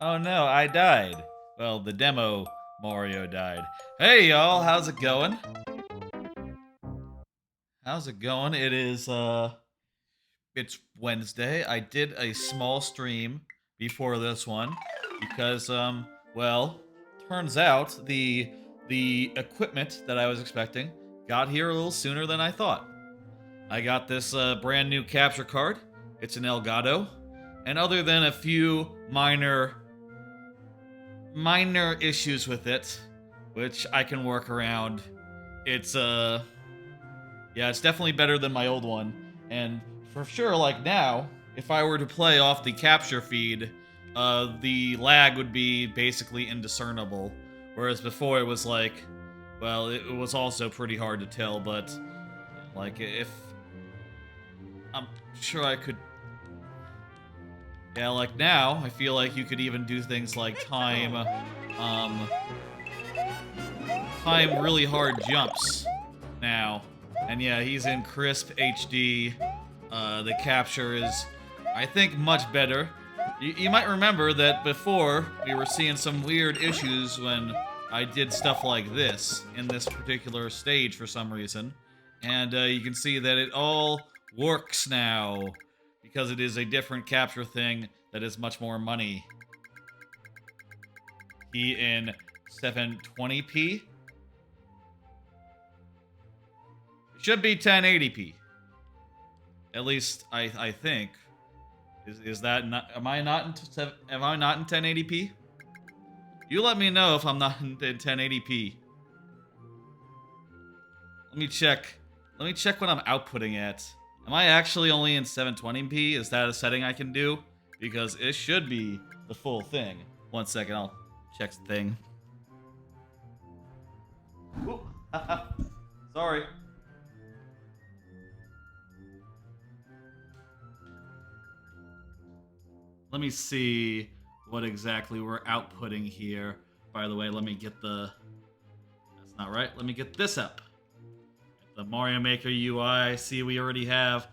Oh no, I died. Well, the demo Mario died. Hey y'all, how's it going? How's it going? It's Wednesday. I did a small stream before this one because well, turns out the equipment that I was expecting got here a little sooner than I thought. I got this brand new capture card. It's an Elgato, and other than a few minor issues with it, which I can work around, it's yeah, it's definitely better than my old one. And for sure, like now, if I were to play off the capture feed, the lag would be basically indiscernible. Whereas before it was like, well, it was also pretty hard to tell, but like if I'm sure I could, yeah, like now I feel like you could even do things like um, time really hard jumps now. And yeah, he's in crisp HD. The capture is, I think, much better. You might remember that before we were seeing some weird issues when I did stuff like this in this particular stage for some reason. And you can see that it all works now because it is a different capture thing that is much more money. He in 720p. It should be 1080p. At least I think. Is that not? Am I not in 1080p? You let me know if I'm not in 1080p. Let me check. Let me check what I'm outputting at. Am I actually only in 720p? Is that a setting I can do? Because it should be the full thing. One second, I'll check the thing. Ooh. Sorry. Let me see what exactly we're outputting here. By the way, let me get the... That's not right. Let me get this up. The Mario Maker UI. I see we already have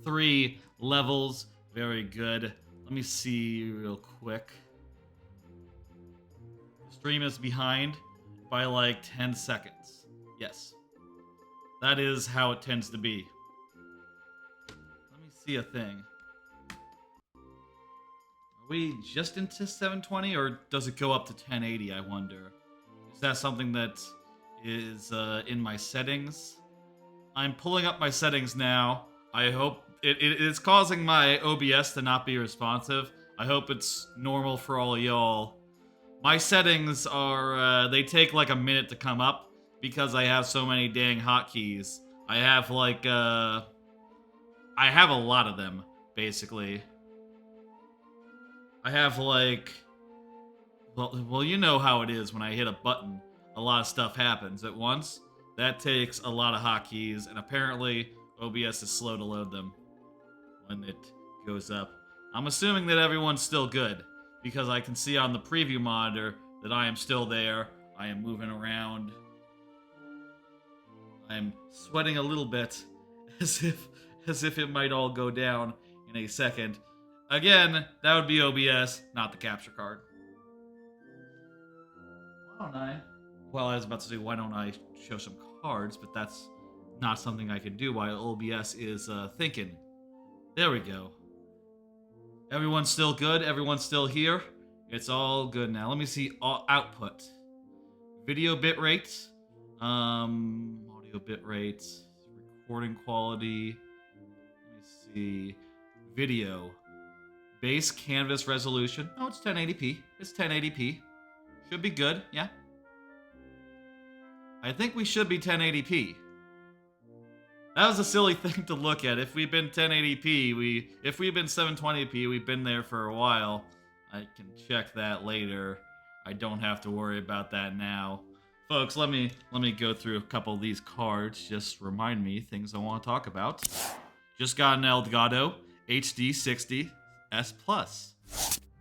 3 levels. Very good. Let me see real quick. The stream is behind by like 10 seconds. Yes. That is how it tends to be. Let me see a thing. Are we just into 720 or does it go up to 1080, I wonder? Is that something that is in my settings? I'm pulling up my settings now. I hope it is causing my OBS to not be responsive. I hope it's normal for all of y'all. My settings are, they take like a minute to come up because I have so many dang hotkeys. I have like, I have a lot of them, basically. I have like, well, you know how it is when I hit a button, a lot of stuff happens at once. That takes a lot of hotkeys, and apparently OBS is slow to load them when it goes up. I'm assuming that everyone's still good, because I can see on the preview monitor that I am still there. I am moving around. I'm sweating a little bit, as if it might all go down in a second. Again, that would be OBS, not the capture card. Why don't I? Well, I was about to say, why don't I show some cards, but that's not something I can do while OBS is thinking. There we go. Everyone's still good? Everyone's still here? It's all good now. Let me see output. Video bitrate. Audio bitrate. Recording quality. Let me see. Video. Base canvas resolution. Oh, it's 1080p. It's 1080p. Should be good, yeah. I think we should be 1080p. That was a silly thing to look at. If we've been 1080p, if we've been 720p, we've been there for a while. I can check that later. I don't have to worry about that now. Folks, let me go through a couple of these cards. Just remind me things I want to talk about. Just got an Elgato HD 60 S Plus.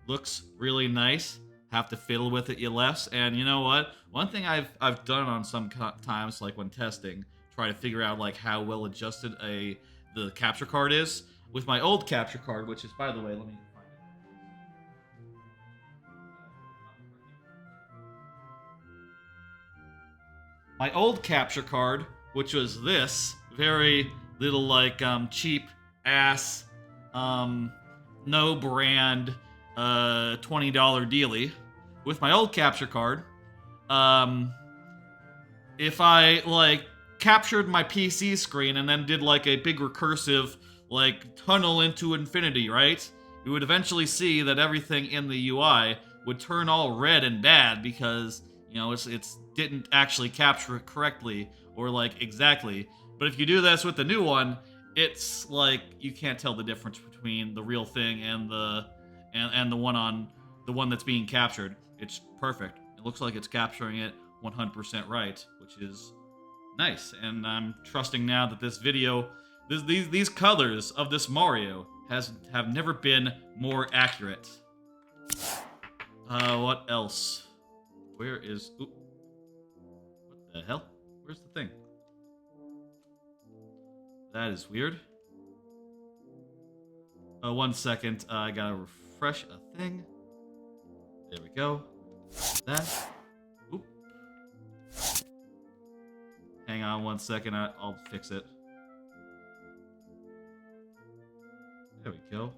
Looks really nice. Have to fiddle with it, you less. And you know what? One thing I've done on some times, like when testing, try to figure out like how well adjusted the capture card is. With my old capture card, which is, by the way, let me find my old capture card, which was this very little like cheap ass no brand $20 dealie. With my old capture card, if I like captured my PC screen and then did like a big recursive like tunnel into infinity, right? You would eventually see that everything in the UI would turn all red and bad because, you know, it's didn't actually capture it correctly or like exactly. But if you do this with the new one, it's like you can't tell the difference between the real thing and the one that's being captured. It's perfect. It looks like it's capturing it 100% right, which is nice. And I'm trusting now that this video, these colors of this Mario have never been more accurate. What else? Where is... Oop. What the hell? Where's the thing? That is weird. 1 second. I gotta refresh a thing. There we go. That. Oop. Hang on 1 second. I'll fix it. There we go.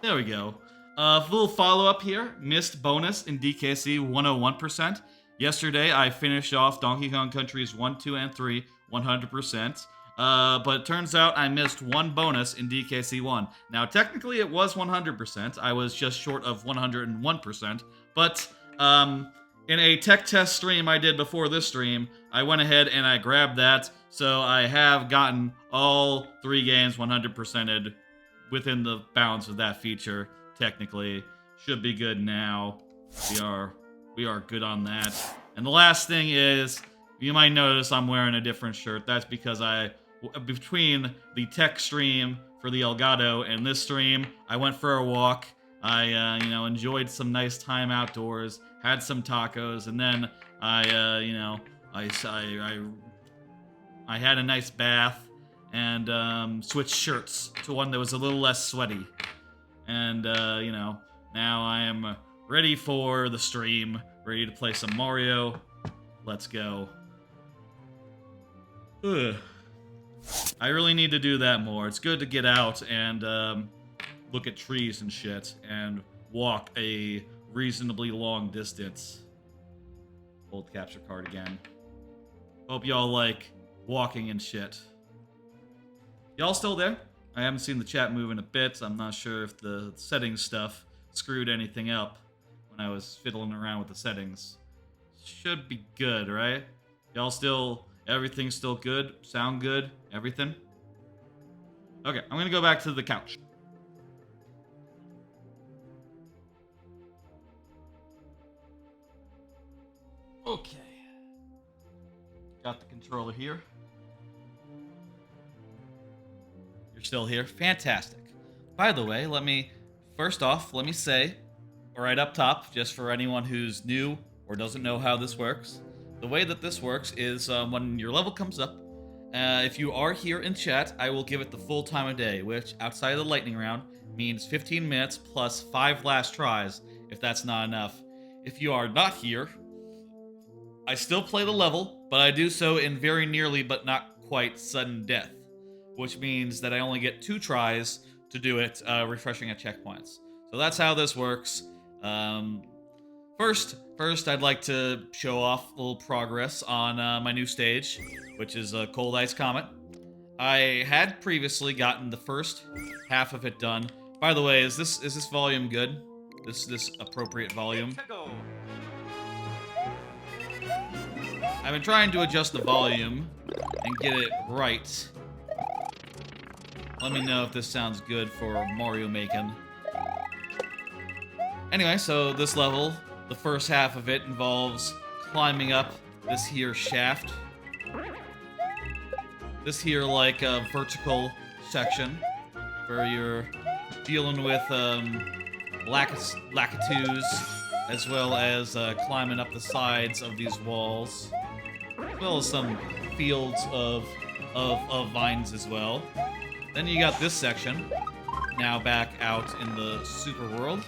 There we go. Little follow-up here. Missed bonus in DKC 101%. Yesterday, I finished off Donkey Kong Countries 1, 2, and 3 100%. But it turns out I missed one bonus in DKC 1. Now, technically, it was 100%. I was just short of 101%. But in a tech test stream I did before this stream, I went ahead and I grabbed that. So I have gotten all 3 games 100%ed within the bounds of that feature. Technically, should be good now. We are good on that. And the last thing is, you might notice I'm wearing a different shirt. That's because between the tech stream for the Elgato and this stream, I went for a walk. I, enjoyed some nice time outdoors, had some tacos, and then I had a nice bath and switched shirts to one that was a little less sweaty. And, now I am ready for the stream, ready to play some Mario. Let's go. Ugh. I really need to do that more. It's good to get out and look at trees and shit and walk a reasonably long distance. Old capture card again. Hope y'all like walking and shit. Y'all still there? I haven't seen the chat move in a bit. I'm not sure if the settings stuff screwed anything up when I was fiddling around with the settings. Should be good, right? Y'all still... Everything's still good? Sound good? Everything? Okay, I'm gonna go back to the couch. Okay. Got the controller here. You're still here? Fantastic. By the way, first off, let me say, right up top, just for anyone who's new or doesn't know how this works, the way that this works is when your level comes up, if you are here in chat, I will give it the full time of day, which outside of the lightning round means 15 minutes plus 5 last tries, if that's not enough. If you are not here, I still play the level, but I do so in very nearly but not quite sudden death, which means that I only get 2 tries to do it, refreshing at checkpoints. So that's how this works. First, I'd like to show off a little progress on my new stage, which is Cold Ice Comet. I had previously gotten the first half of it done. By the way, is this volume good? This appropriate volume? I've been trying to adjust the volume and get it right. Let me know if this sounds good for Mario making. Anyway, so this level, the first half of it involves climbing up this here shaft. This here, like, vertical section where you're dealing with lakitus, as well as climbing up the sides of these walls, as well as some fields of vines as well. Then you got this section, now back out in the super world.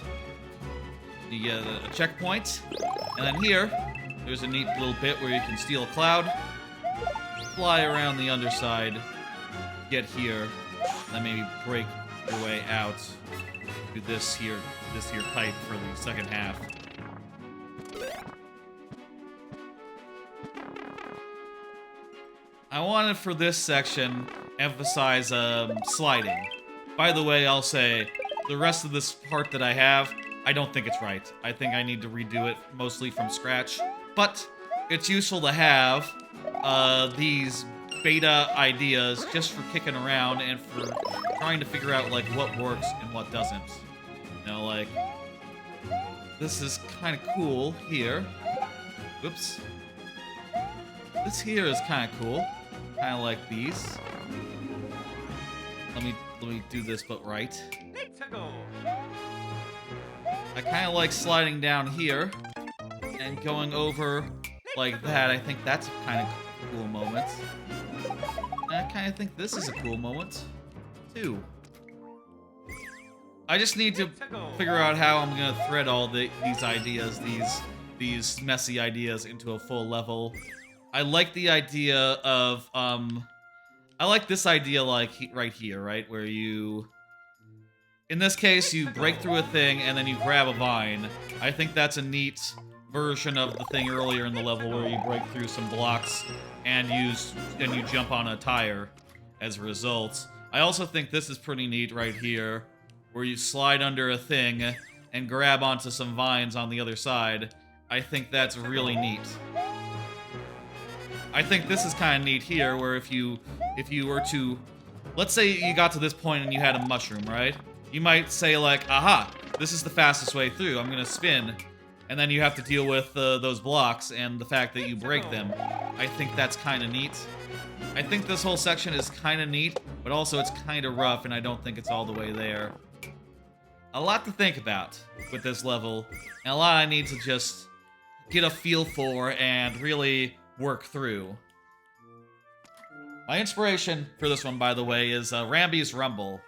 You get a checkpoint, and then here There's a neat little bit where you can steal a cloud, fly around the underside, get here, and then maybe break your way out to this here pipe for the second half. I wanted for this section emphasize sliding. By the way, I'll say the rest of this part that I have, I don't think it's right. I think I need to redo it mostly from scratch. But it's useful to have these beta ideas just for kicking around and for trying to figure out like what works and what doesn't. You know, like this is kind of cool here. Whoops. This here is kind of cool. Kind of like these. Let me do this, but right. I kind of like sliding down here and going over like that. I think that's a kind of cool moment. And I kind of think this is a cool moment too. I just need to figure out how I'm gonna thread all these ideas, these messy ideas into a full level. I like the idea of I like this idea like right here, right? Where you, in this case, you break through a thing and then you grab a vine. I think that's a neat version of the thing earlier in the level where you break through some blocks and you jump on a tire as a result. I also think this is pretty neat right here, where you slide under a thing and grab onto some vines on the other side. I think that's really neat. I think this is kind of neat here, where if you were to, let's say you got to this point and you had a mushroom, right? You might say like, aha, this is the fastest way through, I'm gonna spin. And then you have to deal with those blocks and the fact that you break them. I think that's kind of neat. I think this whole section is kind of neat, but also it's kind of rough and I don't think it's all the way there. A lot to think about with this level, and a lot I need to just get a feel for and really work through. My inspiration for this one, by the way, is Rambi Rumble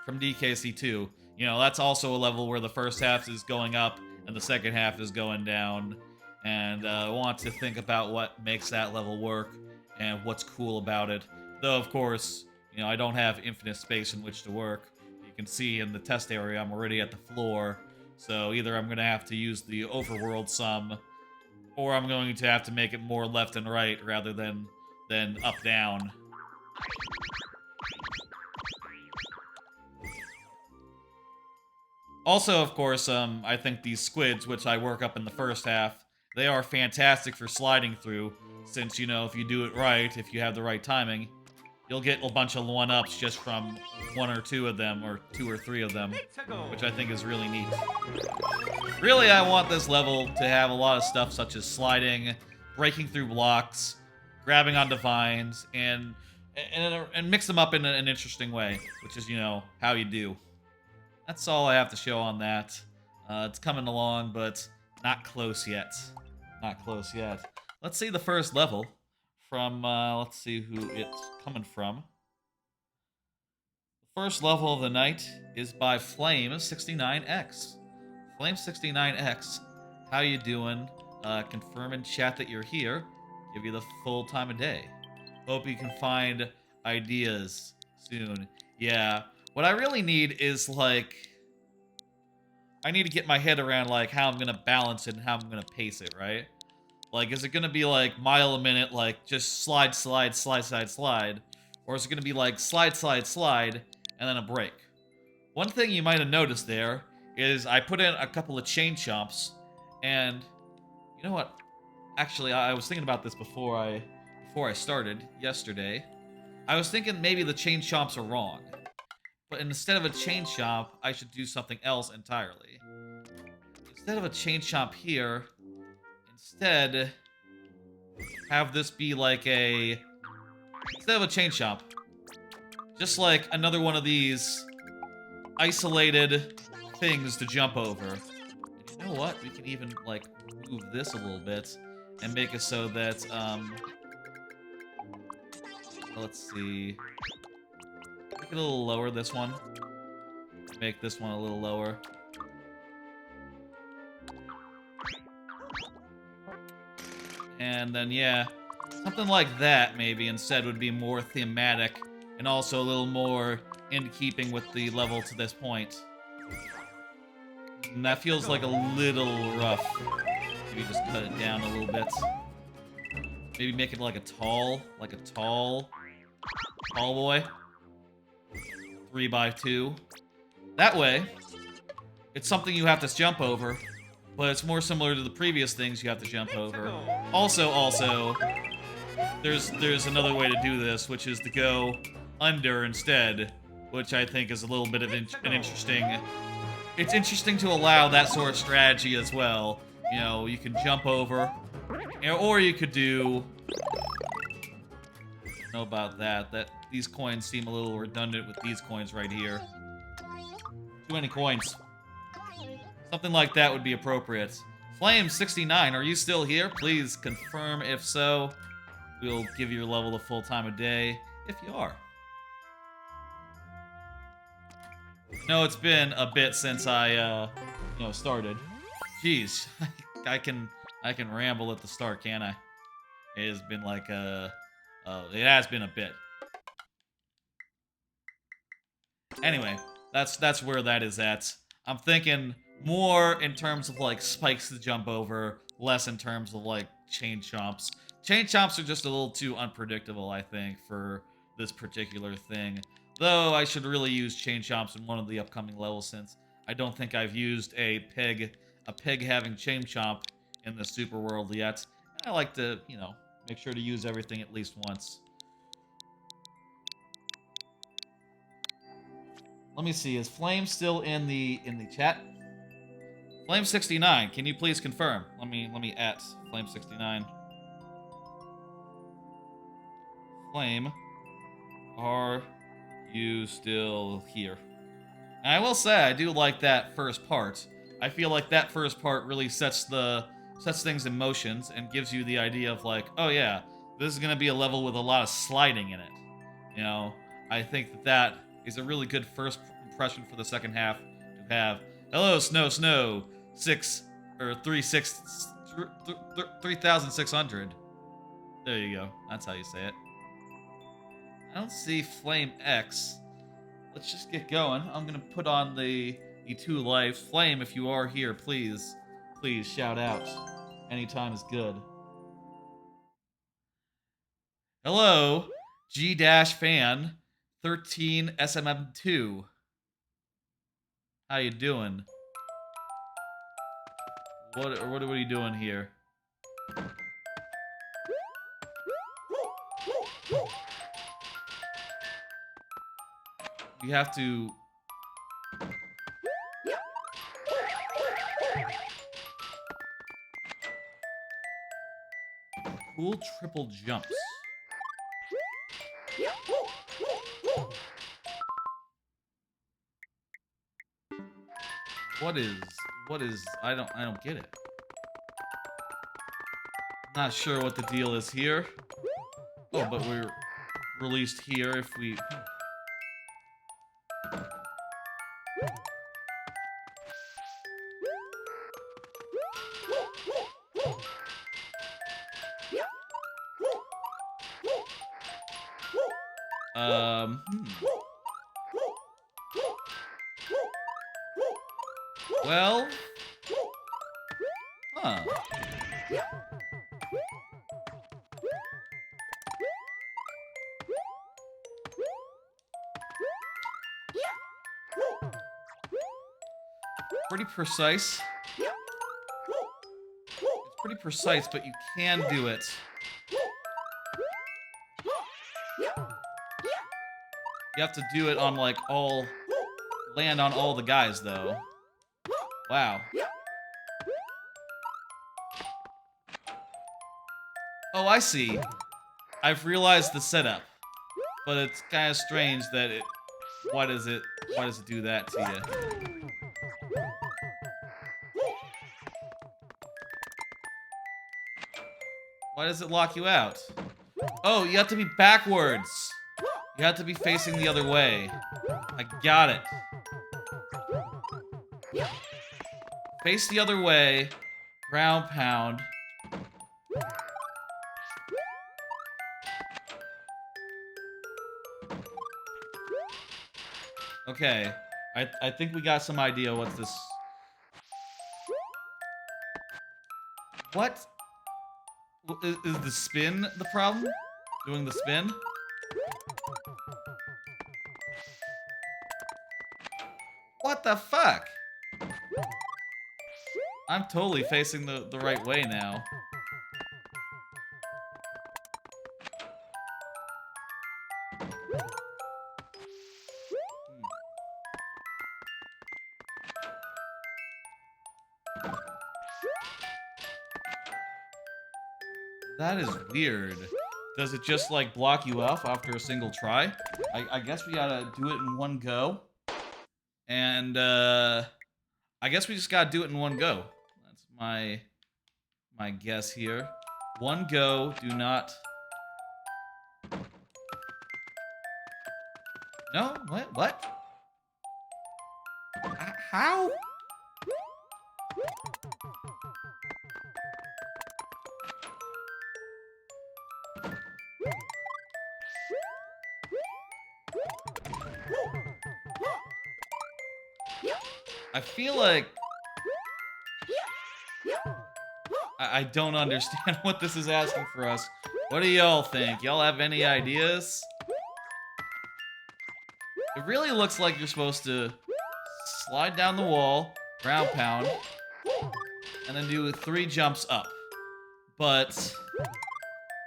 from DKC2. You know, that's also a level where the first half is going up and the second half is going down. And I want to think about what makes that level work and what's cool about it. Though, of course, you know, I don't have infinite space in which to work. You can see in the test area I'm already at the floor. So either I'm going to have to use the overworld some, or I'm going to have to make it more left and right rather than up-down. Also, of course, I think these squids, which I work up in the first half, they are fantastic for sliding through, since, you know, if you do it right, if you have the right timing, you'll get a bunch of 1-ups just from 1 or 2 of them, or 2 or 3 of them, which I think is really neat. Really, I want this level to have a lot of stuff such as sliding, breaking through blocks, grabbing onto vines, and mix them up in an interesting way, which is, you know, how you do. That's all I have to show on that. It's coming along, but not close yet. Not close yet. Let's see the first level from, let's see who it's coming from. The first level of the night is by Flame69X. Flame69X, how you doing? Confirm in chat that you're here. Give you the full time of day. Hope you can find ideas soon. Yeah. What I really need is, like, I need to get my head around, like, how I'm gonna balance it and how I'm gonna pace it, right? Like, is it gonna be, like, mile a minute, like, just slide, slide, slide, slide, slide? Or is it gonna be, like, slide, slide, slide, and then a break? One thing you might have noticed there is I put in a couple of chain chomps, and you know what? Actually, I was thinking about this before I started yesterday. I was thinking maybe the chain chomps are wrong. But instead of a chain chomp, I should do something else entirely. Instead of a chain chomp here, instead have this be like a... Instead of a chain chomp, just like another one of these isolated things to jump over. And you know what? We can even, like, move this a little bit and make it so that, let's see... Make it a little lower, this one. Make this one a little lower. And then, yeah, something like that maybe instead would be more thematic and also a little more in keeping with the level to this point. And that feels like a little rough. Maybe just cut it down a little bit. Maybe make it like a tall boy. 3x2. That way, it's something you have to jump over, but it's more similar to the previous things you have to jump over. Also, there's another way to do this, which is to go under instead, which I think is a little bit of an interesting... It's interesting to allow that sort of strategy as well. You know, you can jump over, or you could do... I don't know about that. These coins seem a little redundant with these coins right here. Too many coins. Something like that would be appropriate. Flame69, are you still here? Please confirm if so. We'll give your level the full time of day, if you are. No, it's been a bit since I, started. Jeez, I can ramble at the start, can't I? It has been like it has been a bit. Anyway, that's where that is at. I'm thinking more in terms of like spikes to jump over, less in terms of like chain chomps. Chain chomps are just a little too unpredictable, I think, for this particular thing. Though I should really use chain chomps in one of the upcoming levels, since I don't think I've used a pig having chain chomp in the super world yet. I like to, make sure to use everything at least once. Let me see, is Flame still in the chat? Flame69, can you please confirm? Let me at Flame69. Flame, are you still here? And I will say, I do like that first part. I feel like that first part really sets things in motions and gives you the idea of like, oh yeah, this is gonna be a level with a lot of sliding in it. I think that is a really good first impression for the second half to have. Hello, Snow, 3,600. There you go. That's how you say it. I don't see Flame X. Let's just get going. I'm gonna put on the 2 lives. Flame, if you are here, please shout out. Anytime is good. Hello, G-Fan 13 SMM2. How you doing? What are you doing here? You have to... Cool triple jumps. What is I don't get it. Not sure what the deal is here. Oh, but we're released here if we... Well... Huh. Pretty precise. It's pretty precise, but you can do it. You have to do it on, like, land on all the guys, though. Wow. Oh, I see. I've realized the setup. But it's kind of strange that it... Why does it do that to you? Why does it lock you out? Oh, you have to be backwards. You have to be facing the other way. I got it. Face the other way. Ground pound. Okay. I think we got some idea what this... What? Is the spin the problem? Doing the spin? What the fuck? I'm totally facing the right way now. That is weird. Does it just, like, block you off after a single try? I guess we gotta do it in one go. And, I guess we just gotta do it in one go. That's my guess here. One go, do not... No? What? How? I feel like... I don't understand what this is asking for us. What do y'all think? Y'all have any ideas? It really looks like you're supposed to slide down the wall, ground pound, and then do 3 jumps up. But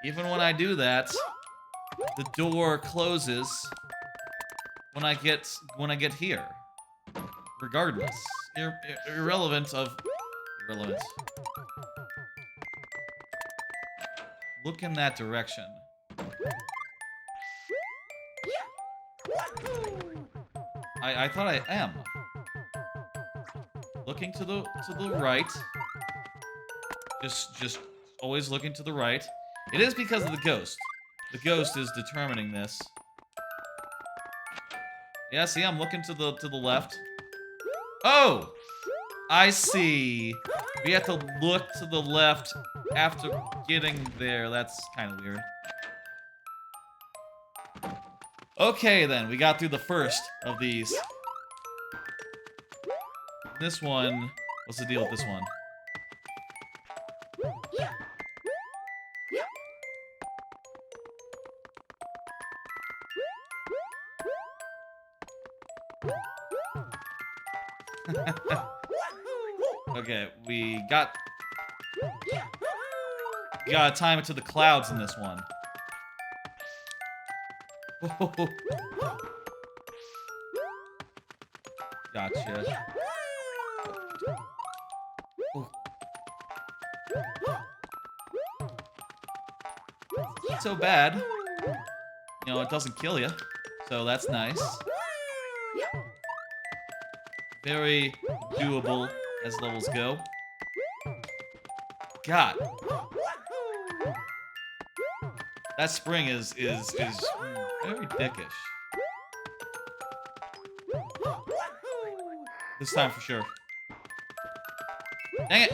even when I do that, the door closes when I get here. Regardless, irrelevant. Look in that direction. I thought I am. Looking to the right. Just always looking to the right. It is because of the ghost. The ghost is determining this. Yeah, see, I'm looking to the left. Oh! I see. We have to look to the left after getting there. That's kind of weird. Okay, then. We got through the first of these. This one... What's the deal with this one? Okay, we gotta time it to the clouds in this one. Gotcha. Not so bad. You know, it doesn't kill you, so that's nice. Very doable as levels go. God. That spring is very dickish. This time for sure. Dang it!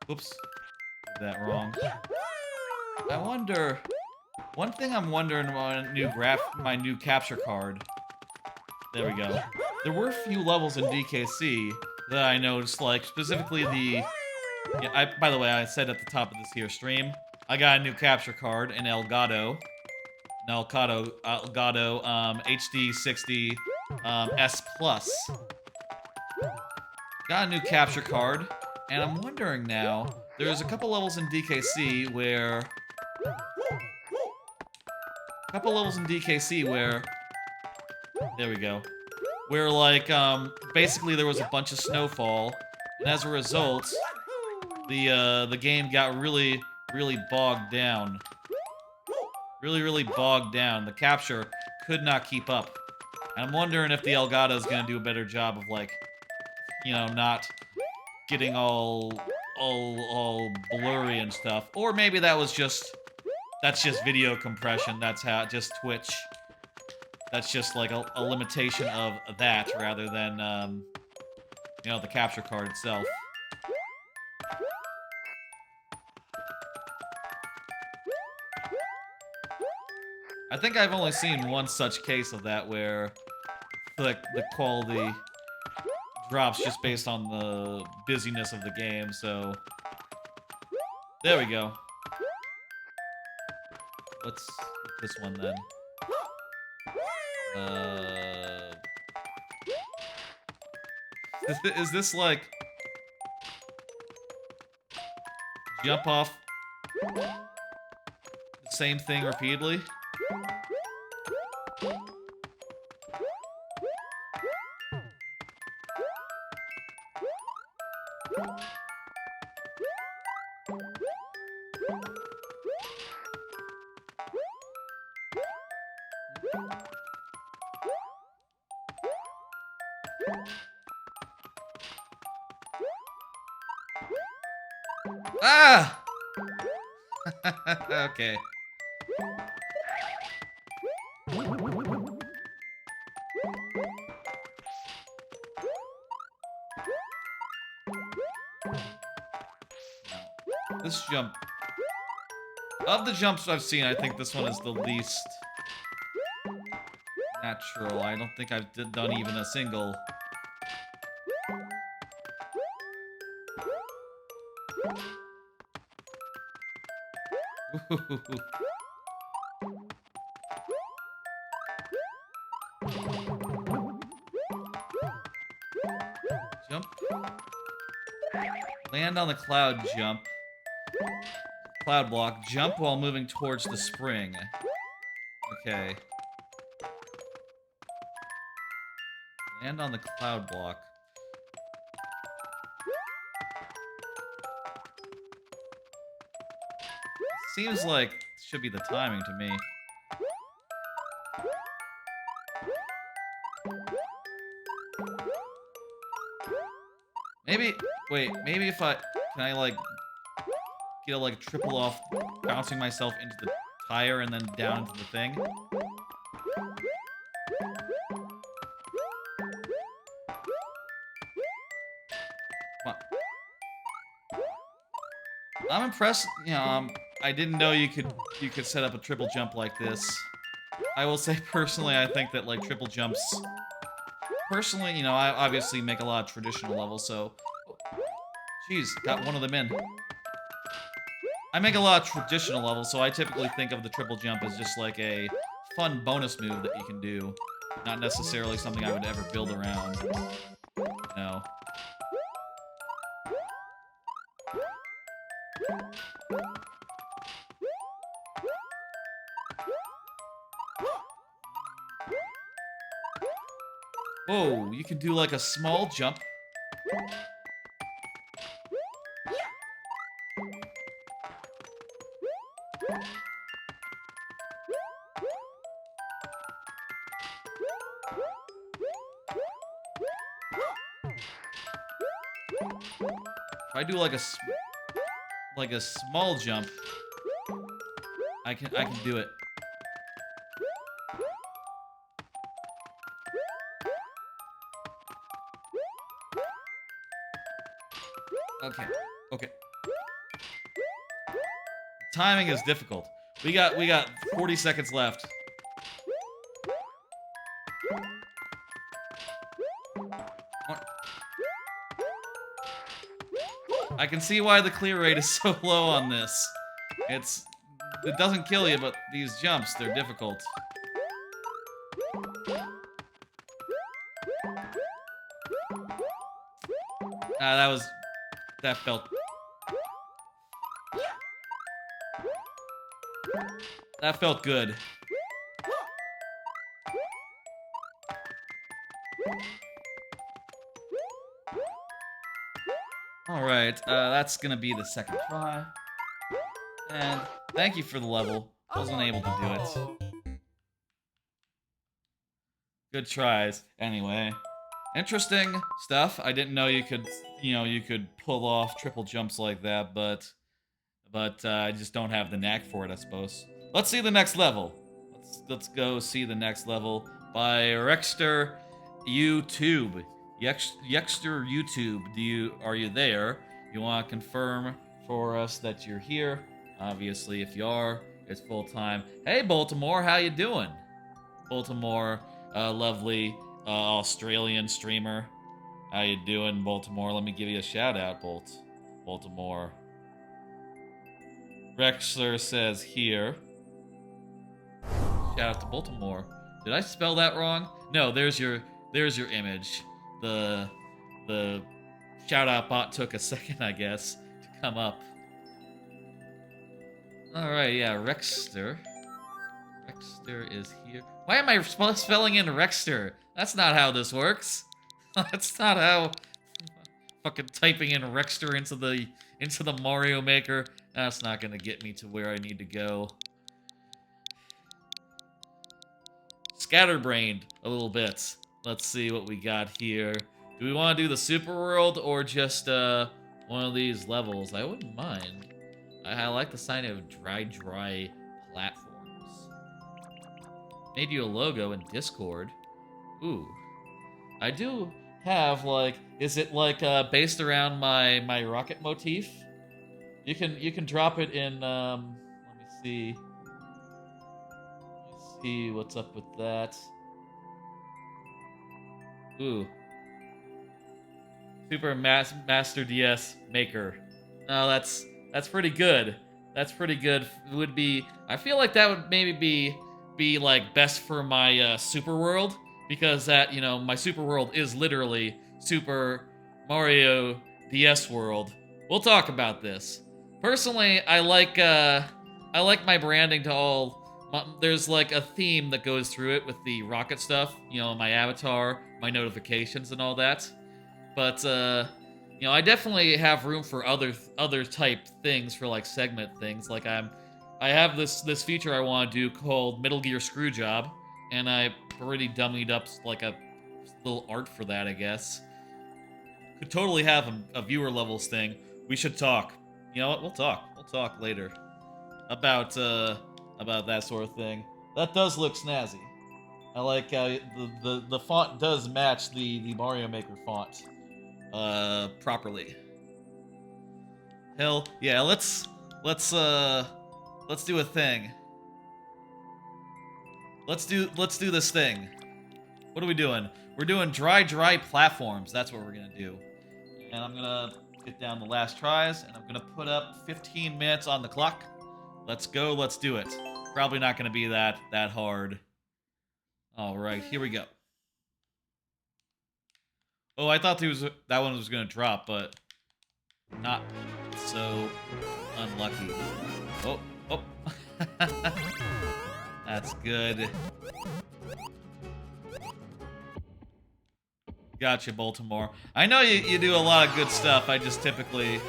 Whoops. Did that wrong. I wonder... One thing I'm wondering about my new capture card. There we go. There were a few levels in DKC that I noticed, like, specifically the... Yeah, by the way, I said at the top of this here stream, I got a new capture card, an Elgato. HD 60 S Plus. Got a new capture card, and I'm wondering now, there's a couple levels in DKC where... There we go. Where, like, basically there was a bunch of snowfall, and as a result, the game got really bogged down. Really bogged down. The capture could not keep up. And I'm wondering if the Elgato is gonna do a better job of, like, you know, not getting all blurry and stuff. Or maybe that's just video compression. That's how, just Twitch. That's just like a limitation of that rather than, you know, the capture card itself. I think I've only seen one such case of that where the quality drops just based on the busyness of the game, so there we go. Let's get this one then. Is this like jump off the same thing repeatedly? Ah! Okay. This jump... Of the jumps I've seen, I think this one is the least natural. I don't think I've done even a single. Jump. Land on the cloud jump. Cloud block. Jump while moving towards the spring. Okay. Land on the cloud block. Seems like it should be the timing to me. Maybe, wait, maybe if can I like get a like triple off bouncing myself into the tire and then down into the thing? Come on. I'm impressed, you know, I didn't know you could set up a triple jump like this. I will say personally, I think that like triple jumps. Personally, you know, I obviously make a lot of traditional levels, so. Jeez, got one of them in. I make a lot of traditional levels, so I typically think of the triple jump as just like a fun bonus move that you can do. Not necessarily something I would ever build around. No. Whoa, you can do like a small jump. If I do like a small jump, I can do it. Okay. Okay. Timing is difficult. We got 40 seconds left. I can see why the clear rate is so low on this. It doesn't kill you, but these jumps, they're difficult. That felt good. Alright, that's gonna be the second try. And thank you for the level. I wasn't able to do it. Good tries. Anyway. Interesting stuff. I didn't know you could, you could pull off triple jumps like that, but I just don't have the knack for it, I suppose. Let's see the next level. Let's go see the next level by Rexter YouTube. Yexter YouTube, are you there? You want to confirm for us that you're here? Obviously, if you are, It's full time. Hey, Baltimore, how you doing? Baltimore, lovely Australian streamer. How you doing, Baltimore? Let me give you a shout out, Baltimore. Rexler says here. Shout out to Baltimore. Did I spell that wrong? No, there's your image. The shout out bot took a second, I guess, to come up. Alright, yeah, Rexter. Rexter is here. Why am I spelling in Rexter? That's not how this works. That's not how fucking typing in Rexter into the Mario Maker. That's not gonna get me to where I need to go. Scatterbrained a little bit. Let's see what we got here. Do we want to do the Super World or just one of these levels? I wouldn't mind. I like the sign of dry platforms. Made you a logo in Discord. Ooh. I do have, like, is it like based around my rocket motif? You can drop it in let me see. Let's see what's up with that. Ooh. Super Master DS Maker. No, that's pretty good. That's pretty good. It would be. I feel like that would maybe be like best for my Super World, because that, you know, my Super World is literally Super Mario DS World. We'll talk about this. Personally, I like my branding to all. There's like a theme that goes through it with the rocket stuff. You know, my avatar, my notifications, and all that. But you know, I definitely have room for other type things, for like segment things. Like I have this feature I want to do called Metal Gear Screwjob, and I already dummied up like a little art for that, I guess. Could totally have a viewer levels thing. We should talk. You know what? We'll talk. We'll talk later about that sort of thing. That does look snazzy. I like how the font does match the Mario Maker font properly. Hell yeah, let's do a thing. Let's do this thing. What are we doing? We're doing dry platforms. That's what we're gonna do. And I'm gonna get down the last tries, and I'm gonna put up 15 minutes on the clock. Let's go. Let's do it. Probably not gonna be that hard. All right, here we go. Oh, I thought that one was gonna drop, but not so unlucky. Oh. That's good. Gotcha, Baltimore. I know you do a lot of good stuff. I just typically...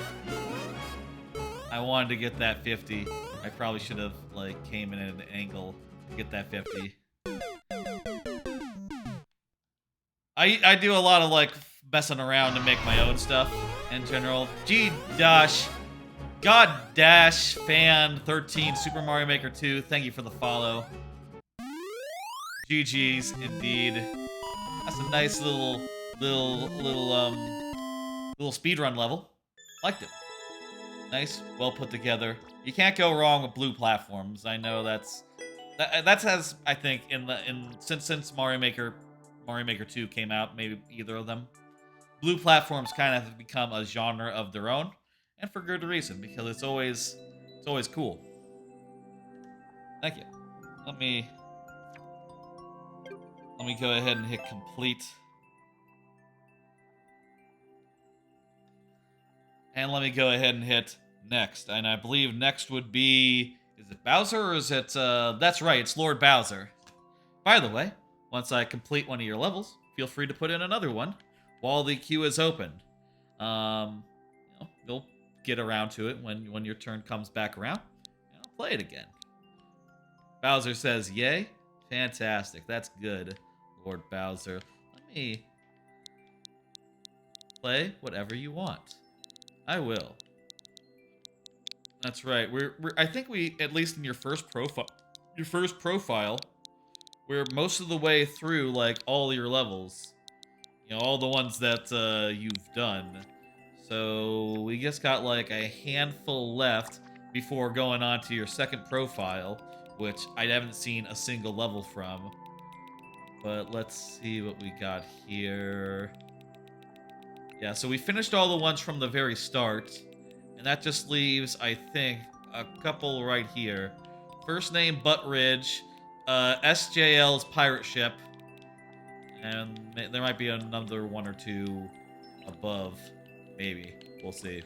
I wanted to get that 50. I probably should have, like, came in at an angle to get that 50. I do a lot of, like, messing around to make my own stuff in general. God-Fan13, Super Mario Maker 2, thank you for the follow. GG's, indeed. That's a nice little speedrun level. Liked it. Nice, well put together. You can't go wrong with blue platforms. I know that has, I think, since Mario Maker 2 came out, maybe either of them, blue platforms kind of have become a genre of their own, and for good reason, because it's always cool. Thank you. Let me go ahead and hit complete. And let me go ahead and hit next. And I believe next would be... Is it Bowser or is it... that's right, it's Lord Bowser. By the way, once I complete one of your levels, feel free to put in another one while the queue is open. You know, you'll get around to it when your turn comes back around. And I'll play it again. Bowser says, yay. Fantastic. That's good, Lord Bowser. Let me play whatever you want. I will. That's right. I think we, at least in your first profile, we're most of the way through, like, all your levels. You know, all the ones that you've done. So we just got like a handful left. before going on to your second profile, which I haven't seen a single level from. But let's see what we got here. Yeah, so we finished all the ones from the very start, and that just leaves, I think, a couple right here. First name, Butt Ridge, SJL's pirate ship, and there might be another one or two above, maybe. We'll see.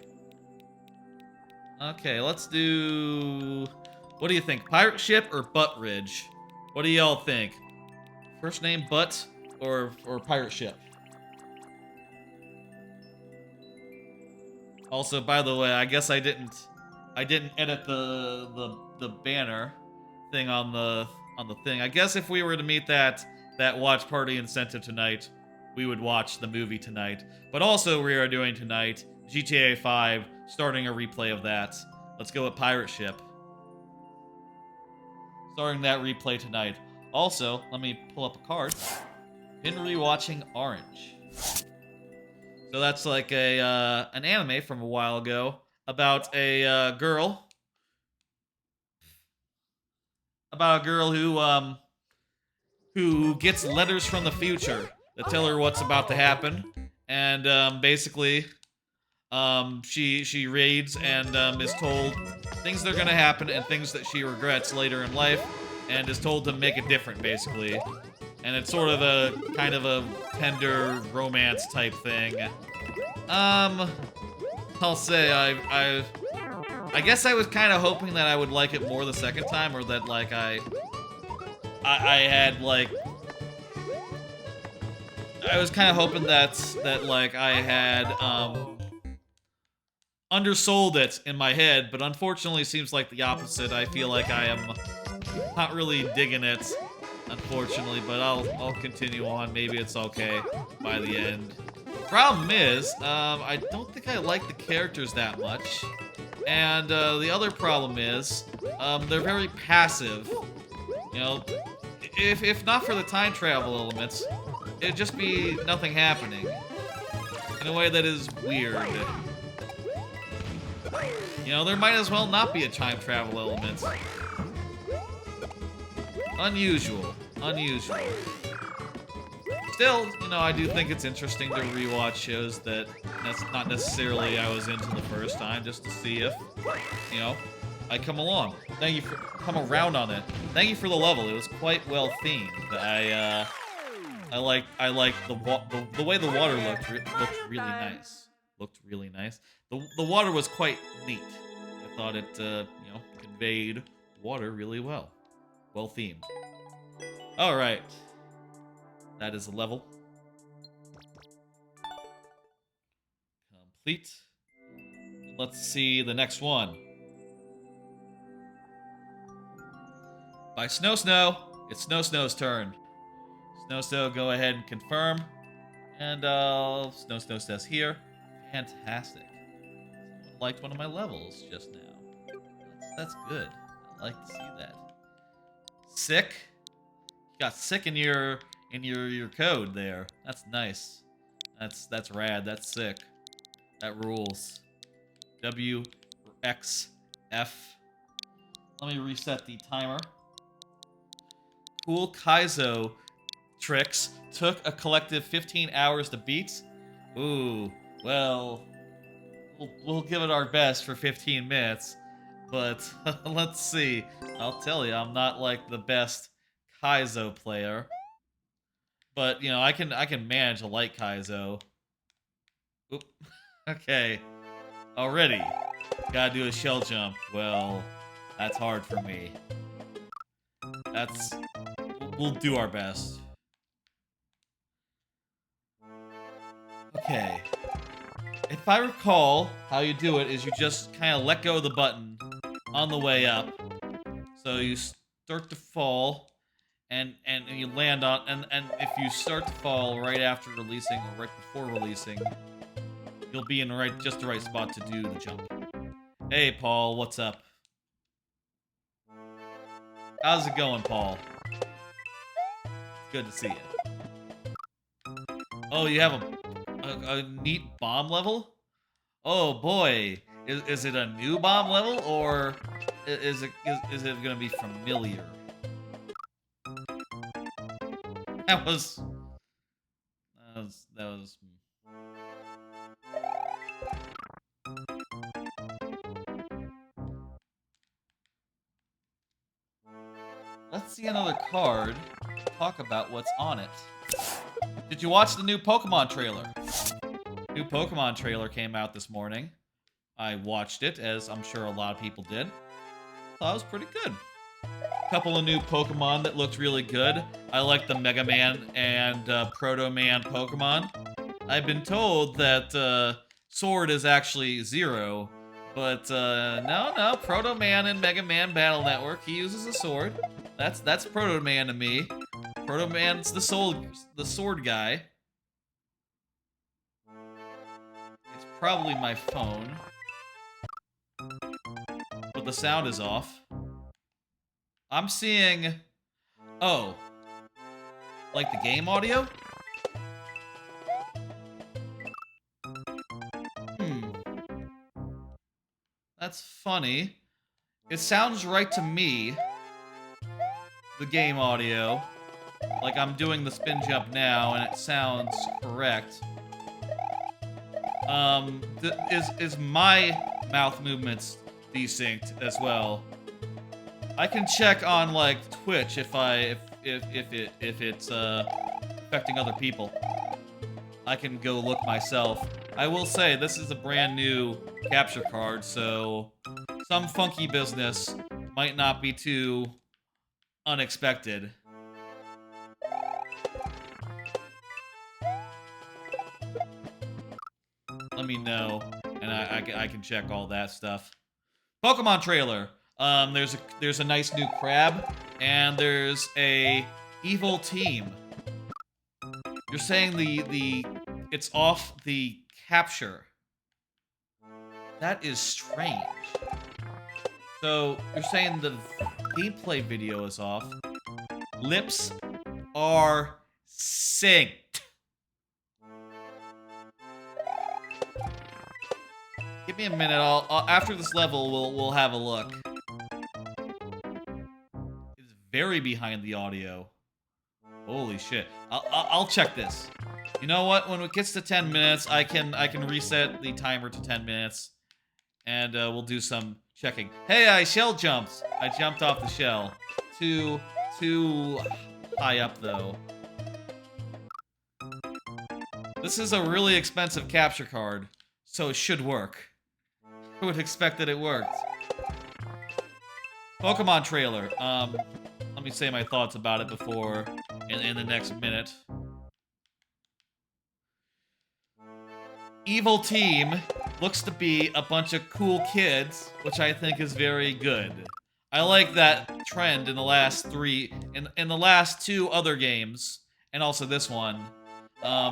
Okay, let's do... What do you think, pirate ship or Butt Ridge? What do y'all think? First name, Butt, or pirate ship? Also, by the way, I guess I didn't edit the banner thing on the thing. I guess if we were to meet that watch party incentive tonight, we would watch the movie tonight. But also we are doing tonight GTA 5, starting a replay of that. Let's go with pirate ship. Starting that replay tonight. Also, let me pull up a card. Been rewatching Orange. So that's like an anime from a while ago about a girl. About a girl who gets letters from the future that tell her what's about to happen, and basically, she reads and is told things that are gonna happen and things that she regrets later in life, and is told to make it different, basically. And it's sort of a kind of a tender romance type thing. I'll say I guess I was kind of hoping that I would like it more the second time, or that like I had like I was kind of hoping that like I had undersold it in my head, but unfortunately it seems like the opposite. I feel like I am not really digging it, unfortunately, but I'll continue on. Maybe it's okay by the end. Problem is, I don't think I like the characters that much. And the other problem is, they're very passive. You know, if not for the time travel elements, it'd just be nothing happening. In a way that is weird. You know, there might as well not be a time travel element. Unusual. Unusual. Still, you know, I do think it's interesting to rewatch shows that that's not necessarily I was into the first time, just to see if, you know, I come along. Thank you for come around on it. Thank you for the level. It was quite well themed. I like the way the water looked really nice. Looked really nice. The water was quite neat. I thought it you know, conveyed water really well. Well themed. All right. That is a level. Complete. Let's see the next one. By Snow Snow, it's Snow Snow's turn. Snow Snow, go ahead and confirm. And Snow Snow says here, fantastic. Someone liked one of my levels just now. That's good. I like to see that. Sick. You got sick in your code there. That's nice. That's rad. That's sick. That rules. W X F. Let me reset the timer. Cool Kaizo tricks took a collective 15 hours to beat. Ooh, well, we'll give it our best for 15 minutes. But let's see. I'll tell you, I'm not like the best Kaizo player. But, you know, I can manage a light Kaizo. Oop. Okay. Already. Gotta do a shell jump. Well, that's hard for me. We'll do our best. Okay. If I recall, how you do it is you just kind of let go of the button on the way up. So you start to fall, and you land on, and if you start to fall right after releasing or right before releasing, you'll be in just the right spot to do the jump. Hey, Paul, what's up? How's it going, Paul? It's good to see you. Oh, you have a neat bomb level? Oh, boy. Is it a new bomb level, or is it gonna be familiar? That was that was. Let's see another card. Talk about what's on it. Did you watch the new Pokemon trailer? New Pokemon trailer came out this morning. I watched it, as I'm sure a lot of people did. Thought it was pretty good. Couple of new Pokemon that looked really good. I like the Mega Man and Proto Man Pokemon. I've been told that Sword is actually Zero, but no, Proto Man and Mega Man Battle Network, he uses a sword. That's Proto Man to me. Proto Man's the sword guy. It's probably my phone, but the sound is off. I'm seeing, oh, like the game audio? That's funny. It sounds right to me, the game audio. Like I'm doing the spin jump now, and it sounds correct. Is my mouth movements desynced as well? I can check on like Twitch if it's affecting other people. I can go look myself. I will say this is a brand new capture card, so some funky business might not be too unexpected. Let me know, and I can check all that stuff. Pokemon trailer. There's a nice new crab, and there's a evil team. You're saying it's off the capture. That is strange. So you're saying the gameplay video is off. Lips are synced. Give me a minute. I'll after this level, we'll have a look. It's very behind the audio. Holy shit! I'll check this. You know what? When it gets to 10 minutes, I can reset the timer to 10 minutes, and we'll do some checking. Hey, I shell jumped. I jumped off the shell. Too high up though. This is a really expensive capture card, so it should work. I would expect that it worked. Pokemon trailer. Let me say my thoughts about it before in the next minute. Evil team looks to be a bunch of cool kids, which I think is very good. I like that trend in the last in the last two other games, and also this one,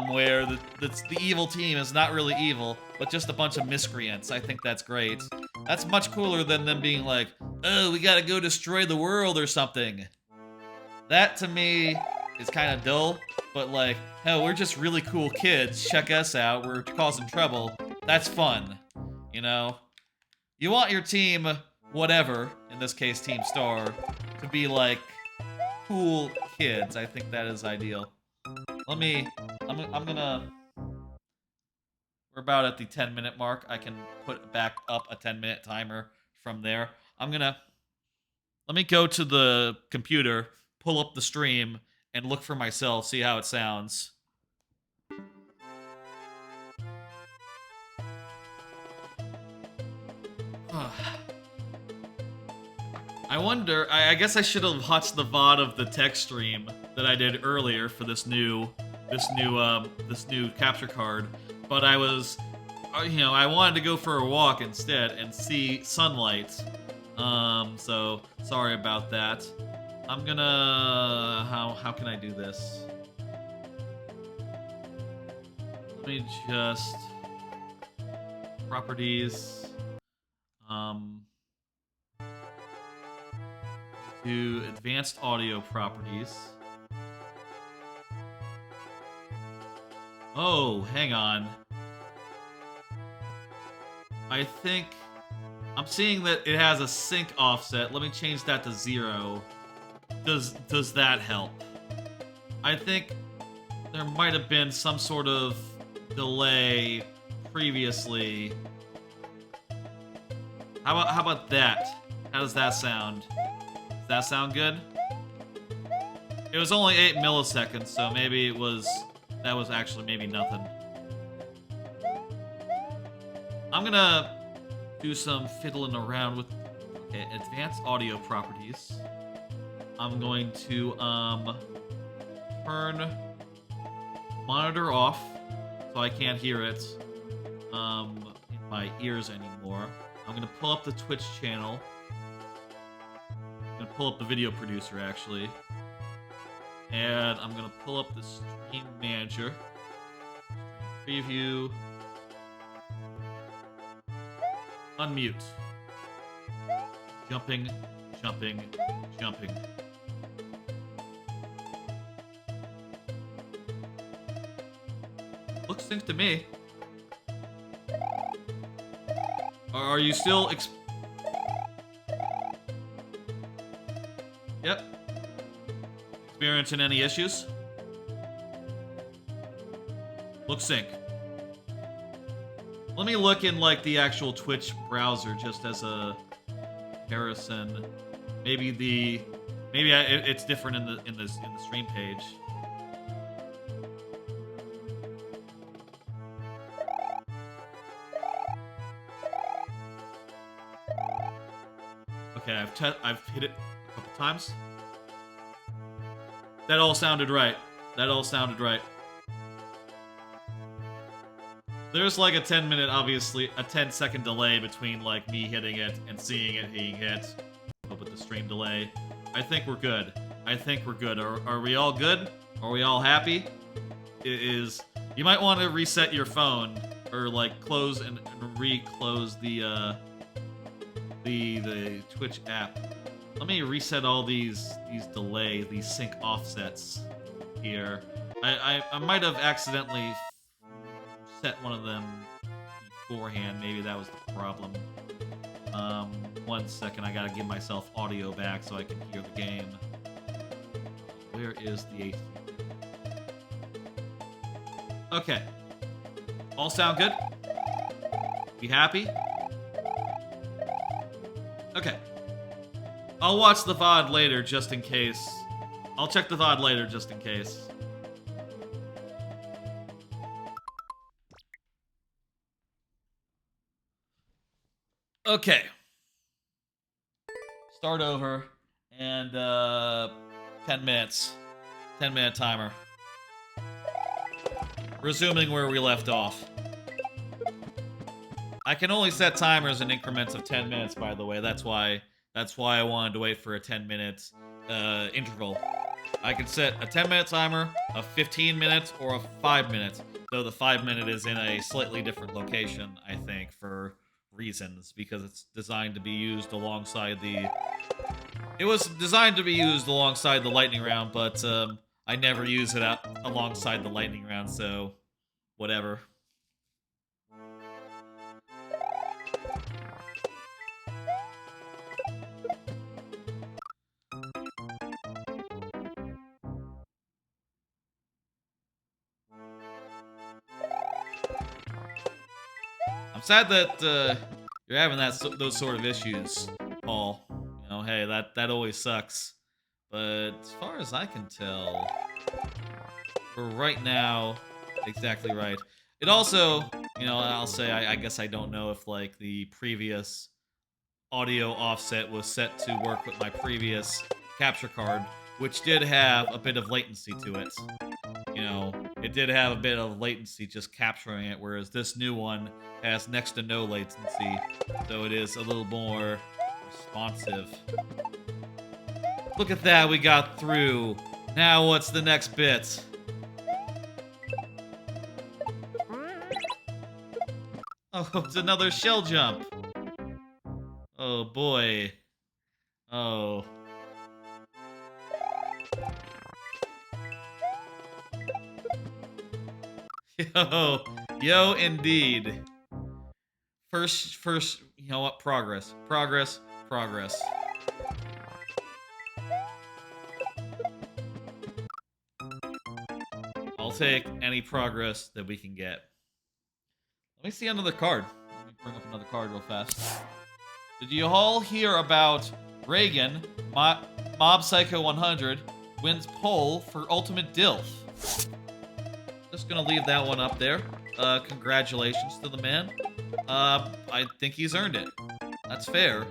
where the evil team is not really evil, but just a bunch of miscreants. I think that's great. That's much cooler than them being like, oh, we gotta go destroy the world or something. That, to me, is kind of dull, but like, hell, we're just really cool kids. Check us out. We're causing trouble. That's fun, you know? You want your team, whatever, in this case Team Star, to be like cool kids. I think that is ideal. I'm gonna... We're about at the 10-minute mark. I can put back up a 10-minute timer from there. Let me go to the computer, pull up the stream, and look for myself, see how it sounds. I wonder, I guess I should have watched the VOD of the tech stream that I did earlier for this new capture card, but I was, I wanted to go for a walk instead and see sunlight. So sorry about that. I'm gonna, how can I do this? Let me just, properties, do advanced audio properties. Oh, hang on. I think I'm seeing that it has a sync offset. Let me change that to 0. Does that help? I think there might have been some sort of delay previously. How about that? How does that sound? Does that sound good? It was only 8 milliseconds, so maybe that was actually maybe nothing. I'm gonna do some fiddling around with advanced audio properties. I'm going to turn monitor off so I can't hear it in my ears anymore. I'm gonna pull up the Twitch channel. I'm gonna pull up the video producer actually. And I'm gonna pull up the stream manager. Stream preview. Unmute. Jumping, jumping, jumping. Looks synced to me. Are you still Yep. Experiencing any issues? Looks sync. Let me look in like the actual Twitch browser just as a comparison. Maybe it's different in the stream page. Okay, I've hit it a couple times. That all sounded right. That all sounded right. There's like a 10-minute, obviously, a 10-second delay between like me hitting it and seeing it being hit. But with the stream delay, I think we're good. I think we're good. Are we all good? Are we all happy? You might want to reset your phone or like close and re-close the Twitch app. Let me reset all these sync offsets here. I might have accidentally set one of them beforehand. Maybe that was the problem. 1 second, I gotta give myself audio back so I can hear the game. Where is the AC? Okay. All sound good? You happy? Okay. I'll watch the VOD later just in case. I'll check the VOD later just in case. Okay. Start over. And 10 minutes. 10-minute timer. Resuming where we left off. I can only set timers in increments of 10 minutes, by the way. That's why I wanted to wait for a 10-minute interval. I can set a 10-minute timer, a 15 minutes, or a 5 minutes. Though the 5-minute is in a slightly different location, I think, for reasons. Because it's designed to be used alongside the... It was designed to be used alongside the lightning round, but I never use it alongside the lightning round, so whatever. I'm sad that you're having those sort of issues, Paul. You know, hey, that always sucks. But as far as I can tell, for right now, exactly right. It also, you know, I'll say I guess I don't know if like the previous audio offset was set to work with my previous capture card, which did have a bit of latency to it. You know, it did have a bit of latency just capturing it, whereas this new one has next to no latency, so it is a little more responsive. Look at that, we got through. Now what's the next bit? Oh, it's another shell jump. Oh boy. Oh. Yo, indeed. First, You know what? Progress. Progress. Progress. I'll take any progress that we can get. Let me see another card. Let me bring up another card real fast. Did you all hear about Reagan, Mob Psycho 100, wins poll for Ultimate DILF? Just gonna leave that one up there. Congratulations to the man. I think he's earned it. That's fair.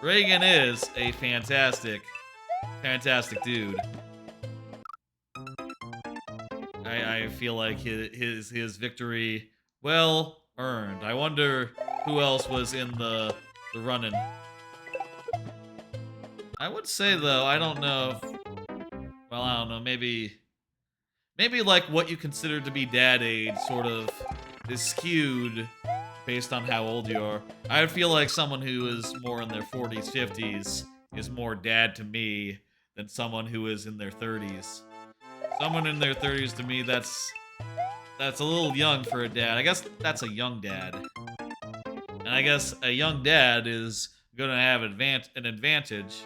Reagan is a fantastic dude. I feel like his victory, well earned. I wonder who else was in the running. I would say though, I don't know if, well, I don't know, maybe like what you consider to be dad age sort of is skewed based on how old you are. I would feel like someone who is more in their 40s, 50s is more dad to me than someone who is in their 30s. Someone in their 30s to me, that's a little young for a dad. I guess that's a young dad. And I guess a young dad is gonna have an advantage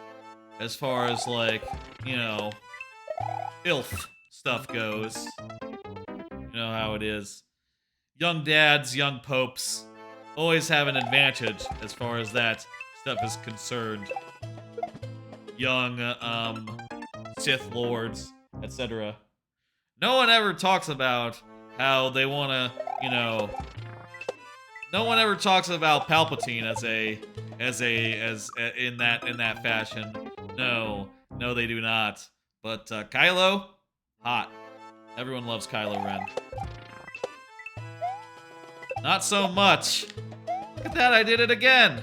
as far as, like, you know, ILF stuff goes. You know how it is. Young dads, young popes, always have an advantage as far as that stuff is concerned. Young, Sith Lords, etc. No one ever talks about how they want to, you know... No one ever talks about Palpatine in that fashion. No, they do not. But Kylo, hot. Everyone loves Kylo Ren. Not so much. Look at that, I did it again.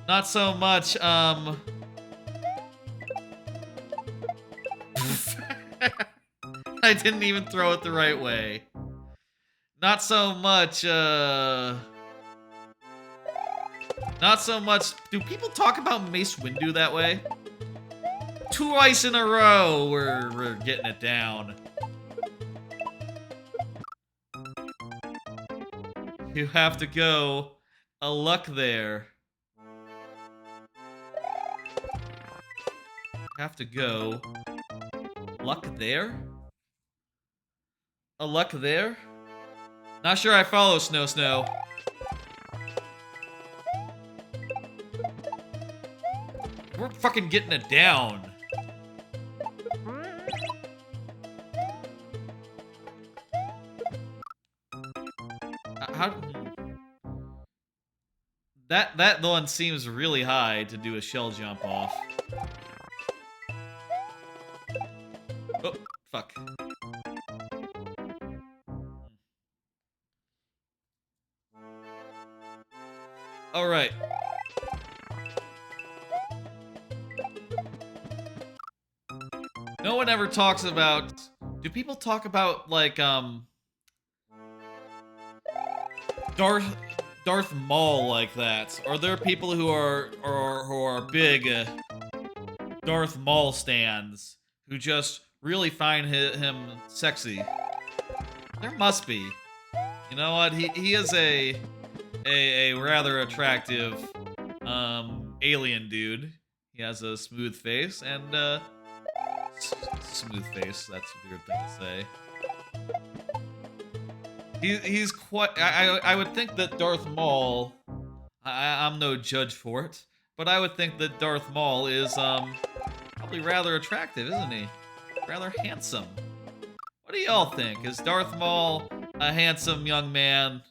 Not so much, I didn't even throw it the right way. Not so much, not so much. Do people talk about Mace Windu that way? Twice in a row, we're getting it down. You have to go a luck there. Have to go luck there? A luck there? Not sure I follow, Snow. We're fucking getting it down. How... That one seems really high to do a shell jump off. Oh, fuck. Alright. No one ever talks about... Do people talk about, like, Darth Maul like that? Are there people who are big Darth Maul stands who just really find him sexy? There must be. You know what? He is a rather attractive alien dude. He has a smooth face and smooth face. That's a weird thing to say. He's quite... I would think that Darth Maul... I'm no judge for it, but I would think that Darth Maul is, probably rather attractive, isn't he? Rather handsome. What do y'all think? Is Darth Maul a handsome young man?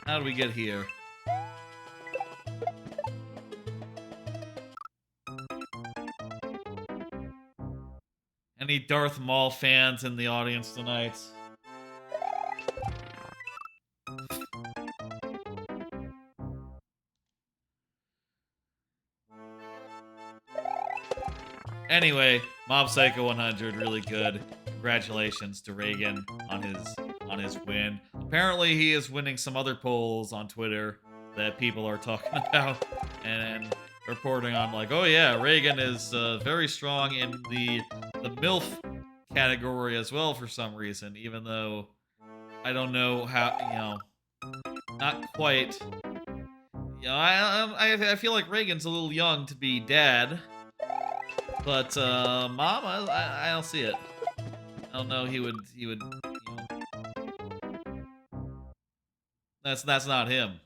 How do we get here? Any Darth Maul fans in the audience tonight? Anyway, Mob Psycho 100, really good. Congratulations to Reagan on his win. Apparently, he is winning some other polls on Twitter that people are talking about and reporting on, like, oh yeah, Reagan is very strong in the MILF category as well for some reason, even though I don't know how, not quite. I feel like Reagan's a little young to be dad, but Mom, I don't see it. I don't know. He would. That's not him.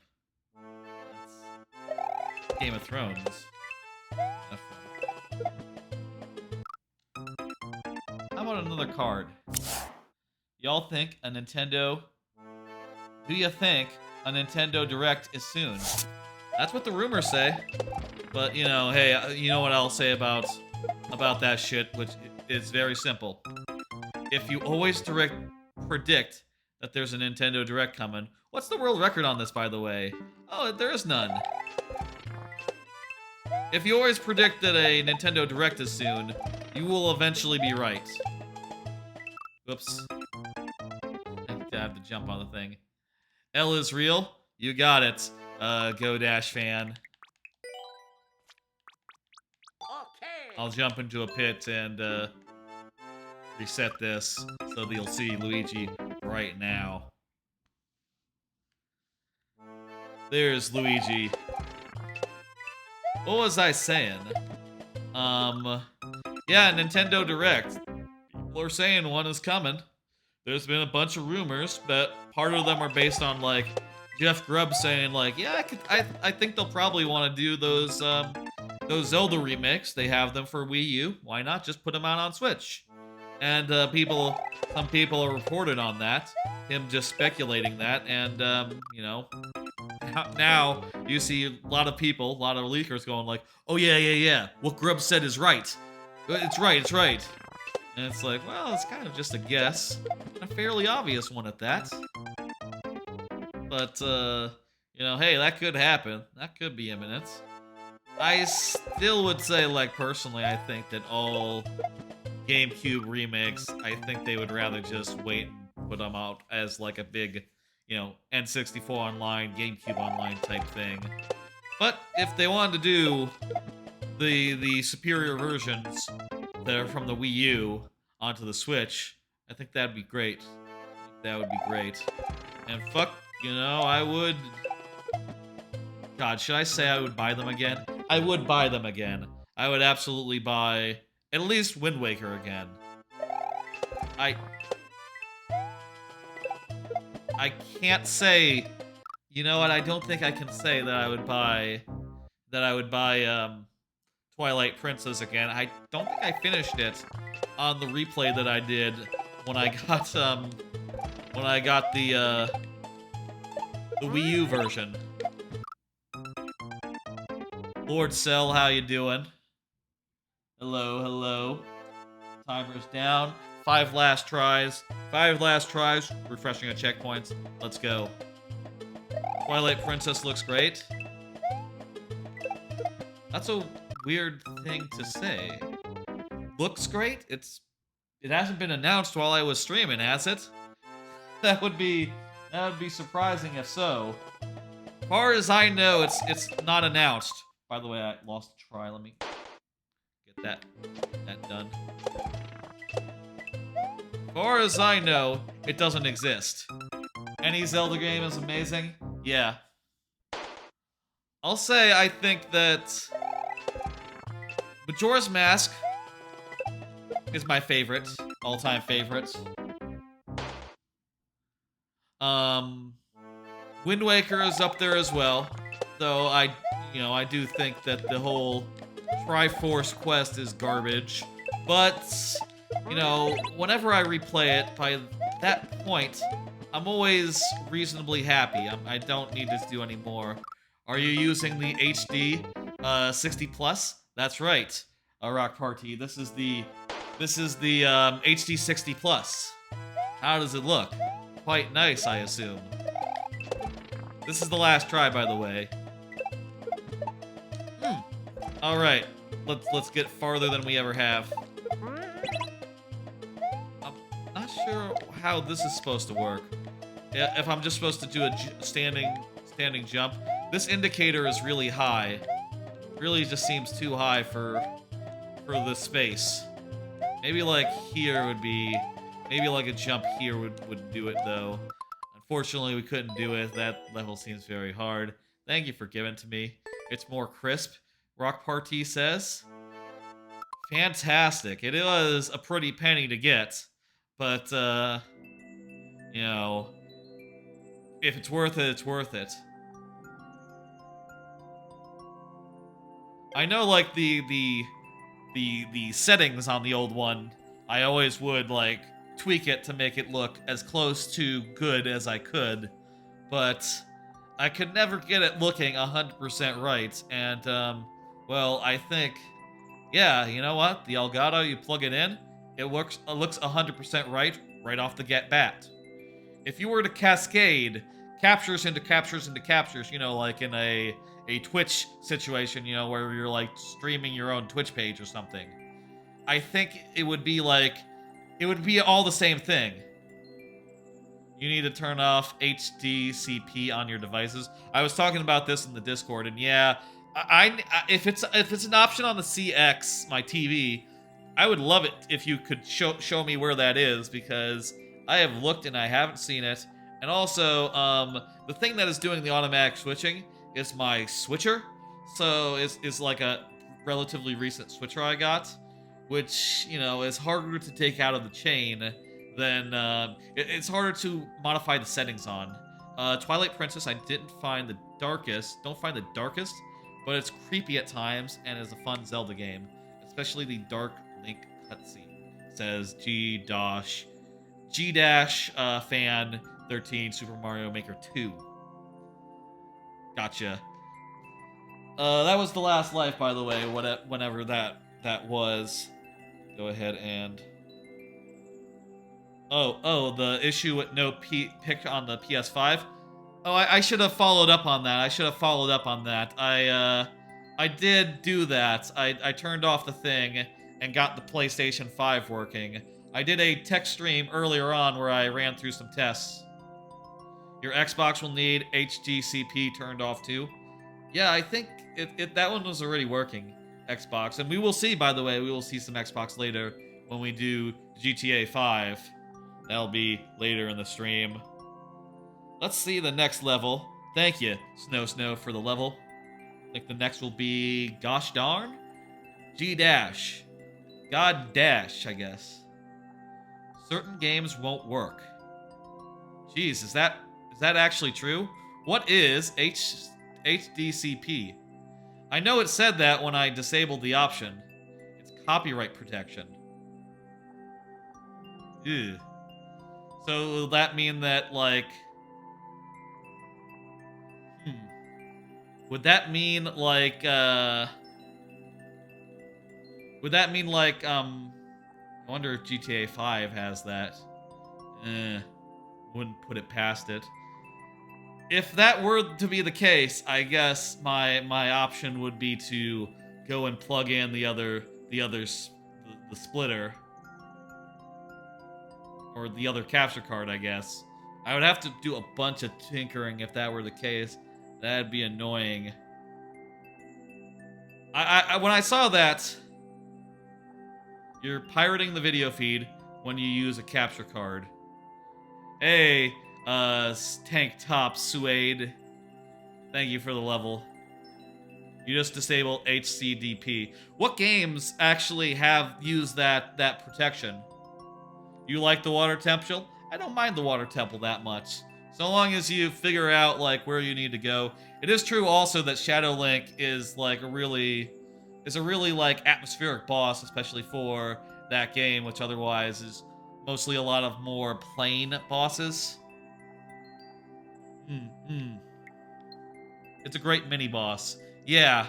That's Game of Thrones. How about another card? Y'all think a Nintendo? Do you think a Nintendo Direct is soon? That's what the rumors say. But hey, you know what I'll say about that shit, which is very simple. If you always predict that there's a Nintendo Direct coming, what's the world record on this, by the way? Oh, there is none. If you always predict that a Nintendo Direct is soon, you will eventually be right. Whoops. I have to jump on the thing. L is real. You got it, Go Dash fan. Okay. I'll jump into a pit and reset this so that you'll see Luigi right now. There's Luigi. What was I saying? Yeah, Nintendo Direct. People are saying one is coming. There's been a bunch of rumors, but part of them are based on, like, Jeff Grubb saying, like, yeah, I think they'll probably want to do those Zelda remakes. They have them for Wii U. Why not just put them out on Switch? And some people are reported on that. Him just speculating that, and now you see a lot of leakers going like, oh yeah, what Grubb said is right. It's right. And it's like, well, it's kind of just a guess. A fairly obvious one at that. But, hey, that could happen. That could be imminent. I still would say, like, personally, I think that all GameCube remakes, I think they would rather just wait and put them out as, like, a big, N64 online, GameCube online type thing. But if they wanted to do the superior versions that are from the Wii U onto the Switch, I think that'd be great. That would be great. And fuck, I would... God, should I say I would buy them again? I would buy them again. I would absolutely buy at least Wind Waker again. I can't say... You know what? I don't think I can say that I would buy... Twilight Princess again. I don't think I finished it on the replay that I did when I got the Wii U version. Lord Cell, how you doing? Hello. Timer's down. 5 last tries. Refreshing our checkpoints. Let's go. Twilight Princess looks great. That's a weird thing to say. Looks great? It hasn't been announced while I was streaming, has it? That would be surprising if so. As far as I know, it's not announced. By the way, I lost a try. Let me get that done. As far as I know, it doesn't exist. Any Zelda game is amazing? Yeah. I'll say I think that Majora's Mask is my favorite, all-time favorite. Wind Waker is up there as well, though I do think that the whole Triforce quest is garbage. But, whenever I replay it, by that point, I'm always reasonably happy. I don't need to do any more. Are you using the HD 60 plus? That's right, Rock Party. This is the HD 60 plus. How does it look? Quite nice, I assume. This is the last try, by the way. All right, let's get farther than we ever have. I'm not sure how this is supposed to work. If I'm just supposed to do a standing jump. This indicator is really high. Really just seems too high for the space. Maybe like here would be, maybe like a jump here would do it though. Unfortunately, we couldn't do it. That level seems very hard. Thank you for giving it to me. It's more crisp, Rock Party says. Fantastic. It was a pretty penny to get, but, you know, if it's worth it, it's worth it. I know, like, the settings on the old one, I always would, like, tweak it to make it look as close to good as I could, but I could never get it looking 100% right, and, well, I think, yeah, you know what? The Elgato, you plug it in, it looks 100% right off the bat. If you were to cascade captures into captures into captures, you know, like in a Twitch situation, you know, where you're like streaming your own Twitch page or something, I think it would be like, it would be all the same thing. You need to turn off HDCP on your devices. I was talking about this in the Discord, and yeah, if it's an option on the CX, my TV, I would love it if you could show me where that is, because I have looked and I haven't seen it. And also, the thing that is doing the automatic switching is my switcher. So it's like a relatively recent switcher I got, which, you know, is harder to take out of the chain than, it's harder to modify the settings on. Twilight Princess, I didn't find the darkest, don't find the darkest, but it's creepy at times and is a fun Zelda game, especially the Dark Link cutscene. Says G-Dash fan 13 Super Mario Maker 2. Gotcha. That was the last life, by the way, whenever that was. Go ahead and... Oh, the issue with no pick on the PS5? Oh, I should have followed up on that. I did do that. I turned off the thing and got the PlayStation 5 working. I did a tech stream earlier on where I ran through some tests. Your Xbox will need HDCP turned off too. Yeah, I think that one was already working, Xbox. And we will see, by the way, we will see some Xbox later when we do GTA 5. That'll be later in the stream. Let's see the next level. Thank you, Snow, for the level. I think the next will be Gosh Darn? G-Dash. God Dash, I guess. Certain games won't work. Jeez, is that actually true? What is HDCP? I know it said that when I disabled the option. It's copyright protection. Ew. So will that mean that, like... Would that mean, like, I wonder if GTA 5 has that. Wouldn't put it past it. If that were to be the case, I guess my option would be to go and plug in the splitter. Or the other capture card, I guess. I would have to do a bunch of tinkering if that were the case. That'd be annoying. When I saw that, you're pirating the video feed when you use a capture card. Hey, tank top Suede. Thank you for the level. You just disable HCDP. What games actually have used that protection? You like the water temple? I don't mind the water temple that much. So long as you figure out, like, where you need to go. It is true also that Shadow Link is, like, a really, like, atmospheric boss, especially for that game, which otherwise is mostly a lot of more plain bosses. It's a great mini-boss. Yeah.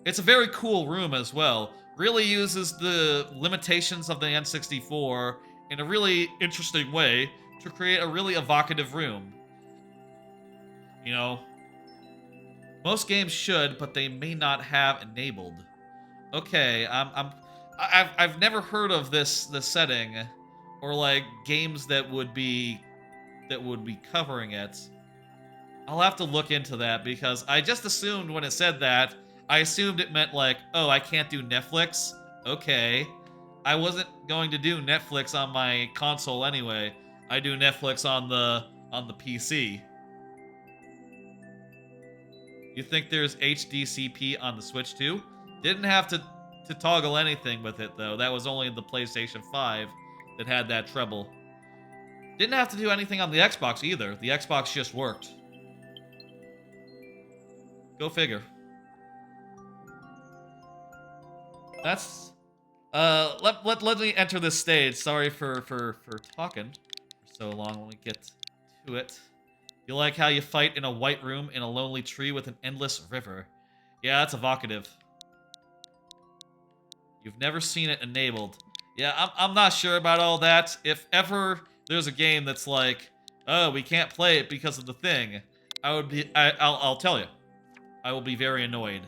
It's a very cool room as well. Really uses the limitations of the N64 in a really interesting way to create a really evocative room. You know, most games should, but they may not have enabled. Okay, I've never heard of this setting, or like games that would be covering it. I'll have to look into that because I just assumed when it said that, I assumed it meant like, oh, I can't do Netflix. Okay. I wasn't going to do Netflix on my console anyway. I do Netflix on the PC. You think there's HDCP on the Switch too? Didn't have to toggle anything with it though. That was only the PlayStation 5 that had that treble. Didn't have to do anything on the Xbox either. The Xbox just worked. Go figure. That's let me enter this stage. Sorry for talking for so long. Let me get to it. You like how you fight in a white room in a lonely tree with an endless river. Yeah, that's evocative. You've never seen it enabled. Yeah, I'm not sure about all that. If ever there's a game that's like, oh, we can't play it because of the thing, I'll tell you. I will be very annoyed.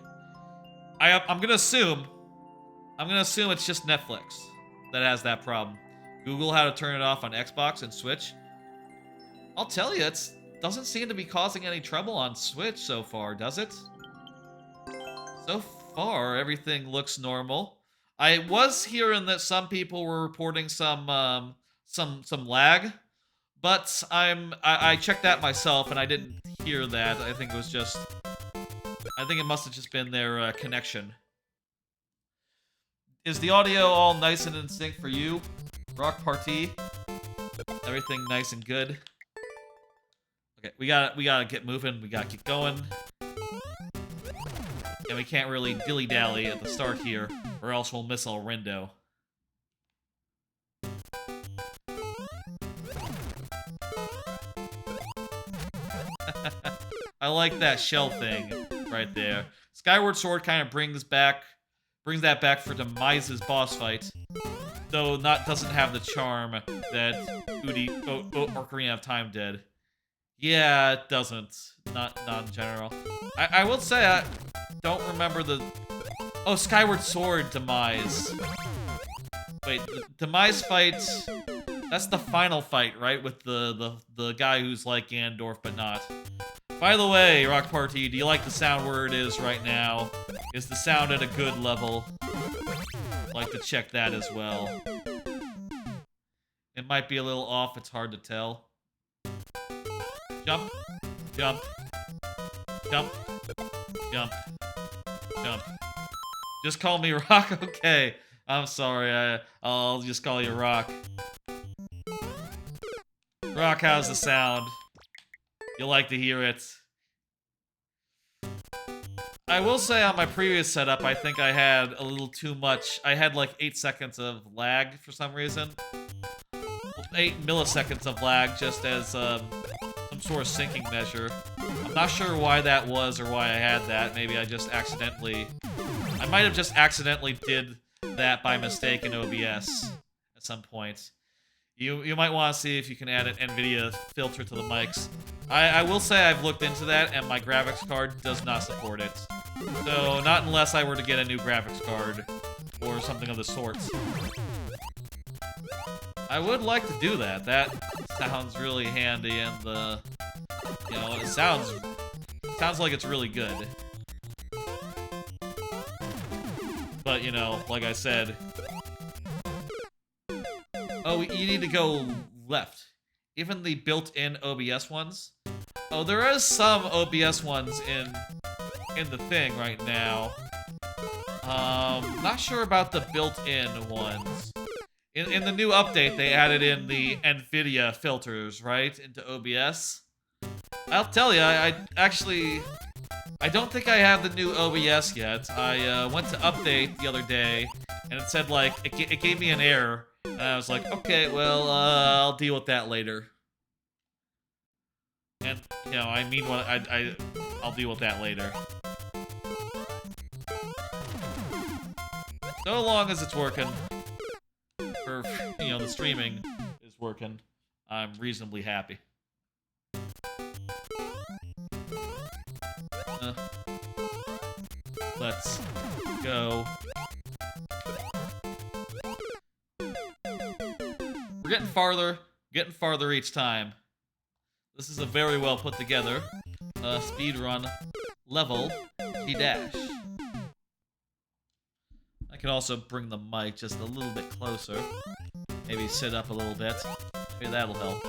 I'm gonna assume it's just Netflix that has that problem. Google how to turn it off on Xbox and Switch. I'll tell you, it doesn't seem to be causing any trouble on Switch so far, does it? So far, everything looks normal. I was hearing that some people were reporting some lag, but I checked that myself and I didn't hear that. I think it must have just been their connection. Is the audio all nice and in sync for you? Rock Party? Everything nice and good? Okay, we gotta get moving. We gotta get going. And we can't really dilly-dally at the start here, or else we'll miss El Rindo. I like that shell thing right there. Skyward Sword kind of brings that back for Demise's boss fight, though doesn't have the charm that Ocarina of Time did. Yeah, it doesn't. Not in general. I will say I don't remember the... Oh, Skyward Sword Demise. Wait, the Demise fight... That's the final fight, right? With the guy who's like Ganondorf, but not. By the way, Rock Party, do you like the sound where it is right now? Is the sound at a good level? I'd like to check that as well. It might be a little off, it's hard to tell. Jump, jump, jump, jump, jump. Just call me Rock? Okay. I'm sorry, I'll just call you Rock. Rock, how's the sound? You'll like to hear it. I will say on my previous setup, I think I had a little too much. I had like 8 seconds of lag for some reason. 8 milliseconds of lag just as some sort of syncing measure. I'm not sure why that was or why I had that. Maybe I just accidentally... I might have just accidentally did that by mistake in OBS at some point. You might want to see if you can add an NVIDIA filter to the mics. I will say I've looked into that, and my graphics card does not support it. So, not unless I were to get a new graphics card, or something of the sort. I would like to do that. That sounds really handy, and you know, it sounds like it's really good. But, you know, like I said... Oh, you need to go left. Even the built-in OBS ones. Oh, there is some OBS ones in the thing right now. Not sure about the built-in ones. In the new update, they added in the NVIDIA filters, right, into OBS. I'll tell you, I don't think I have the new OBS yet. I went to update the other day, and it said, like, it gave me an error. And I was like, okay, well, I'll deal with that later. And, you know, I mean, what I'll deal with that later. So long as it's working, or, you know, the streaming is working, I'm reasonably happy. Let's go. We're getting farther each time. This is a very well put together speedrun level T-dash. I can also bring the mic just a little bit closer. Maybe sit up a little bit. Maybe that'll help.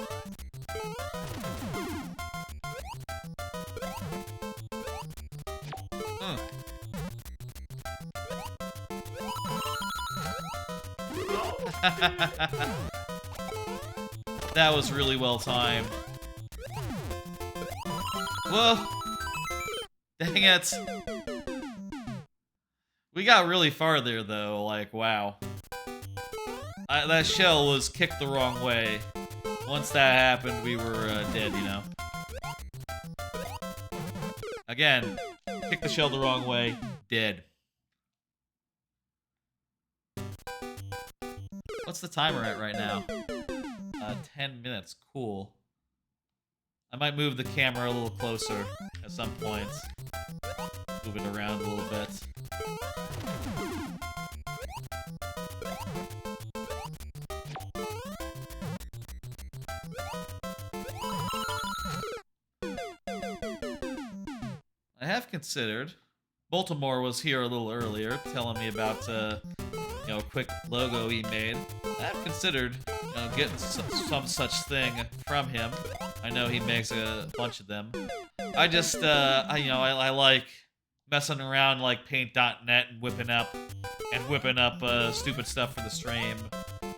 That was really well timed. Whoa! Dang it! We got really far there, though. Like, wow. That shell was kicked the wrong way. Once that happened, we were dead, you know. Again, kick the shell the wrong way, dead. What's the timer at right now? 10 minutes. Cool. I might move the camera a little closer at some points. Move it around a little bit. I have considered. Baltimore was here a little earlier, telling me about, you know, a quick logo he made. I have considered, you know, getting some such thing from him. I know he makes a bunch of them. I just, you know, I like messing around like paint.net and whipping up stupid stuff for the stream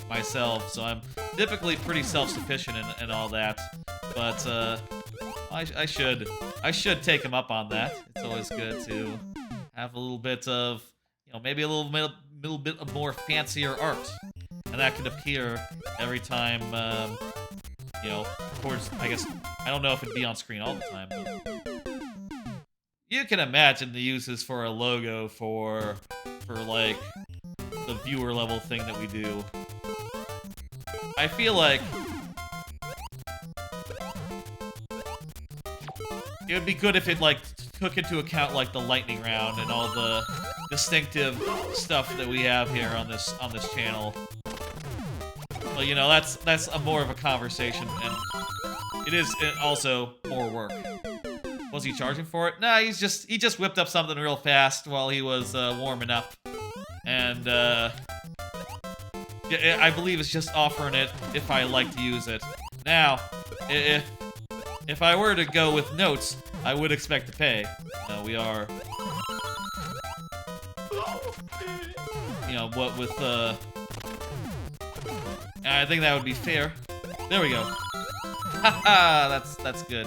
myself. So I'm typically pretty self-sufficient in all that. But I should take him up on that. It's always good to have a little bit of, you know, maybe a little bit of more fancier art, and that could appear every time, you know, towards, I guess, I don't know if it'd be on screen all the time, but you can imagine the uses for a logo for like the viewer level thing that we do. I feel like it would be good if it, like, took into account, like, the lightning round and all the distinctive stuff that we have here on this channel. But, you know, that's a more of a conversation, and it is also more work. Was he charging for it? Nah, he just whipped up something real fast while he was warming up. And, yeah, I believe it's just offering it if I like to use it. Now, if I were to go with notes, I would expect to pay. We are, you know, what with, I think that would be fair. There we go. Haha, that's good.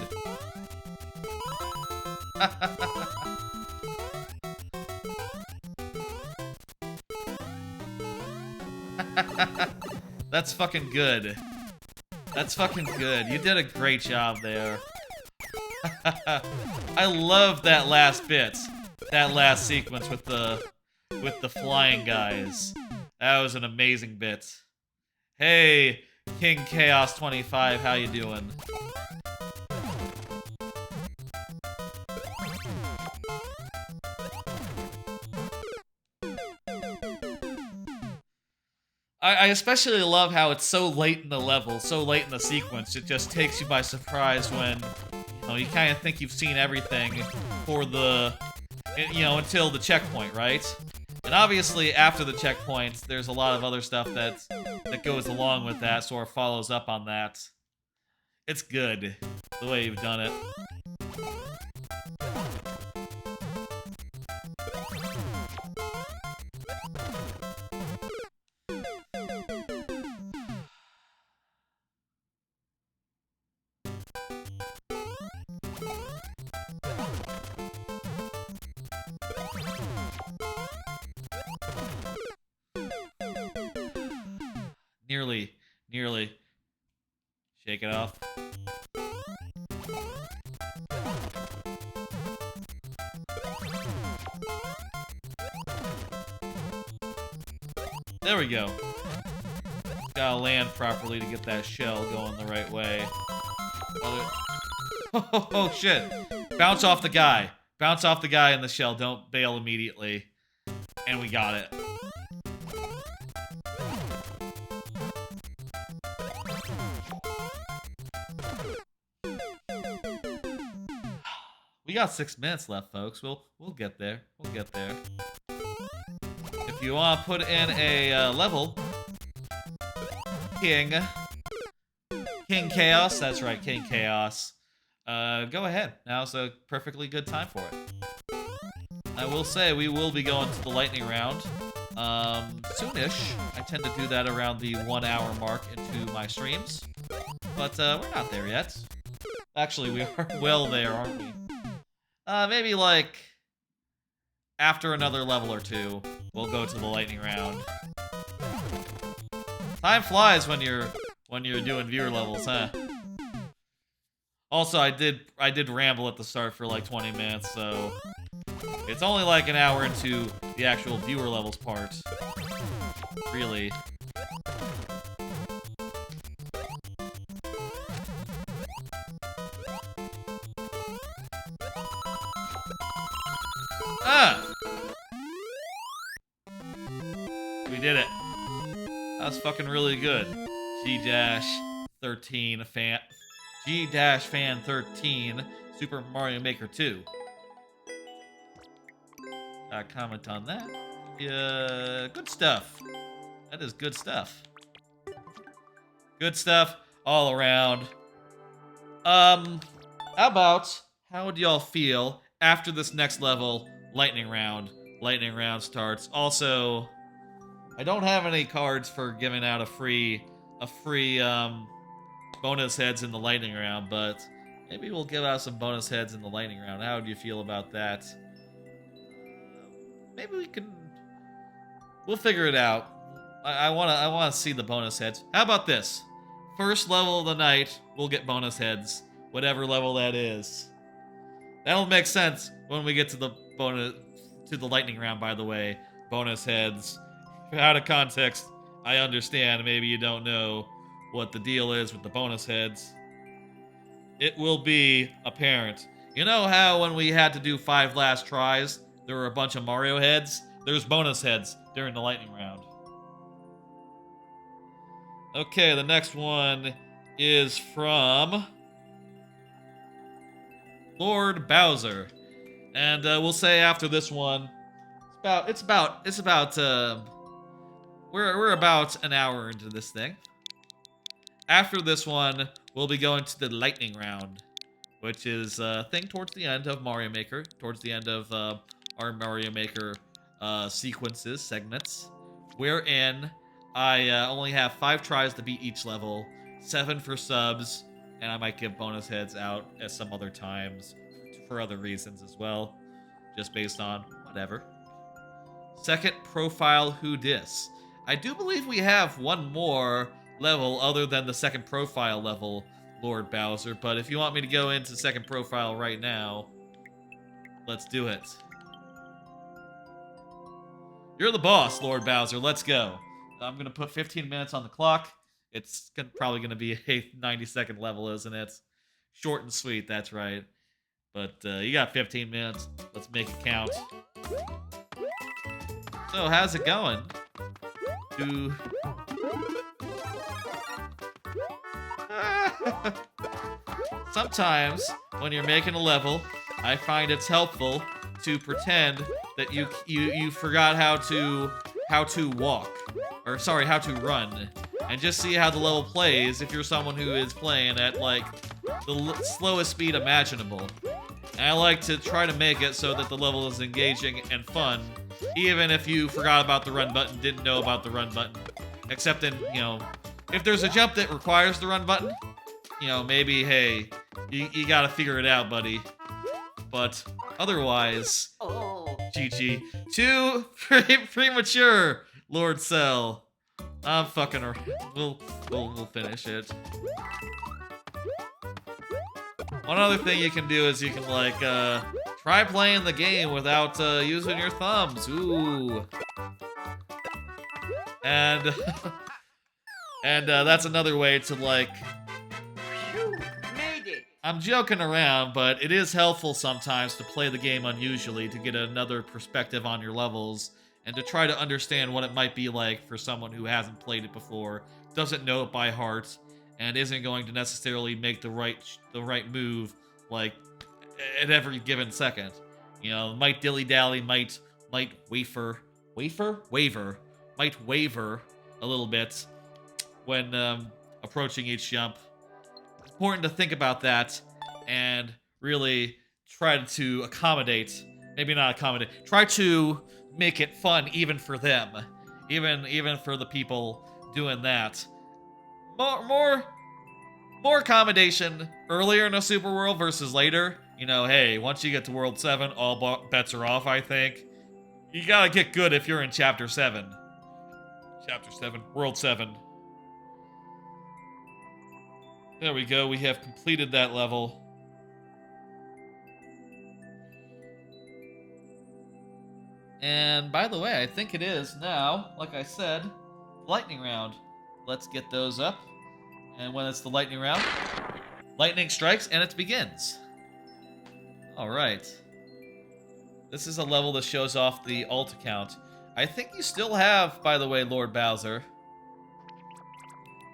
That's fucking good. That's fucking good. You did a great job there. I love that last bit. That last sequence with the flying guys. That was an amazing bit. Hey, King Chaos 25, how you doing? I especially love how it's so late in the level, so late in the sequence, it just takes you by surprise when, you know, you kind of think you've seen everything for the, you know, until the checkpoint, right? And obviously, after the checkpoint, there's a lot of other stuff that goes along with that, so it follows up on that. It's good, the way you've done it. Nearly. Shake it off. There we go. Gotta land properly to get that shell going the right way. Oh, shit. Bounce off the guy. Bounce off the guy in the shell. Don't bail immediately. And we got it. We got 6 minutes left, folks. We'll get there. We'll get there. if you want to put in a level, King Chaos, that's right, King Chaos, go ahead. Now's a perfectly good time for it. I will say we will be going to the lightning round soonish. I tend to do that around the 1 hour mark into my streams, but we're not there yet. Actually, we are well there, aren't we? Maybe like after another level or two, we'll go to the lightning round. Time flies when you're doing viewer levels, huh? Also, I did ramble at the start for like 20 minutes, so it's only like an hour into the actual viewer levels part. Really. Ah! We did it. That was fucking really good. G-13 fan. G-fan 13. Super Mario Maker 2. Comment on that. Yeah, good stuff. That is good stuff. Good stuff all around. How would y'all feel after this next level, lightning round? Lightning round starts. Also, I don't have any cards for giving out a free bonus heads in the lightning round, but maybe we'll give out some bonus heads in the lightning round. How do you feel about that? Maybe we'll figure it out. I wanna see the bonus heads. How about this? First level of the night, we'll get bonus heads, whatever level that is. That'll make sense when we get to the lightning round, by the way. Bonus heads. Out of context, I understand. Maybe you don't know what the deal is with the bonus heads. It will be apparent. You know how when we had to do 5 last tries, there were a bunch of Mario heads? There's bonus heads during the lightning round. Okay, the next one is from Lord Bowser. And we'll say after this one, we're about an hour into this thing. After this one, we'll be going to the lightning round, which is a thing towards the end of Mario Maker, towards the end of our Mario Maker sequences, segments, wherein I only have 5 tries to beat each level, 7 for subs, and I might give bonus heads out at some other times for other reasons as well, just based on whatever. Second profile Who Dis. I do believe we have one more level other than the second profile level, Lord Bowser, but if you want me to go into second profile right now, let's do it. You're the boss, Lord Bowser. Let's go. I'm going to put 15 minutes on the clock. It's probably going to be a 90-second level, isn't it? Short and sweet, that's right. But you got 15 minutes. Let's make it count. So, how's it going? Sometimes, when you're making a level, I find it's helpful to pretend that you forgot how to walk. Or, sorry, how to run. And just see how the level plays if you're someone who is playing at, like, the slowest speed imaginable. And I like to try to make it so that the level is engaging and fun, even if you forgot about the run button, didn't know about the run button. Except in, you know, if there's a jump that requires the run button, you know, maybe, hey, you gotta figure it out, buddy. But otherwise, GG. Too premature, Lord Cell. I'm fucking around. We'll finish it. One other thing you can do is you can, like, try playing the game without using your thumbs. Ooh. And and that's another way to, like, Made it. I'm joking around, but it is helpful sometimes to play the game unusually to get another perspective on your levels and to try to understand what it might be like for someone who hasn't played it before, doesn't know it by heart, and isn't going to necessarily make the right move, like, at every given second. You know, might dilly-dally, might wafer, might waver a little bit when approaching each jump. It's important to think about that and really try to accommodate, maybe not accommodate, try to make it fun even for them, even for the people doing that. More accommodation earlier in a super world versus later. You know, hey, once you get to World 7, all bets are off, I think. You gotta get good if you're in Chapter 7. Chapter 7, World 7. There we go, we have completed that level. And by the way, I think it is now, like I said, lightning round. Let's get those up. And when it's the lightning round, lightning strikes and it begins. Alright. This is a level that shows off the alt account. I think you still have, by the way, Lord Bowser.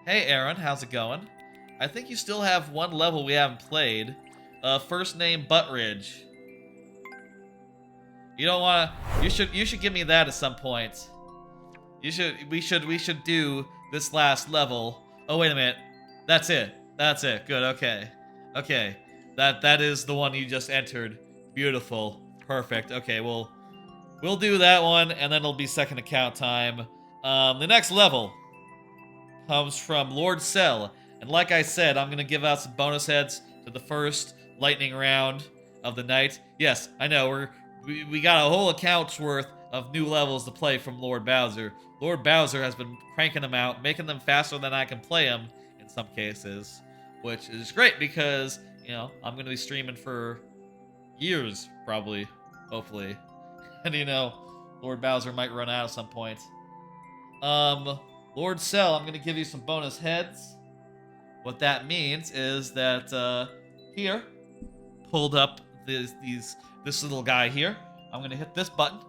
Hey Aaron, how's it going? I think you still have one level we haven't played. First name Buttridge. You don't wanna... You should give me that at some point. We should do this last level. Oh, wait a minute. That's it. That's it. Good, okay. Okay. That is the one you just entered. Beautiful. Perfect. Okay, we'll do that one, and then it'll be second account time. The next level comes from Lord Cell. And like I said, I'm gonna give out some bonus heads to the first lightning round of the night. Yes, I know, we got a whole account's worth of new levels to play from Lord Bowser. Lord Bowser has been cranking them out, making them faster than I can play them in some cases, which is great because, you know, I'm gonna be streaming for years, probably, hopefully. And, you know, Lord Bowser might run out at some point. Lord Cell, I'm gonna give you some bonus heads. What that means is that, here, pulled up this little guy here. I'm gonna hit this button.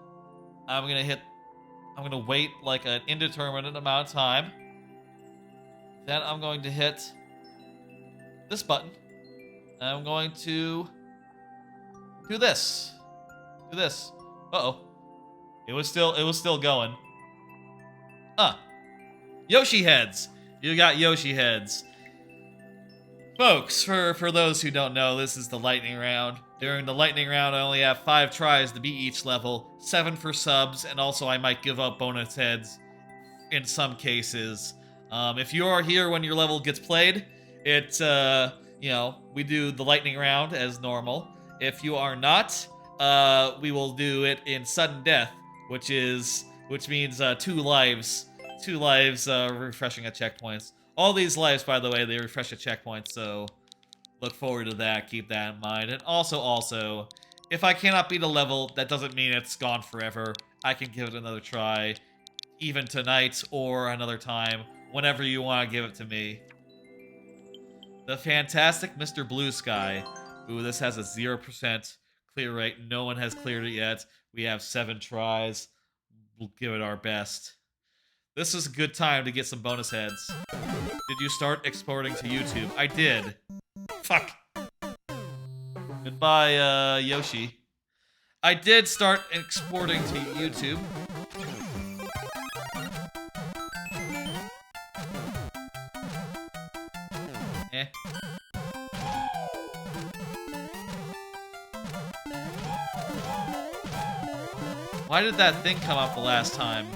I'm gonna wait like an indeterminate amount of time. Then I'm going to hit this button. And I'm going to do this. Do this. Uh-oh. It was still going. Yoshi heads. You got Yoshi heads. Folks, for those who don't know, this is the lightning round. During the lightning round, I only have 5 tries to beat each level, 7 for subs, and also I might give up bonus heads in some cases. If you are here when your level gets played, it's, you know, we do the lightning round as normal. If you are not, we will do it in sudden death, which means 2 lives. 2 lives, refreshing at checkpoints. All these lives, by the way, they refresh at checkpoints, so look forward to that. Keep that in mind. And also, if I cannot beat a level, that doesn't mean it's gone forever. I can give it another try, even tonight or another time, whenever you want to give it to me. The fantastic Mr. Blue Sky. Ooh, this has a 0% clear rate. No one has cleared it yet. We have 7 tries. We'll give it our best. This is a good time to get some bonus heads. Did you start exporting to YouTube? I did. Fuck. Goodbye, Yoshi. I did start exporting to YouTube. Eh. Why did that thing come up the last time?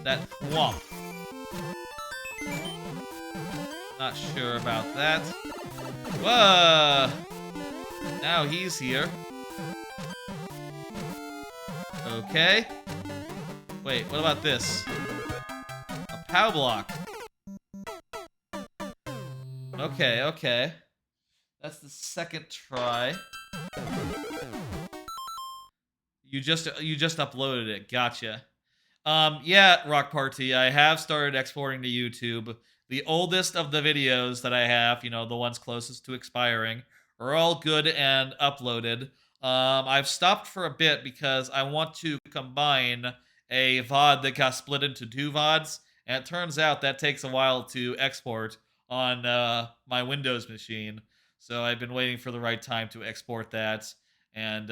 That thwomp. Not sure about that. Whoa! Now he's here. Okay. Wait, what about this? A POW block. Okay. That's the second try. You just uploaded it. Gotcha. Yeah, Rock Party, I have started exporting to YouTube. The oldest of the videos that I have, you know, the ones closest to expiring, are all good and uploaded. I've stopped for a bit because I want to combine a VOD that got split into 2 VODs, and it turns out that takes a while to export on my Windows machine. So I've been waiting for the right time to export that, and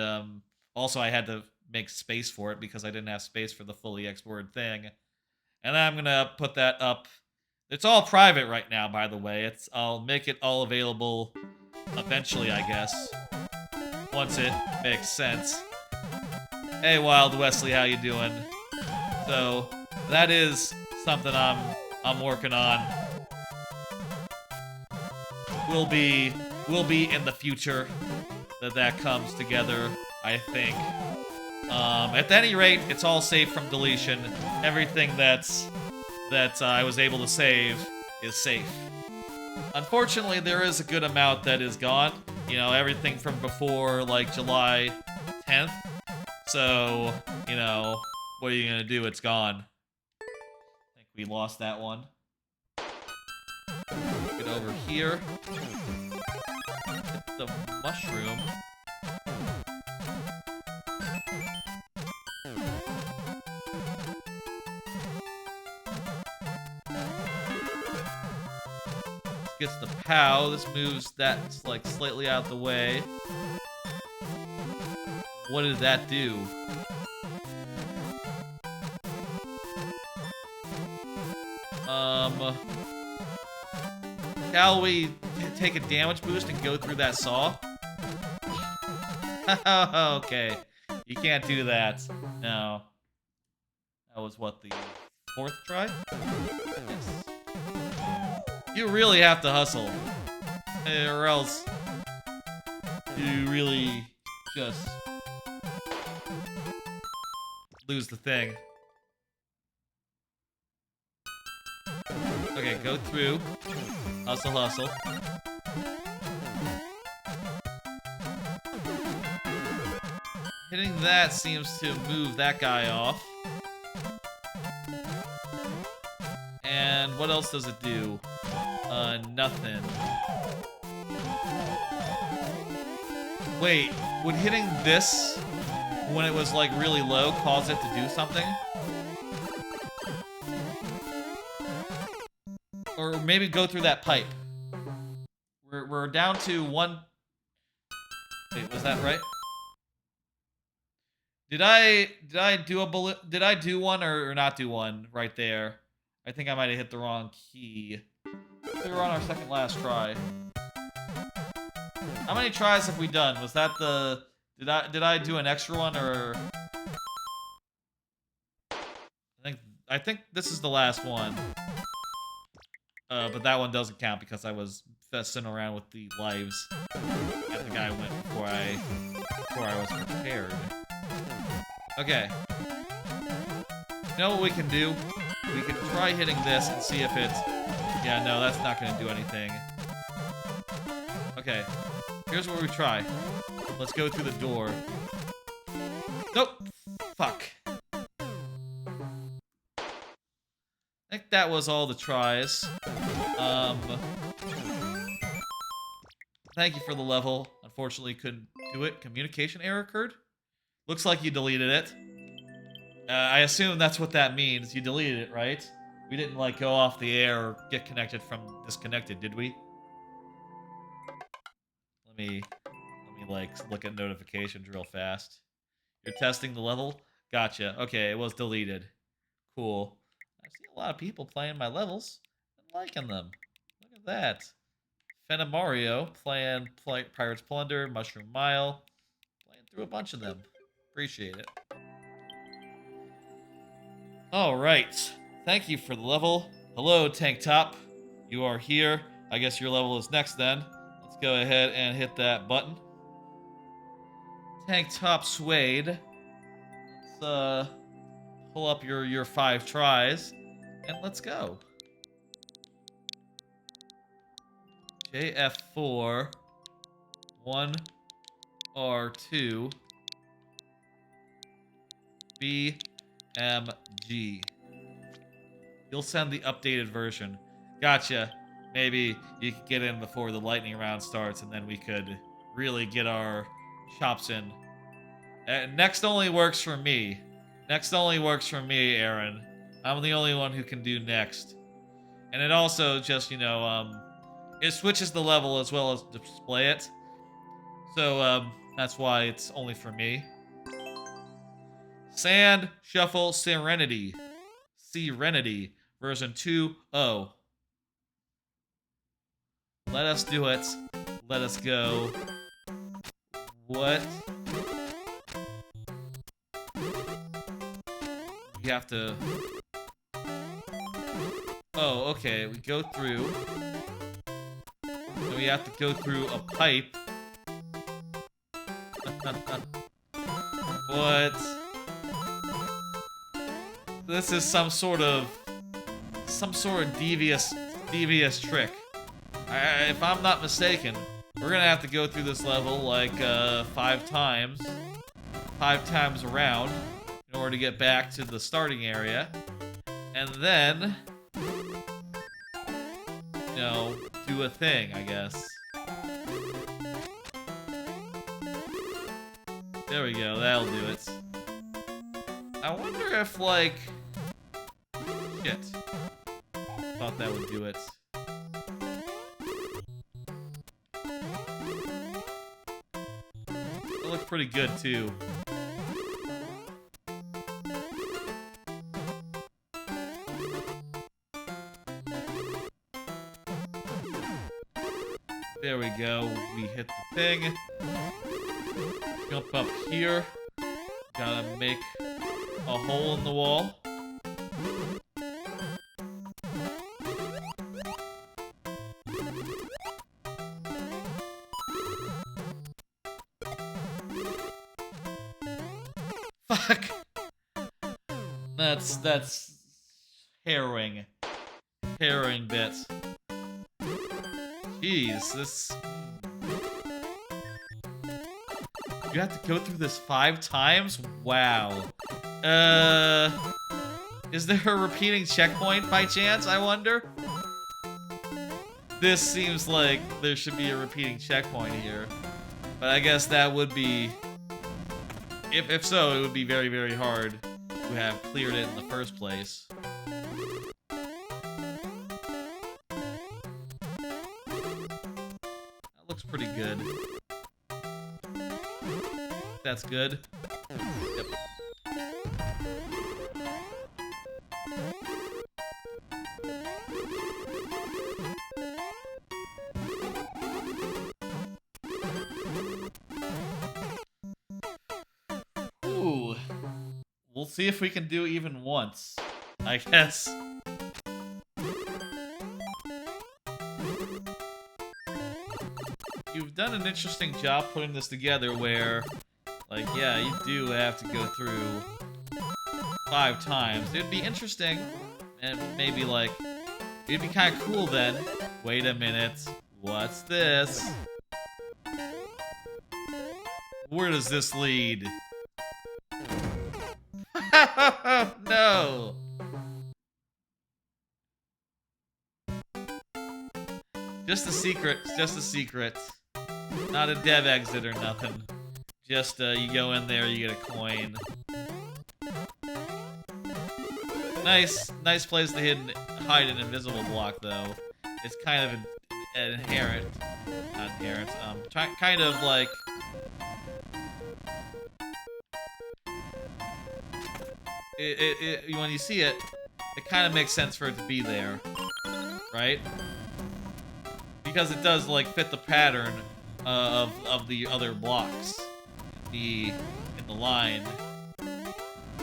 also I had to make space for it because I didn't have space for the fully exported thing. And I'm gonna put that up. It's all private right now, by the way. I'll make it all available eventually, I guess, once it makes sense. Hey, Wild Wesley, how you doing? So that is something I'm working on. Will be in the future that comes together, I think. At any rate, it's all safe from deletion. Everything that I was able to save is safe. Unfortunately, there is a good amount that is gone. You know, everything from before, like, July 10th. So, you know, what are you gonna do? It's gone. I think we lost that one. Get over here. Get the mushroom. Gets the POW. This moves that's like slightly out of the way. What did that do? Shall we take a damage boost and go through that saw? Okay. You can't do that. No. That was what, the 4th try? Yes. You really have to hustle, or else you really just lose the thing. Okay, go through. Hustle, hustle. Hitting that seems to move that guy off. And what else does it do? Nothing. Wait, would hitting this when it was like really low cause it to do something? Or maybe go through that pipe. We're down to 1. Wait, was that right? Did I do a bullet? Did I do one or not do one right there? I think I might have hit the wrong key. We were on our second last try. How many tries have we done? Was that the... Did I do an extra one, or... I think this is the last one. But that one doesn't count because I was fessing around with the lives. I think I went before I was prepared. Okay. You know what we can do? We can try hitting this and see if it's... Yeah, no, that's not going to do anything. Okay. Here's where we try. Let's go through the door. Nope. Fuck. I think that was all the tries. Thank you for the level. Unfortunately, couldn't do it. Communication error occurred? Looks like you deleted it. I assume that's what that means. You deleted it, right? We didn't, like, go off the air or get connected from disconnected, did we? Let me, like, look at notifications real fast. You're testing the level? Gotcha. Okay, it was deleted. Cool. I see a lot of people playing my levels and liking them. Look at that. Mario playing Pirates Plunder, Mushroom Mile. Playing through a bunch of them. Appreciate it. Alright. Thank you for the level. Hello, Tank Top. You are here. I guess your level is next then. Let's go ahead and hit that button. Tank Top Suede. Let's pull up your 5 tries. And let's go. JF4 1R2 BMG. You'll send the updated version. Gotcha. Maybe you could get in before the lightning round starts, and then we could really get our chops in. Next only works for me. Next only works for me, Aaron. I'm the only one who can do next. And it also just, you know, it switches the level as well as display it. So, that's why it's only for me. Sand Shuffle Serenity. Serenity. Version 2.0. Let us do it. Let us go. What? We have to... Oh, okay. We go through. And we have to go through a pipe. What? This is some sort of devious trick. If I'm not mistaken, we're gonna have to go through this level like 5 times around in order to get back to the starting area, and then, you know, do a thing, I guess. There we go, that'll do it. I wonder if, like... Shit. Thought that would do it. It looked pretty good, too. There we go. We hit the thing. Jump up here. Gotta make a hole in the wall. Fuck. That's harrowing. Harrowing bit. Jeez, this... You have to go through this 5 times? Wow. Is there a repeating checkpoint by chance, I wonder? This seems like there should be a repeating checkpoint here. But I guess that would be... If so, it would be very, very hard to have cleared it in the first place. That looks pretty good. That's good. Yep. Ooh. We'll see if we can do even once, I guess. You've done an interesting job putting this together where, like, yeah, you do have to go through 5 times. It'd be interesting, and maybe, like, it'd be kind of cool then. Wait a minute. What's this? Where does this lead? No! Just a secret. Just a secret. Not a dev exit or nothing. Just, you go in there, you get a coin. Nice place to hide an invisible block, though. It's kind of inherent. Not inherent, kind of like... when you see it, it kind of makes sense for it to be there. Right? Because it does, like, fit the pattern of the other blocks in the line,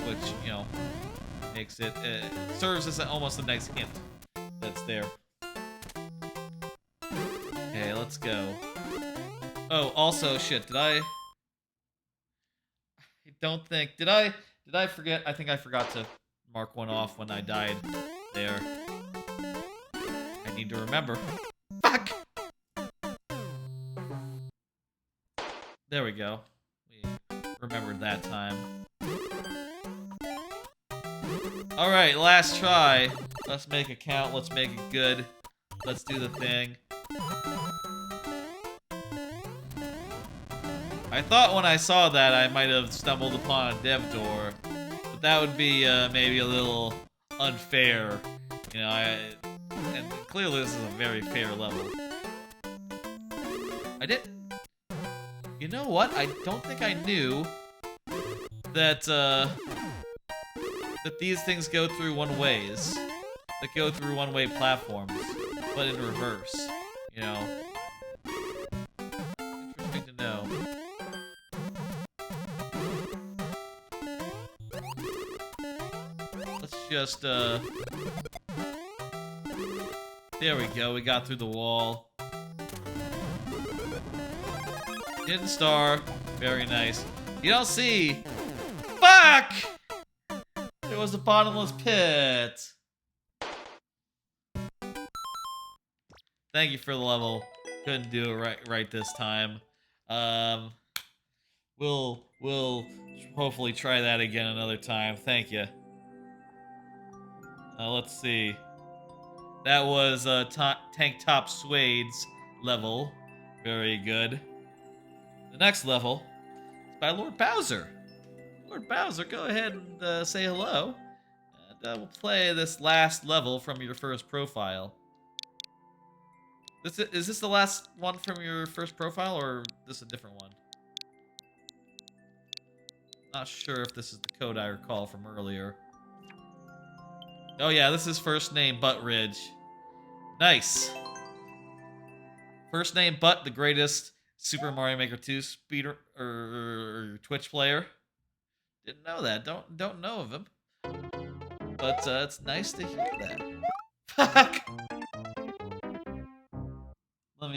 which, you know, makes it serves as almost a nice hint that's there. Okay, let's go. Oh, also, shit, did I don't think, did I forget? I think I forgot to mark one off when I died there. I need to remember. Fuck! There we go. We remembered that time. Alright, last try. Let's make it count. Let's make it good. Let's do the thing. I thought when I saw that I might have stumbled upon a dev door, but that would be maybe a little unfair. You know, and clearly this is a very fair level. You know what? I don't think I knew that that these things go through one-ways. That go through one-way platforms, but in reverse. You know? Interesting to know. Let's just, there we go, we got through the wall. Hidden star. Very nice. You don't see... Fuck! It was a bottomless pit. Thank you for the level. Couldn't do it right this time. We'll hopefully try that again another time. Thank you. Let's see. That was Tank Top Suede's level. Very good. The next level is by Lord Bowser. Lord Bowser, go ahead and say hello. And we'll play this last level from your first profile. Is this the last one from your first profile, or is this a different one? Not sure if this is the code I recall from earlier. Oh yeah, this is first name Butt Ridge. Nice. First name Butt, the greatest Super Mario Maker 2 speeder or Twitch player. Didn't know that. Don't know of him. But it's nice to hear that. Fuck. Let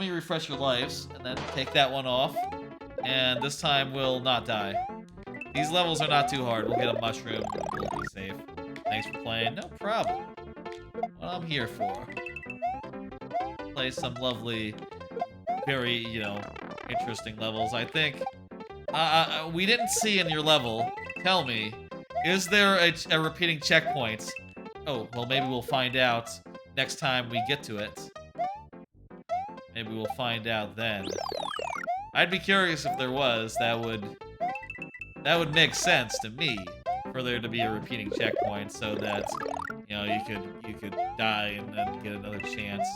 me refresh your lives and then take that one off. And this time we'll not die. These levels are not too hard. We'll get a mushroom. We'll be safe. Thanks for playing. No problem. What I'm here for. Play some lovely, very, you know, interesting levels. I think we didn't see in your level. Tell me, is there a repeating checkpoint? Oh, well, maybe we'll find out next time we get to it. Maybe we'll find out then. I'd be curious if there was. That would make sense to me for there to be a repeating checkpoint, so that you know you could die and then get another chance.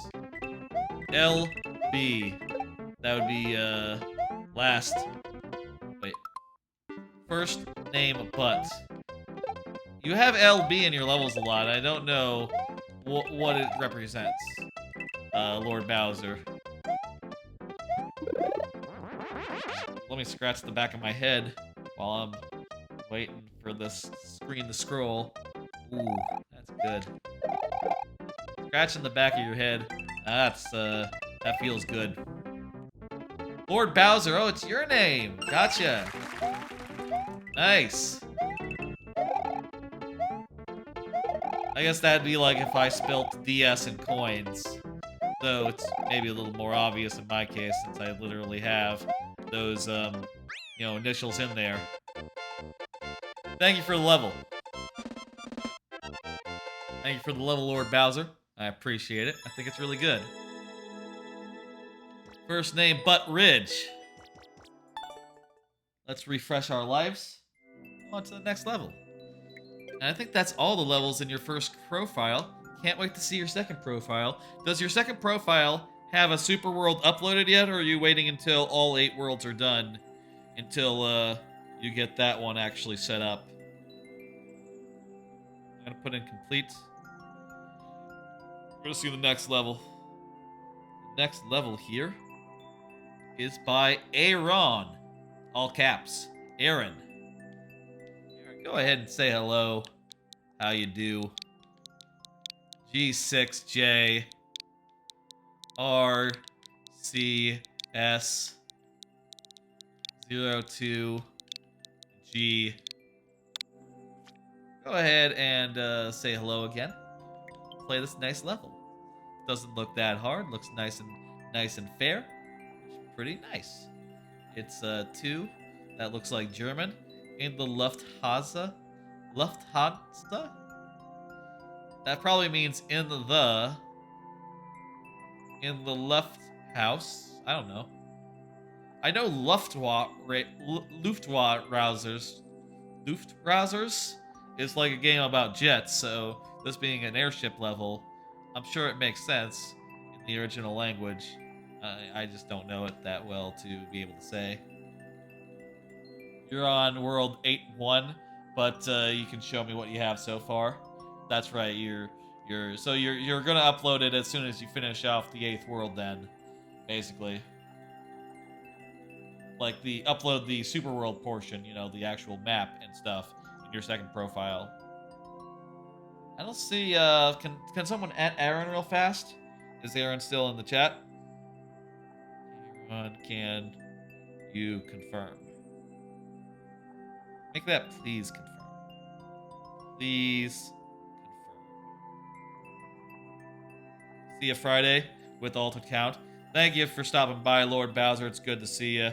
LB. That would be last. Wait. First name Butt. You have LB in your levels a lot. I don't know what it represents. Lord Bowser. Let me scratch the back of my head while I'm waiting for this screen to scroll. Ooh, that's good. Scratching the back of your head. That feels good. Lord Bowser, oh, it's your name. Gotcha. Nice. I guess that'd be like if I spilt DS in coins. Though it's maybe a little more obvious in my case, since I literally have those, you know, initials in there. Thank you for the level. Thank you for the level, Lord Bowser. I appreciate it. I think it's really good. First name, Butt Ridge. Let's refresh our lives. On to the next level. And I think that's all the levels in your first profile. Can't wait to see your second profile. Does your second profile have a super world uploaded yet, or are you waiting until all 8 worlds are done until you get that one actually set up? I'm gonna put in complete. We're gonna see the next level. The next level here is by Aaron. All caps. Aaron. Go ahead and say hello. How you do? G6J RCS 02G. Go ahead and say hello again. Play this nice level. Doesn't look that hard. Looks nice and fair. Pretty nice. It's 2. That looks like German. In the Lufthansa. That probably means in the left house. I don't know. I know Luftbrausers is like a game about jets, so this being an airship level, I'm sure it makes sense in the original language. I just don't know it that well to be able to say. You're on World 8-1 but you can show me what you have so far. That's right. You're gonna upload it as soon as you finish off the 8th world, then, basically. Like upload the super world portion, you know, the actual map and stuff in your second profile. I don't see. Can someone add Aaron real fast? Is Aaron still in the chat? Aaron, can you confirm? Make that please confirm. Please confirm. See you Friday with Altered Count. Thank you for stopping by, Lord Bowser. It's good to see you.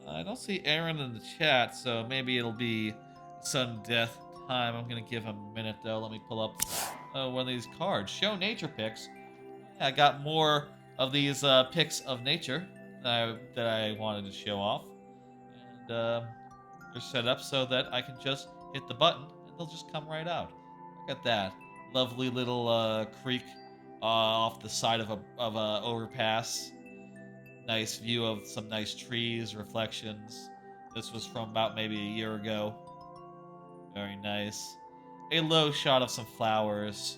I don't see Aaron in the chat, so maybe it'll be sudden death time. I'm gonna give him a minute though. Let me pull up one of these cards. Show nature pics. Yeah, I got more of these pics of nature that I wanted to show off, and they're set up so that I can just hit the button and they'll just come right out. Look at that lovely little creek off the side of a overpass. Nice view of some nice trees, reflections. This was from about maybe a year ago. Very nice. A low shot of some flowers.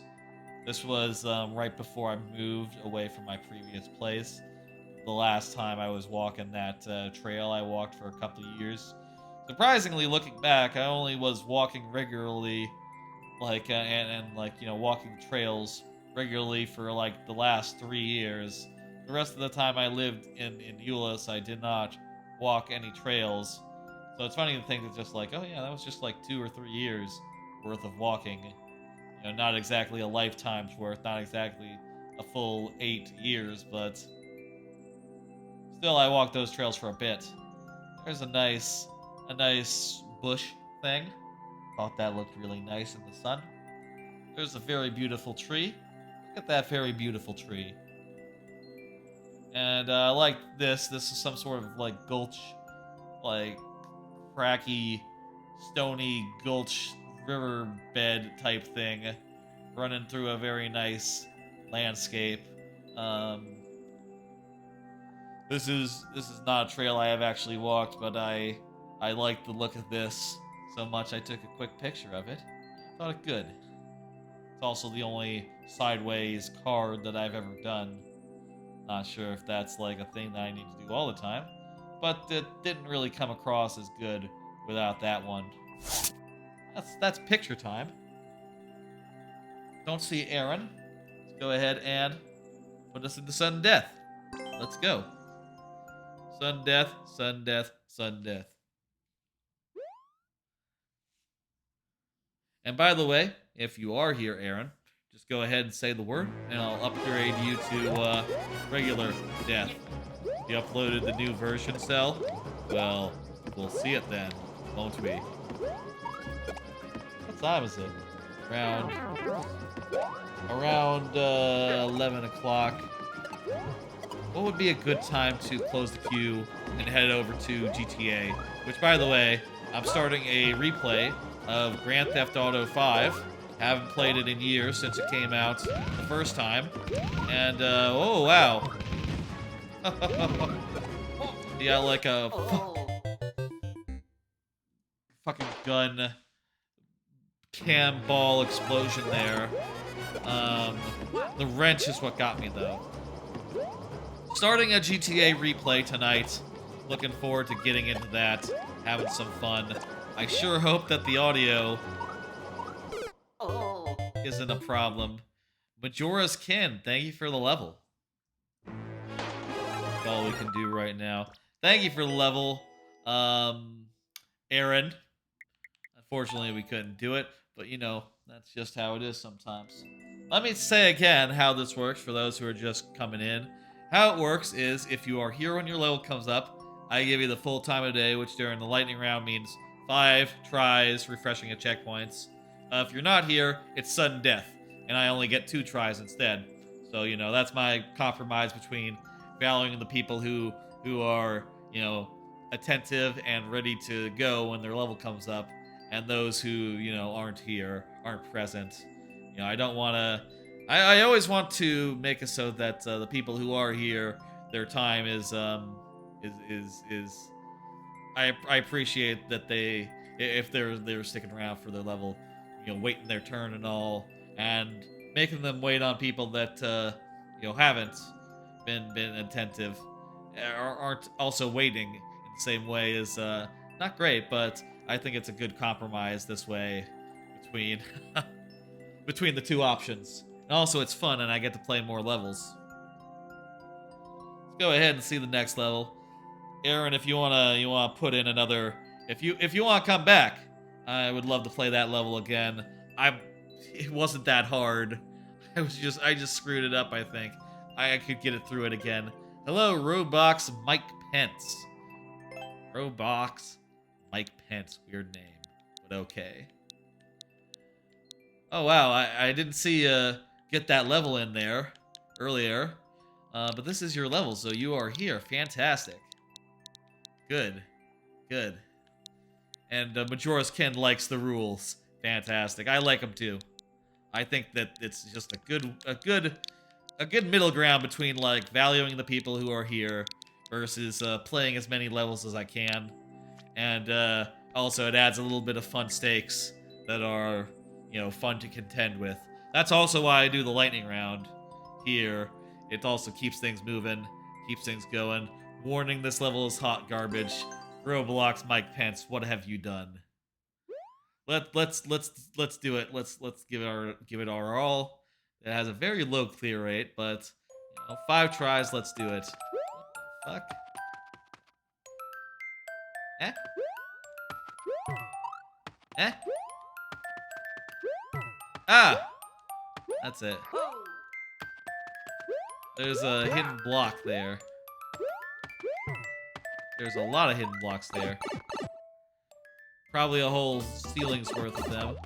This was right before I moved away from my previous place. The last time I was walking that trail I walked for a couple of years. Surprisingly, looking back, I only was walking regularly, like, and like, you know, walking trails regularly for like the last 3 years. The rest of the time I lived in Euless, I did not walk any trails. So it's funny to think that just like, oh yeah, that was just like 2 or 3 years worth of walking. You know, not exactly a lifetime's worth, not exactly a full 8 years, but still I walked those trails for a bit. There's a nice bush thing. Thought that looked really nice in the sun. There's a very beautiful tree. Look at that very beautiful tree. And I like this. This is some sort of like gulch, like cracky, stony gulch riverbed type thing, running through a very nice landscape. This is not a trail I have actually walked, but I like the look of this so much I took a quick picture of it. I thought it good. It's also the only sideways card that I've ever done. Not sure if that's like a thing that I need to do all the time, but it didn't really come across as good without that one. That's picture time. Don't see Aaron. Let's go ahead and put us into sudden death. Let's go. Sudden death, sudden death, sudden death. And by the way, if you are here, Aaron, just go ahead and say the word, and I'll upgrade you to regular death. If you uploaded the new version cell, well, we'll see it then, won't we? What time is it? Around 11 o'clock. What would be a good time to close the queue and head over to GTA? Which, by the way, I'm starting a replay of Grand Theft Auto 5. Haven't played it in years since it came out the first time. And, oh, wow. Yeah, like a fucking gun cam ball explosion there. The wrench is what got me, though. Starting a GTA replay tonight. Looking forward to getting into that, having some fun. I sure hope that the audio isn't a problem. Majora's Kin, thank you for the level. That's all we can do right now. Thank you for the level, Aaron. Unfortunately, we couldn't do it, but you know, that's just how it is sometimes. Let me say again how this works for those who are just coming in. How it works is, if you are here when your level comes up, I give you the full time of day, which during the lightning round means 5 tries, refreshing at checkpoints. If you're not here, it's sudden death, and I only get 2 tries instead. So, you know, that's my compromise between valuing the people who are, you know, attentive and ready to go when their level comes up, and those who, you know, aren't here, aren't present. You know, I don't want to... I always want to make it so that the people who are here, their time is I appreciate that they if they're sticking around for their level, waiting their turn and all, and making them wait on people that haven't been attentive, or aren't also waiting in the same way is not great, but I think it's a good compromise this way between between the two options. And also, it's fun, and I get to play more levels. Let's go ahead and see the next level. Aaron, if you wanna put in another, if you wanna come back, I would love to play that level again. It wasn't that hard. I just screwed it up. I think I could get it through it again. Hello, Roblox Mike Pence. Roblox Mike Pence, weird name, but okay. Oh wow, I didn't see get that level in there earlier, but this is your level, so you are here. Fantastic. Good, good. And Majora's Ken likes the rules. Fantastic. I like them too. I think that it's just a good middle ground between like valuing the people who are here versus playing as many levels as I can, and also it adds a little bit of fun stakes that are fun to contend with. That's also why I do the lightning round here. It also keeps things moving, keeps things going. Warning: this level is hot garbage. Roblox Mike Pence, what have you done? Let's do it. Let's give it our all. It has a very low clear rate, but 5 tries. Let's do it. What the fuck? Eh? Eh? Ah! That's it. There's a hidden block there. There's a lot of hidden blocks there. Probably a whole ceiling's worth of them.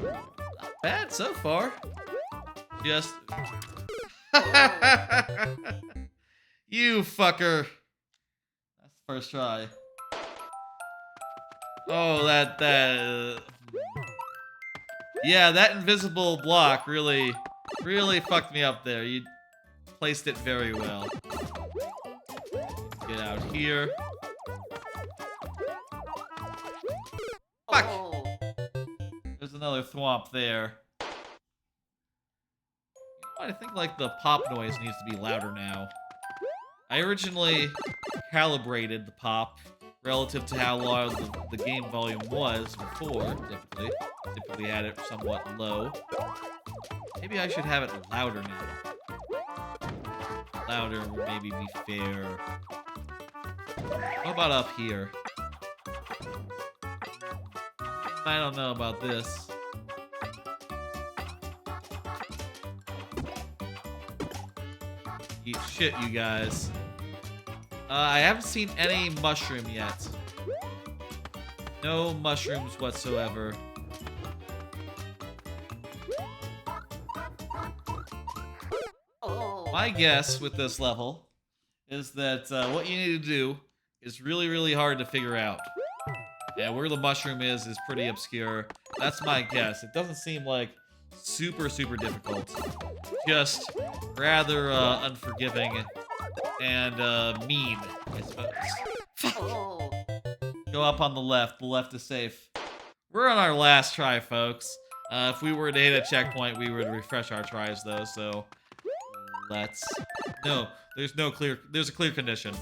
Not bad so far. Just... You fucker. That's the first try. Oh, yeah, that invisible block really fucked me up there. You placed it very well. Get out here. Fuck! There's another thwomp there. I think like the pop noise needs to be louder now. I originally calibrated the pop relative to how loud the game volume was before, typically had it somewhat low. Maybe I should have it louder now. Louder would maybe be fair. What about up here? I don't know about this. Eat shit, you guys. I haven't seen any mushroom yet. No mushrooms whatsoever. My guess with this level is that what you need to do is really hard to figure out. And where the mushroom is pretty obscure. That's my guess. It doesn't seem like super difficult. Just rather unforgiving and mean, I suppose. Fuck. Go up on the left. The left is safe. We're on our last try, folks. If we were to hit a checkpoint, we would refresh our tries, though, so let's... No, there's a clear condition.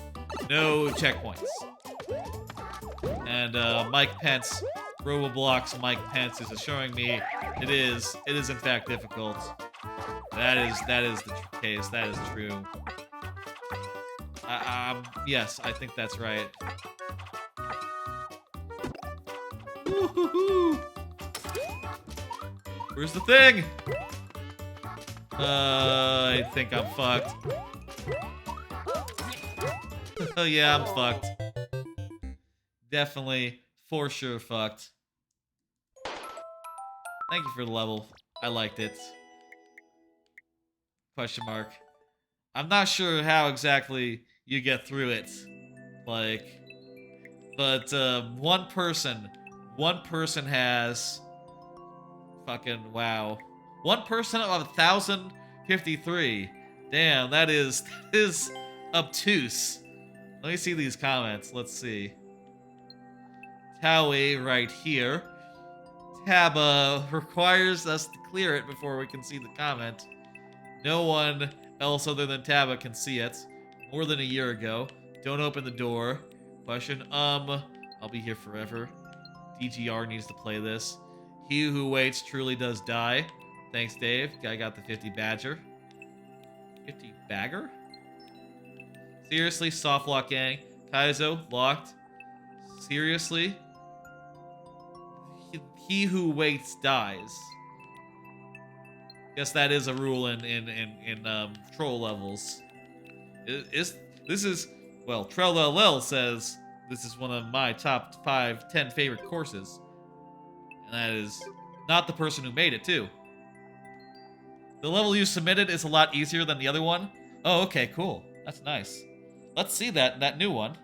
No checkpoints. And Mike Pence, Roblox Mike Pence is assuring me it is in fact difficult. That is the case. That is true. Yes, I think that's right. Woo-hoo-hoo. Where's the thing? I think I'm fucked. Oh yeah, I'm fucked. Definitely, for sure fucked. Thank you for the level. I liked it. Question mark. I'm not sure how exactly you get through it. Like, but one person has fucking wow. One person of 1,053. Damn, that is obtuse. Let me see these comments. Let's see. Towie right here. Taba requires us to clear it before we can see the comment. No one else other than Taba can see it. More than a year ago. Don't open the door. Question, I'll be here forever. DGR needs to play this. He who waits truly does die. Thanks, Dave. I got the 50 badger. 50 bagger? Seriously, soft lock gang. Kaizo, locked. Seriously? He who waits dies. Guess that is a rule in troll levels. This is well, Trellll says this is one of my top 10 favorite courses. And that is not the person who made it, too. The level you submitted is a lot easier than the other one. Oh, okay, cool. That's nice. Let's see that new one.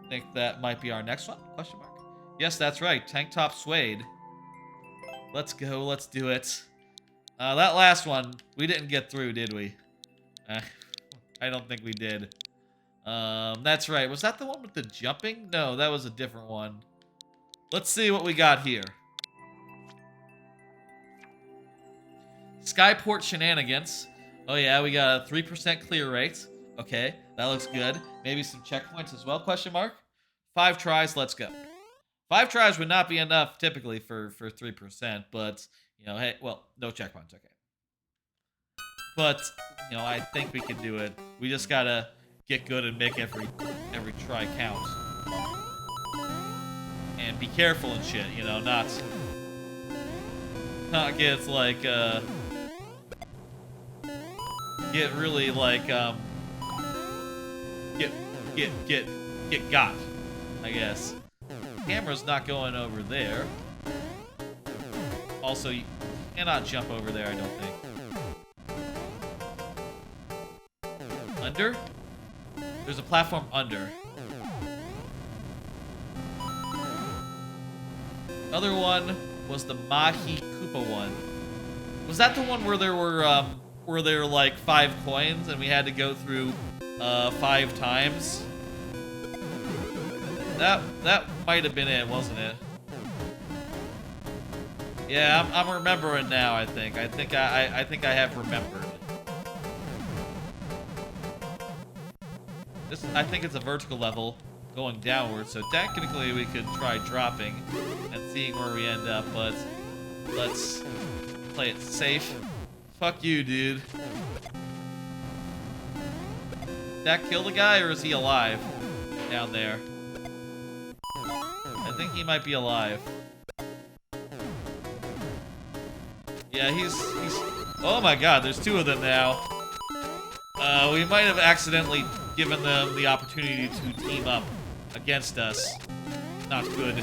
I think that might be our next one? Question mark. Yes, that's right. Tank top suede. Let's go. Let's do it. That last one, we didn't get through, did we? I don't think we did. That's right. Was that the one with the jumping? No, that was a different one. Let's see what we got here. Skyport shenanigans. Oh yeah, we got a 3% clear rate. Okay, that looks good. Maybe some checkpoints as well, question mark. 5 tries, let's go. 5 tries would not be enough typically for 3%, but, you know, hey, well, no checkpoints, okay. But, you know, I think we can do it. We just gotta get good and make every try count. And be careful and shit, you know, not get like, get really like, get got, I guess. Camera's not going over there. Also, you cannot jump over there, I don't think. Under? There's a platform under. Other one was the Mahi Koopa one. Was that the one where there were like 5 coins and we had to go through 5 times? That might have been it, wasn't it? Yeah, I'm remembering now. I think I have remembered. I think it's a vertical level going downward, so technically we could try dropping and seeing where we end up, but let's play it safe. Fuck you, dude. Did that kill the guy, or is he alive down there? I think he might be alive. Yeah, he's... Oh my god, there's 2 of them now. We might have accidentally given them the opportunity to team up against us. Not good.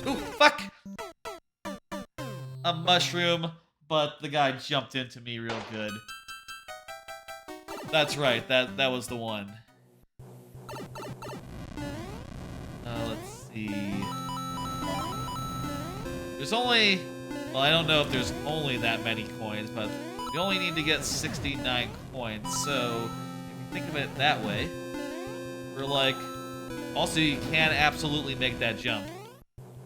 Ooh, fuck! A mushroom, but the guy jumped into me real good. That's right, that was the one. Let's see... There's only... Well, I don't know if there's only that many coins, but we only need to get 69 coins, so if you think of it that way, we're like... Also, you can absolutely make that jump.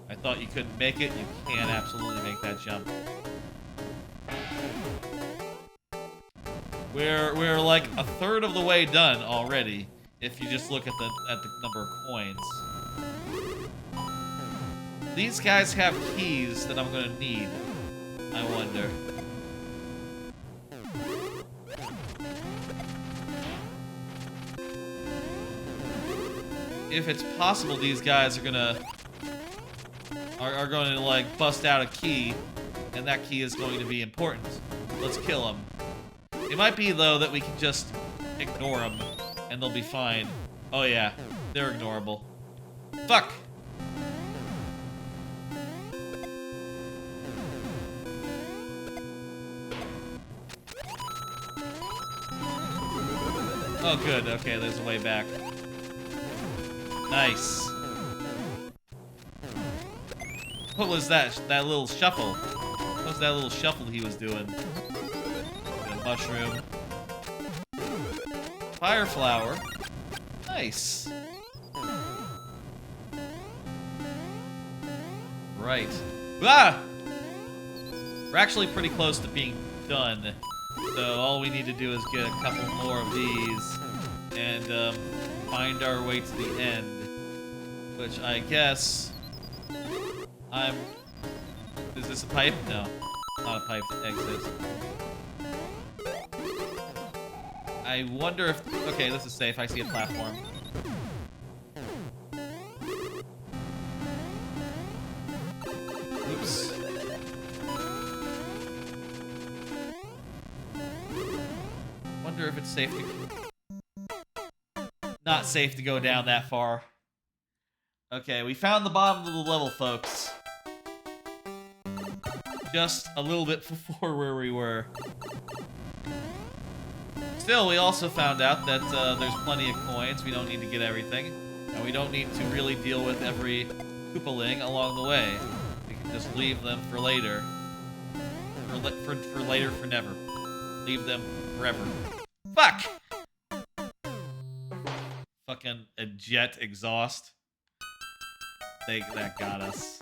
I thought you couldn't make it, you can absolutely make that jump. We're like a third of the way done already, if you just look at the number of coins. These guys have keys that I'm gonna need, I wonder. If it's possible these guys are gonna like bust out a key, and that key is going to be important. Let's kill them. It might be though that we can just ignore them and they'll be fine. Oh yeah, they're ignorable. Fuck! Oh good, okay, there's a way back. Nice. What was that? That little shuffle. What was that little shuffle he was doing? A mushroom. Fire flower. Nice. Right. Ah! We're actually pretty close to being done. So all we need to do is get a couple more of these and find our way to the end. Which I guess Is this a pipe? No. Not a pipe exit. I wonder if... Okay, this is safe. I see a platform. Oops. Wonder if it's safe to... Not safe to go down that far. Okay, we found the bottom of the level, folks. Just a little bit before where we were. Still, we also found out that there's plenty of coins. We don't need to get everything. And we don't need to really deal with every Koopaling along the way. We can just leave them for later. For later, for never. Leave them forever. Fuck! Fucking a jet exhaust. That got us.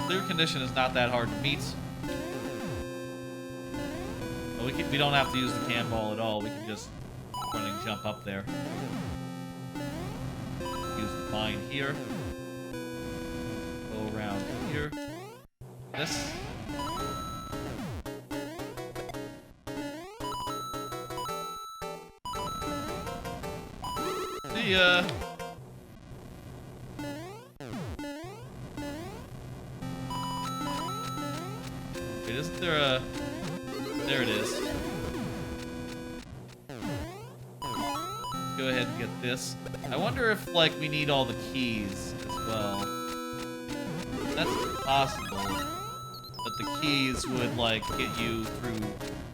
Clear condition is not that hard to meet. But we don't have to use the cannonball at all. We can just run and jump up there. Use the mine here. Go around here. This. See ya. Wait, isn't there a... There it is. Let's go ahead and get this. I wonder if, like, we need all the keys as well. That's possible. But the keys would, like, get you through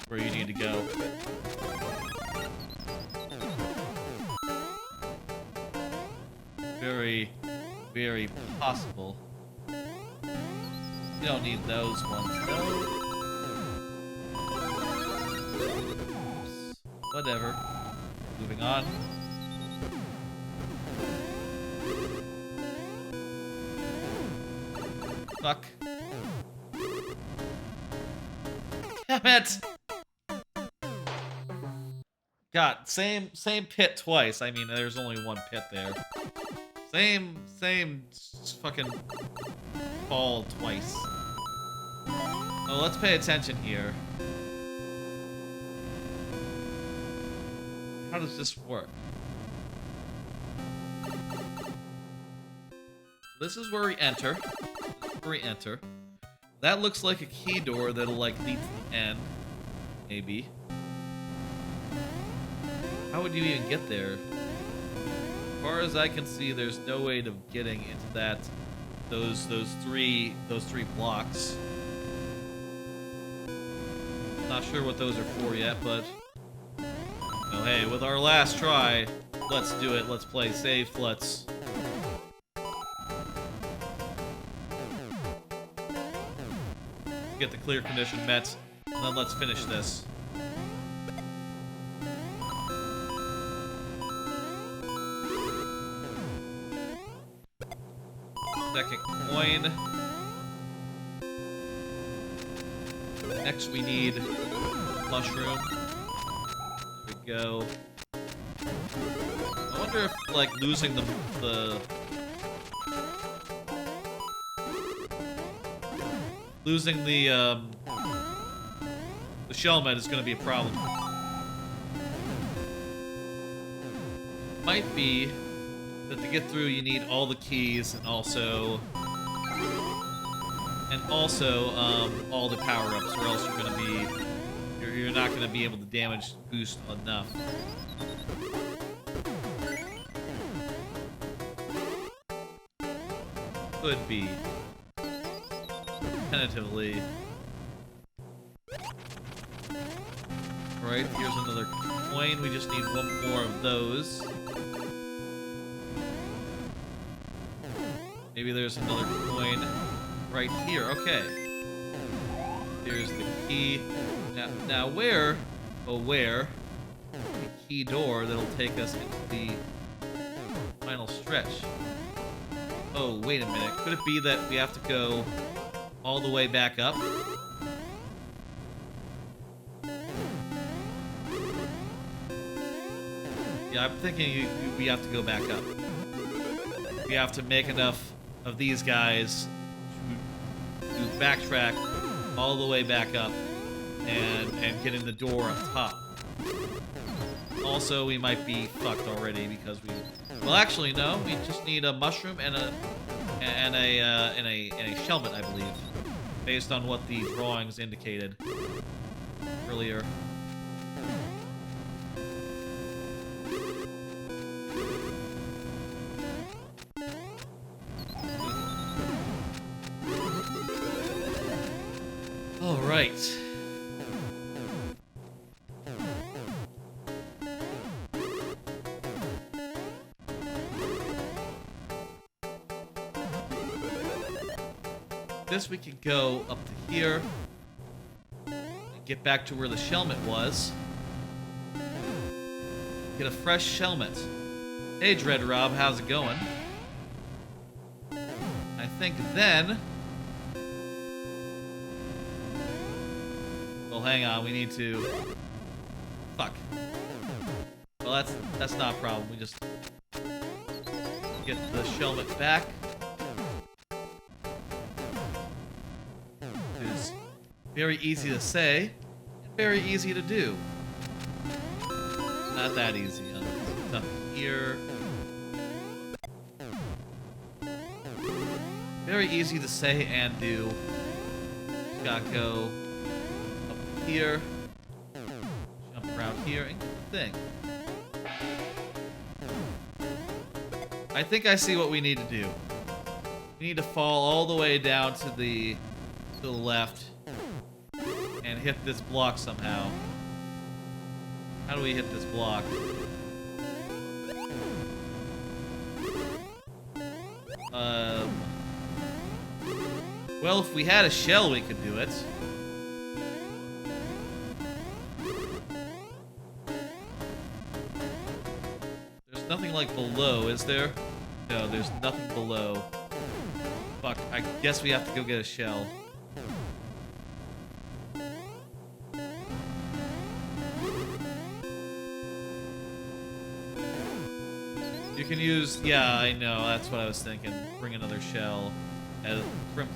where you need to go. Very, very possible. We don't need those ones, though. Oops. Whatever. Moving on. Fuck. Damn it! God, same pit twice. I mean, there's only one pit there. Same fucking fall twice. Oh, let's pay attention here. How does this work? This is where we enter. This is where we enter. That looks like a key door that'll, like, lead to the end. Maybe. How would you even get there? As far as I can see, there's no way of getting into that. Those three blocks. Not sure what those are for yet, but oh hey, with our last try, let's do it. Let's play safe. Let's get the clear condition met, and then let's finish this. Second coin. Next we need mushroom. There we go. I wonder if, like, losing the shell med is going to be a problem. Might be that to get through you need all the keys and also all the power-ups, or else you're gonna be you're not gonna be able to damage boost enough. Could be. Tentatively. Alright, here's another coin. We just need one more of those. Maybe there's another coin right here. Okay. Here's the key. Now where? Oh, where? The key door that'll take us into the Final stretch. Oh, wait a minute. Could it be that we have to go all the way back up? Yeah, I'm thinking we have to go back up. We have to make enough of these guys to backtrack all the way back up and get in the door up top. Also, we might be fucked already because we... Well, actually, no. We just need a mushroom and a shelmet, I believe, based on what the drawings indicated earlier. All right. This we can go up to here and get back to where the shelmet was. Get a fresh shelmet. Hey, Dread Rob, how's it going? I think then... Well, hang on, we need to... Fuck. Well, that's not a problem. We just get the shelmet back. Very easy to say, and very easy to do. Not that easy. Up here. Very easy to say and do. Just gotta go up here, jump around here, and get the thing. I think I see what we need to do. We need to fall all the way down to the left. And hit this block somehow. How do we hit this block? Well, if we had a shell, we could do it. There's nothing like below, is there? No, there's nothing below. Fuck, I guess we have to go get a shell. You can use... Yeah, I know. That's what I was thinking. Bring another shell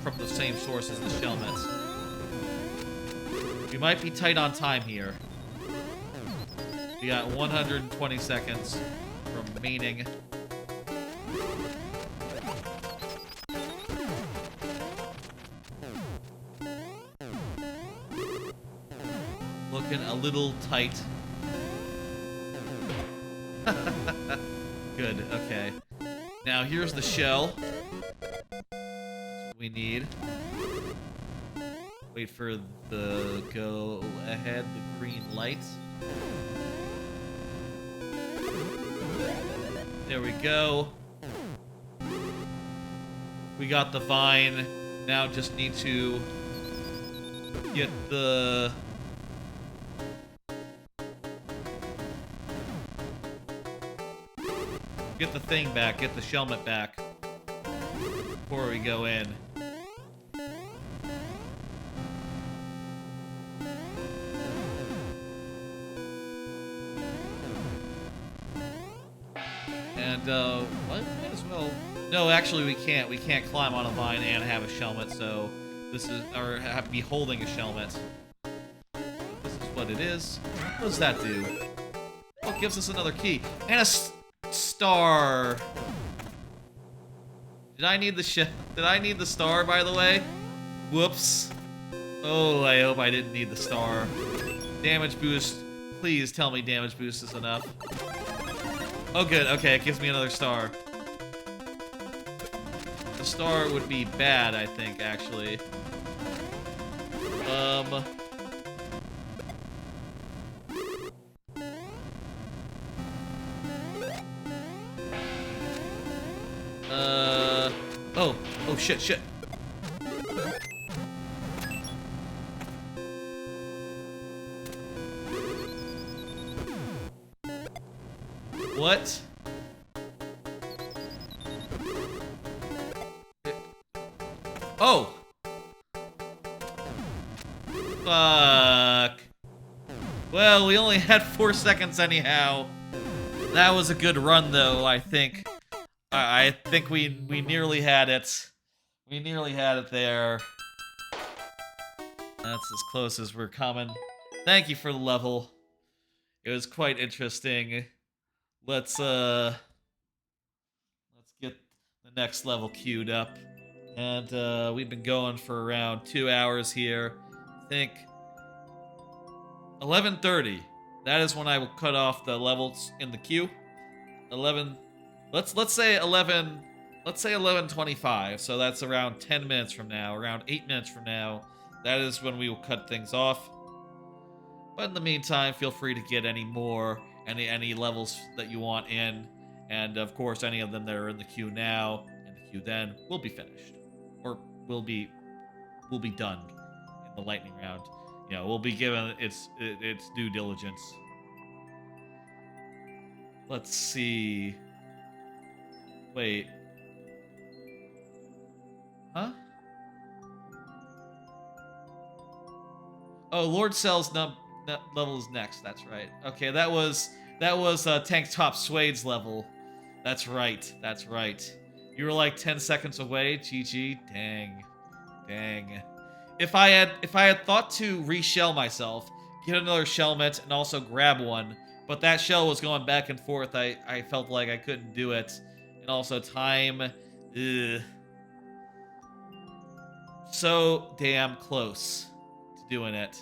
from the same source as the shelmets. We might be tight on time here. We got 120 seconds remaining. Looking a little tight. Good, okay. Now here's the shell. That's what we need. Wait for the go ahead, the green light. There we go. We got the vine. Now just need to get the... Get the thing back, get the shelmet back before we go in. And, might as well... No, actually we can't. We can't climb on a vine and have a shelmet, so this is... Or have to be holding a shelmet. This is what it is. What does that do? Oh, it gives us another key. And a... star. Did I need the star, by the way? Whoops. Oh, I hope I didn't need the star. Damage boost. Please tell me damage boost is enough. Oh, good. Okay, it gives me another star. The star would be bad, I think, actually. Oh, shit. What? Oh! Fuck. Well, we only had 4 seconds anyhow. That was a good run, though, I think. I think we nearly had it. We nearly had it there. That's as close as we're coming. Thank you for the level. It was quite interesting. Let's get the next level queued up. And we've been going for around 2 hours here. I think 11:30. That is when I will cut off the levels in the queue. 11. Let's say 11. Let's say 11:25. So that's around 10 minutes from now. Around 8 minutes from now. That is when we will cut things off. But in the meantime, feel free to get any levels that you want in, and of course, any of them that are in the queue now and the queue then will be finished, or will be done in the lightning round. You know, will be given its due diligence. Let's see. Wait. Huh? Oh, Lord Cell's level is next. That's right. Okay, that was Tank Top Suede's level. That's right. That's right. You were like 10 seconds away. GG. Dang. If I had thought to reshell myself, get another shellmet, and also grab one, but that shell was going back and forth, I felt like I couldn't do it. And also time. Ugh. So damn close to doing it.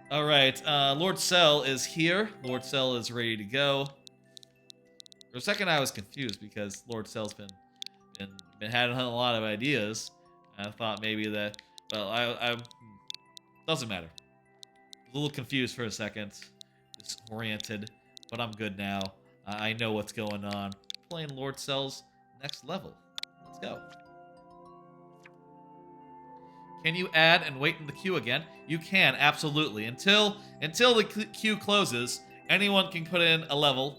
Alright, Lord Cell is here. Lord Cell is ready to go. For a second I was confused because Lord Cell's been having a lot of ideas. I thought maybe that, well, I doesn't matter. A little confused for a second, disoriented, but I'm good now. I know what's going on. Playing Lord Cell's next level. Let's go. Can you add and wait in the queue again? You can, absolutely. Until the queue closes, anyone can put in a level.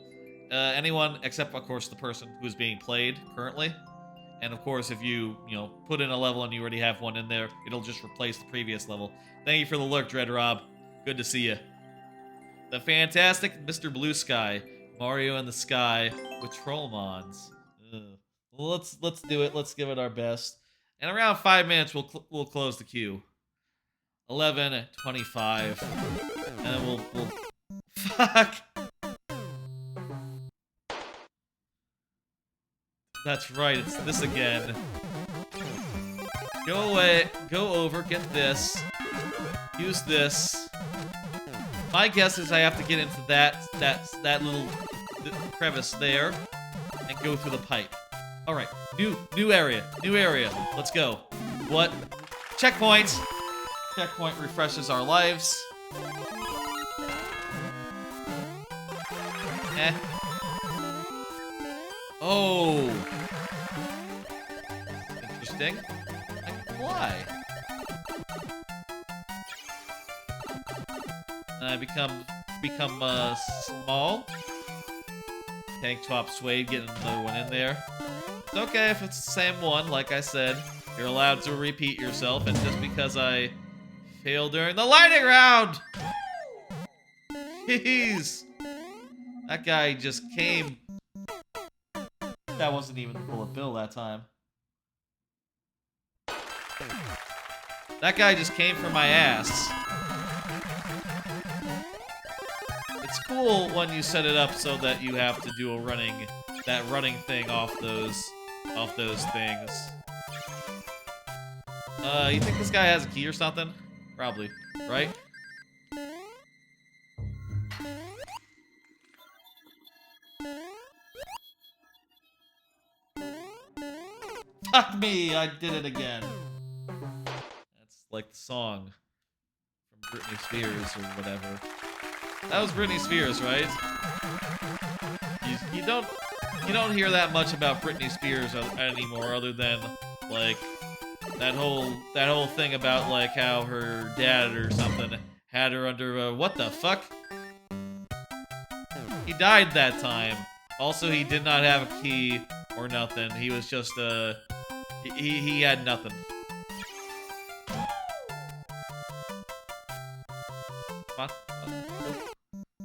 Anyone except, of course, the person who's being played currently. And of course, if you put in a level and you already have one in there, it'll just replace the previous level. Thank you for the lurk, Dread Rob. Good to see you. The fantastic Mr. Blue Sky, Mario in the Sky with Trollmons. Well, let's do it. Let's give it our best. In around 5 minutes, we'll close the queue. 11:25, and then we'll fuck. That's right. It's this again. Go away. Go over. Get this. Use this. My guess is I have to get into that little crevice there and go through the pipe. All right. New area. New area. Let's go. What? Checkpoint. Checkpoint refreshes our lives. Oh. Interesting. I can fly. And I become small. Tank Top Suede, getting another one in there. It's okay if it's the same one, like I said. You're allowed to repeat yourself, and just because I failed during the lightning round! Jeez! That guy just came. That wasn't even the bullet bill that time. That guy just came for my ass. It's cool when you set it up so that you have to do that running thing off those things. You think this guy has a key or something? Probably, right? Fuck me, I did it again. That's like the song from Britney Spears or whatever. That was Britney Spears, right? You don't hear that much about Britney Spears anymore, other than like that whole thing about like how her dad or something had her under what the fuck? He died that time. Also, he did not have a key or nothing. He was just He had nothing. Come on.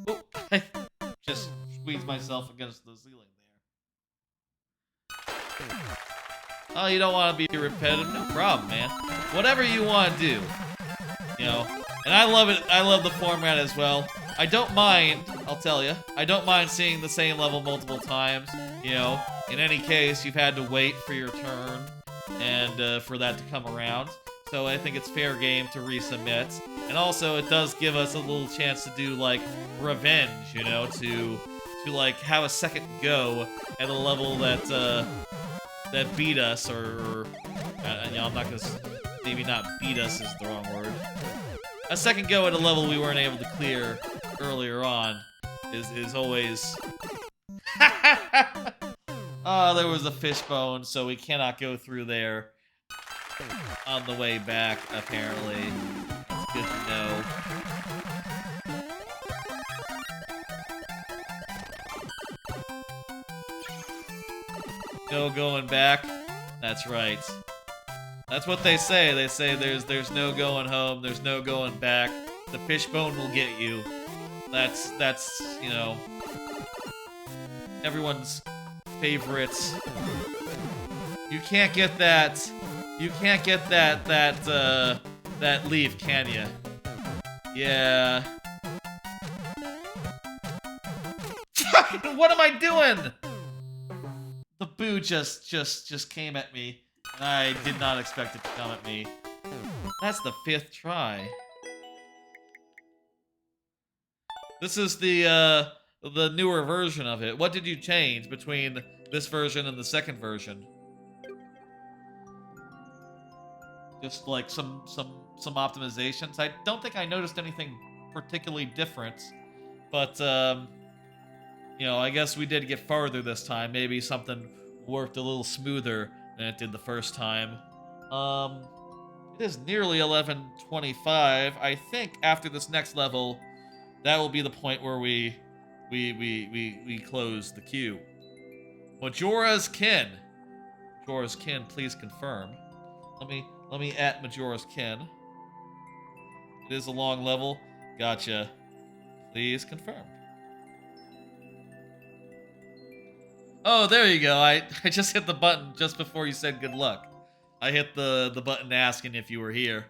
Oh, I just squeezed myself against the ceiling there. Oh, you don't want to be repetitive? No problem, man. Whatever you want to do. You know, and I love it. I love the format as well. I don't mind, I'll tell you, I don't mind seeing the same level multiple times. You know, in any case, you've had to wait for your turn and for that to come around. So I think it's fair game to resubmit. And also, it does give us a little chance to do, like, revenge, you know, to like, have a second go at a level that, that beat us, or you know, I'm not gonna, maybe not beat us is the wrong word. A second go at a level we weren't able to clear earlier on is always... Oh, there was a fishbone, so we cannot go through there on the way back, apparently. That's good to know. No going back. That's right. That's what they say. They say there's no going home, there's no going back. The fishbone will get you. That's you know, everyone's favorites. You can't get that. You can't get that leaf, can you? Yeah. What am I doing? The boo just came at me. I did not expect it to come at me. That's the 5th try. This is the newer version of it. What did you change between this version and the second version? Just like some optimizations. I don't think I noticed anything particularly different, but you know, I guess we did get farther this time. Maybe something worked a little smoother than it did the first time. It is nearly 11:25. I think after this next level, that will be the point where we close the queue. Majora's Kin. Majora's Kin, please confirm. Let me at Majora's Kin. It is a long level. Gotcha. Please confirm. Oh, there you go. I just hit the button just before you said good luck. I hit the button asking if you were here.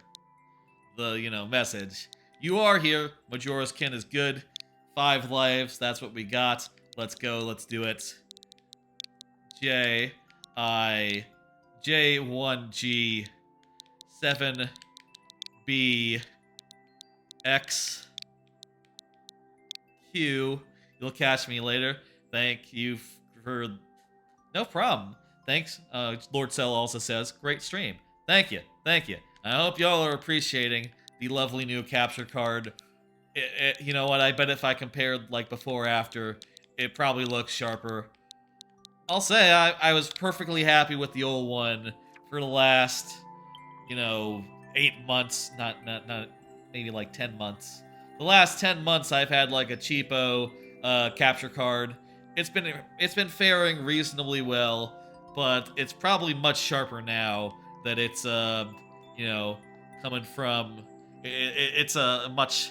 The, you know, message. You are here. Majora's Kin is good. 5 lives. That's what we got. Let's go. Let's do it. J1G 7B X Q. You'll catch me later. Thank you for... No problem. Thanks. Lord Cell also says, great stream. Thank you. Thank you. I hope y'all are appreciating the lovely new capture card. You know what? I bet if I compared like before after, it probably looks sharper. I'll say I was perfectly happy with the old one for the last, you know, 8 months. Not maybe like 10 months. The last 10 months I've had like a cheapo capture card. It's been faring reasonably well, but it's probably much sharper now that it's you know, coming from it's a much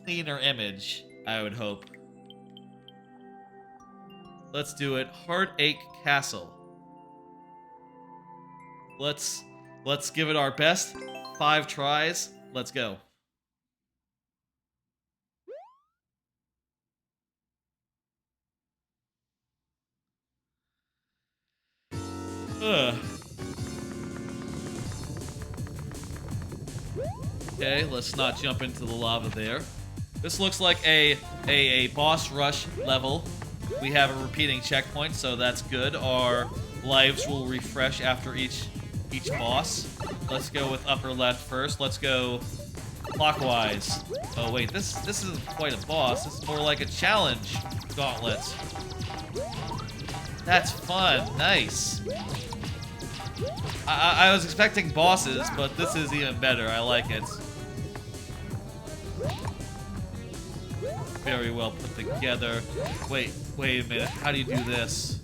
cleaner image, I would hope. Let's do it. Heartache Castle. Let's give it our best. 5 tries. Let's go. Okay, let's not jump into the lava there. This looks like a boss rush level. We have a repeating checkpoint, so that's good. Our lives will refresh after each boss. Let's go with upper left first. Let's go clockwise. Oh wait, this isn't quite a boss. This is more like a challenge gauntlet. That's fun. Nice. I was expecting bosses, but this is even better. I like it. Very well put together. Wait a minute. How do you do this?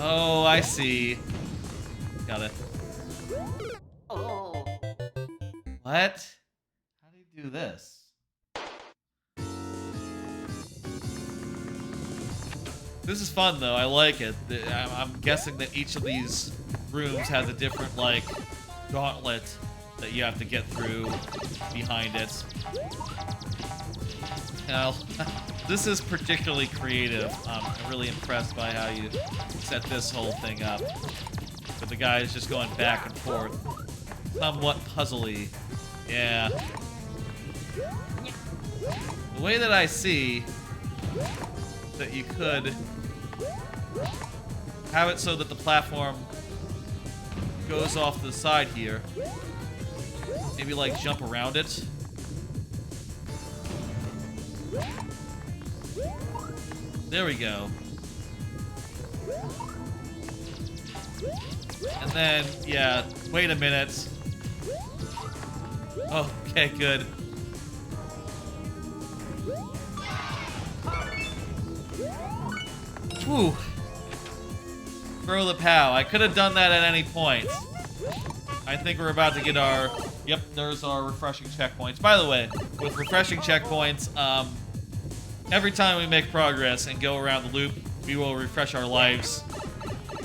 Oh, I see. Got it. What? How do you do this? This is fun, though. I like it. I'm guessing that each of these rooms has a different, like, gauntlet that you have to get through behind it. Now, this is particularly creative. I'm really impressed by how you set this whole thing up. But the guy is just going back and forth. Somewhat puzzly. Yeah. The way that I see that you could have it so that the platform goes off to the side here. Maybe, like, jump around it. There we go. And then, yeah, wait a minute. Oh, okay, good. Whew. Throw the POW. I could have done that at any point. I think we're about to get our... Yep, there's our refreshing checkpoints. By the way, with refreshing checkpoints, every time we make progress and go around the loop, we will refresh our lives.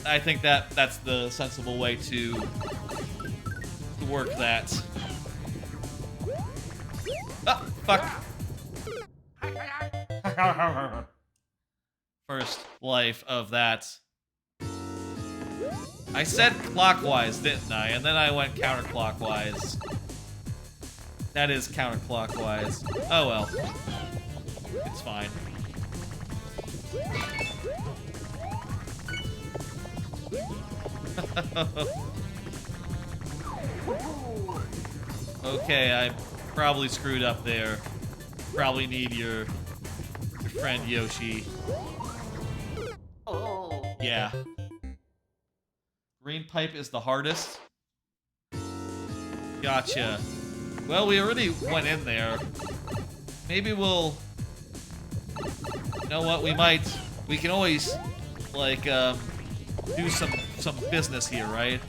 I think that's the sensible way to work that. Oh, fuck. First life of that. I said clockwise, didn't I? And then I went counterclockwise. That is counterclockwise. Oh well. It's fine. Okay, I probably screwed up there. Probably need your friend Yoshi. Yeah. Green pipe is the hardest. Gotcha. Well, we already went in there. Maybe we'll... You know what? We can always, like, do some business here, right?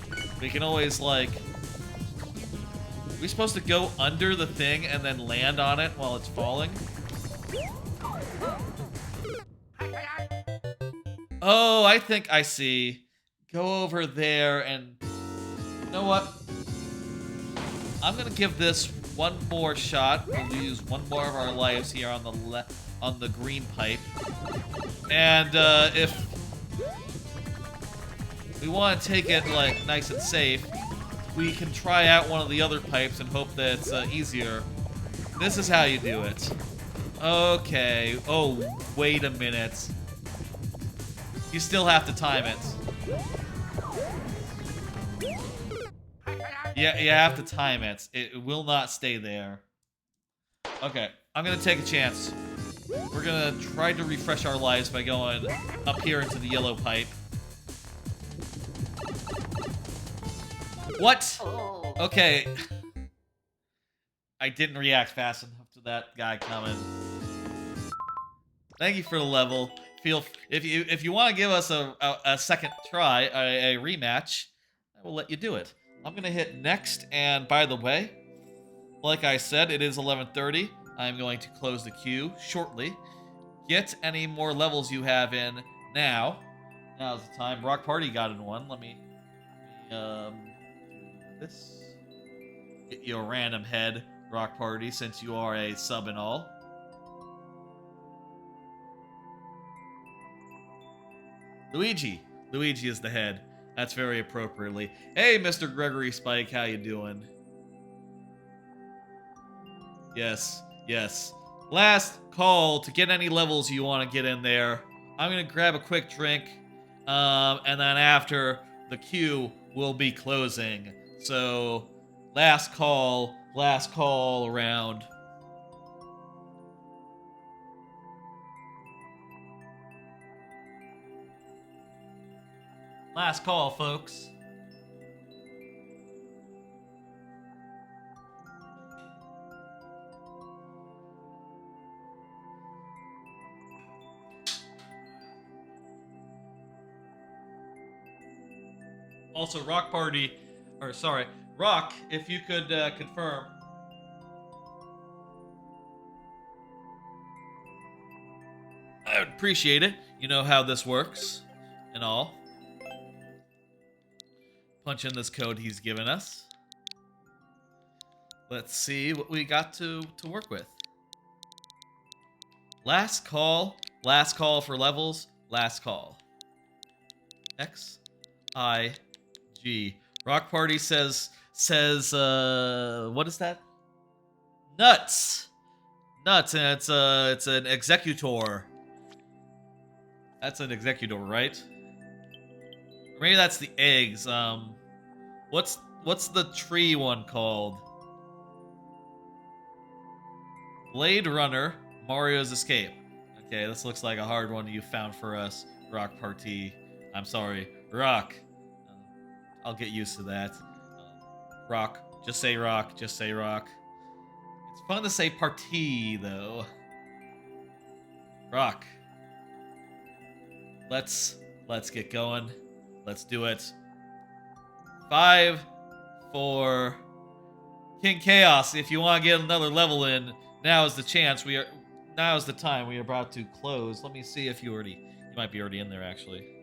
We can always, like... Are we supposed to go under the thing and then land on it while it's falling? Oh, I think I see. Go over there and... You know what? I'm gonna give this one more shot. We'll use one more of our lives here on the green pipe. And if we want to take it like nice and safe, we can try out one of the other pipes and hope that it's easier. This is how you do it. Okay. Oh, wait a minute. You still have to time it. Yeah, you have to time it. It will not stay there. Okay, I'm gonna take a chance. We're gonna try to refresh our lives by going up here into the yellow pipe. What? Okay. I didn't react fast enough to that guy coming. Thank you for the level. If you want to give us a second try, a rematch, I will let you do it. I'm gonna hit next, and by the way, like I said, it is 11:30. I'm going to close the queue shortly. Get any more levels you have in now. Now's the time. Rock Party got in one. Let me this. Get you a random head, Rock Party, since you are a sub and all. Luigi. Luigi is the head. That's very appropriately. Hey, Mr. Gregory Spike, how you doing? Yes, yes. Last call to get any levels you want to get in there. I'm gonna grab a quick drink, and then after, the queue will be closing. So, last call around. Last call, folks. Also, Rock Party, or sorry, Rock, if you could confirm. I would appreciate it. You know how this works and all. Punch in this code he's given us. Let's see what we got to work with. Last call for levels, last call. X, I, G. Rock Party says, what is that? Nuts, and it's an executor. That's an executor, right? Or maybe that's the eggs. What's the tree one called? Blade Runner, Mario's Escape. Okay, this looks like a hard one you found for us, Rock Party. I'm sorry, Rock. I'll get used to that. Rock, just say Rock, just say Rock. It's fun to say party, though. Rock. Let's get going. Let's do it. 5, 4. King Chaos, if you want to get another level in, now is the chance. Now is the time. We are about to close. Let me see if you might be already in there, actually.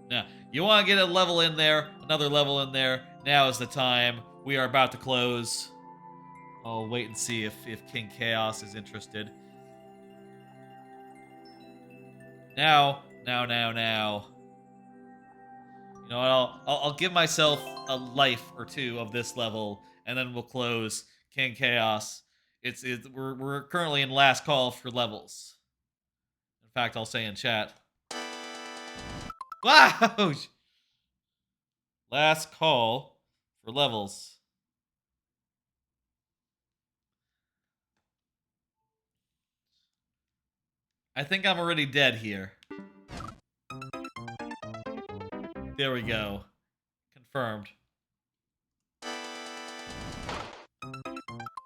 Now, you want to get a level in there, another level in there. Now is the time. We are about to close. I'll wait and see if King Chaos is interested. Now. You know what? I'll give myself a life or two of this level, and then we'll close King Chaos. We're currently in last call for levels. In fact, I'll say in chat. Wow! Last call for levels. I think I'm already dead here. There we go. Confirmed.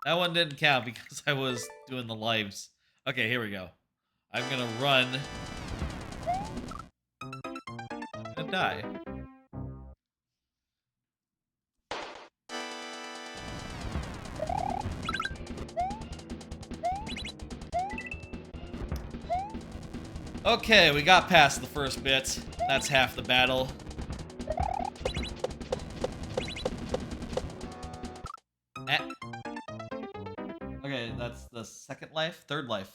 That one didn't count because I was doing the lives. Okay, here we go. I'm gonna run. I'm gonna die. Okay, we got past the first bit. That's half the battle. Okay, that's the second life? Third life.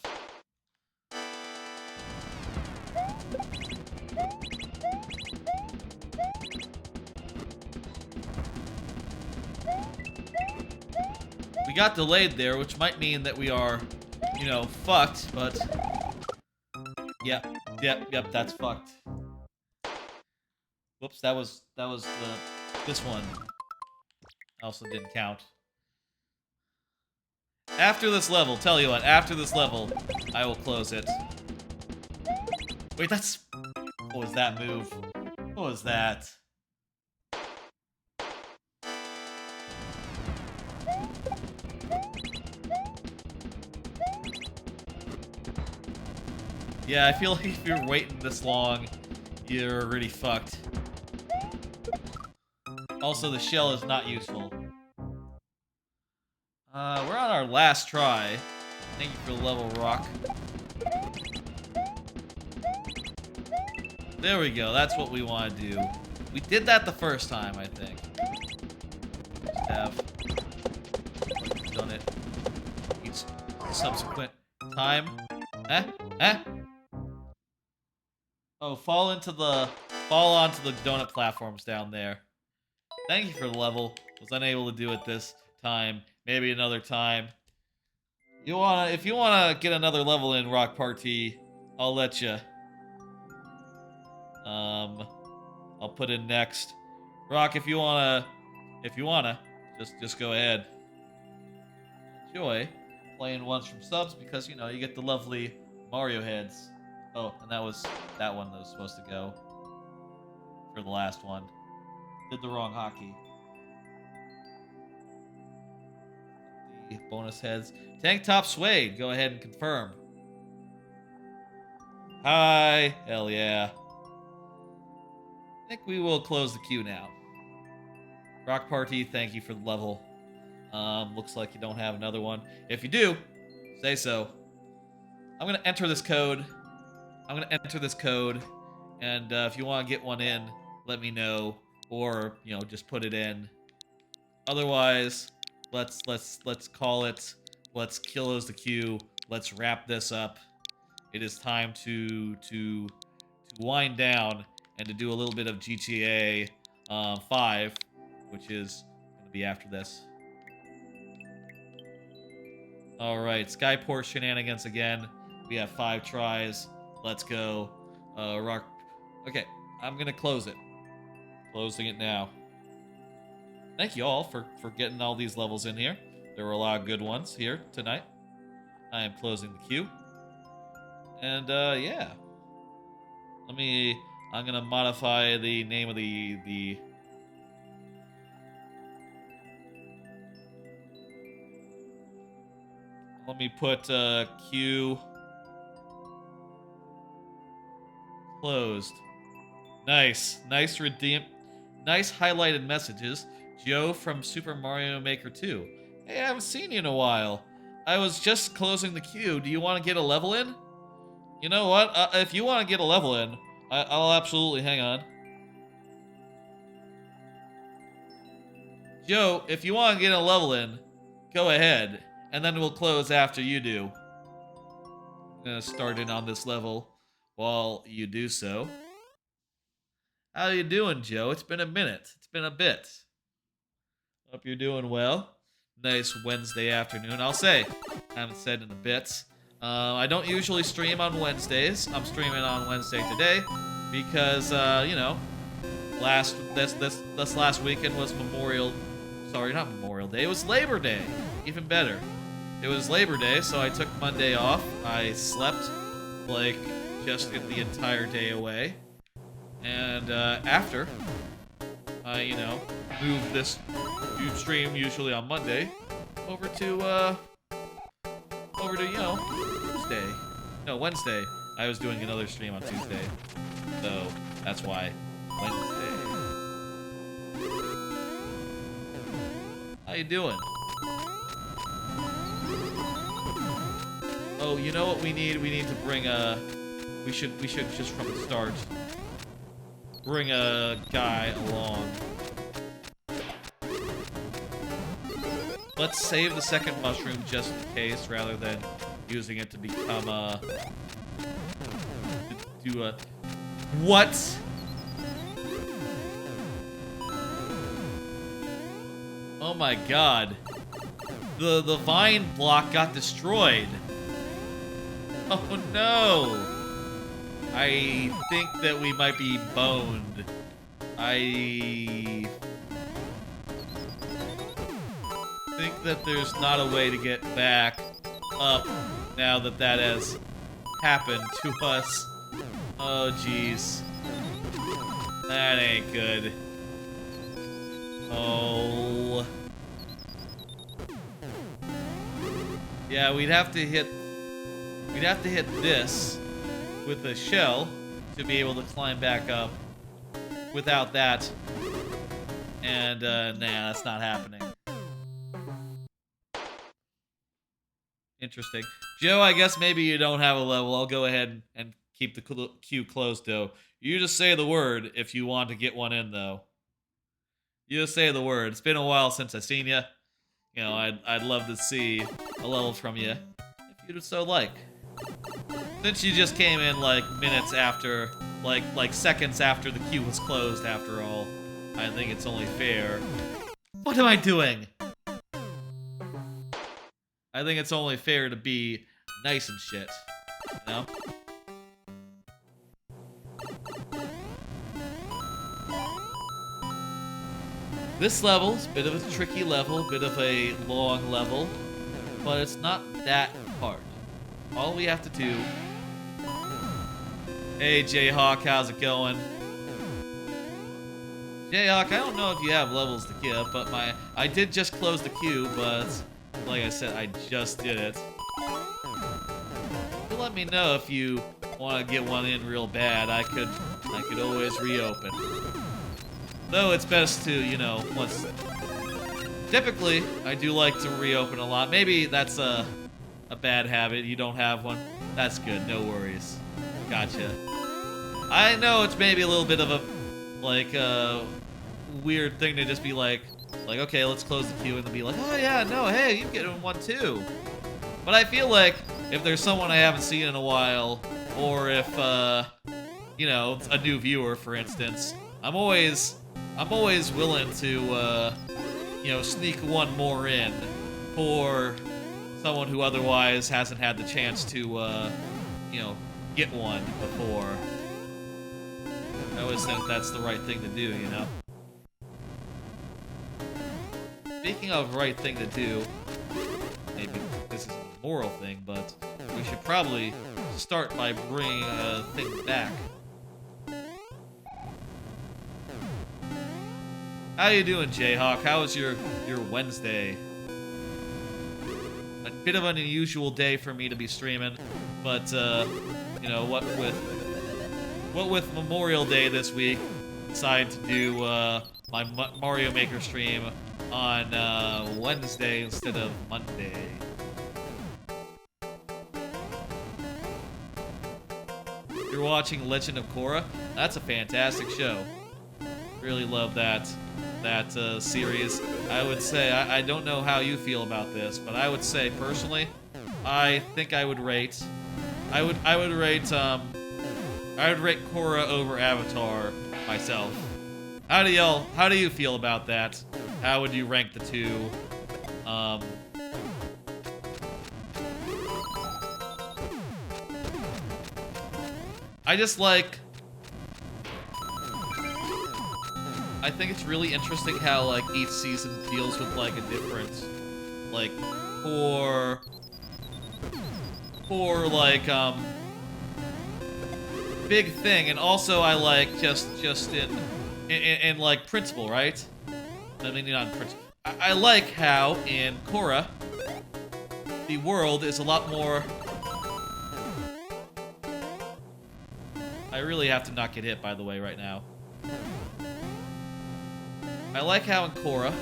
We got delayed there, which might mean that we are, you know, fucked, but... Yep, that's fucked. Whoops, that was this one. Also didn't count. After this level, tell you what, after this level, I will close it. Wait, that's... What was that move? What was that? Yeah, I feel like if you're waiting this long, you're already fucked. Also, the shell is not useful. We're on our last try. Thank you for the level, Rock. There we go, that's what we want to do. We did that the first time, I think. Just have done it each subsequent time. Oh, fall onto the donut platforms down there. Thank you for the level. Was unable to do it this time. Maybe another time. If you wanna get another level in Rock Party, I'll let you. I'll put in next. Rock, if you wanna, just go ahead. Enjoy playing ones from subs because, you know, you get the lovely Mario heads. Oh, and that was that one that was supposed to go for the last one. Did the wrong hockey. The bonus heads. Tank Top Suede, go ahead and confirm. Hi, hell yeah. I think we will close the queue now. Rock Party, thank you for the level. Looks like you don't have another one. If you do, say so. I'm gonna enter this code. And if you want to get one in, let me know, or just put it in. Otherwise, let's call it. Let's close the queue. Let's wrap this up. It is time to wind down and to do a little bit of GTA 5, which is going to be after this. All right, Skyport shenanigans again. We have 5 tries. Let's go. Rock. Okay, I'm gonna close it. Closing it now. Thank you all for getting all these levels in here. There were a lot of good ones here tonight. I am closing the queue. And yeah. I'm gonna modify the name of the let me put queue closed. Nice highlighted messages. Joe from Super Mario Maker 2. Hey, I haven't seen you in a while. I was just closing the queue. Do you want to get a level in? You know what? If you want to get a level in, I'll absolutely hang on. Joe, if you want to get a level in, go ahead, and then we'll close after you do. I'm gonna start in on this level while you do so. How you doing, Joe? It's been a minute. It's been a bit. Hope you're doing well. Nice Wednesday afternoon. I'll say, I haven't said in a bit. I don't usually stream on Wednesdays. I'm streaming on Wednesday today because, this last weekend was not Memorial Day. It was Labor Day. Even better. It was Labor Day, so I took Monday off. I slept just the entire day away. And after, I, moved this stream usually on Monday over to Tuesday. No, Wednesday. I was doing another stream on Tuesday. So that's why Wednesday. How you doing? Oh, you know what we need? We need to bring we should just from the start bring a guy along. Let's save the second mushroom just in case, rather than using it to become what? Oh my god. The vine block got destroyed. Oh no. I think that we might be boned. I think that there's not a way to get back up now that that has happened to us. Oh, jeez. That ain't good. Oh. Yeah, we'd have to hit this with a shell to be able to climb back up. Without that, and nah, that's not happening. Interesting. Joe, I guess maybe you don't have a level. I'll go ahead and keep the queue closed, though. You just say the word if you want to get one in, though. You just say the word. It's been a while since I've seen you. You know, I'd love to see a level from you, if you'd so like. Since you just came in minutes after, seconds after the queue was closed, after all, I think it's only fair. What am I doing? I think it's only fair to be nice and shit, you know? This level's a bit of a tricky level, bit of a long level, but it's not that hard. All we have to do... Hey, Jayhawk, how's it going? Jayhawk, I don't know if you have levels to give, but I did just close the queue, but like I said, I just did it. So let me know if you want to get one in real bad. I could always reopen. Though it's best to, you know, typically, I do like to reopen a lot. Maybe that's a bad habit. You don't have one. That's good. No worries. Gotcha. I know it's maybe a little bit of a, like, weird thing to just be like, okay, let's close the queue and then be like, oh yeah, no, hey, you get one too. But I feel like if there's someone I haven't seen in a while, or if, you know, a new viewer, for instance, I'm always willing to, you know, sneak one more in for someone who otherwise hasn't had the chance to, you know, get one before. I always think that's the right thing to do, you know? Speaking of right thing to do, maybe this is a moral thing, but we should probably start by bringing a thing back. How you doing, Jayhawk? How was your Wednesday? A bit of an unusual day for me to be streaming, but you know, what with Memorial Day this week, decided to do my Mario Maker stream on Wednesday instead of Monday. You're watching Legend of Korra? That's a fantastic show. Really love that series. I would say, I don't know how you feel about this, but I would say personally, I think I would rate Korra over Avatar myself. How do you feel about that? How would you rank the two? I think it's really interesting how, like, each season deals with, like, a different, like, for like, big thing. And also I like just in like, principle, right? I mean, not in principle. I like how in Korra, the world is a lot more... I really have to not get hit, by the way, right now. I like how in Korra,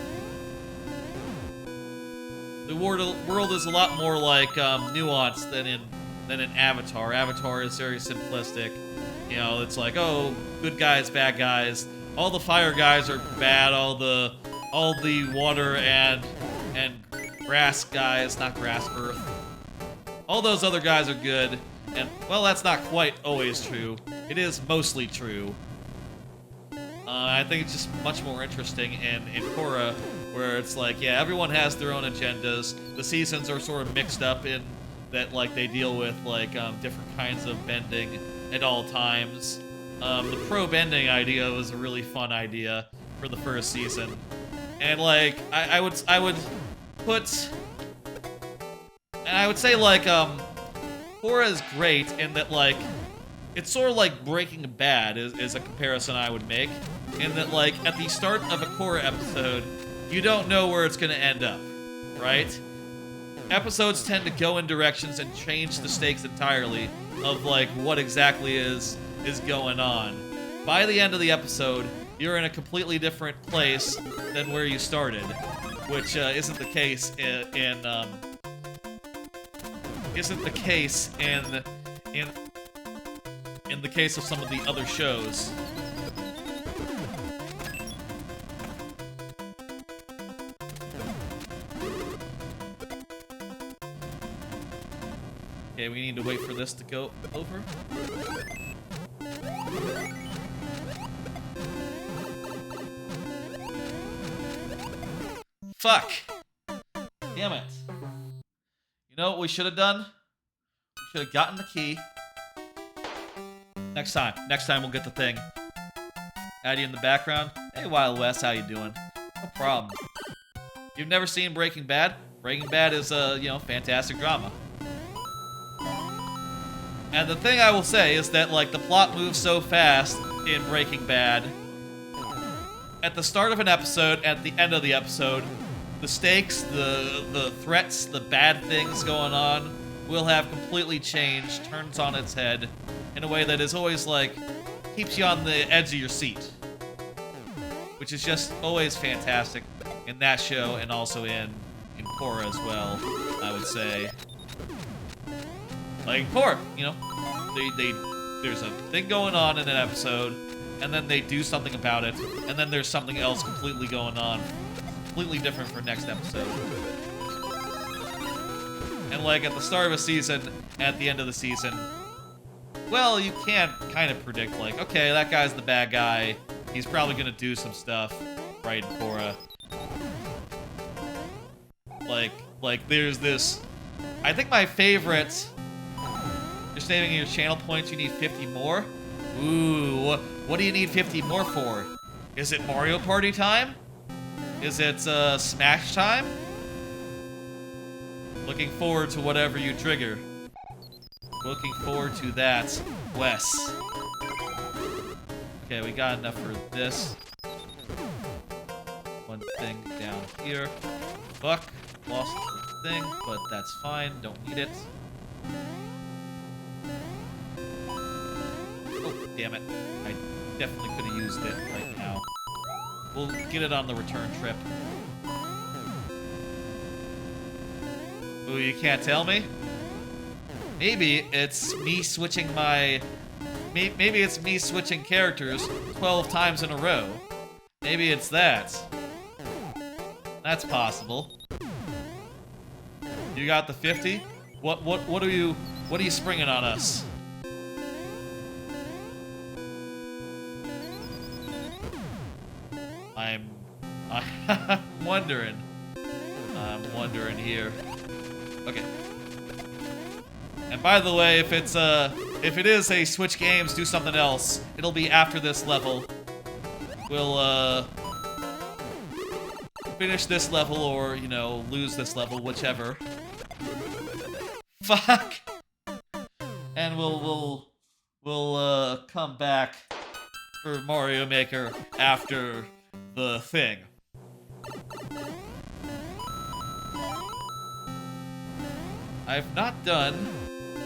the world is a lot more like nuanced than in Avatar. Avatar is very simplistic. You know, it's like, oh, good guys, bad guys. All the fire guys are bad. All the water and grass guys, not grass, earth. All those other guys are good. And well, that's not quite always true. It is mostly true. I think it's just much more interesting in Korra, where it's like, yeah, everyone has their own agendas. The seasons are sort of mixed up in that, like, they deal with, like, different kinds of bending at all times. The pro-bending idea was a really fun idea for the first season. And, like, I would say, like, Korra is great in that, like, it's sort of like Breaking Bad is a comparison I would make. In that, like, at the start of a Korra episode, you don't know where it's going to end up, right? Episodes tend to go in directions and change the stakes entirely of, like, what exactly is going on. By the end of the episode, you're in a completely different place than where you started, which isn't the case in the case of some of the other shows. Okay, we need to wait for this to go over. Fuck! Damn it. You know what we should have done? We should have gotten the key. Next time we'll get the thing. Add you in the background. Hey, Wild West, how you doing? No problem. You've never seen Breaking Bad? Breaking Bad is a, you know, fantastic drama. And the thing I will say is that, like, the plot moves so fast in Breaking Bad. At the start of an episode, at the end of the episode, the stakes, the threats, the bad things going on will have completely changed, turns on its head, in a way that is always, like, keeps you on the edge of your seat. which is just always fantastic in that show and also in Korra as well, I would say. Like Korra, you know, there's a thing going on in an episode, and then they do something about it, and then there's something else completely going on, completely different for next episode. And like at the start of a season, at the end of the season, well, you can't kind of predict, like, okay, that guy's the bad guy, he's probably gonna do some stuff, right, in Korra. Like there's this, I think my favorite, you're saving your channel points, you need 50 more? Ooh, what do you need 50 more for? Is it Mario Party time? Is it Smash time? Looking forward to whatever you trigger. Looking forward to that, Wes. Okay, we got enough for this. One thing down here. Fuck, lost the thing, but that's fine, don't need it. Oh, damn it. I definitely could have used it right now. We'll get it on the return trip. Ooh, you can't tell me? Maybe it's me switching my... Maybe it's me switching characters 12 times in a row. Maybe it's that. That's possible. You got the 50? What are you springing on us? I'm wondering. I'm wondering here. Okay. And by the way, if it is a switch games, do something else. It'll be after this level. We'll finish this level or, you know, lose this level, whichever. Fuck. And we'll come back for Mario Maker after the thing. I've not done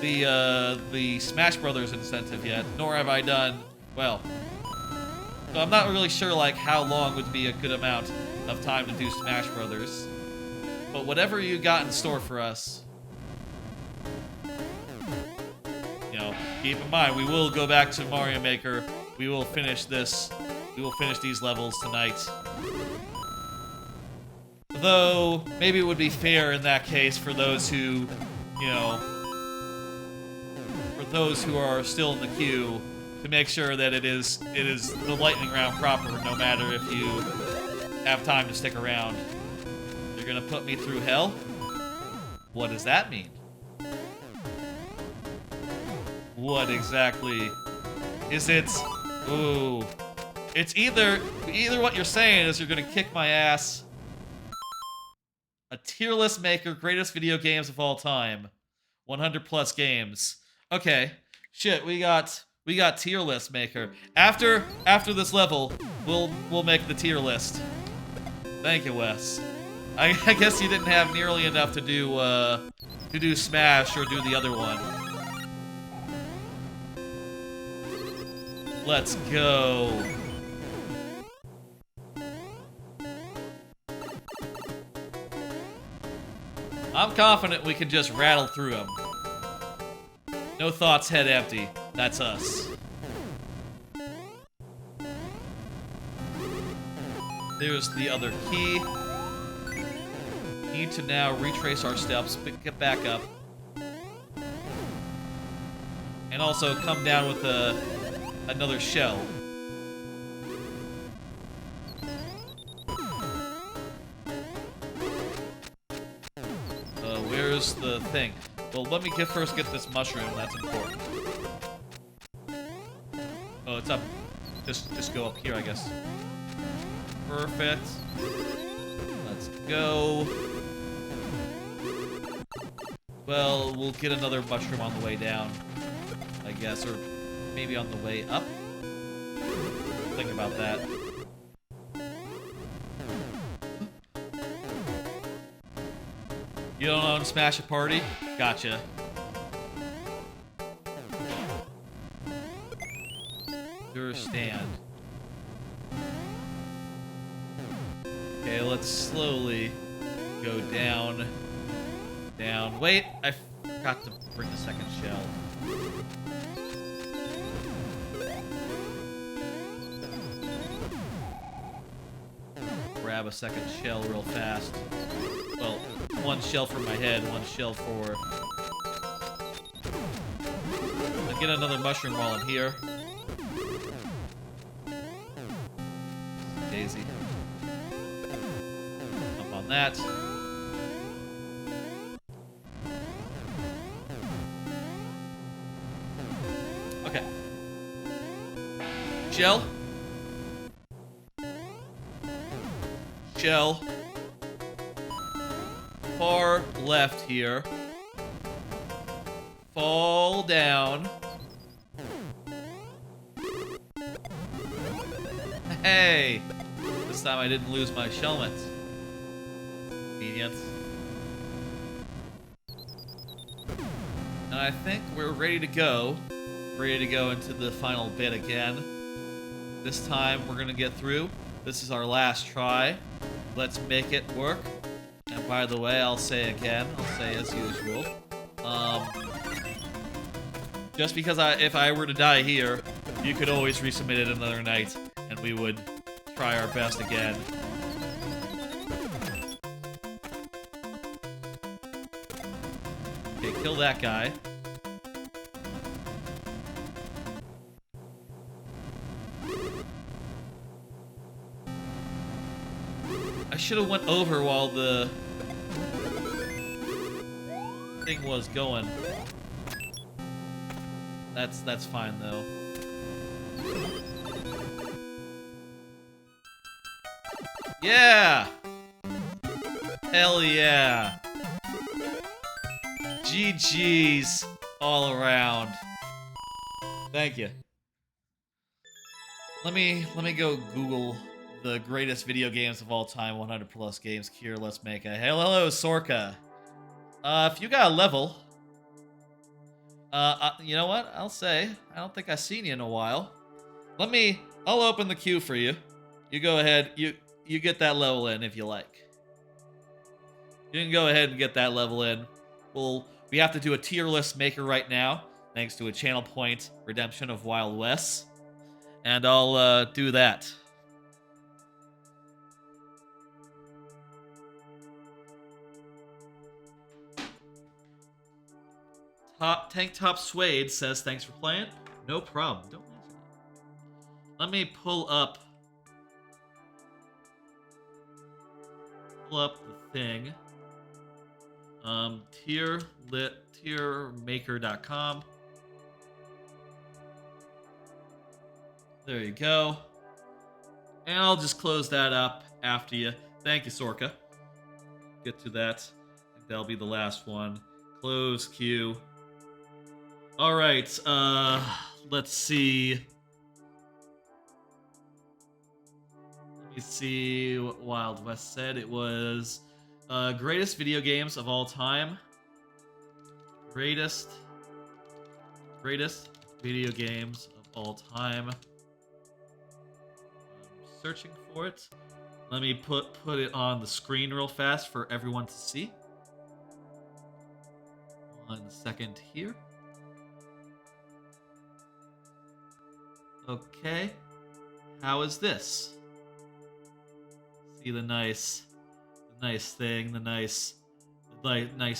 the Smash Brothers incentive yet, nor have I done, well, so I'm not really sure like how long would be a good amount of time to do Smash Brothers. But whatever you got in store for us, you know, keep in mind we will go back to Mario Maker. We will finish this. We will finish these levels tonight. Though maybe it would be fair in that case for those who, you know, for those who are still in the queue, to make sure that it is the lightning round proper, no matter if you have time to stick around. You're gonna put me through hell? What does that mean? What exactly is it? Ooh, it's either what you're saying is you're gonna kick my ass. A tier list maker, greatest video games of all time, 100 plus games. Okay, shit, we got tier list maker. After this level, we'll make the tier list. Thank you, Wes. I guess you didn't have nearly enough to do Smash or do the other one. Let's go. I'm confident we can just rattle through them. No thoughts, head empty. That's us. There's the other key. Need to now retrace our steps, get back up. And also come down with another shell. Where's the thing? Well, let me first get this mushroom. That's important. Oh, it's up. Just go up here, I guess. Perfect. Let's go. Well, we'll get another mushroom on the way down, I guess, or maybe on the way up. Think about that. You don't own Smash a Party? Gotcha. Understand. Okay, let's slowly go down. Down. Wait, I forgot to bring the second shell. Grab a second shell real fast. Well, one shell for my head, one shell for... I'll get another mushroom while I'm here. Daisy. Up on that. Okay. Shell. Shell. Far left here. Fall down. Hey! This time I didn't lose my shellments. Convenience. And I think we're ready to go. Ready to go into the final bit again. This time we're gonna get through. This is our last try. Let's make it work. And by the way, I'll say again, I'll say as usual. Just because if I were to die here, you could always resubmit it another night, and we would try our best again. Okay, kill that guy. I should have went over while the thing was going. That's fine though. Yeah! Hell yeah! GG's all around. Thank you. Let me go Google the greatest video games of all time, 100 plus games. Here, let's make a hello, Sorka. If you got a level, you know what? I'll say I don't think I've seen you in a while. I'll open the queue for you. You go ahead. You get that level in if you like. You can go ahead and get that level in. We have to do a tier list maker right now, thanks to a channel point redemption of Wild West, and I'll do that. Tank Top Suede says, thanks for playing. No problem. Don't mention it. Let me pull up the thing. Tiermaker.com. There you go. And I'll just close that up after you. Thank you, Sorka. Get to that. I think that'll be the last one. Close queue. All right, let's see. Let me see what Wild West said. It was greatest video games of all time. Greatest video games of all time. I'm searching for it. Let me put it on the screen real fast for everyone to see. 1 second here. Okay, how is this? See the nice thing, the nice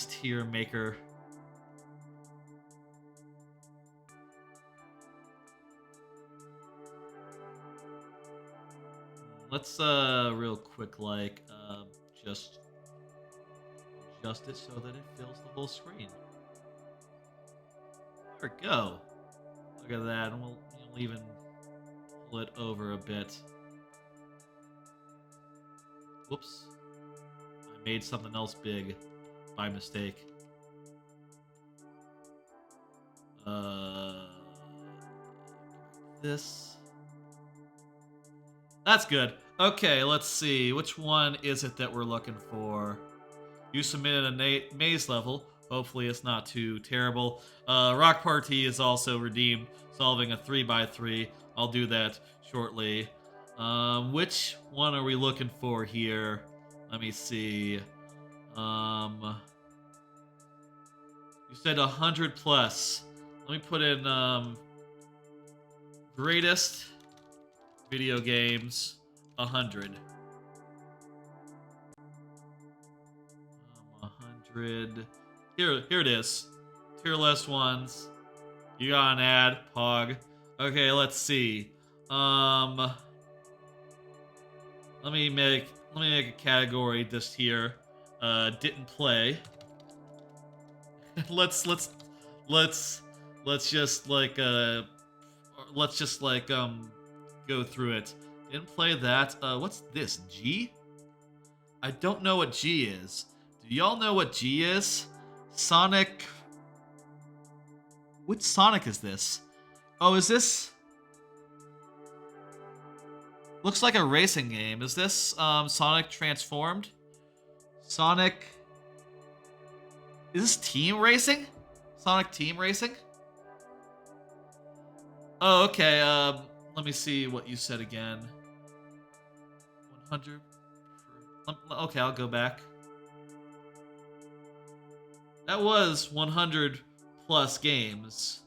tier maker. Let's real quick just adjust it so that it fills the whole screen. There we go. Look at that, and we'll even pull it over a bit. Whoops. I made something else big by mistake. This. That's good. Okay, let's see. Which one is it that we're looking for? You submitted a maze level. Hopefully it's not too terrible. Rock Party is also redeemed, solving a 3x3. I'll do that shortly. Which one are we looking for here? Let me see. You said 100 plus. Let me put in greatest video games 100. 100. Here it is. Tier list ones. You got an ad, Pog. Okay, let's see. Let me make a category just here. Didn't play. let's just like go through it. Didn't play that. What's this? G? I don't know what G is. Do y'all know what G is? Sonic. Which Sonic is this? Oh, is this? Looks like a racing game. Is this Sonic Transformed? Sonic. Is this Team Racing? Sonic Team Racing? Oh, okay. Let me see what you said again. 100. Okay, I'll go back. That was 100 plus games.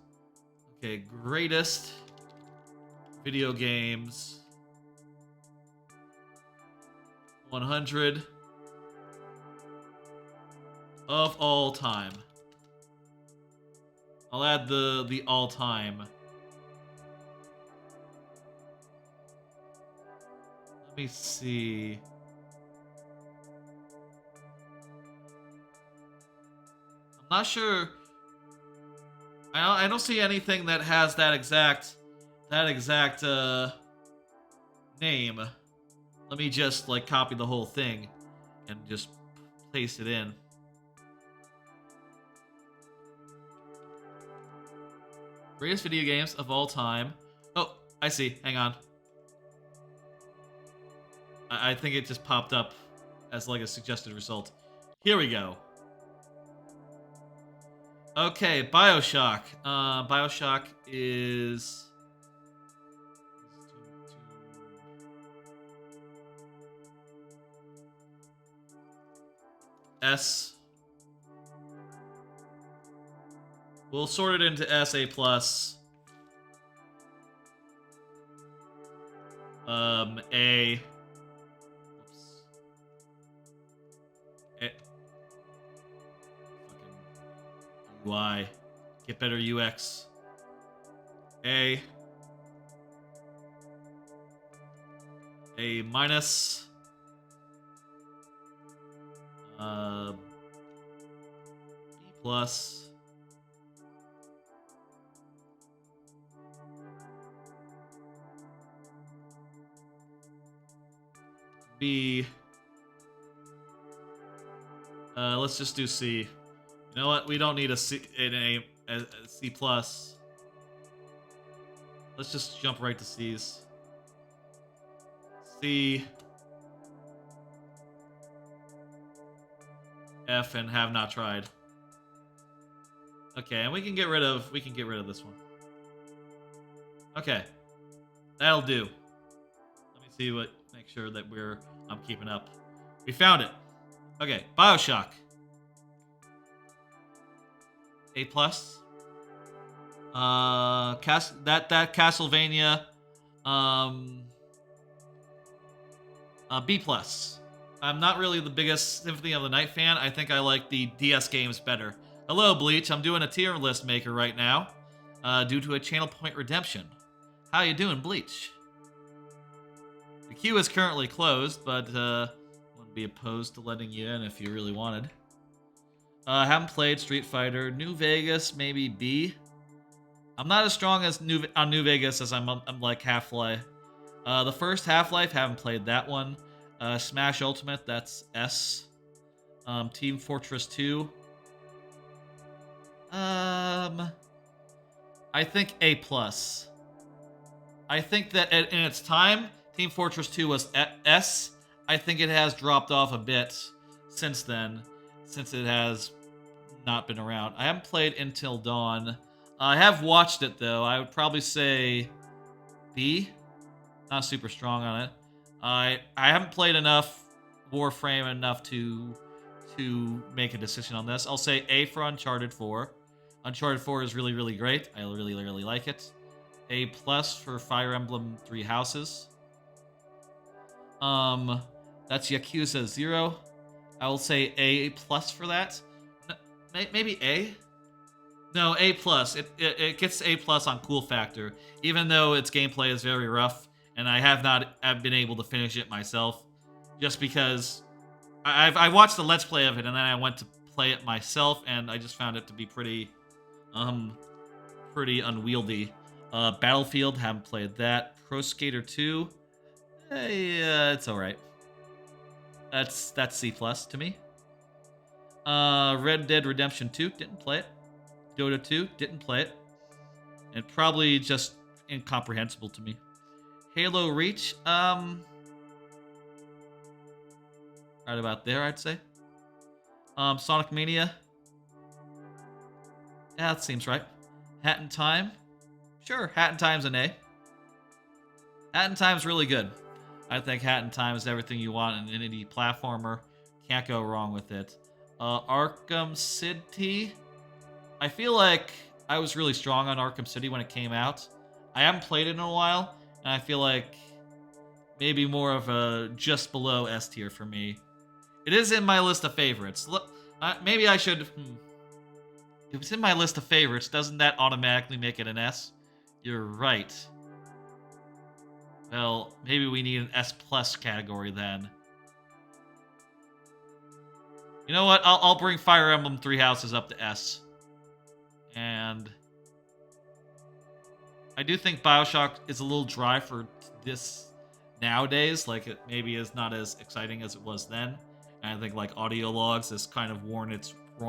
Okay, greatest video games 100 of all time. I'll add the all time. Let me see. I'm not sure. I don't see anything that has that exact name. Let me just like copy the whole thing and just paste it in. Greatest video games of all time. Oh, I see. Hang on. I think it just popped up as like a suggested result. Here we go. Okay, BioShock. BioShock is... S. We'll sort it into S, A+. A. Oops. A. Fucking UI. Get better UX. A. A minus. B plus. B. Let's just do C. You know what? We don't need a C, a C plus. Let's just jump right to C's. C. F and have not tried. Okay, and we can get rid of this one. Okay. That'll do. Let me see make sure that I'm keeping up. We found it. Okay, BioShock. A+. That Castlevania B+. I'm not really the biggest Symphony of the Night fan. I think I like the DS games better. Hello, Bleach. I'm doing a tier list maker right now, due to a channel point redemption. How you doing, Bleach? The queue is currently closed, but wouldn't be opposed to letting you in if you really wanted. Haven't played Street Fighter. New Vegas, maybe B. I'm not as strong as New Vegas as I'm like Half-Life. The first Half-Life, haven't played that one. Smash Ultimate, that's S. Team Fortress 2. I think A+. I think that in its time, Team Fortress 2 was S. I think it has dropped off a bit since then, since it has not been around. I haven't played Until Dawn. I have watched it, though. I would probably say B. Not super strong on it. I haven't played enough Warframe enough to make a decision on this. I'll say A for Uncharted 4. Uncharted 4 is really, really great. I really, really like it. A plus for Fire Emblem Three Houses. That's Yakuza 0. I will say A plus for that. Maybe A? No, A plus. It gets A plus on cool factor, even though its gameplay is very rough, and I have been able to finish it myself, just because I watched the Let's Play of it, and then I went to play it myself, and I just found it to be pretty unwieldy. Battlefield, haven't played that. Pro Skater 2, it's alright. That's C plus to me. Red Dead Redemption 2, didn't play it. Dota 2, didn't play it. And probably just incomprehensible to me. Halo Reach, right about there, I'd say. Sonic Mania. Yeah, that seems right. Hat in Time. Sure, Hat in Time's an A. Hat in Time's really good. I think Hat in Time is everything you want in an indie platformer. Can't go wrong with it. Arkham City. I feel like I was really strong on Arkham City when it came out. I haven't played it in a while, and I feel like maybe more of a just below S tier for me. It is in my list of favorites. Maybe I should... If it's in my list of favorites, doesn't that automatically make it an S? You're right. Well, maybe we need an S plus category then. You know what? I'll bring Fire Emblem Three Houses up to S. And I do think BioShock is a little dry for this nowadays. Like, it maybe is not as exciting as it was then. And I think, like, audio logs has kind of worn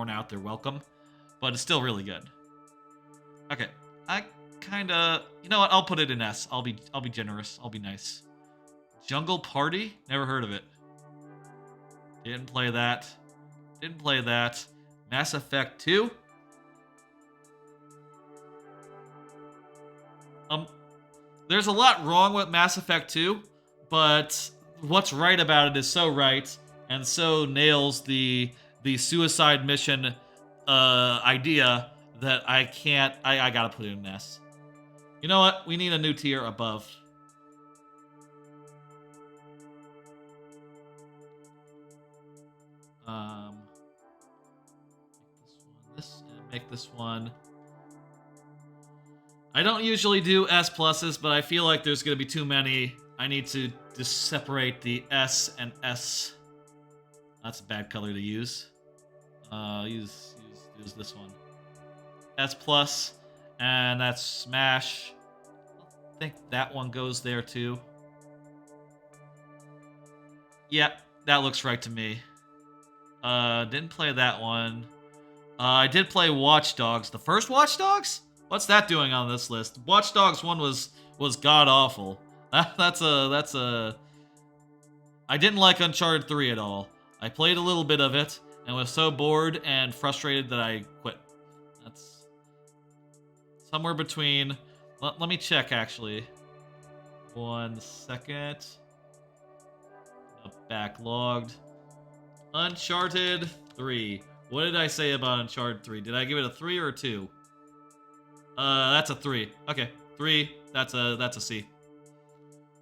out their welcome. But it's still really good. Okay. I kinda... You know what? I'll put it in S. I'll be generous. I'll be nice. Jungle Party? Never heard of it. Didn't play that. Didn't play that. Mass Effect 2? There's a lot wrong with Mass Effect 2, but what's right about it is so right, and so nails the suicide mission idea that I gotta put it in S. You know what? We need a new tier above. Make this one. I don't usually do S pluses, but I feel like there's gonna be too many. I need to just separate the S and S. That's a bad color to use. Use this one. S plus, and that's Smash. I think that one goes there too. Yep, that looks right to me. Didn't play that one. I did play Watch Dogs. The first Watch Dogs? What's that doing on this list? Watch Dogs 1 was god awful. That's a. I didn't like Uncharted 3 at all. I played a little bit of it and was so bored and frustrated that I quit. That's somewhere between. Let me check actually. 1 second. Backlogged. Uncharted 3. What did I say about Uncharted 3? Did I give it a 3 or a 2? That's a 3. Okay, 3. That's a C.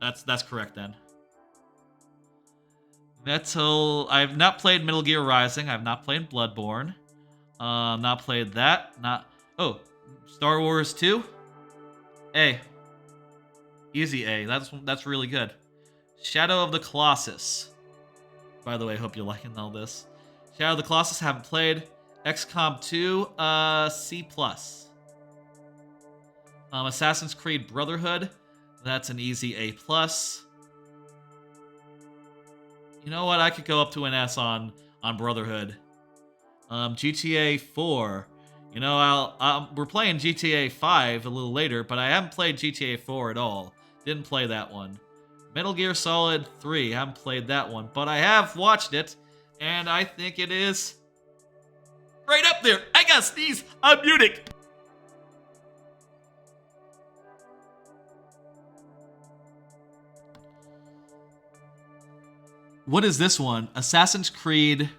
That's correct then. I've not played Metal Gear Rising. I've not played Bloodborne. Not played that. Oh, Star Wars 2. A. Easy A. That's really good. Shadow of the Colossus. By the way, I hope you're liking all this. Shadow of the Colossus, haven't played. XCOM 2, C+. Assassin's Creed Brotherhood, that's an easy A+. You know what? I could go up to an S on Brotherhood. GTA 4. You know, we're playing GTA 5 a little later, but I haven't played GTA 4 at all. Didn't play that one. Metal Gear Solid 3. Haven't played that one, but I have watched it, and I think it is right up there. I gotta sneeze. I'm muting. What is this one? Assassin's Creed.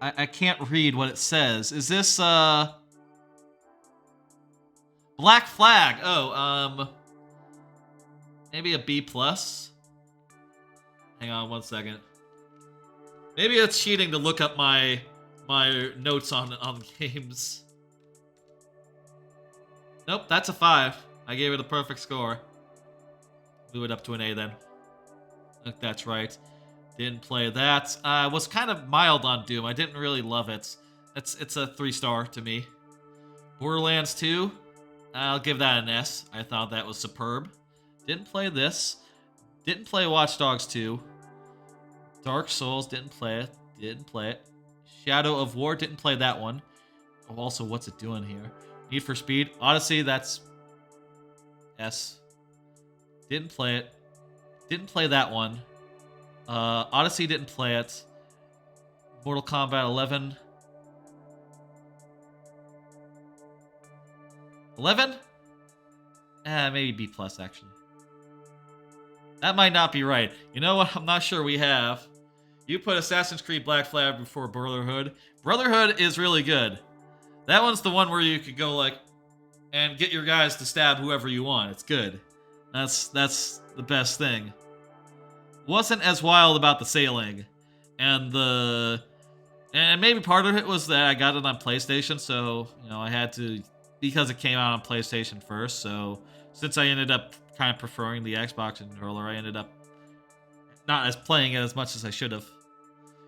I can't read what it says. Is this Black Flag? Oh, maybe a B plus. Hang on 1 second. Maybe it's cheating to look up my notes on games. Nope, that's a 5. I gave it a perfect score. Move it up to an A then. I think that's right. Didn't play that. Was kind of mild on Doom. I didn't really love it. It's a 3-star to me. Borderlands 2. I'll give that an S. I thought that was superb. Didn't play this. Didn't play Watch Dogs 2. Dark Souls, didn't play it. Didn't play it. Shadow of War, didn't play that one. Oh, also, what's it doing here? Need for Speed. Odyssey, that's S. Didn't play it. Didn't play that one. Odyssey, didn't play it. Mortal Kombat 11. 11? Maybe B plus, actually. That might not be right. You know what? I'm not sure we have. You put Assassin's Creed Black Flag before Brotherhood. Brotherhood is really good. That one's the one where you could go, like, and get your guys to stab whoever you want. It's good. That's the best thing. Wasn't as wild about the sailing. And maybe part of it was that I got it on PlayStation, so, you know, I had to, because it came out on PlayStation first, so since I ended up kind of preferring the Xbox controller, I ended up not as playing it as much as I should have.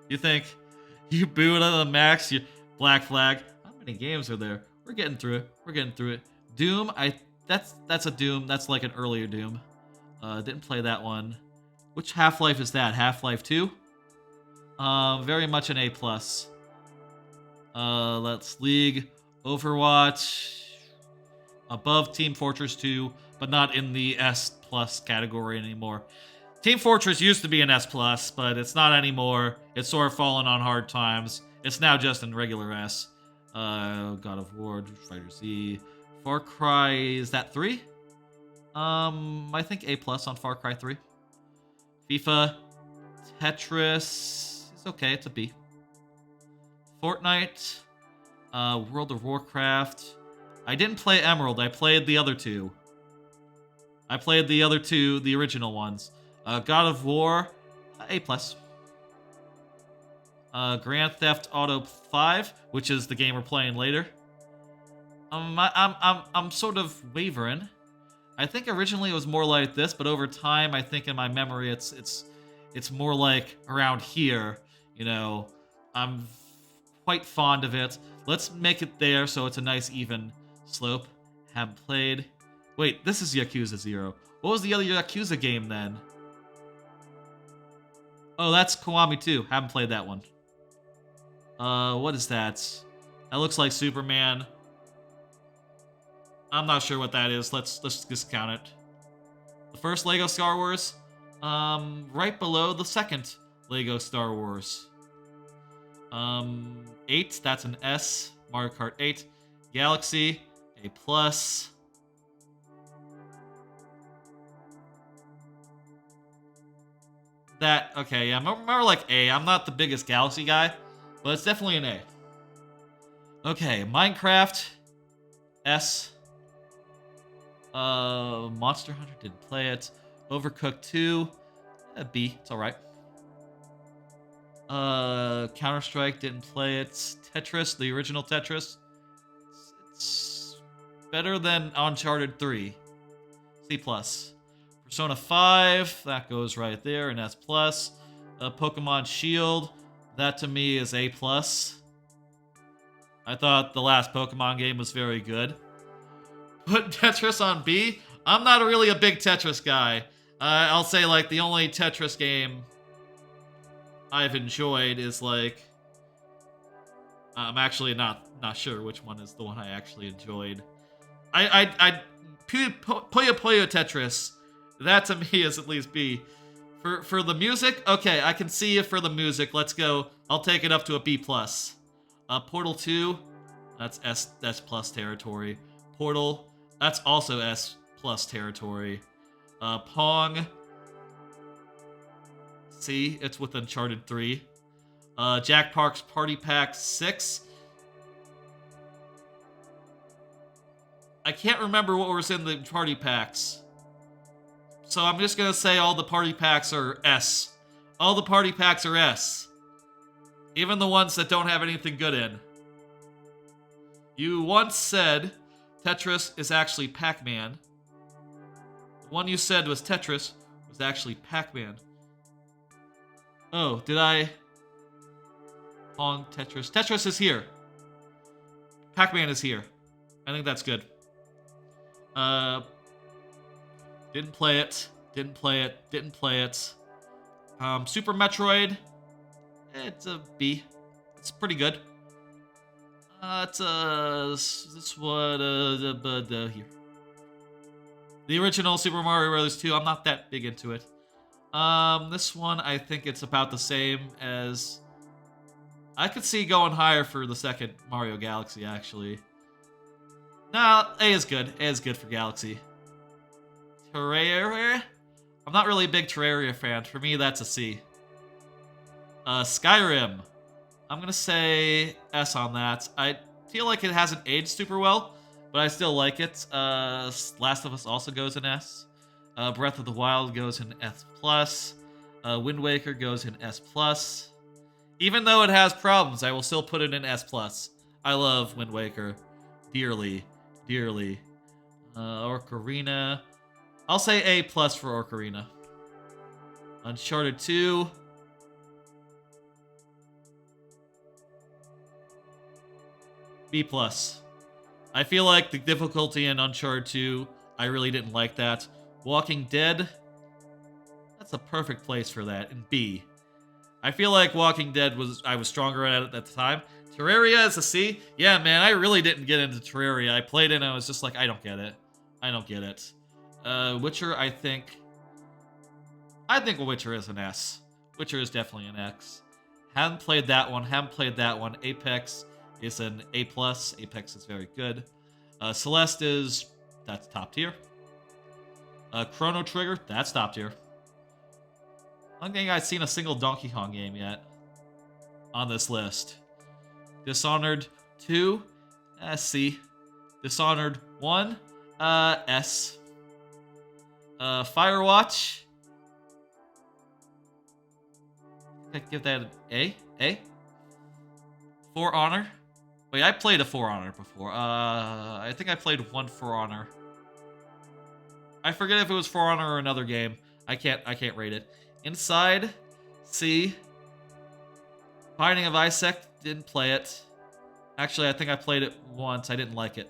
You think you boot on the max, you Black Flag. How many games are there? We're getting through it. We're getting through it. Doom, that's a Doom. That's like an earlier Doom. Didn't play that one. Which Half-Life is that? Half-Life 2? Very much an A+. Let's League, Overwatch, above Team Fortress 2, but not in the S+ category anymore. Team Fortress used to be an S+, but it's not anymore. It's sort of fallen on hard times. It's now just in regular S. God of War, Fighter Z, Far Cry, is that 3? I think A+ on Far Cry 3. FIFA, Tetris, it's okay, it's a B. Fortnite, World of Warcraft. I didn't play Emerald, I played the other two. The original ones. God of War, A+. Grand Theft Auto 5, which is the game we're playing later. I'm sort of wavering. I think originally it was more like this, but over time, I think in my memory, it's more like around here. You know, I'm quite fond of it. Let's make it there so it's a nice even slope. Haven't played. Wait, this is Yakuza 0. What was the other Yakuza game then? Oh, that's Kiwami 2. Haven't played that one. What is that? That looks like Superman. I'm not sure what that is. Let's discount it. The first Lego Star Wars, right below the second Lego Star Wars. 8, that's an S. Mario Kart 8. Galaxy, A+. That, okay, yeah, more like A. I'm not the biggest Galaxy guy, but it's definitely an A. Okay, Minecraft, S. Monster Hunter, didn't play it. Overcooked 2, B, it's alright. Counter-Strike, didn't play it. Tetris, the original Tetris. It's better than Uncharted 3. C+. Persona 5, that goes right there, an S+. Pokemon Shield, that to me is A+. I thought the last Pokemon game was very good. Put Tetris on B? I'm not really a big Tetris guy. I'll say, like, the only Tetris game I've enjoyed is, like... I'm actually not sure which one is the one I actually enjoyed. Puyo Puyo Tetris, that to me is at least B. For the music, okay, I can see it for the music. Let's go. I'll take it up to a B+. Portal 2, that's S plus territory. Portal, that's also S plus territory. Pong, C. It's with Uncharted 3. Jack Park's Party Pack 6. I can't remember what was in the party packs. So I'm just gonna say all the party packs are S. All the party packs are S. Even the ones that don't have anything good in. You once said Tetris is actually Pac-Man. The one you said was Tetris was actually Pac-Man. Oh, did I... Pong, Tetris. Tetris is here. Pac-Man is here. I think that's good. Didn't play it. Didn't play it. Didn't play it. Super Metroid. It's a B. It's pretty good. It's this one here. The original Super Mario Bros. 2. I'm not that big into it. This one I think it's about the same as. I could see going higher for the second Mario Galaxy actually. Nah, A is good. A is good for Galaxy. Terraria? I'm not really a big Terraria fan. For me, that's a C. Skyrim. I'm gonna say S on that. I feel like it hasn't aged super well, but I still like it. Last of Us also goes in S. Breath of the Wild goes in S+. Wind Waker goes in S+. Even though it has problems, I will still put it in S+. I love Wind Waker. Dearly. Dearly. Ocarina. I'll say A+ for Ocarina. Uncharted 2. B+. I feel like the difficulty in Uncharted 2, I really didn't like that. Walking Dead. That's a perfect place for that. In B. I feel like Walking Dead I was stronger at it at the time. Terraria is a C. Yeah, man, I really didn't get into Terraria. I played it and I was just like, I don't get it. I don't get it. Witcher, I think Witcher is an S. Witcher is definitely an X. Haven't played that one. Haven't played that one. Apex is an A+. Apex is very good. Celeste that's top tier. Chrono Trigger, that's top tier. I don't think I've seen a single Donkey Kong game yet on this list. Dishonored 2, C. Dishonored 1, S. Firewatch. I give that an A. A. For Honor. Wait, I played a For Honor before. I think I played one For Honor. I forget if it was For Honor or another game. I can't rate it. Inside, C. Binding of Isaac, didn't play it. Actually, I think I played it once. I didn't like it.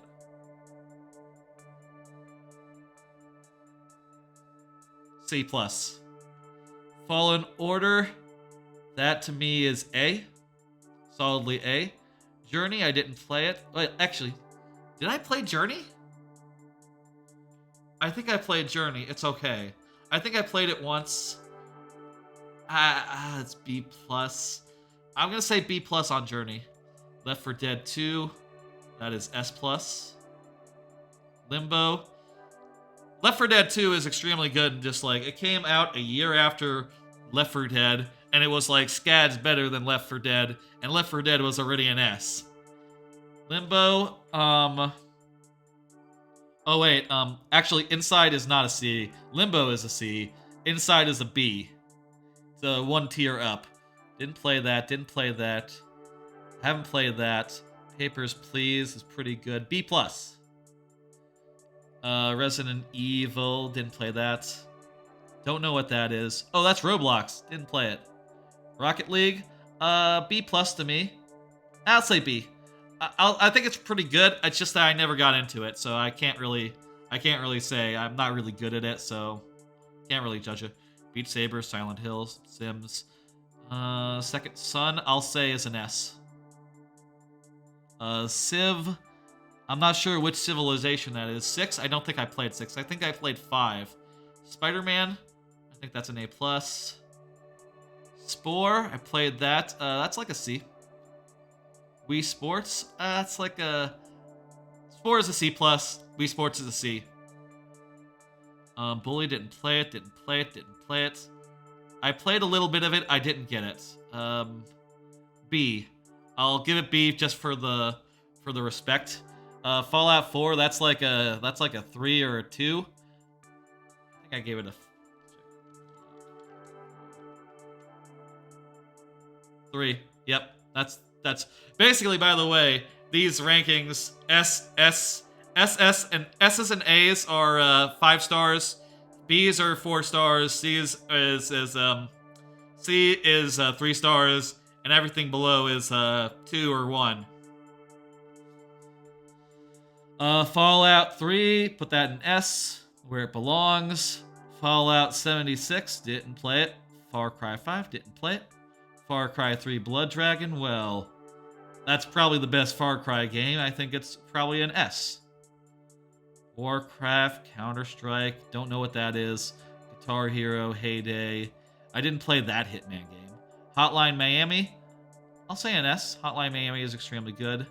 C+. Fallen Order, that to me is A. Solidly A. Journey, I didn't play it. Wait, actually, did I play Journey? I think I played Journey. It's okay. I think I played it once. It's B+. I'm gonna say B+ on Journey. Left 4 Dead 2. That is S+. Limbo. Left 4 Dead 2 is extremely good, and just like, it came out a year after Left 4 Dead, and it was like, Scad's better than Left 4 Dead, and Left 4 Dead was already an S. Limbo, oh wait, actually, Inside is not a C. Limbo is a C. Inside is a B. So one tier up. Didn't play that, didn't play that. Haven't played that. Papers, Please is pretty good. B+. Resident Evil, didn't play that. Don't know what that is. Oh, that's Roblox. Didn't play it. Rocket League, B+ to me. I'll say B. I think it's pretty good. It's just that I never got into it, so I can't really say. I'm not really good at it, so can't really judge it. Beat Saber, Silent Hills, Sims. Second Son, I'll say is an S. Civ, I'm not sure which civilization that is. 6, I don't think I played 6. I think I played 5. Spider-Man, I think that's an A+. Spore, I played that. That's like a C. Wii Sports, that's like a... Spore is a C+. Wii Sports is a C. Bully, didn't play it, didn't play it, didn't play it. I played a little bit of it. I didn't get it. B. I'll give it B just for the respect. Fallout 4. That's like a 3 or a 2. I think I gave it a 3. Yep. That's basically. By the way, these rankings SS and A's are 5 stars. B's are 4 stars. C is 3 stars, and everything below is 2 or 1. Fallout 3, put that in S, where it belongs. Fallout 76, didn't play it. Far Cry 5, didn't play it. Far Cry 3 Blood Dragon, well, that's probably the best Far Cry game. I think it's probably an S. Warcraft, Counter-Strike, don't know what that is. Guitar Hero, Heyday. I didn't play that Hitman game. Hotline Miami, I'll say an S. Hotline Miami is extremely good.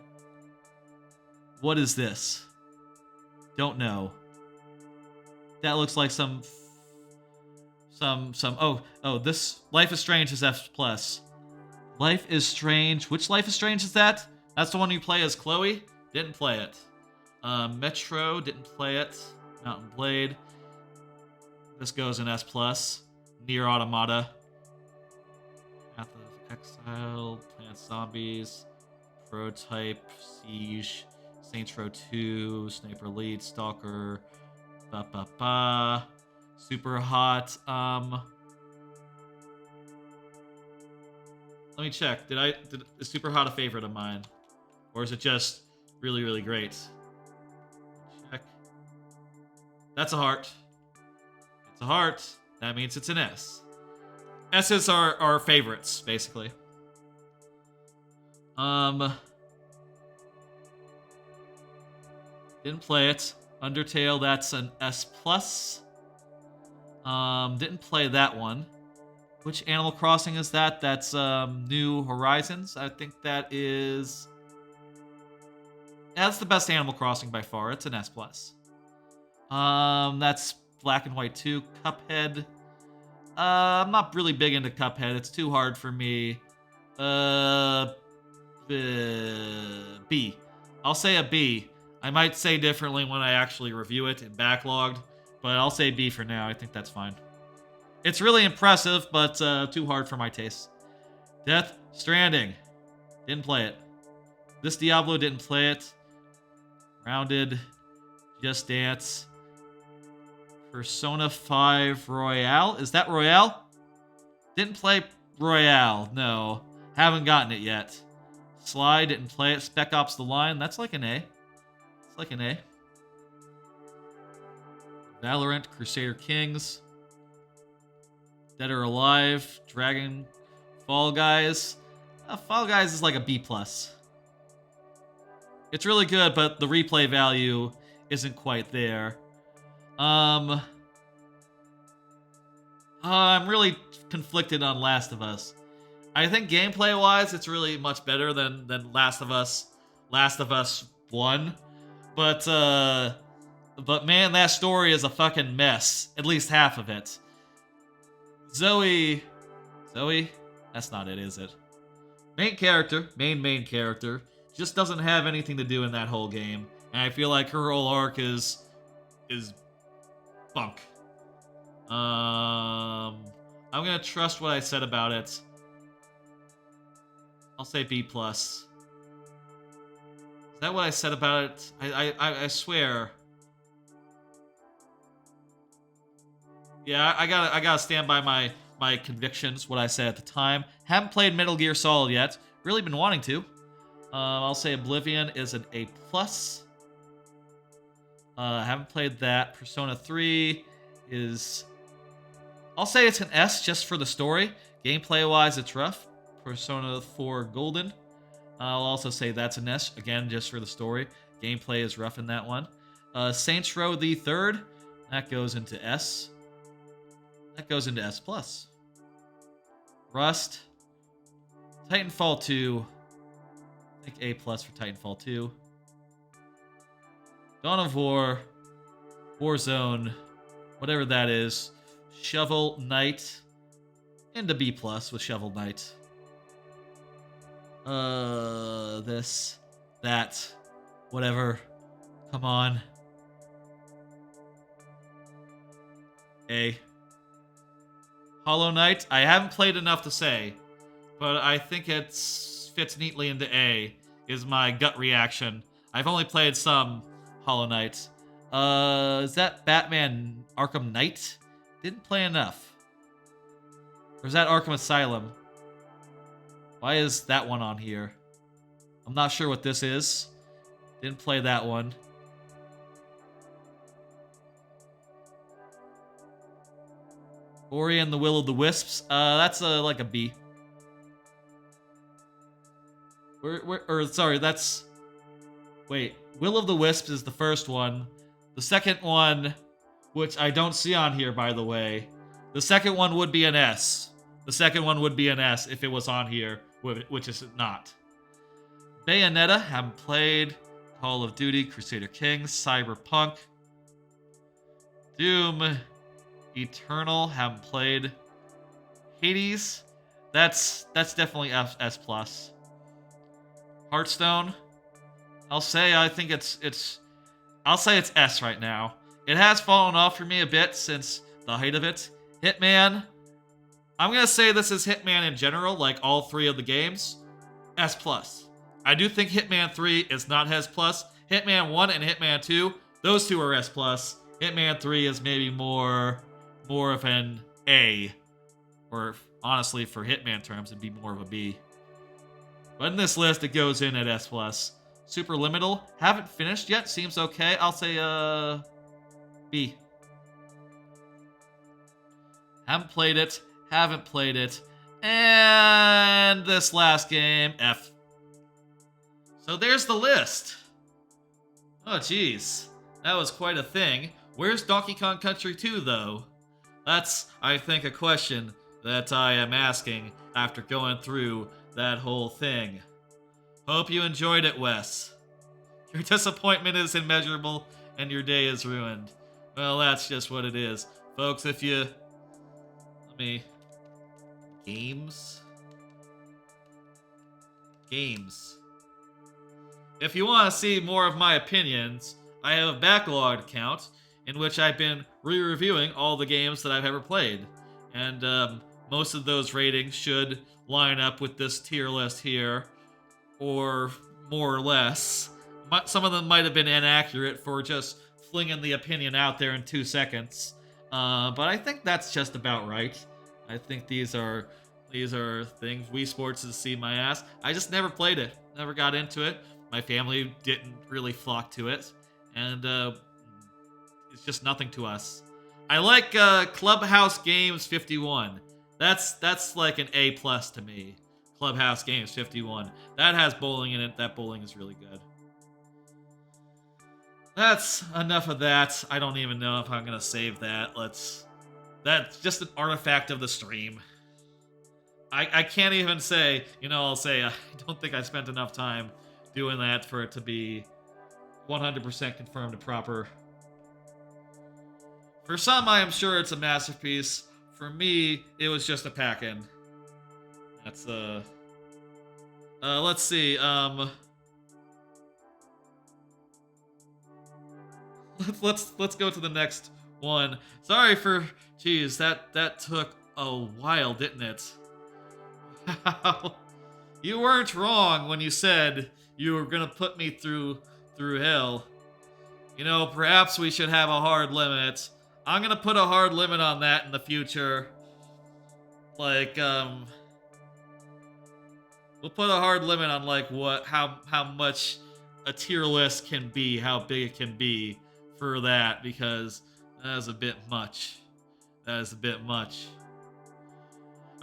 What is this? Don't know. That looks like some. Oh, this Life is Strange is F+. Life is Strange. Which Life is Strange is that? That's the one you play as Chloe? Didn't play it. Metro, didn't play it. Mountain Blade. This goes in S+. Nier Automata. Path of Exile. Plant Zombies. Prototype. Siege. Saints Row 2. Sniper Elite. Stalker. Super Hot. Let me check. Is Super Hot a favorite of mine? Or is it just really, really great? Check. That's a heart. It's a heart. That means it's an S. S's are favorites, basically. Didn't play it. Undertale, that's an S+. Didn't play that one. Which Animal Crossing is that? That's New Horizons. I think that is. That's the best Animal Crossing by far. It's an S+. That's Black and White 2. Cuphead. I'm not really big into Cuphead. It's too hard for me. B. I'll say a B. I might say differently when I actually review it and backlogged, but I'll say B for now. I think that's fine. It's really impressive, but too hard for my taste. Death Stranding. Didn't play it. This Diablo, didn't play it. Grounded. Just Dance. Persona 5 Royale. Is that Royale? Didn't play Royale. No. Haven't gotten it yet. Sly, didn't play it. Spec Ops The Line. That's like an A. It's like an A. Valorant. Crusader Kings. Dead or Alive. Dragon. Fall Guys. Fall Guys is like a B+. It's really good, but the replay value isn't quite there. I'm really conflicted on Last of Us. I think gameplay-wise, it's really much better than Last of Us 1. But man, that story is a fucking mess. At least half of it. Zoe? That's not it, is it? Main character, main character, just doesn't have anything to do in that whole game. And I feel like her whole arc is bunk. I'm gonna trust what I said about it. I'll say B+. Is that what I said about it? I swear. Yeah, I gotta stand by my convictions, what I said at the time. Haven't played Metal Gear Solid yet. Really been wanting to. I'll say Oblivion is an A+. Haven't played that. Persona 3 is... I'll say it's an S just for the story. Gameplay-wise, it's rough. Persona 4 Golden. I'll also say that's an S, again, just for the story. Gameplay is rough in that one. Saints Row the Third. That goes into S. That goes into S+. Rust. Titanfall 2. I think A+ for Titanfall 2. Dawn of War. Warzone. Whatever that is. Shovel Knight. into B plus with Shovel Knight. This, that, whatever. Come on. A. Hollow Knight. I haven't played enough to say, but I think it fits neatly into A. Is my gut reaction. I've only played some Hollow Knight. Is that Batman Arkham Knight? Didn't play enough. Or is that Arkham Asylum? Why is that one on here? I'm not sure what this is. Didn't play that one. Ori and the Will of the Wisps. That's like a B. Sorry, that's... Wait, Will of the Wisps is the first one. The second one, which I don't see on here, by the way. The second one would be an S. The second one would be an S if it was on here, which is not. Bayonetta, haven't played. Call of Duty, Crusader Kings, Cyberpunk. Doom, Eternal, haven't played. Hades, that's definitely S plus. Hearthstone, I'll say it's S right now. It has fallen off for me a bit since the height of it. Hitman, I'm gonna say this is Hitman in general, like all three of the games. S plus. I do think Hitman 3 is not S plus. Hitman 1 and Hitman 2, those two are S plus. Hitman 3 is maybe more of an A. Or honestly, for Hitman terms, it'd be more of a B. But in this list, it goes in at S plus. Superliminal, haven't finished yet. Seems okay. I'll say B. Haven't played it. And this last game, F. So there's the list. Oh, geez. That was quite a thing. Where's Donkey Kong Country 2, though? That's, I think, a question that I am asking after going through that whole thing. Hope you enjoyed it, Wes. Your disappointment is immeasurable, and your day is ruined. Well, that's just what it is. Folks, if you... Let me... Games? If you want to see more of my opinions, I have a backlog account in which I've been re-reviewing all the games that I've ever played. And most of those ratings should line up with this tier list here, or more or less. Some of them might have been inaccurate for just flinging the opinion out there in 2 seconds. But I think that's just about right. I think these are things. Wii Sports is see my ass. I just never played it. Never got into it. My family didn't really flock to it. And it's just nothing to us. I like Clubhouse Games 51. That's like an A plus to me. Clubhouse Games 51. That has bowling in it. That bowling is really good. That's enough of that. I don't even know if I'm gonna save that. That's just an artifact of the stream. I can't even say, I'll say I don't think I spent enough time doing that for it to be 100% confirmed and proper. For some, I am sure it's a masterpiece. For me, it was just a pack-in. That's, let's see, let's go to the next one. Sorry for, geez, that took a while, didn't it? Wow. You weren't wrong when you said you were gonna put me through hell. Perhaps we should have a hard limit. I'm gonna put a hard limit on that in the future. Like, we'll put a hard limit on like how much a tier list can be, how big it can be for that, because that is a bit much.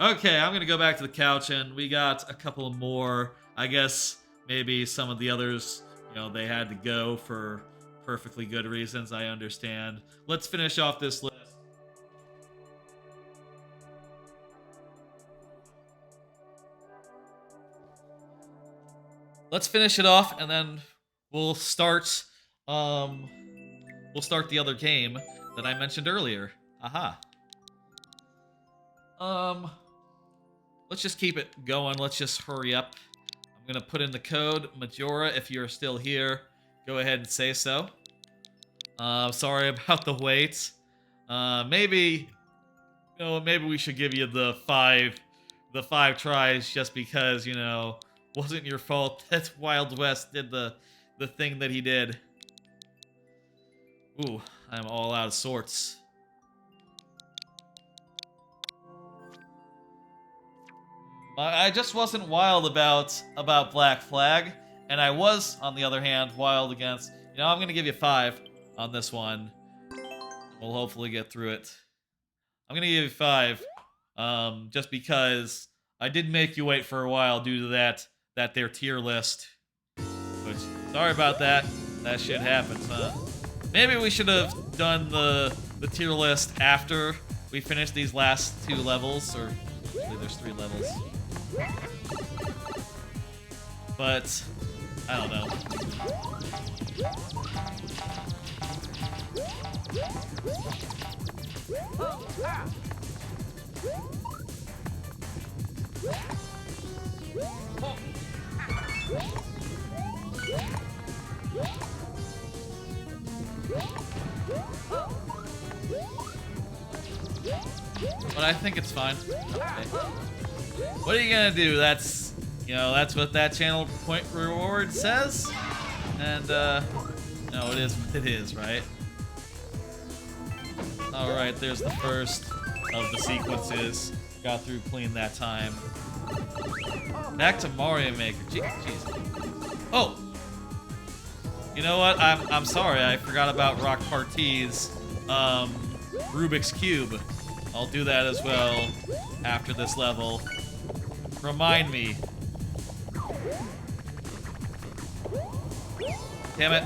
Okay, I'm gonna go back to the couch, and we got a couple more. I guess maybe some of the others, they had to go for perfectly good reasons. I understand. Let's finish off this list. Let's finish it off, and then we'll start. We'll start the other game that I mentioned earlier. Aha. let's just keep it going. Let's just hurry up. I'm gonna put in the code. Majora, if you're still here, go ahead and say so. Sorry about the wait. Maybe, maybe we should give you the five tries just because, wasn't your fault that Wild West did the thing that he did. Ooh, I'm all out of sorts. I just wasn't wild about Black Flag, and I was, on the other hand, wild against. I'm gonna give you 5 on this one. We'll hopefully get through it. I'm gonna give you 5, just because I did make you wait for a while due to that their tier list. Which, sorry about that. That shit happens, huh? Maybe we should have done the tier list after we finished these last 2 levels, or actually there's 3 levels. But I don't know. But I think it's fine. Okay. What are you gonna do? That's what that channel point reward says. And no, it is what it is, right? All right, there's the first of the sequences. Got through clean that time. Back to Mario Maker. Jeez. Oh, you know what? I'm sorry. I forgot about Rock Party's Rubik's Cube. I'll do that as well after this level. Remind me. Damn it.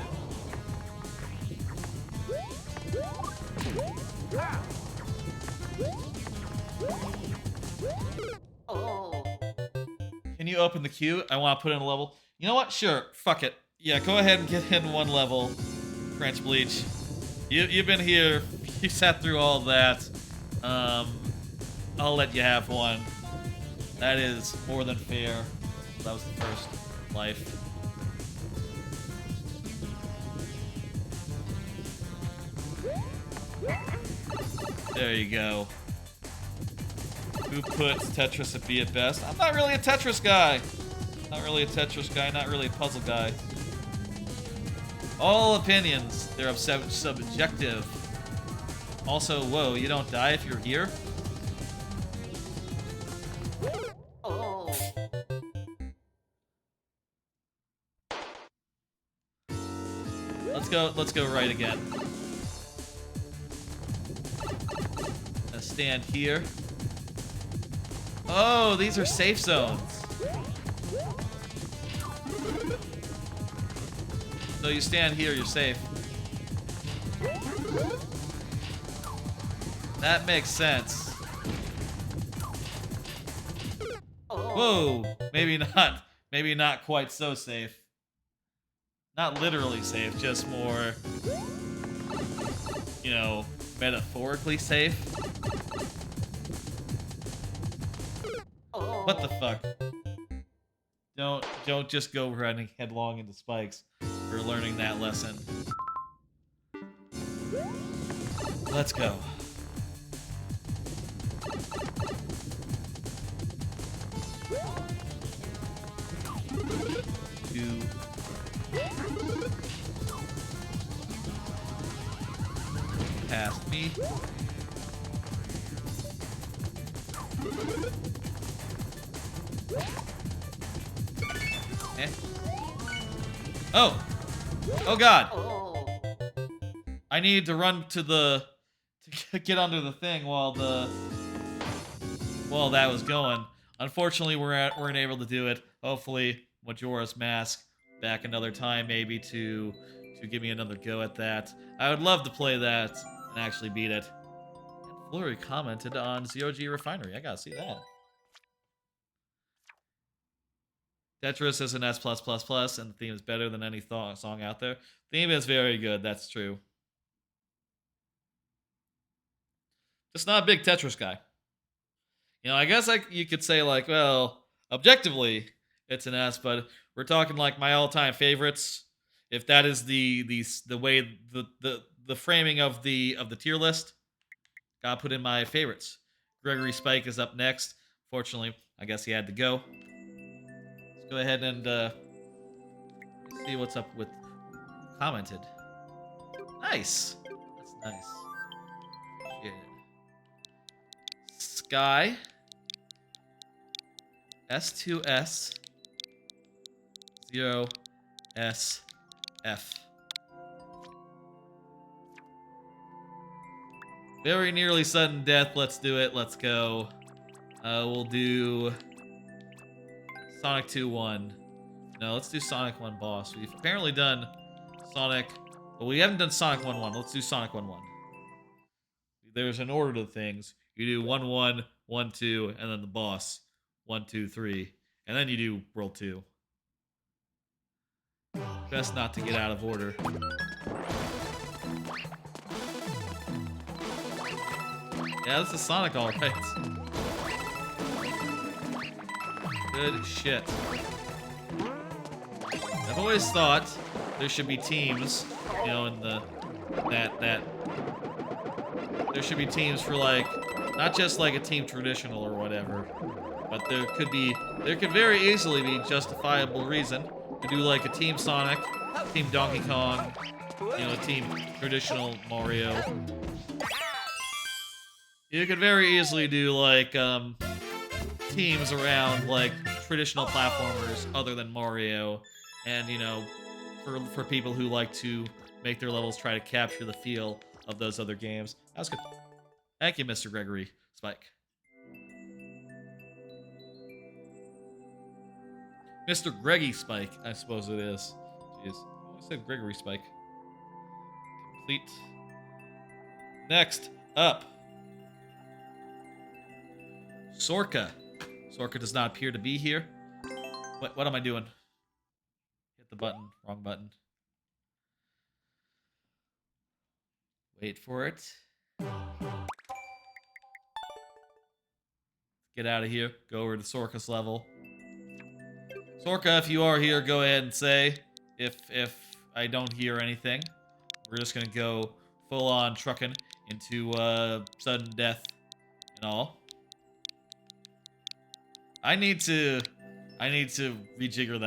Can you open the queue? I want to put in a level. You know what? Sure. Fuck it. Yeah, go ahead and get in 1 level. French Bleach. You've been here. You sat through all of that. I'll let you have 1. That is more than fair. That was the first life. There you go. Who puts Tetris at B at best? I'm not really a Tetris guy. Not really a Tetris guy, not really a puzzle guy. All opinions, they're subjective. Also, whoa, you don't die if you're here? Let's go right again. Let's stand here. Oh, these are safe zones. So you stand here, you're safe. That makes sense. Whoa, maybe not. Maybe not quite so safe. Not literally safe, just more, metaphorically safe. What the fuck? Don't just go running headlong into spikes for learning that lesson. Let's go. Two. Past me. Eh. Oh! Oh god! I need to run to get under the thing while that was going. Unfortunately, we weren't able to do it. Hopefully, Majora's Mask back another time, maybe to give me another go at that. I would love to play that and actually beat it. And Flurry commented on Zero G Refinery. I gotta see that. Tetris is an S+++, and the theme is better than any song out there. Theme is very good, that's true. Just not a big Tetris guy. You know, I guess you could say like, well, objectively, it's an S, but we're talking like my all-time favorites. If that is the way the framing of the tier list, gotta put in my favorites. Gregory Spike is up next. Fortunately, I guess he had to go. Let's go ahead and see what's up with who commented. Nice. That's nice. Yeah. Sky S2S 0SF. Very nearly sudden death. Let's do it. Let's go. We'll do Sonic 2 1. No, let's do Sonic 1 boss. We've apparently done Sonic, but we haven't done Sonic 1 1. Let's do Sonic 1 1. There's an order to things. You do 1 1, 1 2, and then the boss 1 2 3, and then you do World 2. Best not to get out of order. Yeah, this is Sonic, all right. Good shit. I've always thought there should be teams, you know, in the that there should be teams for like not just like a team traditional or whatever, but there could very easily be justifiable reason to do like a team Sonic, team Donkey Kong, you know, a team traditional Mario. You could very easily do like teams around like traditional platformers other than Mario, and you know, for people who like to make their levels try to capture the feel of those other games. That was good. Thank you, Mr. Gregory Spike. Mr. Greggy Spike, I suppose it is. Jeez, I always said Gregory Spike. Complete. Next up, Sorka. Sorka does not appear to be here. What am I doing? Hit the button. Wrong button. Wait for it. Get out of here. Go over to Sorka's level. Sorka, if you are here, go ahead and say. If I don't hear anything, we're just gonna go full on trucking into sudden death and all. I need to rejigger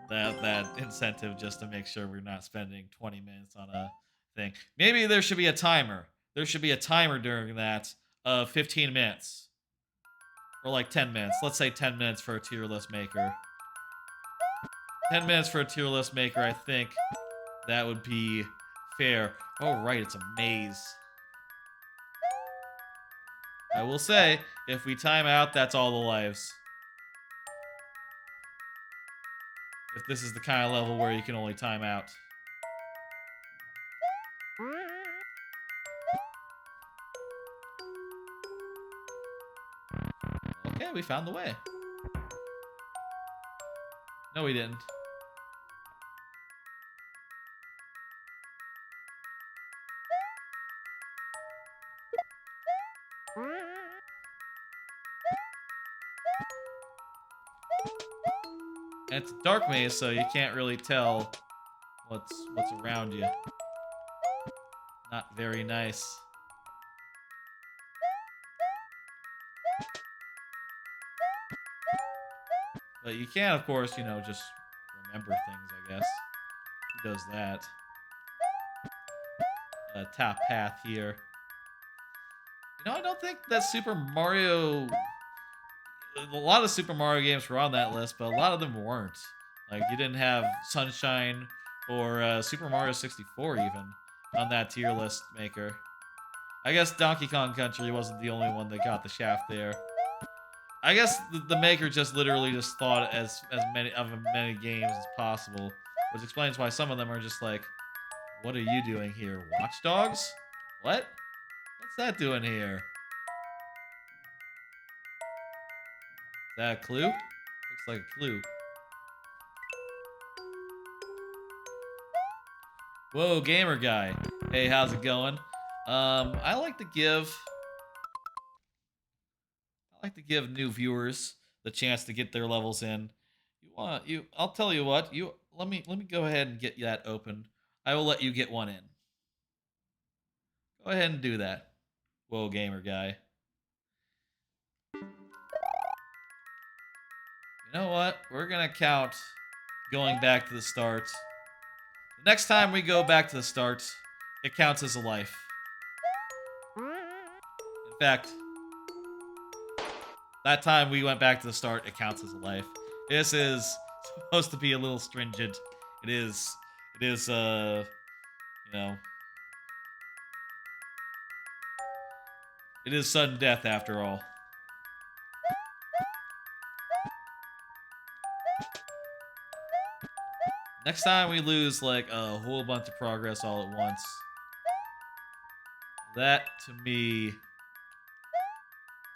that incentive just to make sure we're not spending 20 minutes on a thing. Maybe there should be a timer. There should be a timer during that of 15 minutes. Or like 10 minutes. Let's say 10 minutes for a tier list maker. 10 minutes for a tier list maker, I think that would be fair. Oh, right, it's a maze. I will say, if we time out, that's all the lives. If this is the kind of level where you can only time out. Okay, we found the way. No, we didn't. And it's a dark maze, so you can't really tell what's around you. Not very nice. But you can, of course, you know, just remember things, I guess. Who does that? Top path here. You know, I don't think that Super Mario... A lot of Super Mario games were on that list, but a lot of them weren't. Like, you didn't have Sunshine or Super Mario 64 even on that tier list maker. I guess Donkey Kong Country wasn't the only one that got the shaft there. I guess the maker just literally just thought as many games as possible, which explains why some of them are just like, what are you doing here? Watch Dogs? What? What's that doing here? Is that a clue? Looks like a clue. Whoa, gamer guy. Hey, how's it going? I like to give I like to give new viewers the chance to get their levels in. I'll tell you what, let me go ahead and get that open. I will let you get one in. Go ahead and do that. Whoa, gamer guy. You know what? We're gonna count going back to the start. The next time we go back to the start, it counts as a life. In fact, that time we went back to the start, it counts as a life. This is supposed to be a little stringent. It is, you know, it is sudden death after all. Next time we lose like a whole bunch of progress all at once. That to me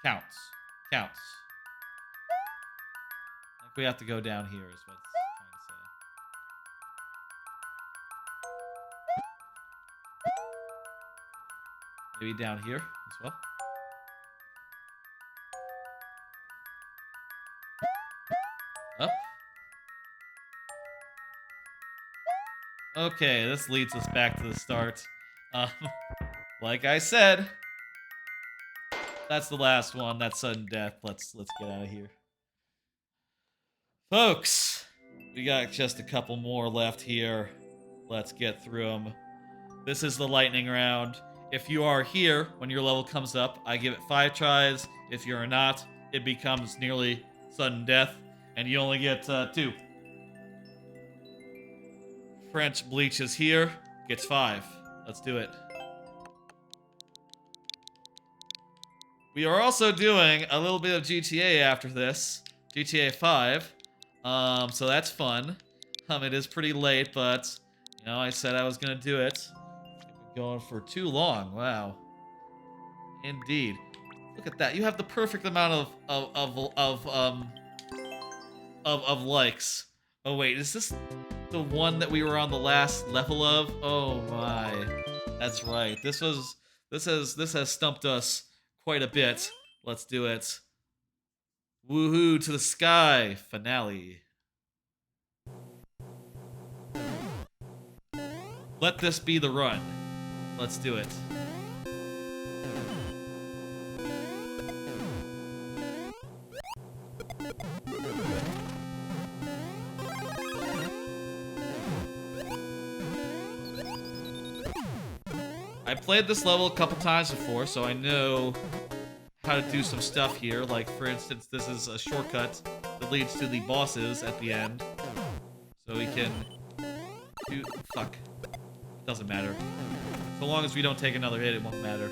counts. Counts. I think we have to go down here is what it's trying to say. Maybe down here as well. Up. Okay, this leads us back to the start. Like I said, that's the last one. That's sudden death. Let's get out of here. Folks, we got just a couple more left here. Let's get through them. This is the lightning round. If you are here when your level comes up, I give it 5 tries. If you're not, it becomes nearly sudden death, and you only get 2. French Bleach is here, gets 5. Let's do it. We are also doing a little bit of GTA after this, GTA 5. So that's fun. It is pretty late, but you know, I said I was gonna do it. It's been going for too long. Wow. Indeed. Look at that. You have the perfect amount of likes. Oh wait, is this the one that we were on the last level of? Oh my. That's right. This has stumped us quite a bit. Let's do it. Woohoo to the sky. Finale. Let this be the run. Let's do it. I played this level a couple times before, so I know how to do some stuff here. Like, for instance, this is a shortcut that leads to the bosses at the end. So we can do... Fuck. It doesn't matter. So long as we don't take another hit, it won't matter.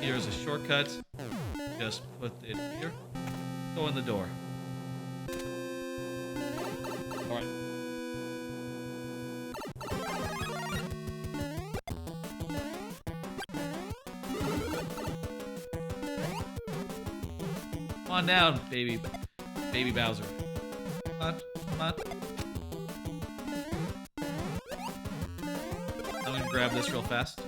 Here's a shortcut. Just put it here. Go in the door. Alright. Come on down, baby Bowser. Come on, come on. I'm gonna grab this real fast.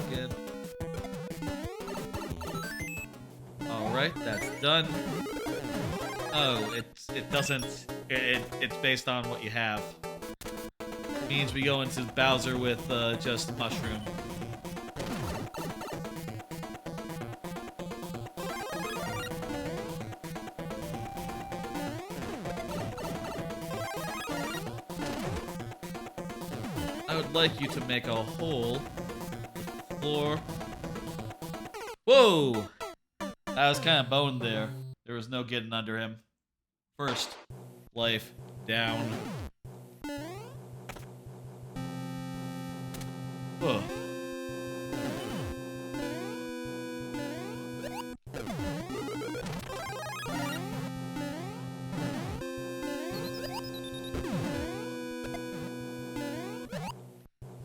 Good. Alright, that's done. Oh, it doesn't. It's based on what you have. It means we go into Bowser with just mushroom. I would like you to make a hole in the floor. Whoa! That was kind of boned there. There was no getting under him. First life down. Ugh.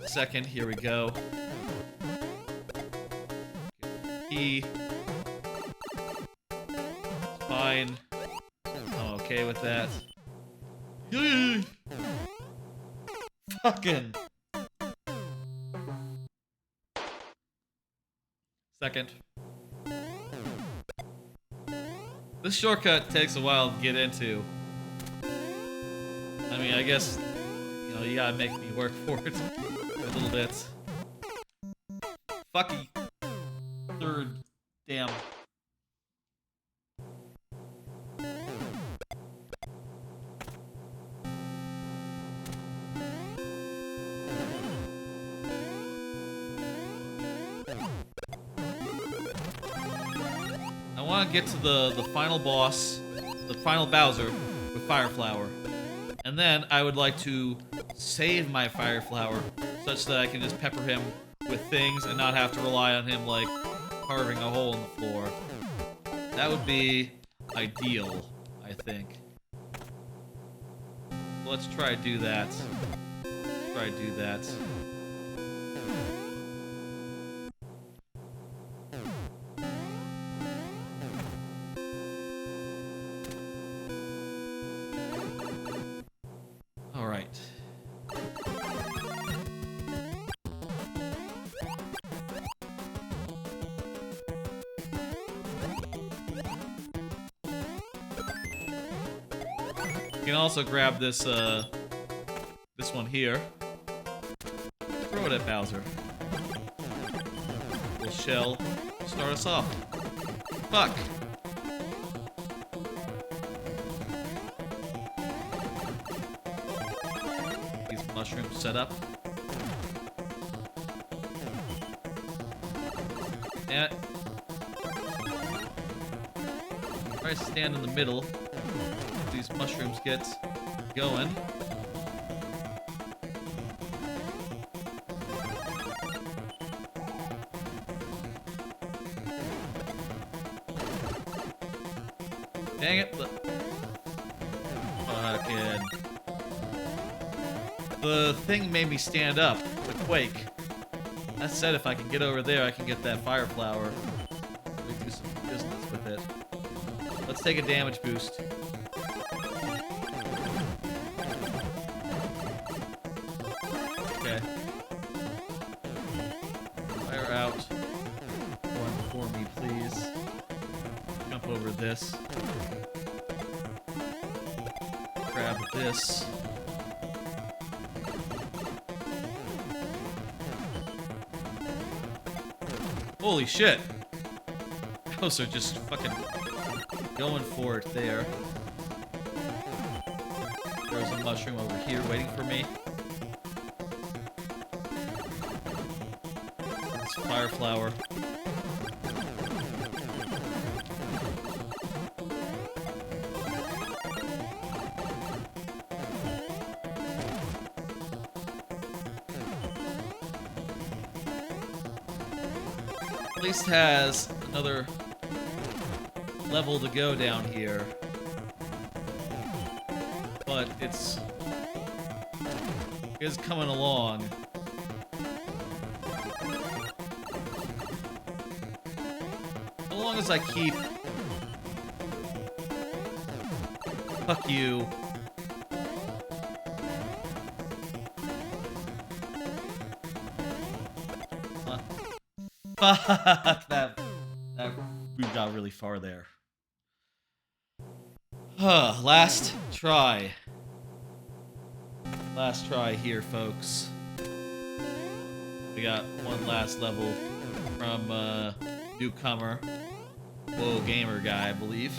Second, here we go. Key. Fine. I'm okay with that. Fucking. Second. This shortcut takes a while to get into. I mean, I guess, you know, you gotta make me work for it a little bit. Fucky. Third. Damn. I want to get to the final boss, the final Bowser, with Fire Flower. And then I would like to save my Fire Flower such that I can just pepper him with things and not have to rely on him, like, carving a hole in the floor. That would be ideal, I think. Let's try to do that. Try to do that. Alright. You can also grab this, this one here. Throw it at Bowser. Little shell. Start us off. Fuck! These mushrooms set up. Damn it. Try to stand in the middle. These mushrooms get going. Dang it. Fucking. The thing made me stand up. The quake. That said, if I can get over there, I can get that Fire Flower. We do some business with it. Let's take a damage boost. Okay. Fire out. One for me, please. Jump over this. Grab this. Holy shit! Those are just fucking going for it there. There's a mushroom over here waiting for me. This Fire Flower. At least has another level to go down here. But it's coming along. As long as I keep... Fuck you. Fuck that we got really far there. Last try. Last try here, folks. We got one last level from newcomer, Whoa Gamer guy, I believe.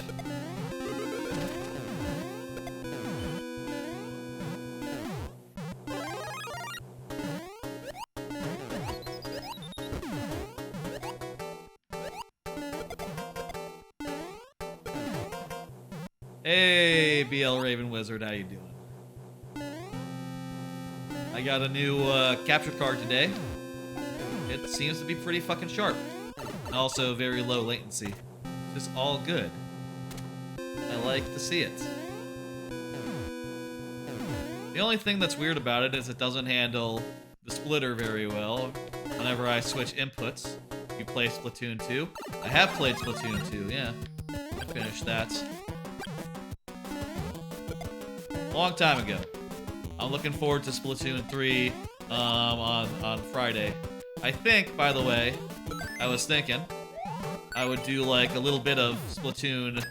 Hey, BL Raven Wizard, how you doing? I got a new capture card today. It seems to be pretty fucking sharp. And also very low latency. Just all good. I like to see it. The only thing that's weird about it is it doesn't handle the splitter very well whenever I switch inputs. You play Splatoon 2. I have played Splatoon 2, yeah. I finished that. Long time ago. I'm looking forward to Splatoon 3 on Friday. I think, by the way, I was thinking I would do like a little bit of Splatoon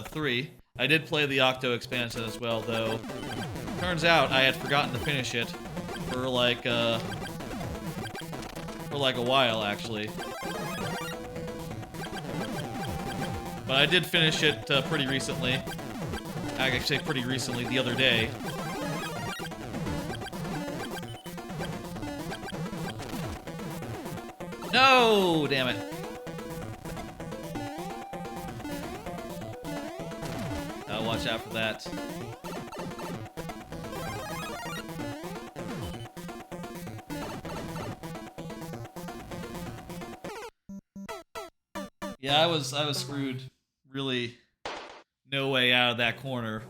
3. I did play the Octo expansion as well, though. Turns out I had forgotten to finish it for like a while, actually. But I did finish it pretty recently. I can say pretty recently, the other day. No! Damn it. I'll watch out for that. Yeah, I was screwed. Really, no way out of that corner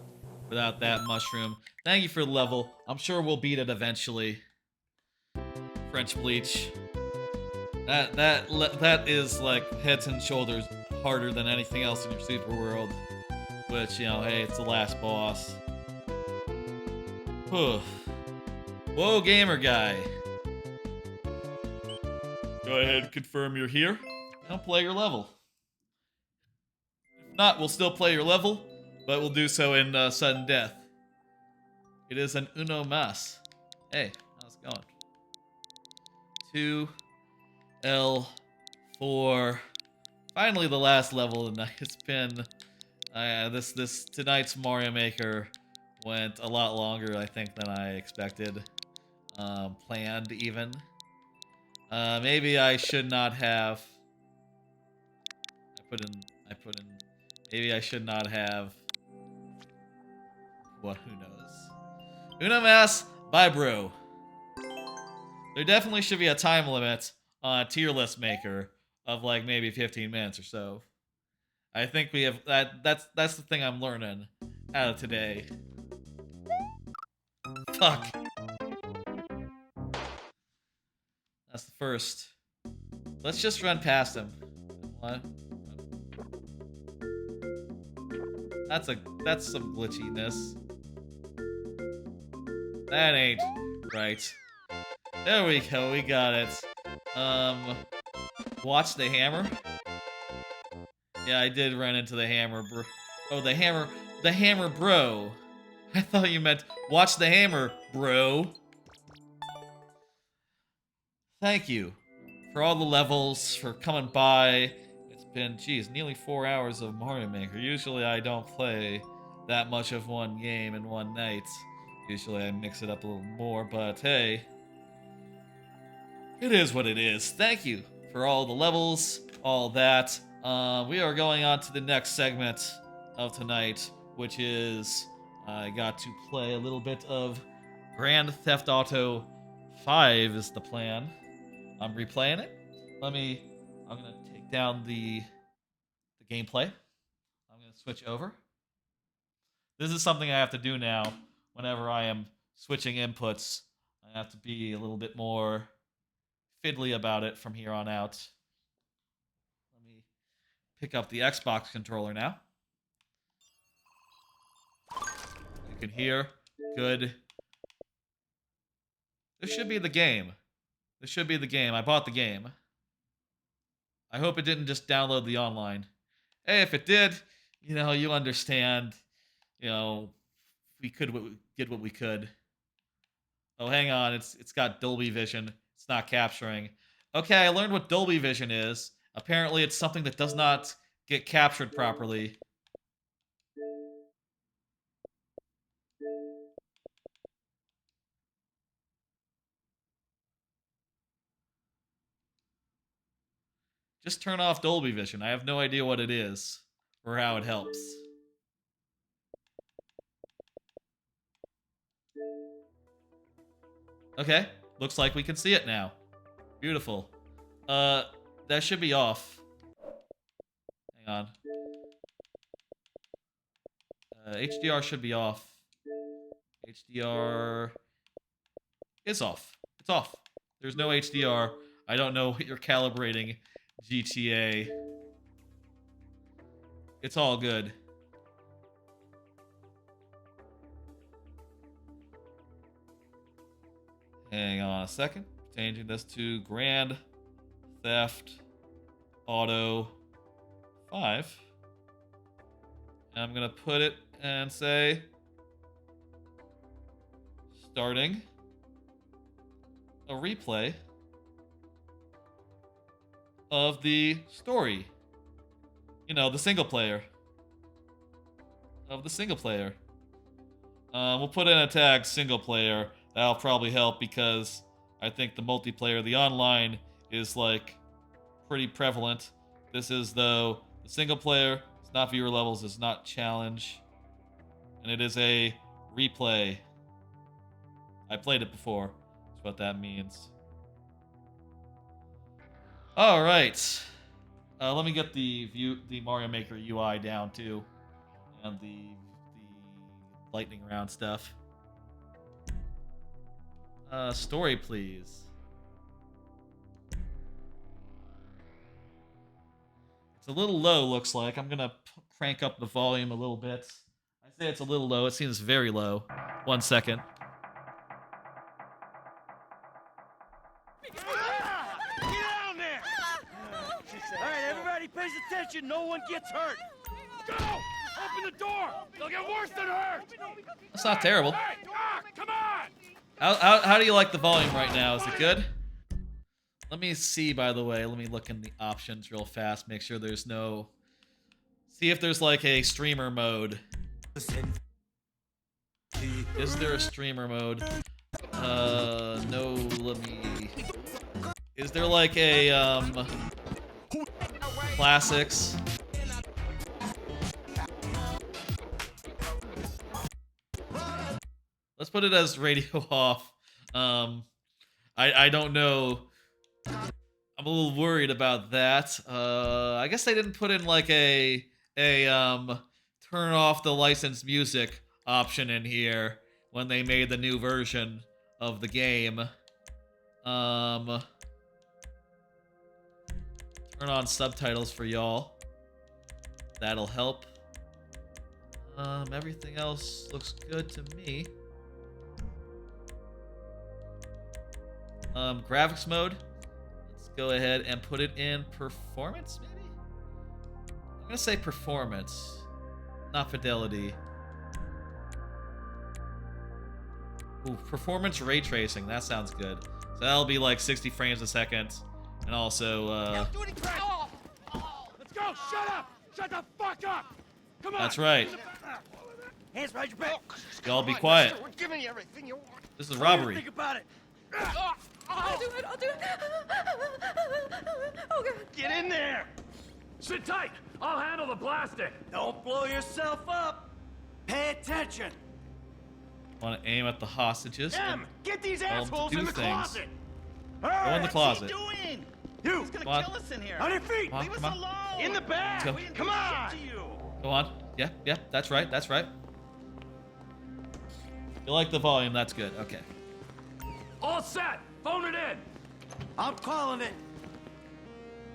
without that mushroom. Thank you for the level. I'm sure we'll beat it eventually. French Bleach. That is like heads and shoulders harder than anything else in your super world. Which, you know, hey, it's the last boss. Whew. Whoa, gamer guy. Go ahead and confirm you're here. Now play your level. If not, we'll still play your level, but we'll do so in sudden death. It is an uno mas. Hey, how's it going? 2L4. Finally, the last level of the night. It's been this tonight's Mario Maker went a lot longer, I think, than I expected. Planned even. Maybe I should not have. I put in. Maybe I should not have. What? Who knows? Uno mas, bye, bro. There definitely should be a time limit on a tier list maker of like maybe 15 minutes or so. I think we have that. That's the thing I'm learning out of today. Fuck. That's the first. Let's just run past him. What? That's some glitchiness. That ain't right. There we go, we got it. Watch the hammer? Yeah, I did run into the hammer, bro. Oh, the hammer bro. I thought you meant watch the hammer, bro. Thank you for all the levels, for coming by. It's been, geez, nearly 4 hours of Mario Maker. Usually I don't play that much of one game in one night. Usually I mix it up a little more, but hey. It is what it is. Thank you for all the levels, all that. We are going on to the next segment of tonight, which is I got to play a little bit of Grand Theft Auto 5 is the plan. I'm replaying it. I'm gonna take down the gameplay. I'm gonna switch over. This is something I have to do now whenever I am switching inputs. I have to be a little bit more fiddly about it from here on out. Let me pick up the Xbox controller now. You can hear. Good. This should be the game. This should be the game. I bought the game. I hope it didn't just download the online. Hey, if it did, you know, you understand. You know, we did what we could. Oh, hang on. It's got Dolby Vision. It's not capturing. Okay, I learned what Dolby Vision is. Apparently, it's something that does not get captured properly. Just turn off Dolby Vision. I have no idea what it is or how it helps. Okay, looks like we can see it now. Beautiful. That should be off. Hang on. HDR should be off. HDR is off. It's off. There's no HDR. I don't know what you're calibrating, GTA. It's all good. Hang on a second. Changing this to Grand Theft auto 5. And I'm going to put it and say starting a replay of the story. You know, the single player. Of the single player. We'll put in a tag single player. That'll probably help because I think the multiplayer, the online, is like pretty prevalent. This is, though, the single player. It's not viewer levels. It's not challenge. And it is a replay. I played it before. That's what that means. All right. Let me get the Mario Maker UI down too, and the lightning round stuff. Story, please. It's a little low, looks like. I'm gonna crank up the volume a little bit. I say it's a little low. It seems very low. 1 second. Alright, everybody pays attention. No one gets hurt. Go! Open the door! They'll get worse than hurt! That's not terrible. Hey, come on! How do you like the volume right now? Is it good? Let me see, by the way. Let me look in the options real fast. Make sure there's no... See if there's like a streamer mode. Is there a streamer mode? No, let me... Is there like a, classics? Let's put it as radio off. I don't know. I'm a little worried about that. I guess they didn't put in like a turn off the licensed music option in here when they made the new version of the game. Turn on subtitles for y'all. That'll help. Everything else looks good to me. Graphics mode. Let's go ahead and put it in performance, maybe? I'm gonna say performance, not fidelity. Ooh, performance ray tracing. That sounds good. So that'll be like 60 frames a second. And also, Let's go! Shut up! Shut the fuck up! Come on! That's right. Hands behind your back. Y'all be quiet. We're giving you everything you want. This is robbery. Think about it. I'll do it. Oh, God. Get in there! Sit tight! I'll handle the blasting! Don't blow yourself up! Pay attention! Want to aim at the hostages? Em, get these tell 'em to assholes do in the things. closet! Go in the closet. Doing? You! He's gonna Come on. kill us in here. On your feet! Come on, Leave come us on. alone. In the back! Go. We didn't Come do on! shit to you. Go on. Yeah, that's right, that's right. You like the volume, that's good. Okay. All set! Phone it in! I'm calling it!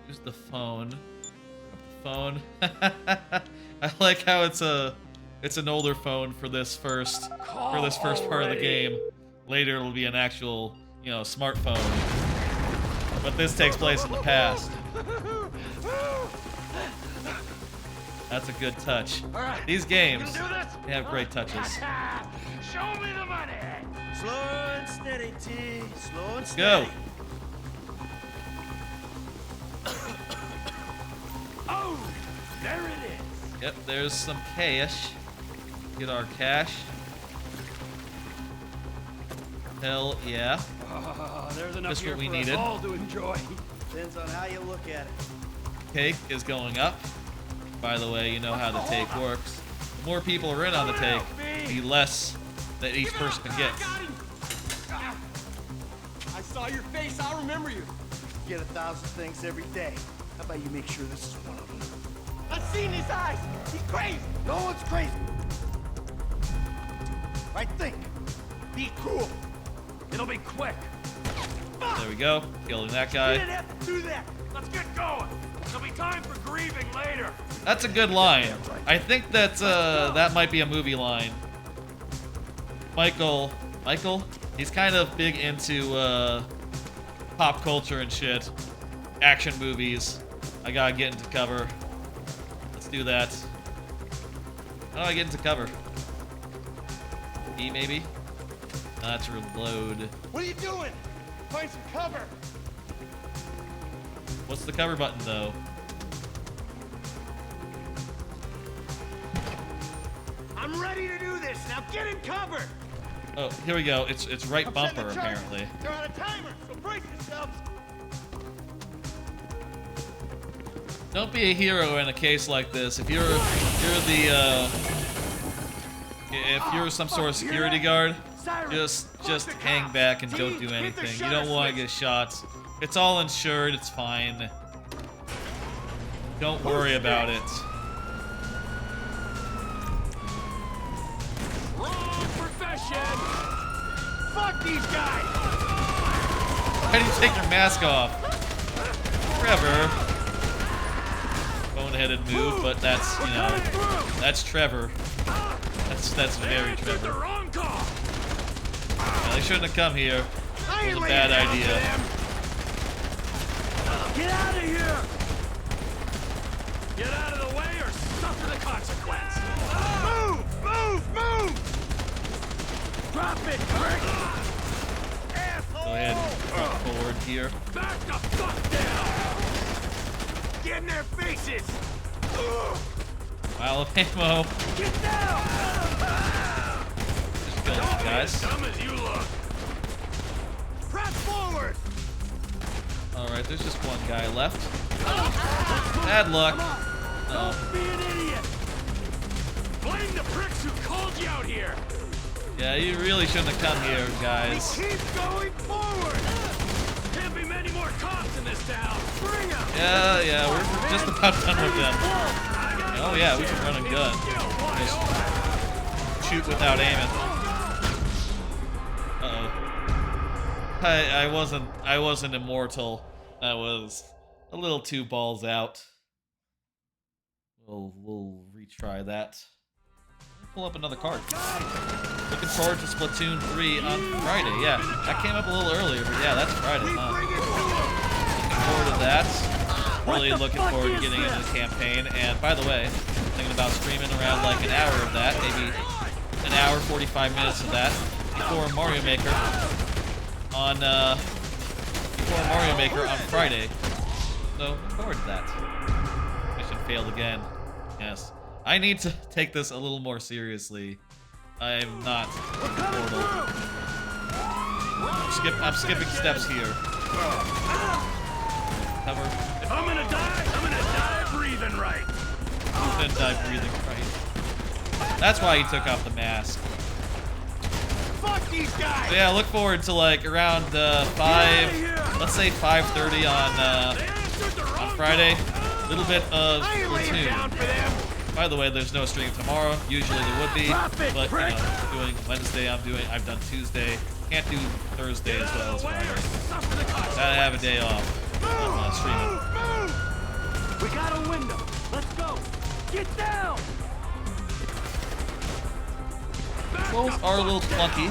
Use the phone. Phone. I like how it's an older phone for this first part of the game. Later it'll be an actual, smartphone. But this takes place in the past. That's a good touch. All right. These games, You gonna do this? they have great touches. Show me the money! Slow and steady, T. Slow and Go. steady. Oh, there it is. Yep, there's some cash. Get our cash. Hell yeah. Oh, there's enough Just here what we for needed. us all to enjoy. Depends on how you look at it. Cake is going up. By the way, you know how the take works. The more people are in on the take, the less that each person can get. I saw your face. I'll remember you. Get 1,000 things every day. How about you make sure this is one of them? I've seen his eyes. He's crazy. No one's crazy. Right, think. Be cool. It'll be quick. There we go. Killing that You guy. didn't have to do that. Let's get going. There'll be time for grieving later. That's a good line. I think that that might be a movie line. Michael, he's kind of big into pop culture and shit. Action movies. I gotta get into cover. Let's do that. How do I get into cover? E maybe? That's reload. What are you doing? Find some cover. What's the cover button though? I'm ready to do this. Now get in cover. Oh, here we go. It's right I'm setting bumper the charger. apparently. They're on a timer, so brace yourselves. Don't be a hero in a case like this. If you're some sort of security guard, just hang back and don't do anything. You don't want to get shot. It's all insured. It's fine. Don't worry about it. Wrong profession! Fuck these guys. Why do you take your mask off? Trevor. Bone-headed move, but that's, you know, that's Trevor. That's very They took the Trevor. wrong call! Yeah, they shouldn't have come here. It was a bad idea. Get out of here. Get out of the way or suffer the consequence! Move, move, move. Drop it, prick. Go ahead and walk forward here. Back the fuck down! Get in their faces. Pile of ammo. Get down. Just kill these guys. Dumb as you look! Press forward. Alright, there's just one guy left. Bad luck. No. Be an idiot. Blame the pricks who called you out here! Yeah, you really shouldn't have come here, guys. Keep going forward. Can't be many more cops in this town! Bring 'em. Yeah, we're just about done with them. Oh yeah, we can run a gun. Just shoot without aiming. Uh-oh. I wasn't immortal. I was a little too balls out. We'll retry that. Pull up another card. Looking forward to Splatoon 3 on Friday. Yeah, that came up a little earlier, but yeah, that's Friday, huh? Looking forward to that. Really looking forward to getting into the campaign. And by the way, thinking about streaming around like an hour of that, maybe an hour, 45 minutes of that before Mario Maker on Friday. So look forward to that. Mission failed again. Yes. I need to take this a little more seriously. I'm not immortal. I'm skipping steps here. Cover. If I'm gonna die breathing right! Then die breathing right. That's why he took off the mask. Fuck these guys. So yeah, look forward to like around 5, let's say 5:30 on Friday. A little bit of Splatoon. By the way, there's no stream tomorrow. Usually there would be, but you know, doing Wednesday, I've done Tuesday. Can't do Thursday as well as Friday. Gotta have a day off from streaming. We got a window. Let's go. Get down. Controls are a little clunky.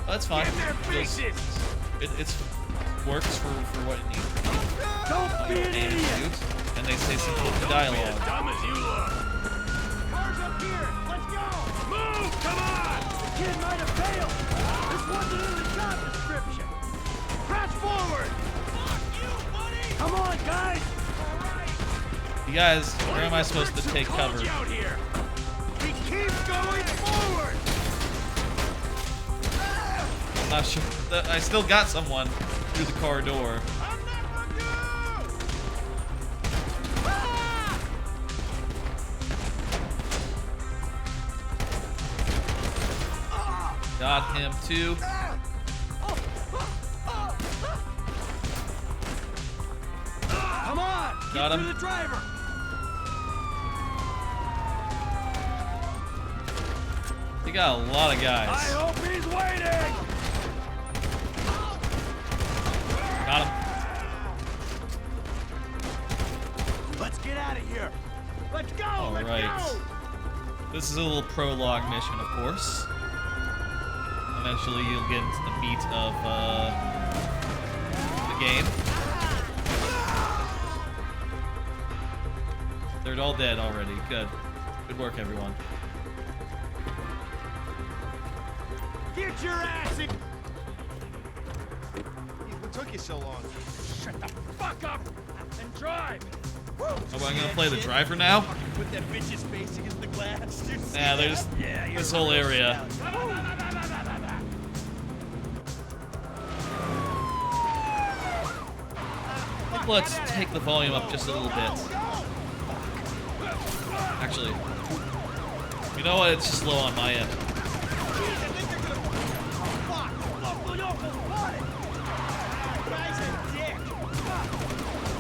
But that's fine. It's works for what it needs. Don't be an idiot. And they say some cool dialogue. Dumb as you look! Cars up here. Let's go. Move! Come on! The kid might have failed. This wasn't in the job description. Press forward. Fuck you, buddy. Come on, guys. You guys, where am I supposed to take cover? Out here. We keep going forward. I'm not sure. I still got someone through the car door. I'm not on you. Got him too. Come on. Got him. The driver. He got a lot of I guys. hope he's waiting! Got him. Let's get out of here. Let's go. All Let's right. go. This is a little prologue mission, of course. Eventually, you'll get into the meat of the game. They're all dead already. Good. Good work, everyone. Get your ass in! What took you so long? Shut the fuck up and drive. Oh, I'm gonna play the driver now? Put that bitch's face against the glass. Yeah, there's this whole area. I think let's take the volume up just a little bit. Actually, you know what? It's just low on my end.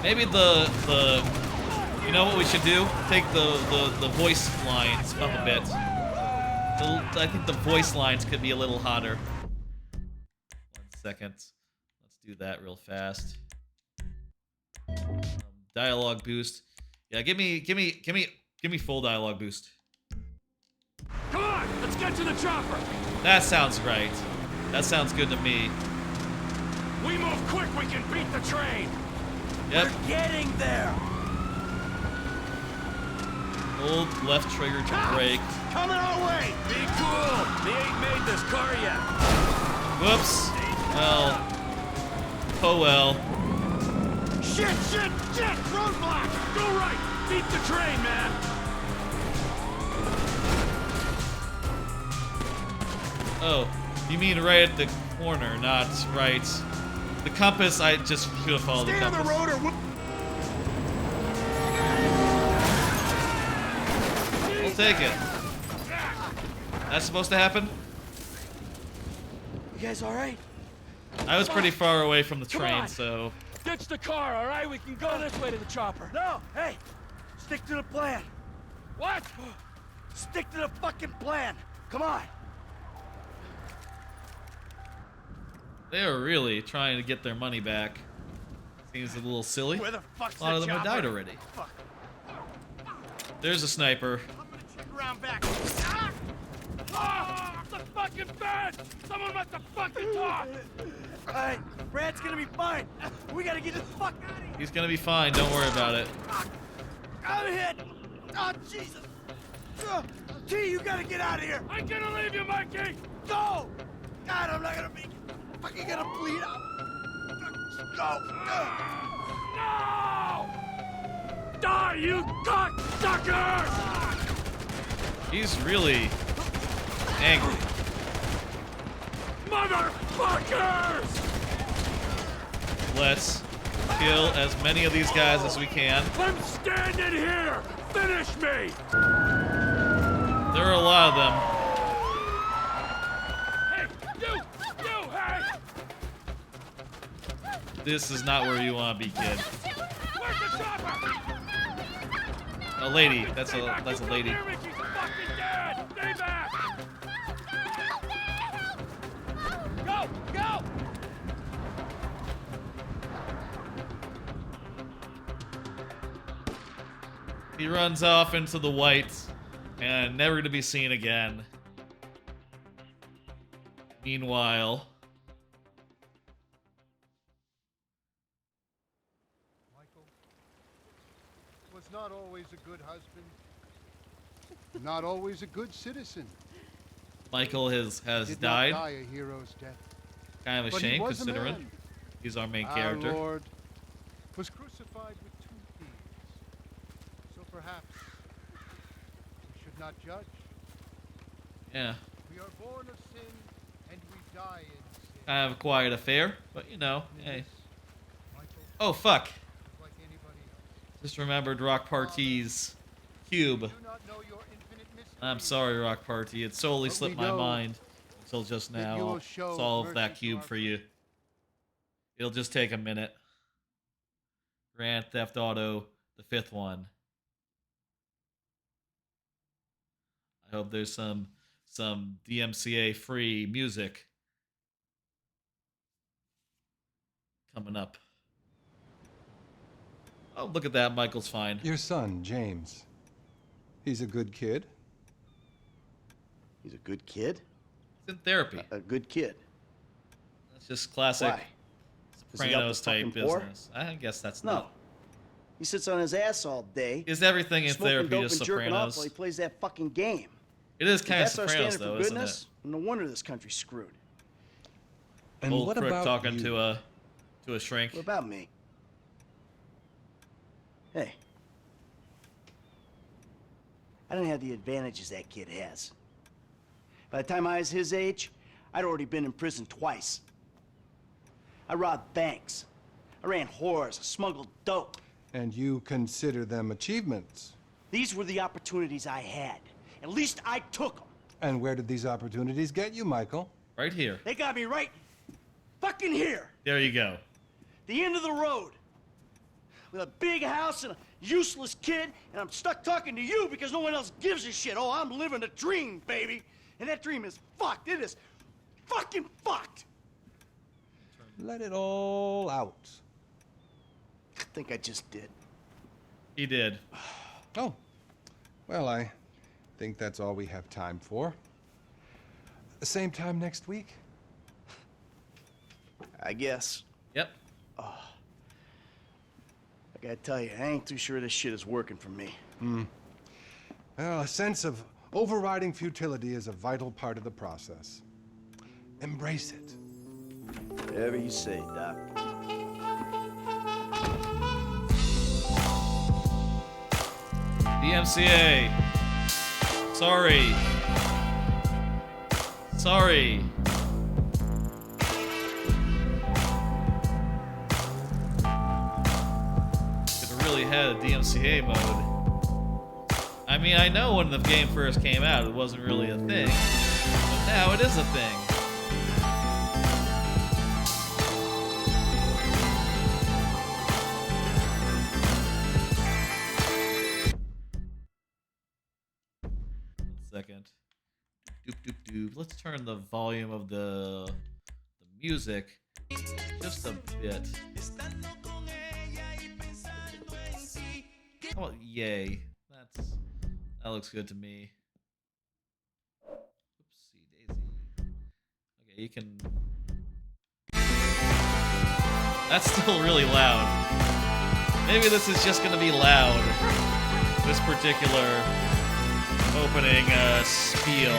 Maybe you know what we should do? Take the voice lines up a bit. I think the voice lines could be a little hotter. 1 second. Let's do that real fast. Dialogue boost. Yeah, give me full dialogue boost. Come on, let's get to the chopper. That sounds right. That sounds good to me. We move quick, we can beat the train. Yep. We're getting there. Hold left trigger to brake. Coming our way. Be cool. They ain't made this car yet. Whoops. Well. Oh well. Shit! Roadblock! Go right. Beat the train, man. Oh, you mean right at the corner, not right. The compass, I just should have followed the Stay on compass. the road or We'll take it. That's supposed to happen? You guys all right? I was pretty far away from the Come train, on. so... Ditch the car, all right? We can go this way to the chopper. No! Hey! Stick to the plan! What? Stick to the fucking plan! Come on! They are really trying to get their money back. Seems a little silly. Where the fuck's A lot the of them have chopper? died already. Fuck. There's a sniper. I'm gonna check around back. Ah! The fucking bed! Someone must have fucking talked! Alright, Brad's gonna be fine. We gotta get the fuck out of here. He's gonna be fine, don't worry about it. I'm hit! Oh, Jesus! T, you gotta get out of here! I'm gonna leave you, Mikey! Go! God, I'm not gonna make it. Fucking gonna bleed out. Go! No! Die, you cocksuckers! He's really angry. Motherfuckers! Let's kill as many of these guys as we can. I'm standing here! Finish me! There are a lot of them. Hey, you, hey! This is not where you want to be, kid. Where's the chopper? A lady. That's Stay back, a you lady. come near me, she's fucking dead! Stay back! Go! Go! He runs off into the white and never to be seen again. Meanwhile, Michael was not always a good husband, not always a good citizen. Michael has Did died. not die a hero's death. Kind of a But he shame was a considering man. he's our main Our character. Lord was crucified with 2 thieves. So perhaps we should not judge. Yeah, We are born of sin and we die in sin. kind of a quiet affair, but you know, In hey. this, Michael Oh fuck! is like anybody else. Just remembered Rock Party's cube. We do not know your infinite mystery. I'm sorry, Rock Party. It solely But slipped we my know mind until just that now. you will I'll show solve mercy that to cube our for you. It'll just take a minute. Grand Theft Auto, the 5th one. I hope there's some DMCA free music coming up. Oh, look at that. Michael's fine. Your son, James. He's a good kid. He's a good kid? He's in therapy. A good kid. That's just classic Why? Is he up Sopranos to type fucking pour? business. I guess that's No. not. He sits on his ass all day. Is everything in smoking therapy dope just and jerking off Sopranos? while he plays that fucking game. It is If kind of that's our Sopranos, standard though, for isn't goodness, it? no wonder this country's screwed. And Old what crook about talking you? to a shrink. What about me? Hey. I didn't have the advantages that kid has. By the time I was his age, I'd already been in prison twice. I robbed banks. I ran whores. I smuggled dope. And you consider them achievements. These were the opportunities I had. At least I took them. And where did these opportunities get you, Michael? Right here. They got me right fucking here. There you go. The end of the road. With a big house and a useless kid, and I'm stuck talking to you because no one else gives a shit. Oh, I'm living a dream, baby. And that dream is fucked. It is fucking fucked. Let it all out. I think I just did. He did. Oh, well, I think that's all we have time for. The same time next week? I guess. Yep. I gotta tell you, I ain't too sure this shit is working for me. Well, a sense of overriding futility is a vital part of the process. Embrace it. Whatever you say, Doc. DMCA. Sorry. Sorry. Could have really had a DMCA mode. I mean, I know when the game first came out, it wasn't really a thing, but now it is a thing. Second. Doop doop doop. Let's turn the volume of the music just a bit. How about yay? That looks good to me. Oopsie daisy. Okay, you can. That's still really loud. Maybe this is just gonna be loud. This particular opening spiel.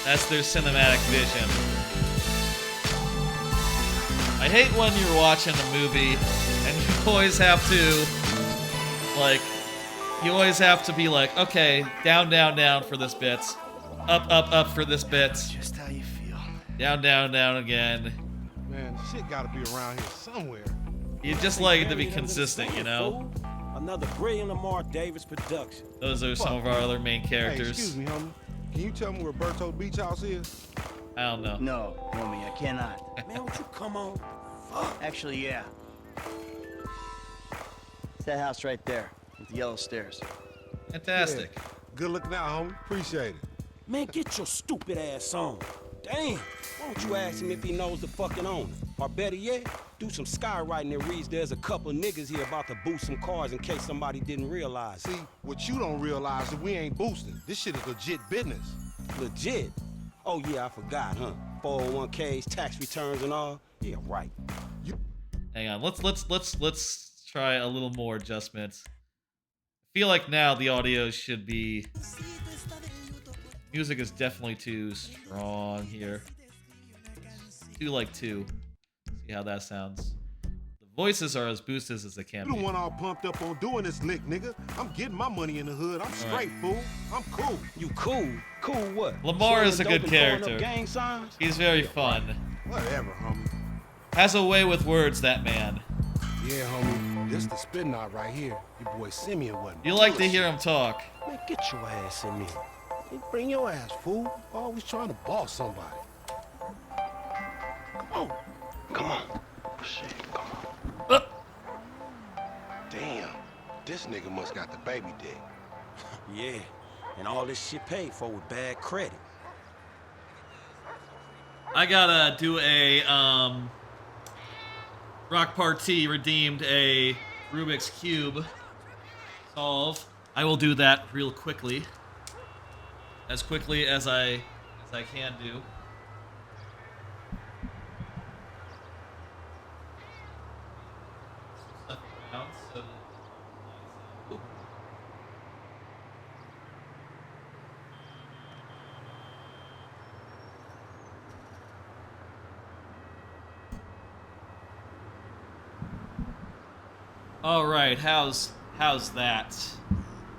That's their cinematic vision. I hate when you're watching a movie and you always have to, like, you always have to be like, okay, down, down, down for this bit. Up, up, up for this bit. Just how you feel. Down, down, down again. Man, shit gotta be around here somewhere. You just like to be consistent, you know? Another brilliant Lamar Davis production. Those are some of our other main Hey, characters. excuse me, homie. Can you tell me where Berto Beach House is? I don't know. No, homie, I cannot. Man, would you come on? Actually, yeah. It's that house right there with the yellow stairs. Fantastic. Yeah. Good looking out, homie. Appreciate it. Man, get your stupid ass on. Damn. Why don't you ask him if he knows the fucking owner? Or better yet, do some skywriting that reads there's a couple niggas here about to boost some cars in case somebody didn't realize. See, what you don't realize is we ain't boosting. This shit is legit business. Legit? Oh yeah, I forgot, huh? 401ks, tax returns and all? Yeah, right. Hang on. Let's try a little more adjustments. I feel like now the audio should be. Music is definitely too strong here. Do like 2. See how that sounds. The voices are as boosted as they can You the be. one all pumped up on doing this lick, nigga. I'm getting my money in the hood. I'm straight, right. fool. I'm cool. You cool? Cool what? Lamar is a Selling good dope and throwing up character. gang signs? He's very fun. Whatever, homie. Has a way with words, that man. Yeah, homie. This the spin knot right here. Your boy Simeon wasn't. You like to hear him talk. Man, get your ass in here. Hey, bring your ass, fool. Always trying to boss somebody. Come on. Come on. Shit, come on. Damn. This nigga must got the baby dick. Yeah, and all this shit paid for with bad credit. I gotta do a Rock Party redeemed a Rubik's Cube solve. I will do that real quickly. As quickly as I can do. All right, how's that?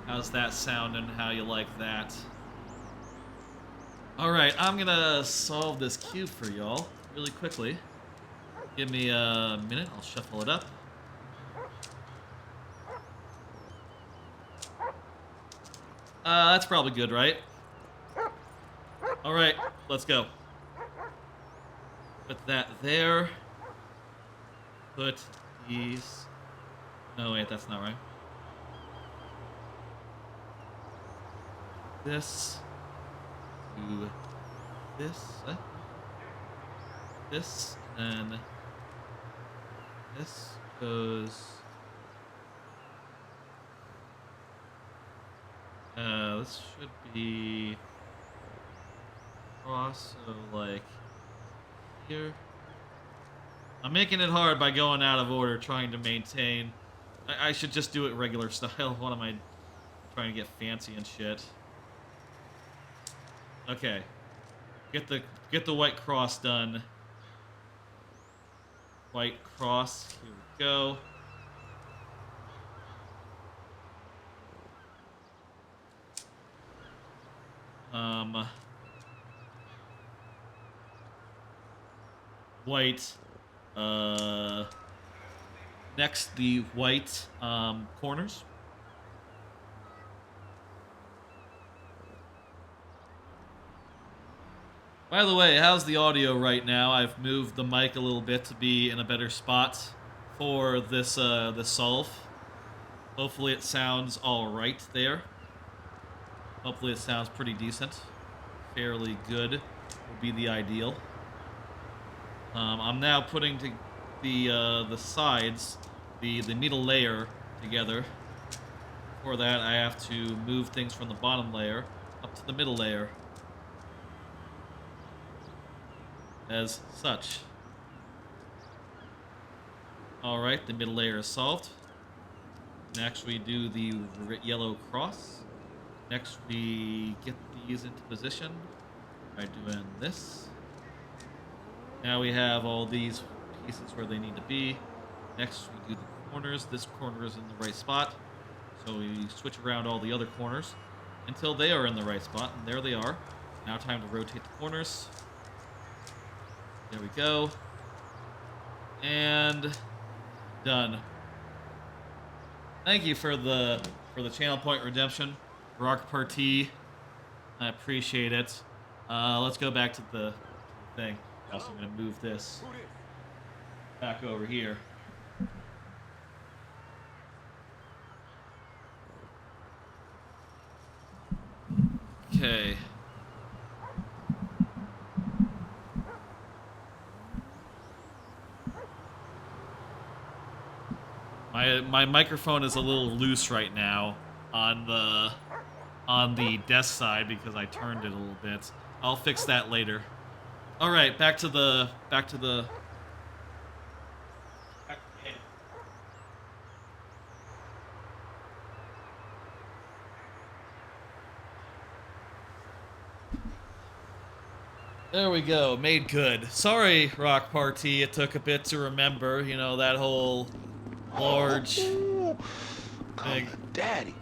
How's that sounding? How you like that? All right, I'm gonna solve this cube for y'all really quickly. Give me a minute. I'll shuffle it up. That's probably good, right? All right, let's go. Put that there. Put these. No, wait, that's not right. This. To this. This. And this goes. This should be cross, so like here. I'm making it hard by going out of order, trying to maintain. I should just do it regular style. What am I trying to get fancy and shit? Okay. Get the white cross done. White cross. Here we go. White. Next, the white corners. By the way, how's the audio right now? I've moved the mic a little bit to be in a better spot for this this solve. Hopefully it sounds all right there. Hopefully it sounds pretty decent. Fairly good would be the ideal. I'm now putting the sides, the middle layer together. For that, I have to move things from the bottom layer up to the middle layer. As such. Alright, the middle layer is solved. Next we do the yellow cross. Next we get these into position by doing this. Now we have all these pieces where they need to be. Next we do the corners. This corner is in the right spot. So we switch around all the other corners until they are in the right spot, and there they are. Now time to rotate the corners. There we go. And done. Thank you for the channel point redemption, Rock Party. I appreciate it. Let's go back to the thing. Also, I'm gonna move this back over here. Okay. My microphone is a little loose right now on the desk side because I turned it a little bit. I'll fix that later. All right, back to the. There we go, made good. Sorry, Rock Party, it took a bit to remember, you know, that whole large thing. Daddy,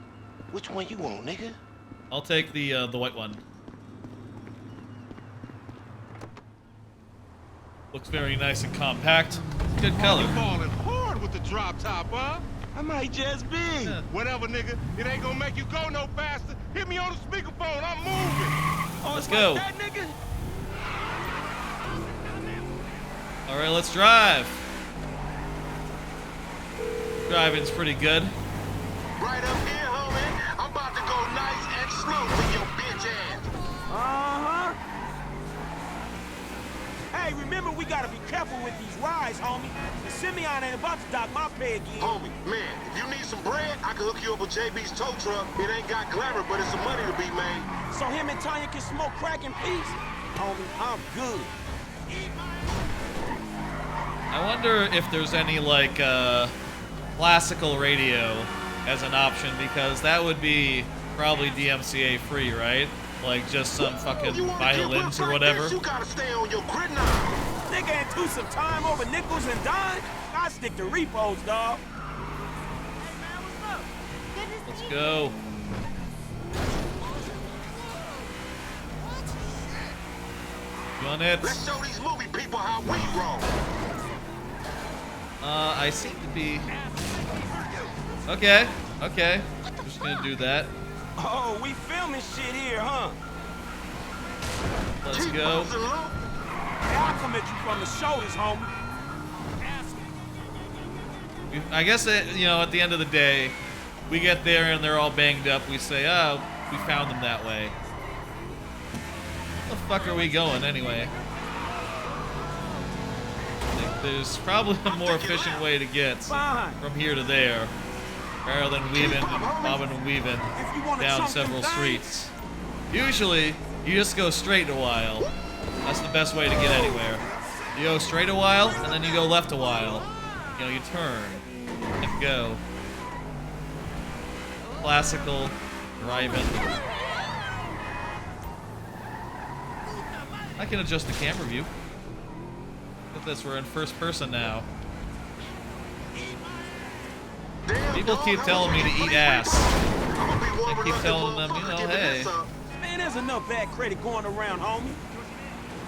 which one you want, nigga? I'll take the white one. Looks very nice and compact. Good color. You falling hard with the drop top, huh? I might just be. Yeah. Whatever, nigga. It ain't gonna make you go no faster. Hit me on the speakerphone. I'm moving. Let's go. That nigga? All right, let's drive. Driving's pretty good. Right up here, homie. I'm about to go nice and slow with your bitch ass. Uh-huh. Hey, remember we gotta be careful with these rides, homie. The Simeon ain't about to dock my pay again. Homie, man, if you need some bread, I can hook you up with JB's tow truck. It ain't got glamour, but it's some money to be made. So him and Tanya can smoke crack in peace? Homie, I'm good. I wonder if there's any, like, classical radio as an option, because that would be probably DMCA free, right? Like, just some fucking violins or whatever. You gotta stay on your grid now. Nigga ain't do some time over nickels and dimes? I stick to repos, dog. Let's go. Gun it. Let's show these movie people how we roll. I seem to be... Okay, okay. I'm just gonna do that. Oh, we filming shit here, huh? Let's go. Hey, I'll come at you from the shoulders, homie. I guess, you know, at the end of the day, we get there and they're all banged up. We say, oh, we found them that way. Where the fuck are we going anyway? I think there's probably a more efficient way to get from here to there, rather than bobbing and weaving down several streets. Usually, you just go straight a while. That's the best way to get anywhere. You go straight a while, and then you go left a while. You know, you turn and go. Classical driving. I can adjust the camera view. Look at this, we're in first person now. People keep telling me to eat ass. I keep telling them, you know, hey. Man, there's enough bad credit going around, homie.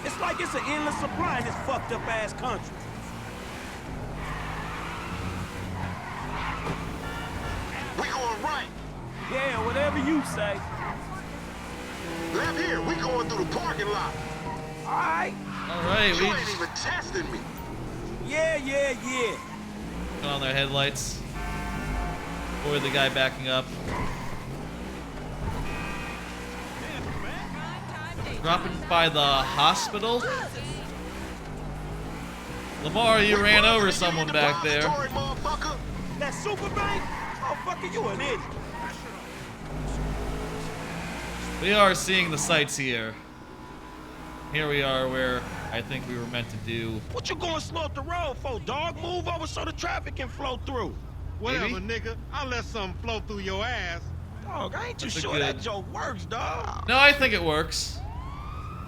It's like it's an endless supply in this fucked up ass country. We going right. Yeah, whatever you say. Left here, we going through the parking lot. Alright. Alright, You we ain't even testing me. Yeah. put on their headlights. Or the guy backing up. Dropping by the hospital. Lamar, you ran over someone back there. That super bank? Oh, fucker, you an idiot. We are seeing the sights here. Here we are where I think we were meant to do. What you going slow up the road for, dog? Move over so the traffic can flow through. Whatever, nigga. I'll let something flow through your ass. Dog, I ain't too That's a sure good- that joke works, dog. No, I think it works.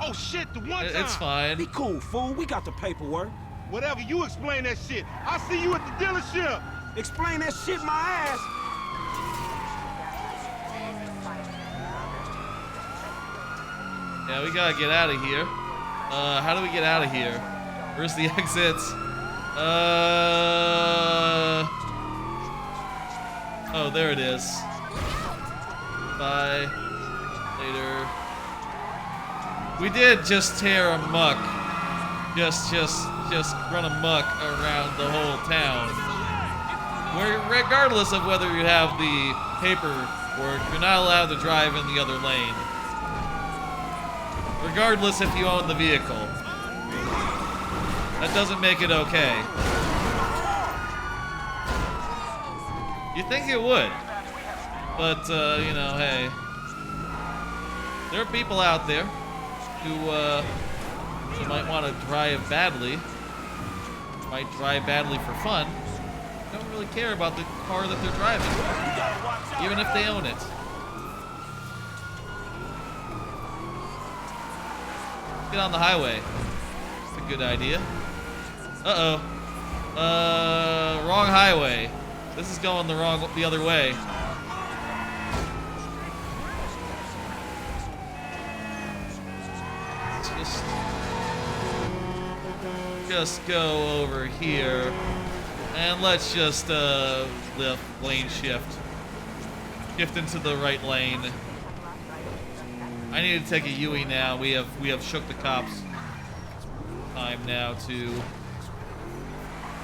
Oh, shit, the one time. It's fine. Be cool, fool. We got the paperwork. Whatever, you explain that shit. I'll see you at the dealership. Explain that shit my ass. Yeah, we gotta get out of here. How do we get out of here? Where's the exit? Oh, there it is. Bye. Later. We did just tear amok. Just run amok around the whole town. Regardless of whether you have the paperwork, you're not allowed to drive in the other lane. Regardless if you own the vehicle. That doesn't make it okay. You think it would. But, you know, hey. There are people out there who might want to drive badly. Might drive badly for fun. Don't really care about the car that they're driving. Even if they own it. Get on the highway. That's a good idea. Uh-oh. Wrong highway. This is going the other way. Just go over here. And let's just lane shift. Shift into the right lane. I need to take a Yui now. We have shook the cops. Time now to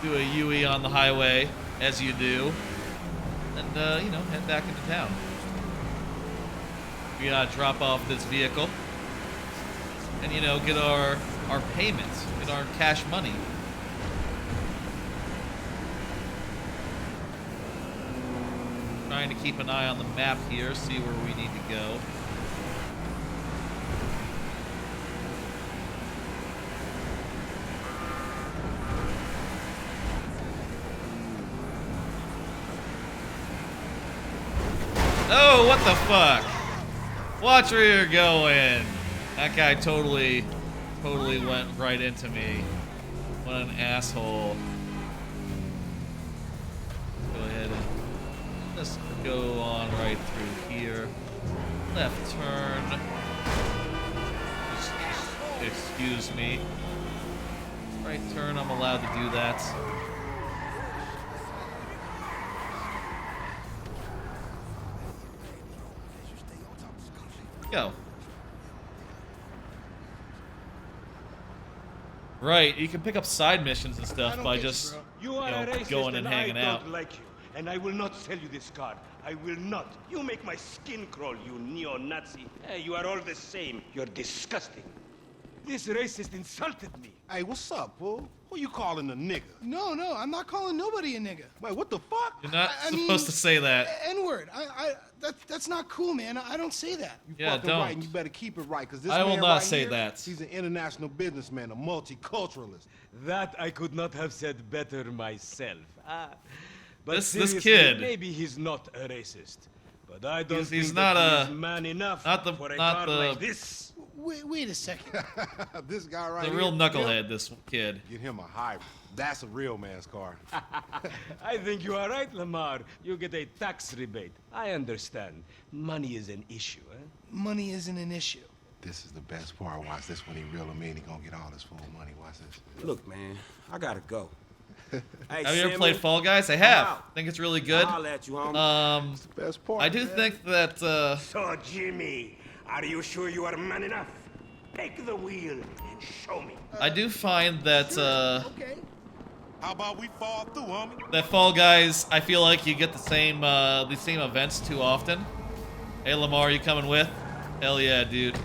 do a Yui on the highway, as you do, and you know, head back into town. We gotta drop off this vehicle, and you know, get our payments, get our cash money. Trying to keep an eye on the map here, see where we need to go. Oh, what the fuck? Watch where you're going. That guy totally went right into me. What an asshole. Let's go ahead and just go on right through here. Left turn. Just excuse me. Right turn, I'm allowed to do that. Go. Right, you can pick up side missions and stuff by just You are a racist going and hanging out. I don't like you, and I will not sell you this card. I will not. You make my skin crawl, you neo-Nazi. Hey, you are all the same. You're disgusting. This racist insulted me. Hey, what's up, fool? Who you calling a nigga? No, I'm not calling nobody a nigga. Wait, what the fuck? You're not I supposed mean, to say that. N-word. That's not cool, man. I don't say that. You Yeah, fucking don't. right, and you better keep it right, because this I will man not right say here, that. He's an international businessman, a multiculturalist. That I could not have said better myself. But This seriously, kid. maybe he's not a racist. But I don't He's think not that a- he is man enough not the- for a not card the- like this. Wait a second. This guy right The here. real knucklehead, this kid. Get him a hybrid. That's a real man's car. I think you are right, Lamar. You get a tax rebate. I understand. Money is an issue, eh? Money isn't an issue. This is the best part. Watch this when he reel him in. He gonna get all his full money. Watch this. Look, man, I gotta go. Hey, Have you ever Sammy, played Fall Guys? I have. out. I think it's really good. I'll holler at you, homie. Best part. I do man. think that So, Jimmy, are you sure you are man enough? Take the wheel and show me. I do find that Okay. How about we fall through, homie? that Fall Guys, I feel like you get the same events too often. Hey Lamar, you coming with? Hell yeah, dude.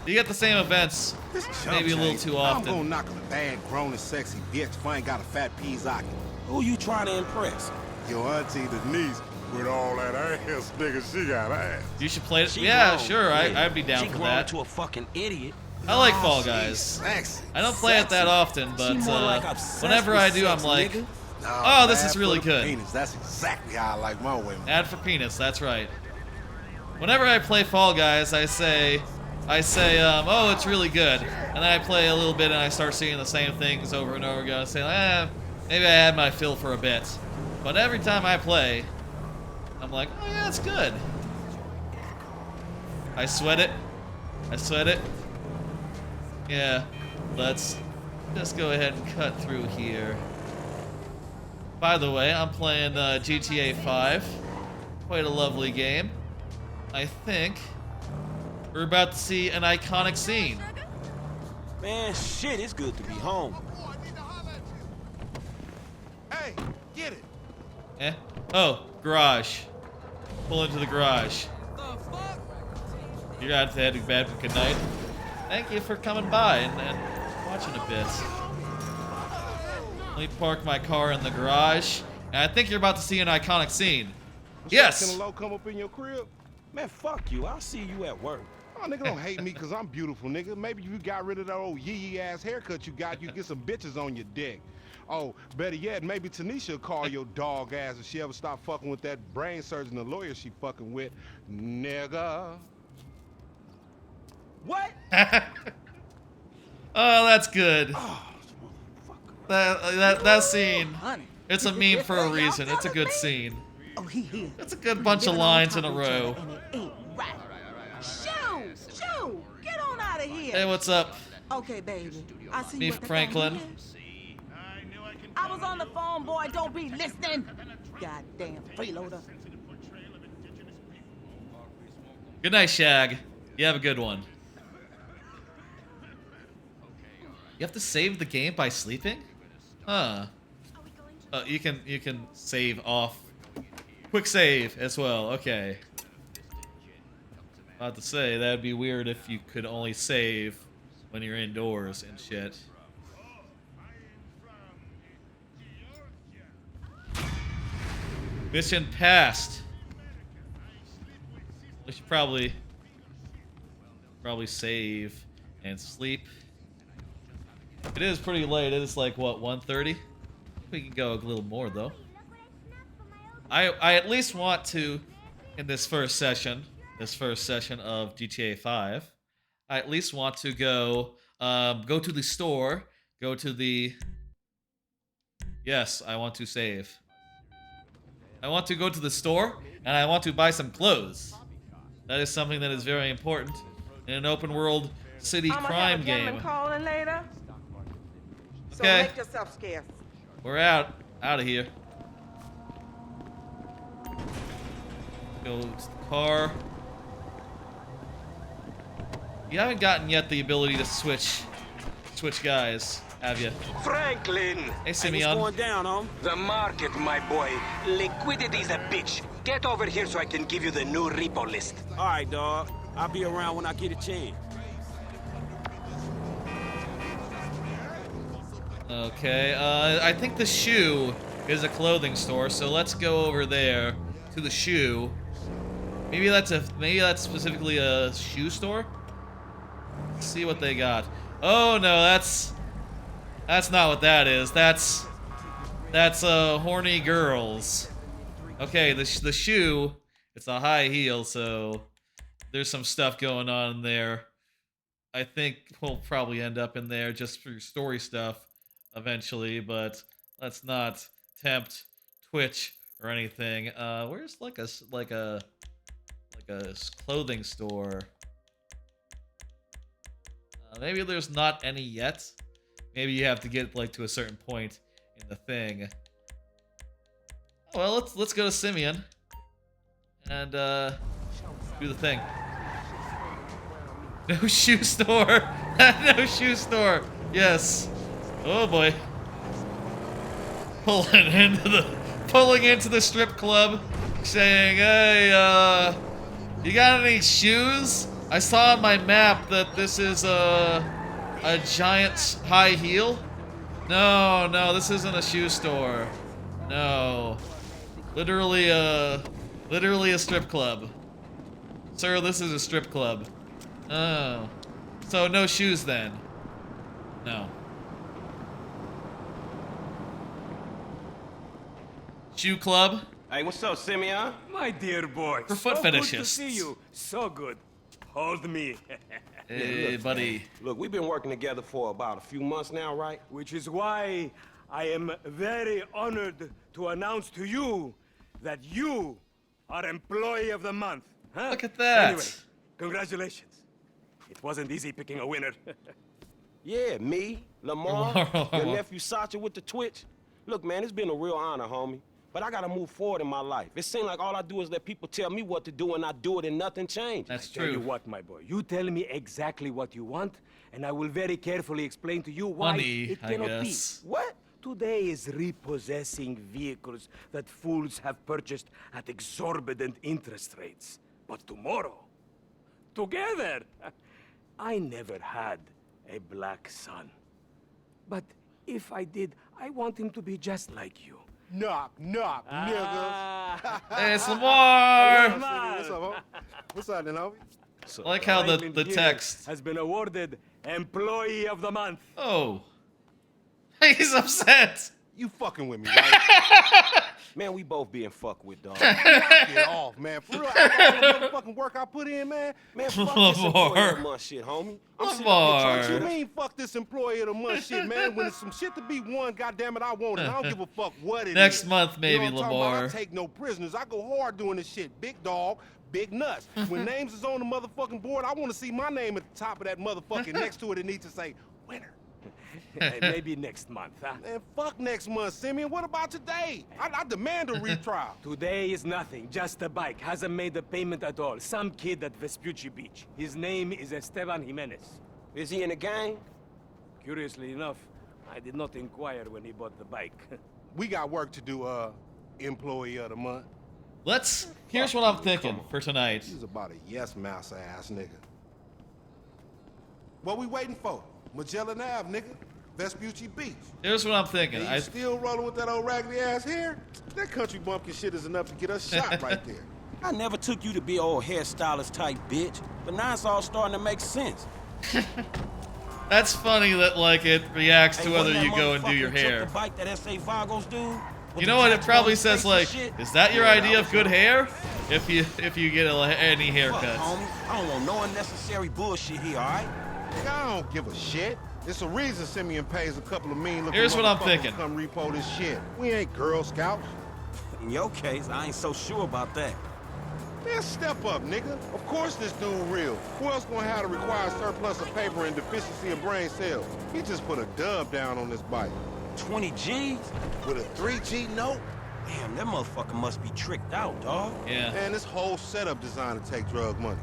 You get the same events, This chump maybe a little change. too often. I'm gonna knock a bad, grown and sexy bitch if I ain't got a fat Pizaki. Who you trying to impress? Your auntie Denise, with all that ass, nigga, she got ass. You should play it. She Yeah, grown. sure. Yeah. I'd be down she for grown that. to a fucking idiot. I like Fall She's Guys. Sexy. I don't play it that often, but She more like obsessed whenever with I do, I'm sex, like, nigga. oh, this bad is really for the good. Penis. That's exactly how I like my women. Ad for penis. That's right. Whenever I play Fall Guys, I say, oh, it's really good, and then I play a little bit and I start seeing the same things over and over again. I say, maybe I had my fill for a bit, but every time I play, I'm like, oh yeah, it's good. I sweat it. I sweat it. Yeah, let's just go ahead and cut through here. By the way, I'm playing GTA 5. Quite a lovely game. I think we're about to see an iconic scene. Man, shit, it's good to be home. Hey, get it. Eh? Oh, garage. Pull into the garage. You're out to head to bed. Good night. Thank you for coming by and watching a bit. Let me park my car in the garage. And I think you're about to see an iconic scene. Yes! Can a low come up in your crib? Man, fuck you. I'll see you at work. Oh, nigga, don't hate me because I'm beautiful, nigga. Maybe you got rid of that old yee ass haircut you got, you get some bitches on your dick. Oh, better yet, maybe Tanisha will call your dog ass if she ever stop fucking with that brain surgeon, the lawyer she fucking with. Nigga. What? Oh, that's good. That scene. It's a meme for a reason. It's a good scene. Oh, he here. It's a good bunch of lines in a row. And it ain't right. Shoo! Get on out of here. Hey, what's up? Okay, baby. I see Me, you at the Franklin. thing. I was on the phone, boy. Don't be listening. Goddamn freeloader. Good night, Shag. You have a good one. You have to save the game by sleeping? Huh. You can save off. Quick save as well. Okay. About to say that'd be weird if you could only save when you're indoors and shit. Mission passed. We should probably save and sleep. It is pretty late. It is like what, 1:30? We can go a little more though. I at least want to, in this first session of GTA 5, I at least want to go to the store, go to the Yes, I want to save. I want to go to the store, and I want to buy some clothes. That is something that is very important in an open world city crime game. Calling later. So Okay. make yourself scarce. We're out of here. Go to the car. You haven't gotten yet the ability to switch guys, have you? Franklin! Hey, Simeon. What's going down, homie? The market, my boy. Liquidity's a bitch. Get over here so I can give you the new repo list. All right, dog. I'll be around when I get a chance. Okay, I think the shoe is a clothing store, so let's go over there to the shoe. Maybe that's specifically a shoe store? Let's see what they got. Oh no, that's not what that is. That's horny girls. Okay, the shoe, it's a high heel, so there's some stuff going on there. I think we'll probably end up in there just for story stuff eventually, but let's not tempt Twitch or anything. Where's like a clothing store? Maybe there's not any yet. Maybe you have to get like to a certain point in the thing. Well, let's go to Simeon and do the thing. No shoe store. No shoe store. Yes. Oh boy. Pulling into the strip club, saying, "Hey, you got any shoes? I saw on my map that this is a giant high heel." No, this isn't a shoe store. No. Literally a strip club. Sir, this is a strip club. Oh. So no shoes then. No. Shoe club? Hey, what's up, Simeon? My dear boy. For foot so fetishists. good to see you. So good. Hold me. Hey, buddy. Look, we've been working together for about a few months now, right? Which is why I am very honored to announce to you that you are Employee of the Month. Huh? Look at that. Anyway, congratulations. It wasn't easy picking a winner. Yeah, me, Lamar, your nephew Sacha with the Twitch. Look, man, it's been a real honor, homie. But I gotta move forward in my life. It seems like all I do is let people tell me what to do and I do it and nothing changes. That's Tell you true. what, my boy, you tell me exactly what you want, and I will very carefully explain to you why Money, it I cannot guess. be. What? Today is repossessing vehicles that fools have purchased at exorbitant interest rates. But tomorrow, together, I never had a black son. But if I did, I want him to be just like you. Knock, knock, niggas. Hey, it's Lamar! What's up, homie? What's up, then, homie? I like how the Franklin here text. has been awarded Employee of the Month. Oh. He's upset. You fucking with me, right? Man, we both being fucked with, dog. Get off, man. For real, after all the motherfucking work I put in, man. Man, fuck this employee of the month shit, homie. I'm sitting up here trying What to you mean, fuck this employee of the month shit, man? When it's some shit to be won, goddamn it, I want it. I don't give a fuck what it is. Next month, maybe, you know what I'm talking about? Lamar. I take no prisoners. I go hard doing this shit. Big dog, big nuts. When names is on the motherfucking board, I want to see my name at the top of that motherfucking next to it. It needs to say winner. Maybe next month, huh? Man, fuck next month, Simeon. What about today? I demand a retrial. Today is nothing, just a bike. Hasn't made a payment at all. Some kid at Vespucci Beach. His name is Esteban Jimenez. Is he in the gang? Curiously enough, I did not inquire when he bought the bike. We got work to do, employee of the month. Here's what I'm thinking for tonight. He's about a yes mouse ass nigga. What we waiting for? Magellan Ave, nigga. Vespucci Beach. Here's what I'm thinking. And you still rolling with that old raggedy ass hair? That country bumpkin shit is enough to get us shot right there. I never took you to be old hairstylist type bitch, but now it's all starting to make sense. That's funny that like it reacts to Hey, whether wasn't you that go and do your motherfucker took hair. the bike that S.A. Vagos do? With You the know what? It tattoo probably on his says face like, and shit? is that your Yeah, idea that of was good it. hair? If you get any Fuck, haircuts. homie. I don't want no unnecessary bullshit here, all right? Nigga, I don't give a shit. It's a reason Simeon pays a couple of mean-looking Here's what I'm motherfuckers thinking. to come repo this shit. We ain't Girl Scouts. In your case, I ain't so sure about that. Man, step up, nigga. Of course this dude real. Who else gonna have the required surplus of paper and deficiency of brain cells? He just put a dub down on this bike. 20 G's? With a 3G note? Damn, that motherfucker must be tricked out, dog. Yeah. Man, this whole setup designed to take drug money.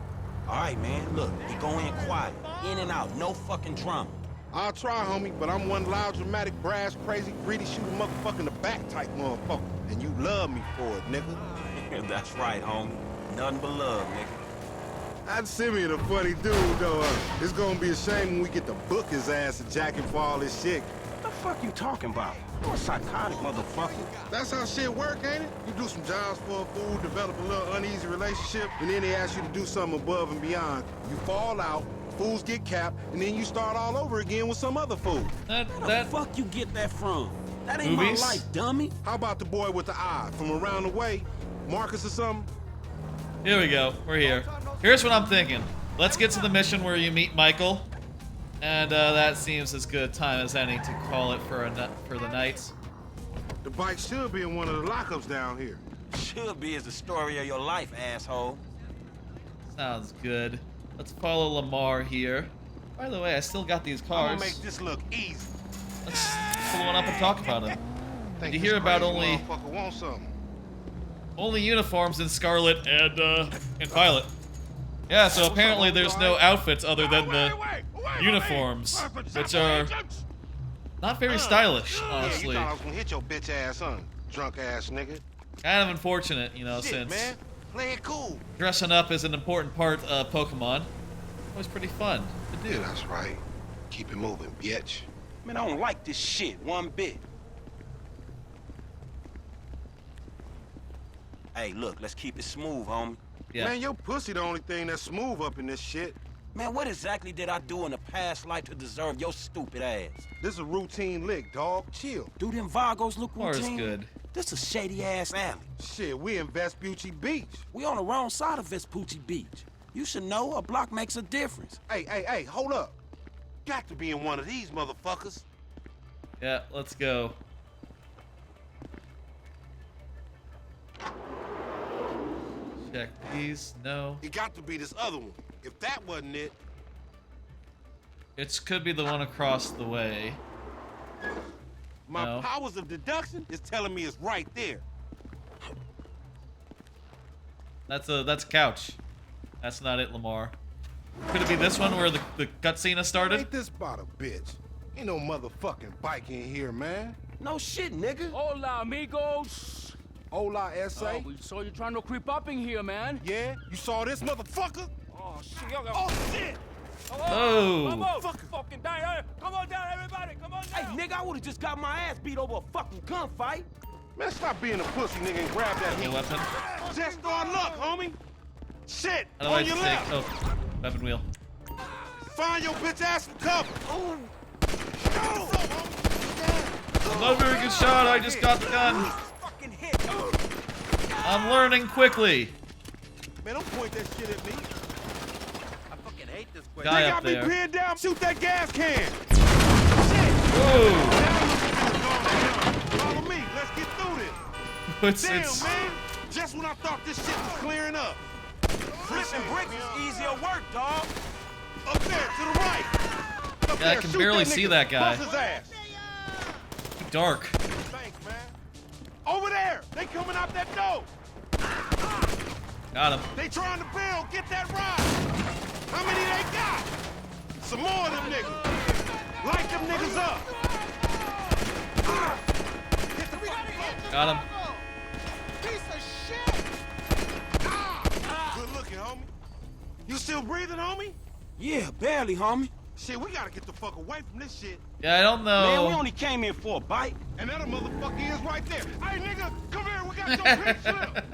All right, man, look, we go in quiet. In and out, no fucking drama. I'll try, homie, but I'm one loud, dramatic, brass, crazy, greedy, shoot a motherfucker in the back type motherfucker. And you love me for it, nigga. That's right, homie. Nothing but love, nigga. That Simeon a funny dude, though. It's gonna be a shame when we get to book his ass and jack him for all this shit. What the fuck you talking about? You're a psychotic motherfucker. That's how shit work, ain't it? You do some jobs for a fool, develop a little uneasy relationship, and then they ask you to do something above and beyond. You fall out, fools get capped, and then you start all over again with some other fool. Where the fuck you get that from? That ain't Movies? my life, dummy. How about the boy with the eye from around the way? Marcus or something? Here we go. We're here. Here's what I'm thinking. Let's get to the mission where you meet Michael. And that seems as good a time as any to call it for the night. The bike should be in one of the lockups down here. Should be is the story of your life, asshole. Sounds good. Let's follow Lamar here. By the way, I still got these I'm cars. gonna make this look easy. Let's pull one up and talk about them. Think You this hear about crazy only motherfucker want something. uniforms in Scarlet and Violet. Yeah, so apparently there's no outfits other than the uniforms, which are not very stylish, honestly. Yeah, you thought I was gonna hit your bitch ass, huh? Drunk ass nigga. Kind of unfortunate, you know, Shit, since man. Play it cool. dressing up is an important part of Pokemon. Always pretty fun to do. Yeah, that's right. Keep it moving, bitch. Man, I don't like this shit one bit. Hey, look, let's keep it smooth, homie. Yeah. Man, your pussy the only thing that's smooth up in this shit. Man, what exactly did I do in a past life to deserve your stupid ass? This is a routine lick, dog. Chill. Do them Vagos look Or is routine? good. This a shady-ass alley. Shit, we in Vespucci Beach. We on the wrong side of Vespucci Beach. You should know a block makes a difference. Hey, hold up. Got to be in one of these motherfuckers. Yeah, let's go. Check these. No. It got to be this other one. If that wasn't it, It could be the one across the way. my No. powers of deduction is telling me it's right there. That's a couch. That's not it, Lamar. Could it be this one where the cutscene has started? Ain't this about a bitch? Ain't no motherfucking bike in here, man. No shit, nigga. Hola, amigos. Hola, S.A. Oh, we saw you trying to creep up in here, man. Yeah? You saw this motherfucker? Oh, shit. Y'all Oh, shit! Oh. Come on, fucking down. Come on down, everybody. Come on Hey, down. nigga, I would've just got my ass beat over a fucking gunfight. Man, stop being a pussy, nigga, and grab that New heat. weapon. Just on luck, homie. Shit, How do I on your take? left. Oh, weapon wheel. Find your bitch ass some cover. Ooh. Not a very good shot. I just got the gun. Fucking hit. I'm learning quickly. Man, don't point that shit at me. I fucking hate this place. Guy They up got me there. pinned down. Shoot that gas can. Whoa. Follow me. Let's get through this. It's, Damn, it's man. Just when I thought this shit was clearing up. Flipping bricks is easier work, dog. Up there, to the right. Up Yeah, I there, can shoot barely that see nigga. that guy. Bust his ass. dark. Thanks, man. Over there. They coming out that door. Got him. They trying to build. Get that ride. How many they got? Some more of them niggas. Light them niggas up. Hit the fucking floor. Got him. Piece of shit. Good looking, homie. You still breathing, homie? Yeah, barely, homie. Shit, we gotta get the fuck away from this shit. Yeah, I don't Man, we know. only came in for a bite. And that motherfucker is right there. Hey, nigga, come here. We got your pink slip.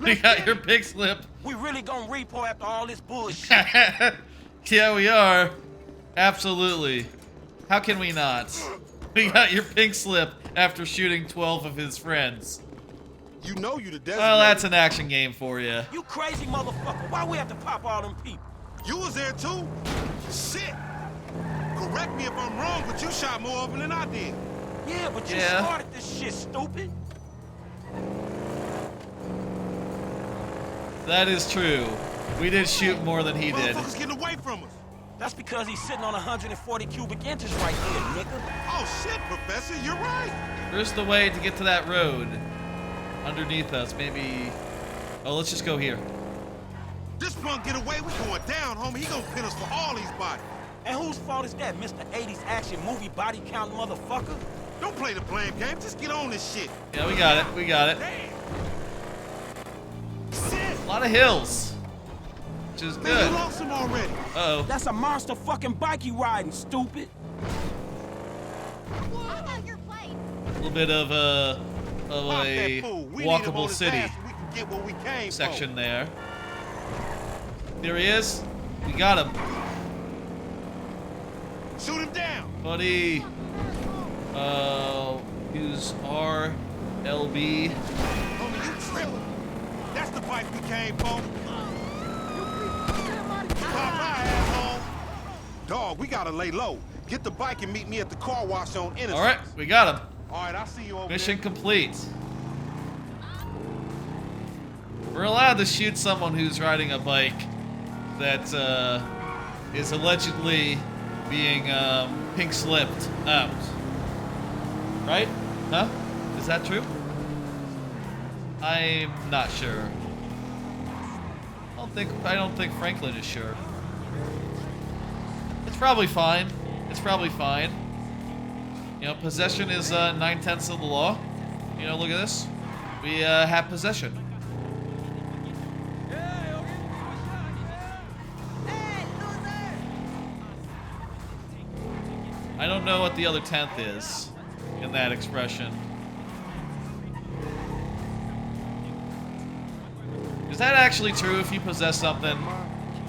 We got your pig slip. We really gonna repo after all this bullshit. Yeah, we are. Absolutely. How can we not? We got your pink slip after shooting 12 of his friends. You know you the designated. Well, that's an action game for you. You crazy motherfucker. Why we have to pop all them people? You was there too? Shit. Correct me if I'm wrong, but you shot more of them than I did. Yeah, but you Yeah. started this shit, stupid. That is true. We did shoot more than he did. Motherfuckers getting away from us. That's because he's sitting on 140 cubic inches right there, nigga. Oh shit, Professor, you're right. Where's the way to get to that road? Underneath us, maybe. Oh, let's just go here. This punk get away, we going down, homie. He gonna pin us for all these bodies. And whose fault is that, Mr. 80s action movie body count motherfucker? Don't play the blame game. Just get on this shit. Yeah, we got it. We got it. A lot of hills, which is Man, good. you lost him already. Uh-oh. That's a monster fucking bike you riding, stupid. A little bit of a Pop that fool. We need him on walkable his city ass so we can get what we came section for. there. There he is. We got him. Shoot him down. Buddy. Use R, LB. Homie, you tripping. That's the bike we came for. Pop my asshole. Dog, we gotta lay low. Get the bike and meet me at the car wash on Innocence. All right, we got him. All right, I'll see you over Mission there. complete. We're allowed to shoot someone who's riding a bike that is allegedly being pink slipped out. Right? Huh? Is that true? I'm not sure. I don't think Franklin is sure. It's probably fine. It's probably fine. You know, possession is 9/10 of the law. You know, look at this. We have possession. I don't know what the other 10th is in that expression. Is that actually true if you possess something?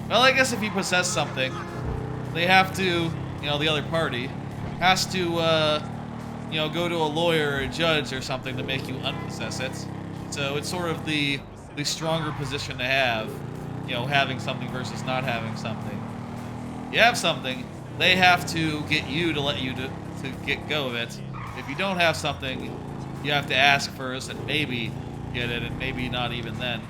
Well, I guess if you possess something, they have to, you know, the other party has to, you know, go to a lawyer or a judge or something to make you unpossess it. So it's sort of the stronger position to have, you know, having something versus not having something. You have something, they have to get you to let you to get go of it. If you don't have something, you have to ask first and maybe get it, and maybe not even then.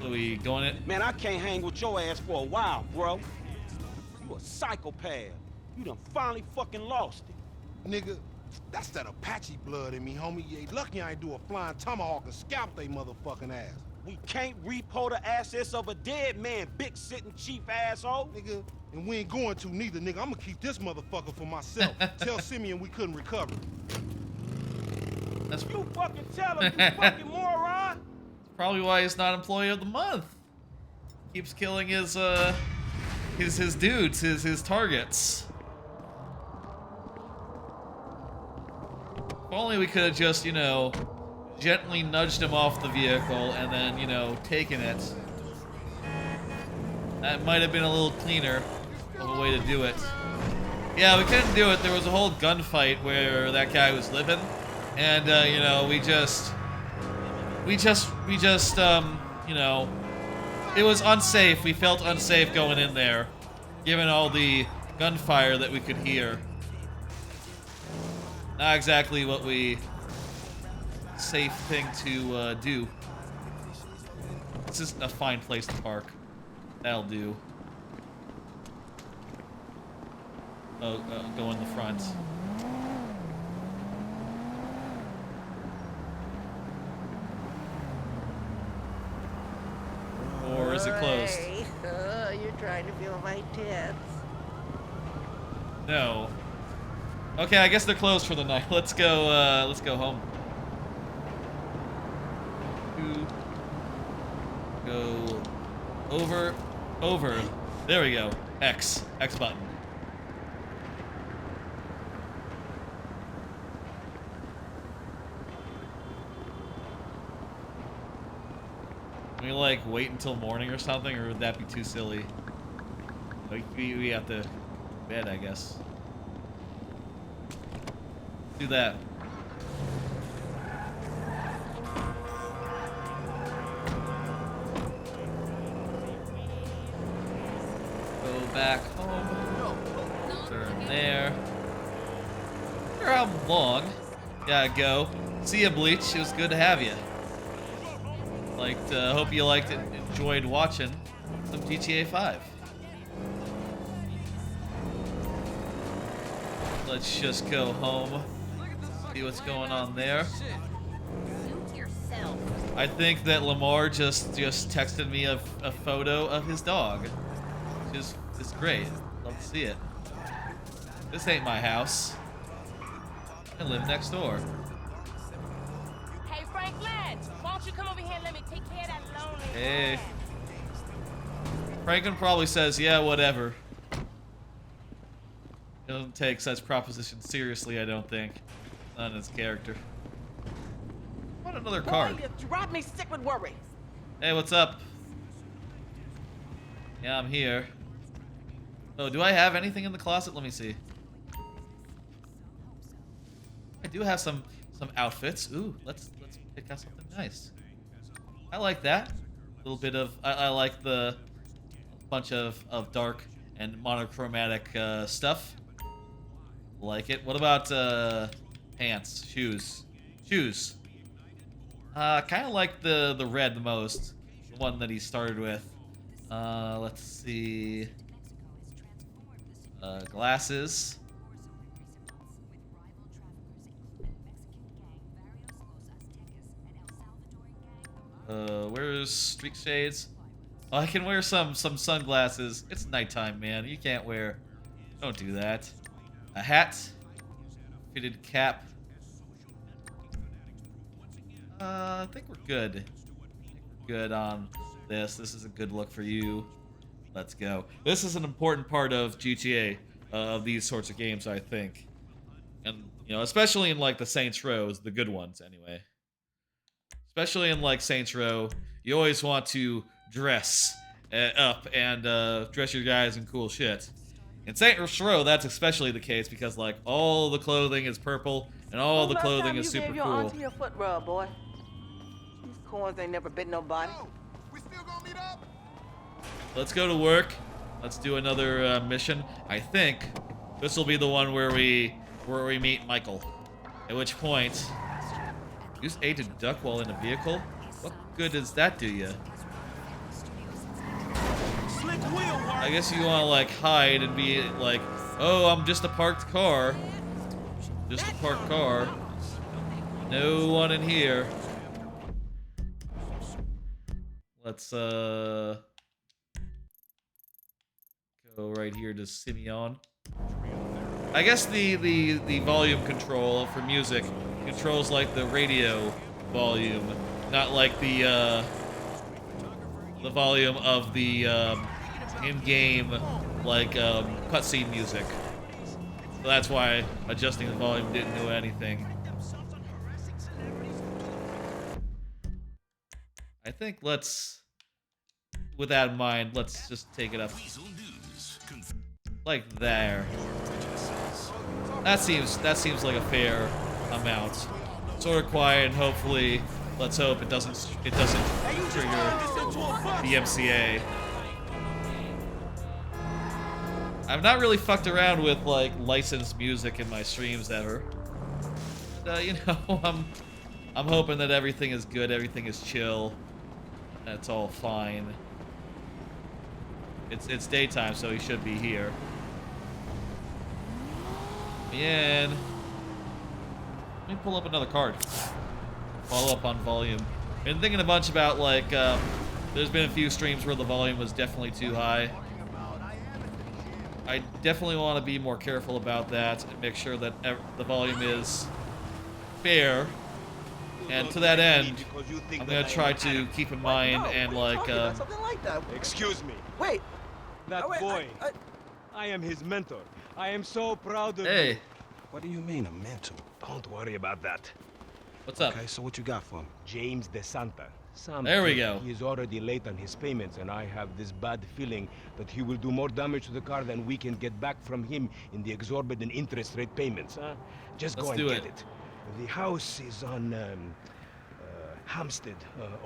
So we going it? Man, I can't hang with your ass for a while, bro. You a psychopath. You done finally fucking lost it. Nigga, that's that Apache blood in me, homie. You ain't lucky I ain't do a flying tomahawk and scalp they motherfucking ass. We can't repo the assets of a dead man, big sitting chief asshole. Nigga, and we ain't going to neither, nigga. I'm gonna keep this motherfucker for myself. Tell Simeon we couldn't recover. That's You fucking tell him, you fucking moron. probably why he's not Employee of the Month. Keeps killing his dudes, his targets. If only we could have just, you know, gently nudged him off the vehicle and then, you know, taken it. That might have been a little cleaner of a way to do it. Yeah, we couldn't do it. There was a whole gunfight where that guy was living, and you know, we just, you know, it was unsafe. We felt unsafe going in there, given all the gunfire that we could hear. Not exactly what we safe thing to do. This is a fine place to park. That'll do. Oh, go in the front. Or is it closed? Oh, you're trying to feel my tits. No. Okay, I guess they're closed for the night. Let's go home. Go over. There we go. X button. Can we like wait until morning or something, or would that be too silly? Like we have to bed, I guess. Do that. back home. Turn there. Wonder how long. Gotta go. See ya, Bleach. It was good to have you. Hope you liked it. Enjoyed watching some GTA 5. Let's just go home. See what's going on there. I think that Lamar just texted me a photo of his dog. It's great. Love to see it. This ain't my house. I live next door. Hey, Franklin, why don't you come over here and let me take care of that lonely Hey. man? Franklin probably says, yeah, whatever. He doesn't take such propositions seriously, I don't think. Not in his character. What another card? Boy, you drive me sick with worry. Hey, what's up? Yeah, I'm here. Oh, do I have anything in the closet? Let me see. I do have some outfits. Ooh, let's pick out something nice. I like that. A little bit of I like the bunch of dark and monochromatic stuff. Like it. What about pants, shoes? Shoes. Kind of like the red the most. The one that he started with. Let's see. Glasses. Where's streak shades? Oh, I can wear some sunglasses. It's nighttime, man. You can't wear. Don't do that. A hat. Fitted cap. I think we're good. Good on this. This is a good look for you. Let's go. This is an important part of GTA, of these sorts of games, I think. And, you know, especially in, like, the Saints Rows, the good ones, anyway. Especially in, like, Saints Row, you always want to dress up and dress your guys in cool shit. In Saints Row, that's especially the case because, like, all the clothing is purple and all the clothing is super You gave your cool. auntie your foot rub, boy. These corns ain't never bit nobody. We still gonna meet up? Let's go to work. Let's do another mission. I think this will be the one where we meet Michael. At which point, use A to duck while in a vehicle? What good does that do you? I guess you want to like hide and be like, oh, I'm just a parked car. Just a parked car. No one in here. Let's go right here to Simeon. I guess the volume control for music controls like the radio volume, not like the volume of the in-game like cutscene music. So that's why adjusting the volume didn't do anything. I think let's, with that in mind, let's just take it up like there. That seems like a fair amount. Sort of quiet, and hopefully, let's hope it doesn't trigger the MCA. I've not really fucked around with like licensed music in my streams ever. And, you know, I'm hoping that everything is good, everything is chill, and it's all fine. It's daytime, so he should be here. Man, let me pull up another card. Follow up on volume. Been thinking a bunch about like there's been a few streams where the volume was definitely too high. I definitely want to be more careful about that and make sure that the volume is fair. And to that end, I'm gonna try to keep in mind and like something like that. Excuse me. Wait. That boy. I am his mentor. I am so proud of Hey. you. What do you mean a mentor? Don't worry about that. What's up? Okay, so what you got for him? James DeSanta. There we go. He is already late on his payments, and I have this bad feeling that he will do more damage to the car than we can get back from him in the exorbitant interest rate payments, huh? Just go and get it. The house is on Hampstead,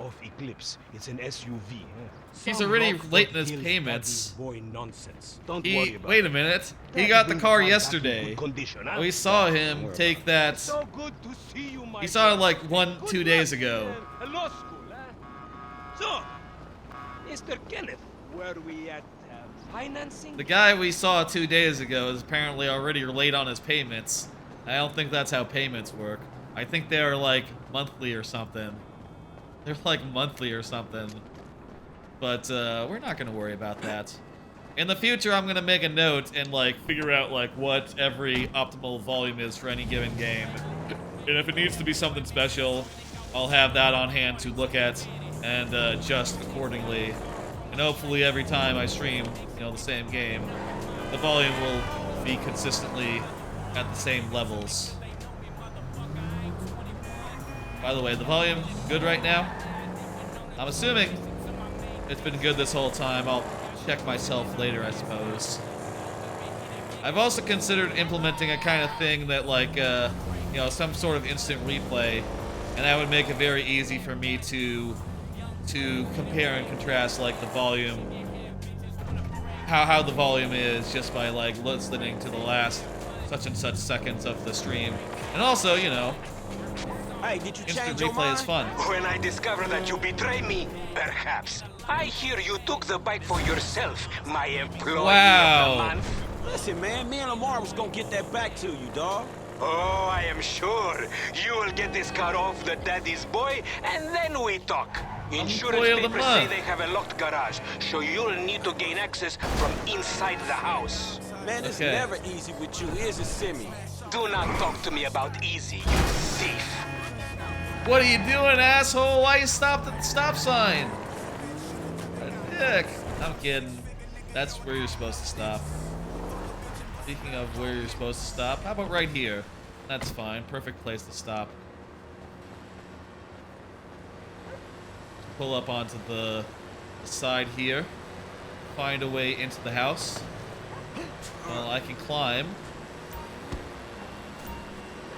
off Eclipse. It's an SUV. He's Some already Rockford late in his Hills payments. daddy's boy nonsense. Don't worry about Wait it. a minute. He That got the brings car back in yesterday. good condition, huh? We saw him take that. So good to see you, my He saw it boy. like Good 2 luck, days ago. man. At law school, huh? So, Mr. Kenneth, where we at financing? The guy we saw 2 days ago is apparently already late on his payments. I don't think that's how payments work. I think they're like monthly or something. They're like monthly or something. But we're not gonna worry about that. In the future, I'm gonna make a note and like figure out like what every optimal volume is for any given game. And if it needs to be something special, I'll have that on hand to look at and adjust accordingly. And hopefully every time I stream, the same game, the volume will be consistently at the same levels. By the way, the volume good right now? I'm assuming it's been good this whole time. I'll check myself later, I suppose. I've also considered implementing a kind of thing that like, some sort of instant replay, and that would make it very easy for me to compare and contrast like the volume, how the volume is just by like listening to the last such and such seconds of the stream. And also, Hey, did you instant change your replay mind? is fun. When I discover that you betray me, perhaps. I hear you took the bike for yourself, my employee Wow. of the month. Listen, man, me and Lamar was gonna get that back to you, dog. Oh, I am sure. You will get this car off the daddy's boy, and then we talk. Insurance Employee of the papers say month. they have a locked garage, so you'll need to gain access from inside the house. Man, it's Okay. never easy with you. Here's a semi. Do not talk to me about easy, you thief. What are you doing, asshole? Why you stopped at the stop sign? A dick. I'm kidding. That's where you're supposed to stop. Speaking of where you're supposed to stop, how about right here? That's fine. Perfect place to stop. Pull up onto the side here. Find a way into the house. Well, I can climb.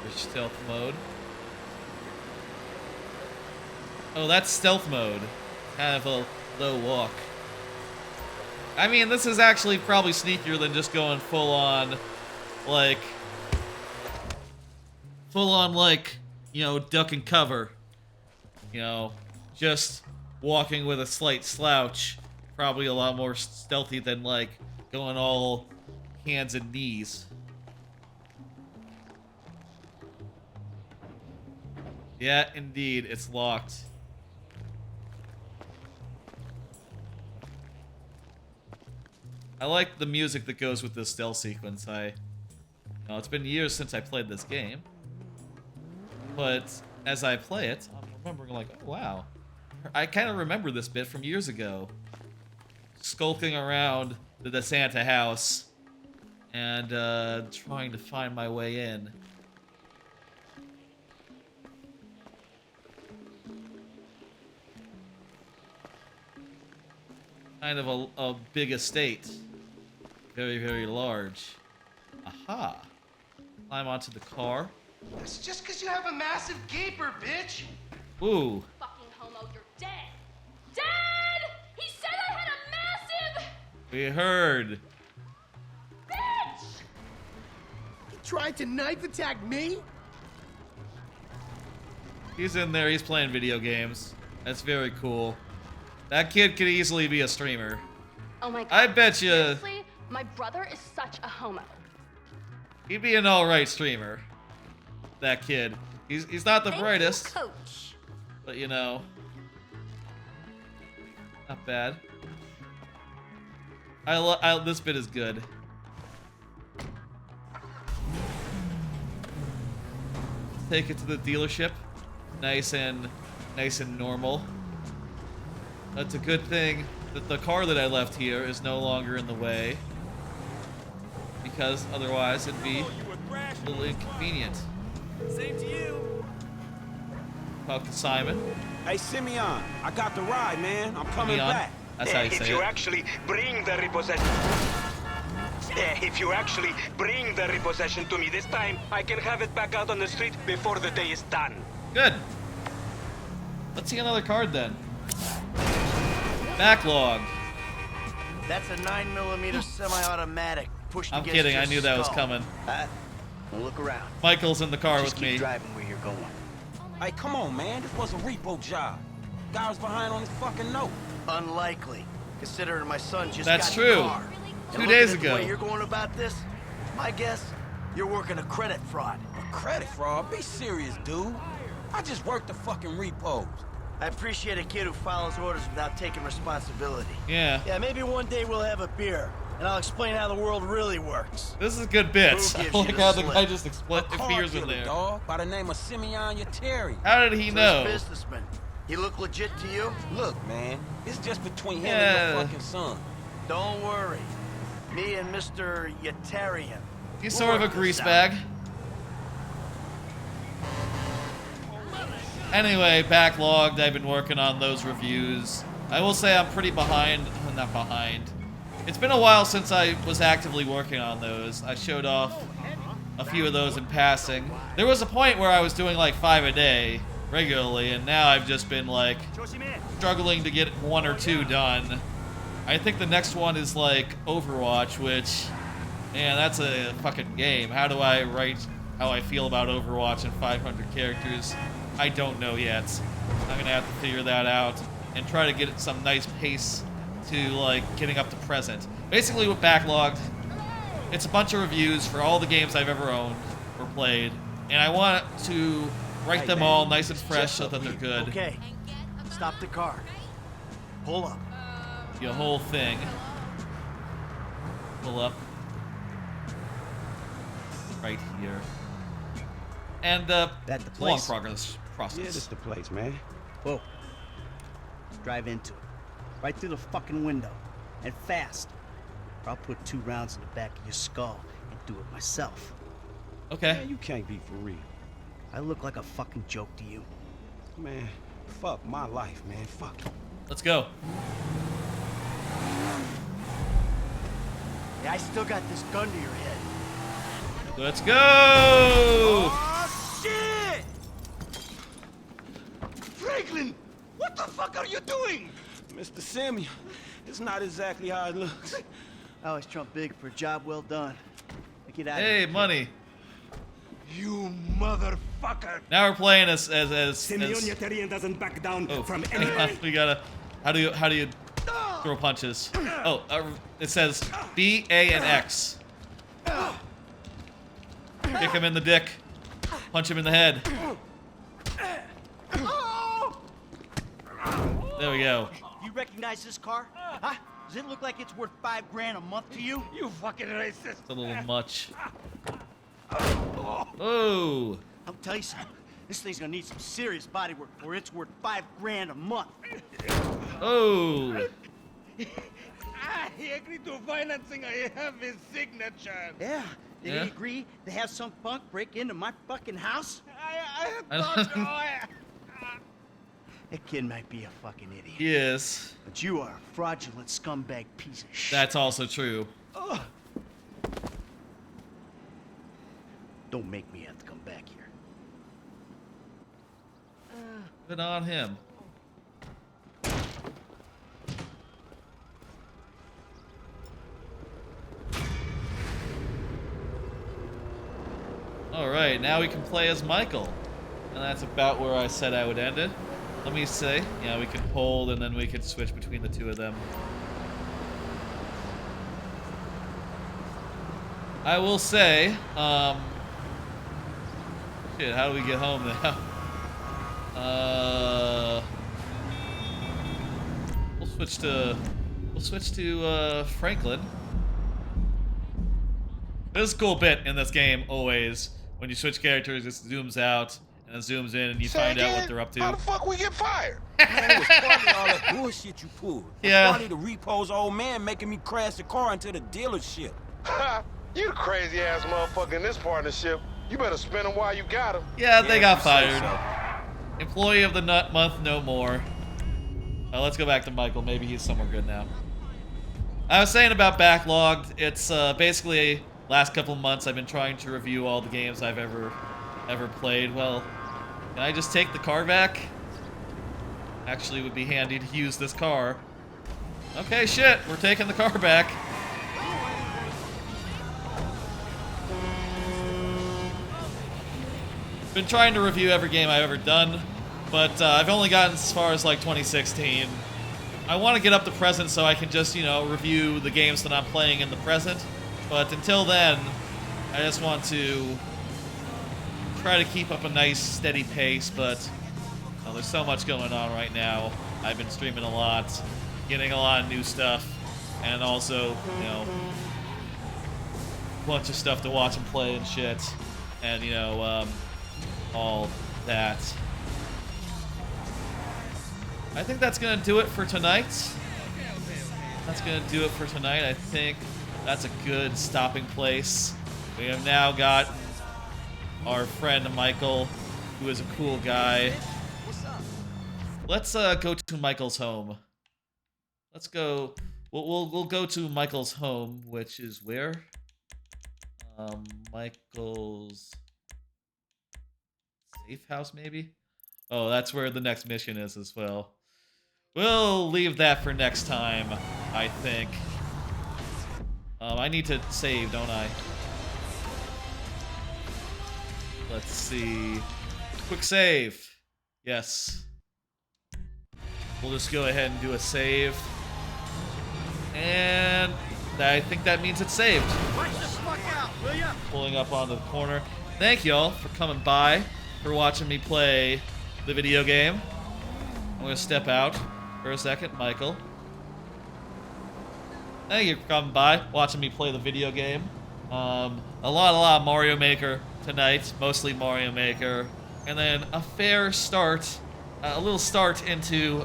There's stealth mode. Oh, that's stealth mode. Kind of a low walk. I mean, this is actually probably sneakier than just going full on, like, duck and cover. Just walking with a slight slouch. Probably a lot more stealthy than, like, going all hands and knees. Yeah, indeed, it's locked. I like the music that goes with this stealth sequence. It's been years since I played this game, but as I play it, I'm remembering like, oh wow, I kind of remember this bit from years ago. Skulking around the DeSanta house and trying to find my way in. Kind of a big estate. Very, very large. Aha. Climb onto the car. That's just because you have a massive gaper, bitch. Ooh. Fucking homo, you're dead. Dad! He said I had a massive We heard. bitch! He tried to knife attack me? He's in there. He's playing video games. That's very cool. That kid could easily be a streamer. Oh my god. I bet you Seriously, my brother is such a homo. he'd be an alright streamer. That kid. He's not the Thank brightest, you, coach. but not bad. This bit is good. Take it to the dealership. Nice and normal. That's a good thing that the car that I left here is no longer in the way, because otherwise it'd be a little inconvenient. Same to you. Talk to Simon. Hey, Simeon, I got the ride, man. I'm coming Simeon. back. That's how you If say you it. actually bring the repossession... If you actually bring the repossession to me this time, I can have it back out on the street before the day is done. Good. Let's see another card then. Backlog. That's a 9mm semi-automatic. Pushed I'm against kidding. your I knew that was skull. coming. Well, look around. Michael's in the car Just with keep me. driving where you're going. Hey, come on, man. This was a repo job. Guy was behind on his fucking note. Unlikely, considering my son just That's got true. the car. 2 And days looking at ago. the way you're going about this, my guess, you're working a credit fraud. A credit fraud? Be serious, dude. I just worked the fucking repos. I appreciate a kid who follows orders without taking responsibility. Yeah. Yeah, maybe one day we'll have a beer, and I'll explain how the world really works. This is good bits. Who I gives you like the how the slip? guy just A appears in car there. killer, dog, by the name of Simeon Yeteri. How did he So know? this businessman, he look legit to you? Look, man, it's just between him Yeah. and your fucking son. Don't worry. Me and Mr. Yetarian. He's we'll sort of a work this grease out. bag. Anyway, backlogged. I've been working on those reviews. I will say I'm pretty behind. Not behind. It's been a while since I was actively working on those. I showed off a few of those in passing. There was a point where I was doing like 5 a day regularly, and now I've just been like struggling to get 1 or 2 done. I think the next one is like Overwatch, which, man, that's a fucking game. How do I write how I feel about Overwatch in 500 characters? I don't know yet. I'm gonna have to figure that out and try to get some nice pace to like getting up to present. Basically with Backlogged, it's a bunch of reviews for all the games I've ever owned or played, and I want to write them all nice and fresh so that they're good. Okay, stop the car. Pull up. The whole thing. Pull up. Right here. And That the long place? process. Yeah, this the place, man. Whoa. Drive into it. Right through the fucking window. And fast. Or I'll put 2 rounds in the back of your skull and do it myself. Okay. Man, you can't be for real. I look like a fucking joke to you. Man, fuck my life, man. Fuck it. Let's go. Yeah, I still got this gun to your head. Let's go! Oh, shit! Franklin! What the fuck are you doing? Mr. Simeon, it's not exactly how it looks. I always trump big for a job well done. Now get out of Hey, here. money. You motherfucker! Now we're playing as Simeon Yetarian doesn't back down oh, from anything. we gotta. How do you throw punches? Oh, it says B, A, and X. Kick him in the dick. Punch him in the head. There we go. You recognize this car? Huh? Does it look like it's worth $5 grand a month to you? You fucking racist! It's a little much. Oh. I'll tell you something. This thing's gonna need some serious body work for it's worth $5 grand a month. Oh. He agreed to financing. I have his signature. Yeah. Did Yeah? he agree to have some punk break into my fucking house? I don't- That kid might be a fucking idiot. Yes. But you are a fraudulent scumbag piece of shit. That's also true. Ugh. Don't make me have to come back here. Good on him. Alright, now we can play as Michael. And that's about where I said I would end it. Let me see. Yeah, we can hold and then we can switch between the 2 of them. I will say, shit, how do we get home now? We'll switch to Franklin. There's a cool bit in this game always. When you switch characters, it zooms out and then zooms in and you find out what they're up to. How the fuck we get fired? Man, it was partly all that bullshit you pulled. Yeah. Partly the repo's old man making me crash the car into the dealership. You the crazy ass motherfucker in this partnership. You better spin him while you got him. Yeah, they got if you say fired. Employee of the month, no more. Let's go back to Michael. Maybe he's somewhere good now. I was saying about Backlogged. It's basically last couple of months I've been trying to review all the games I've ever played. Well, can I just take the car back? Actually, would be handy to use this car. Okay, shit, we're taking the car back. Been trying to review every game I've ever done, but I've only gotten as far as like 2016. I want to get up to present so I can just, you know, review the games that I'm playing in the present. But until then, I just want to try to keep up a nice, steady pace, but there's so much going on right now. I've been streaming a lot, getting a lot of new stuff, and also, you know, a bunch of stuff to watch and play and shit, and, you know, all that. I think that's gonna do it for tonight. That's gonna do it for tonight. I think that's a good stopping place. We have now got our friend Michael, who is a cool guy. Let's go to Michael's home. Let's go. We'll go to Michael's home, which is where? Michael's safe house, maybe? Oh, that's where the next mission is as well. We'll leave that for next time, I think. I need to save, don't I? Let's see. Quick save. Yes. We'll just go ahead and do a save. And I think that means it's saved. Watch the fuck out, will ya? Pulling up onto the corner. Thank y'all for coming by, for watching me play the video game. I'm gonna step out for a second, Michael. Thank you for coming by, watching me play the video game. A lot of Mario Maker tonight, mostly Mario Maker, and then a fair start, a little start into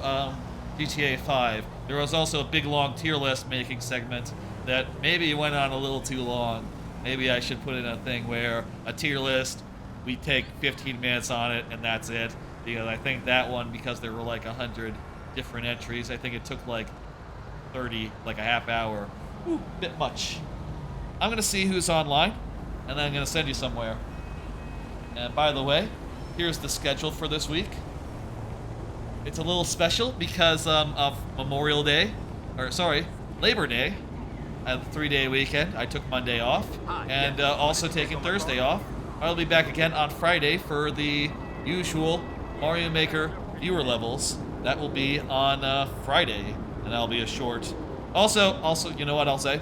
GTA 5. There was also a big long tier list making segment that maybe went on a little too long. Maybe I should put in a thing where a tier list, we take 15 minutes on it and that's it. Because I think that one, because there were like 100 different entries, I think it took like 30, like a half hour. Ooh, bit much. I'm gonna see who's online, and then I'm gonna send you somewhere. And by the way, here's the schedule for this week. It's a little special because of Memorial Day, or sorry, Labor Day. I had a 3-day weekend. I took Monday off, and also taking Thursday off. I'll be back again on Friday for the usual Mario Maker viewer levels. That will be on Friday, and that'll be a short. Also, you know what I'll say?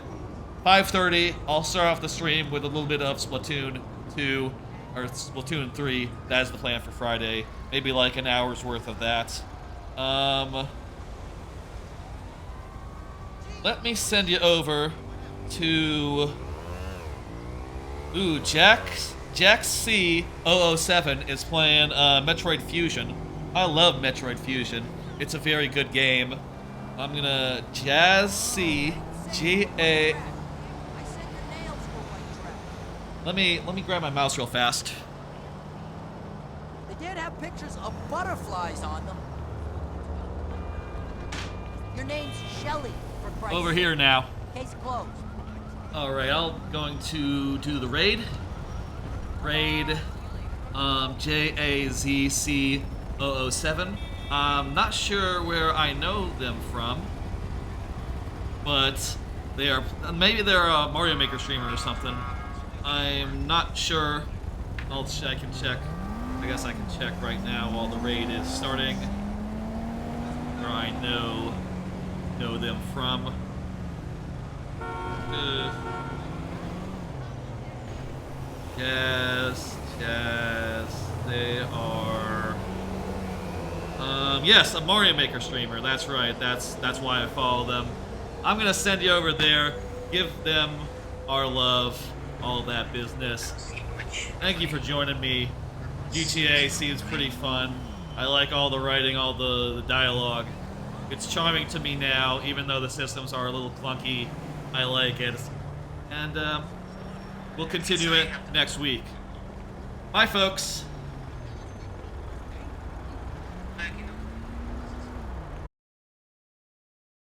5:30, I'll start off the stream with a little bit of Splatoon 2, or Splatoon 3. That's the plan for Friday. Maybe like an hour's worth of that. Let me send you over to... Ooh, Jack C007 is playing Metroid Fusion. I love Metroid Fusion. It's a very good game. I'm gonna Jazz C G-A... Let me grab my mouse real fast. They did have pictures of butterflies on them. Your name's Shelly, for Christ's Over sake. here now. Case closed. Alright, I'm going to do the raid. Raid JAZC007. I'm not sure where I know them from, but they are, maybe they're a Mario Maker streamer or something. I'm not sure. I can check. I guess I can check right now while the raid is starting, where I know them from. Yes, they are. Yes, a Mario Maker streamer. That's right. That's why I follow them. I'm gonna send you over there. Give them our love, all that business. Thank you for joining me. GTA seems pretty fun. I like all the writing, all the dialogue. It's charming to me now, even though the systems are a little clunky. I like it. And we'll continue it next week. Bye, folks.